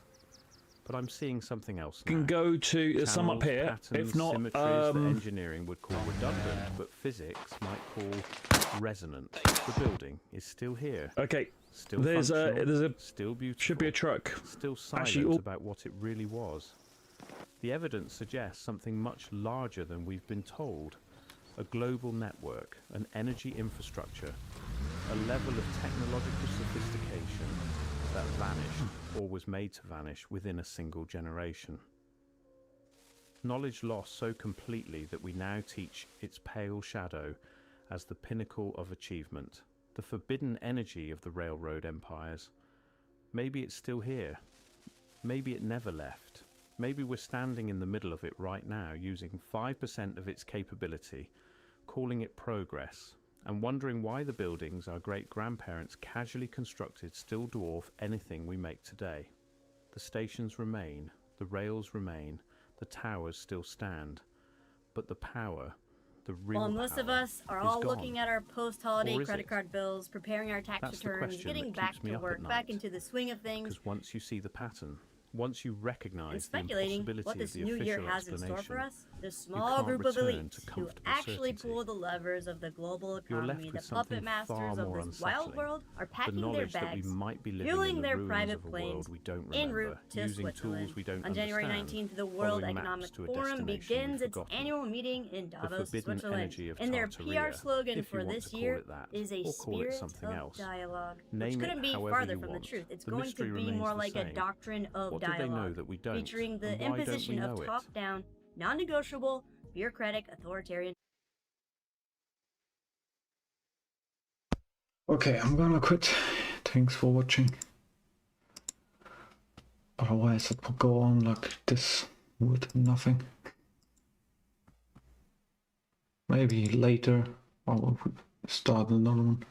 But I'm seeing something else now. You can go to some up here, patterns, if not symmetries that engineering would call redundant, but physics might call resonant. The building is still here. Okay. Still there's a still beautiful. Should be a truck. Still silent about what it really was. The evidence suggests something much larger than we've been told. A global network, an energy infrastructure, a level of technological sophistication that vanished or was made to vanish within a single generation. Knowledge lost so completely that we now teach its pale shadow as the pinnacle of achievement, the forbidden energy of the railroad empires. Maybe it's still here. Maybe it never left. Maybe we're standing in the middle of it right now, using 5% of its capability, calling it progress, and wondering why the buildings our great-grandparents casually constructed still dwarf anything we make today. The stations remain, the rails remain, the towers still stand, but the power, the real While most of us are all looking at our post-holiday credit card bills, preparing our tax returns, getting back to work, back into the swing of things, because once you see the pattern, once you recognize and speculating the what this of the new year official has in store for us, the small can't group of return elites to who comfortable actually certainty. pull the levers of the global You're left economy, with the puppet something masters far of more this wild unsettling. world, are The packing their knowledge that we bags, might be living fueling in the their ruins private of a planes world we don't en remember, route to using Switzerland. tools we don't On January understand, 19th, the World following Economic maps to a Forum destination begins we've its forgotten. annual meeting in The Davos, forbidden Switzerland. energy of And their Tartaria, PR slogan if you for want this to call year it that, is a or call it spirit something of else. dialogue, Name which couldn't it be however farther you from the want. truth. It's The going to mystery be remains more the like a same. doctrine of What do they know dialogue, that we don't? featuring the And why don't we imposition know of it? top-down, non-negotiable, bureaucratic, authoritarian. Okay, I'm gonna quit. Thanks for watching. Otherwise it will go on like this with nothing. Maybe later I will start another one.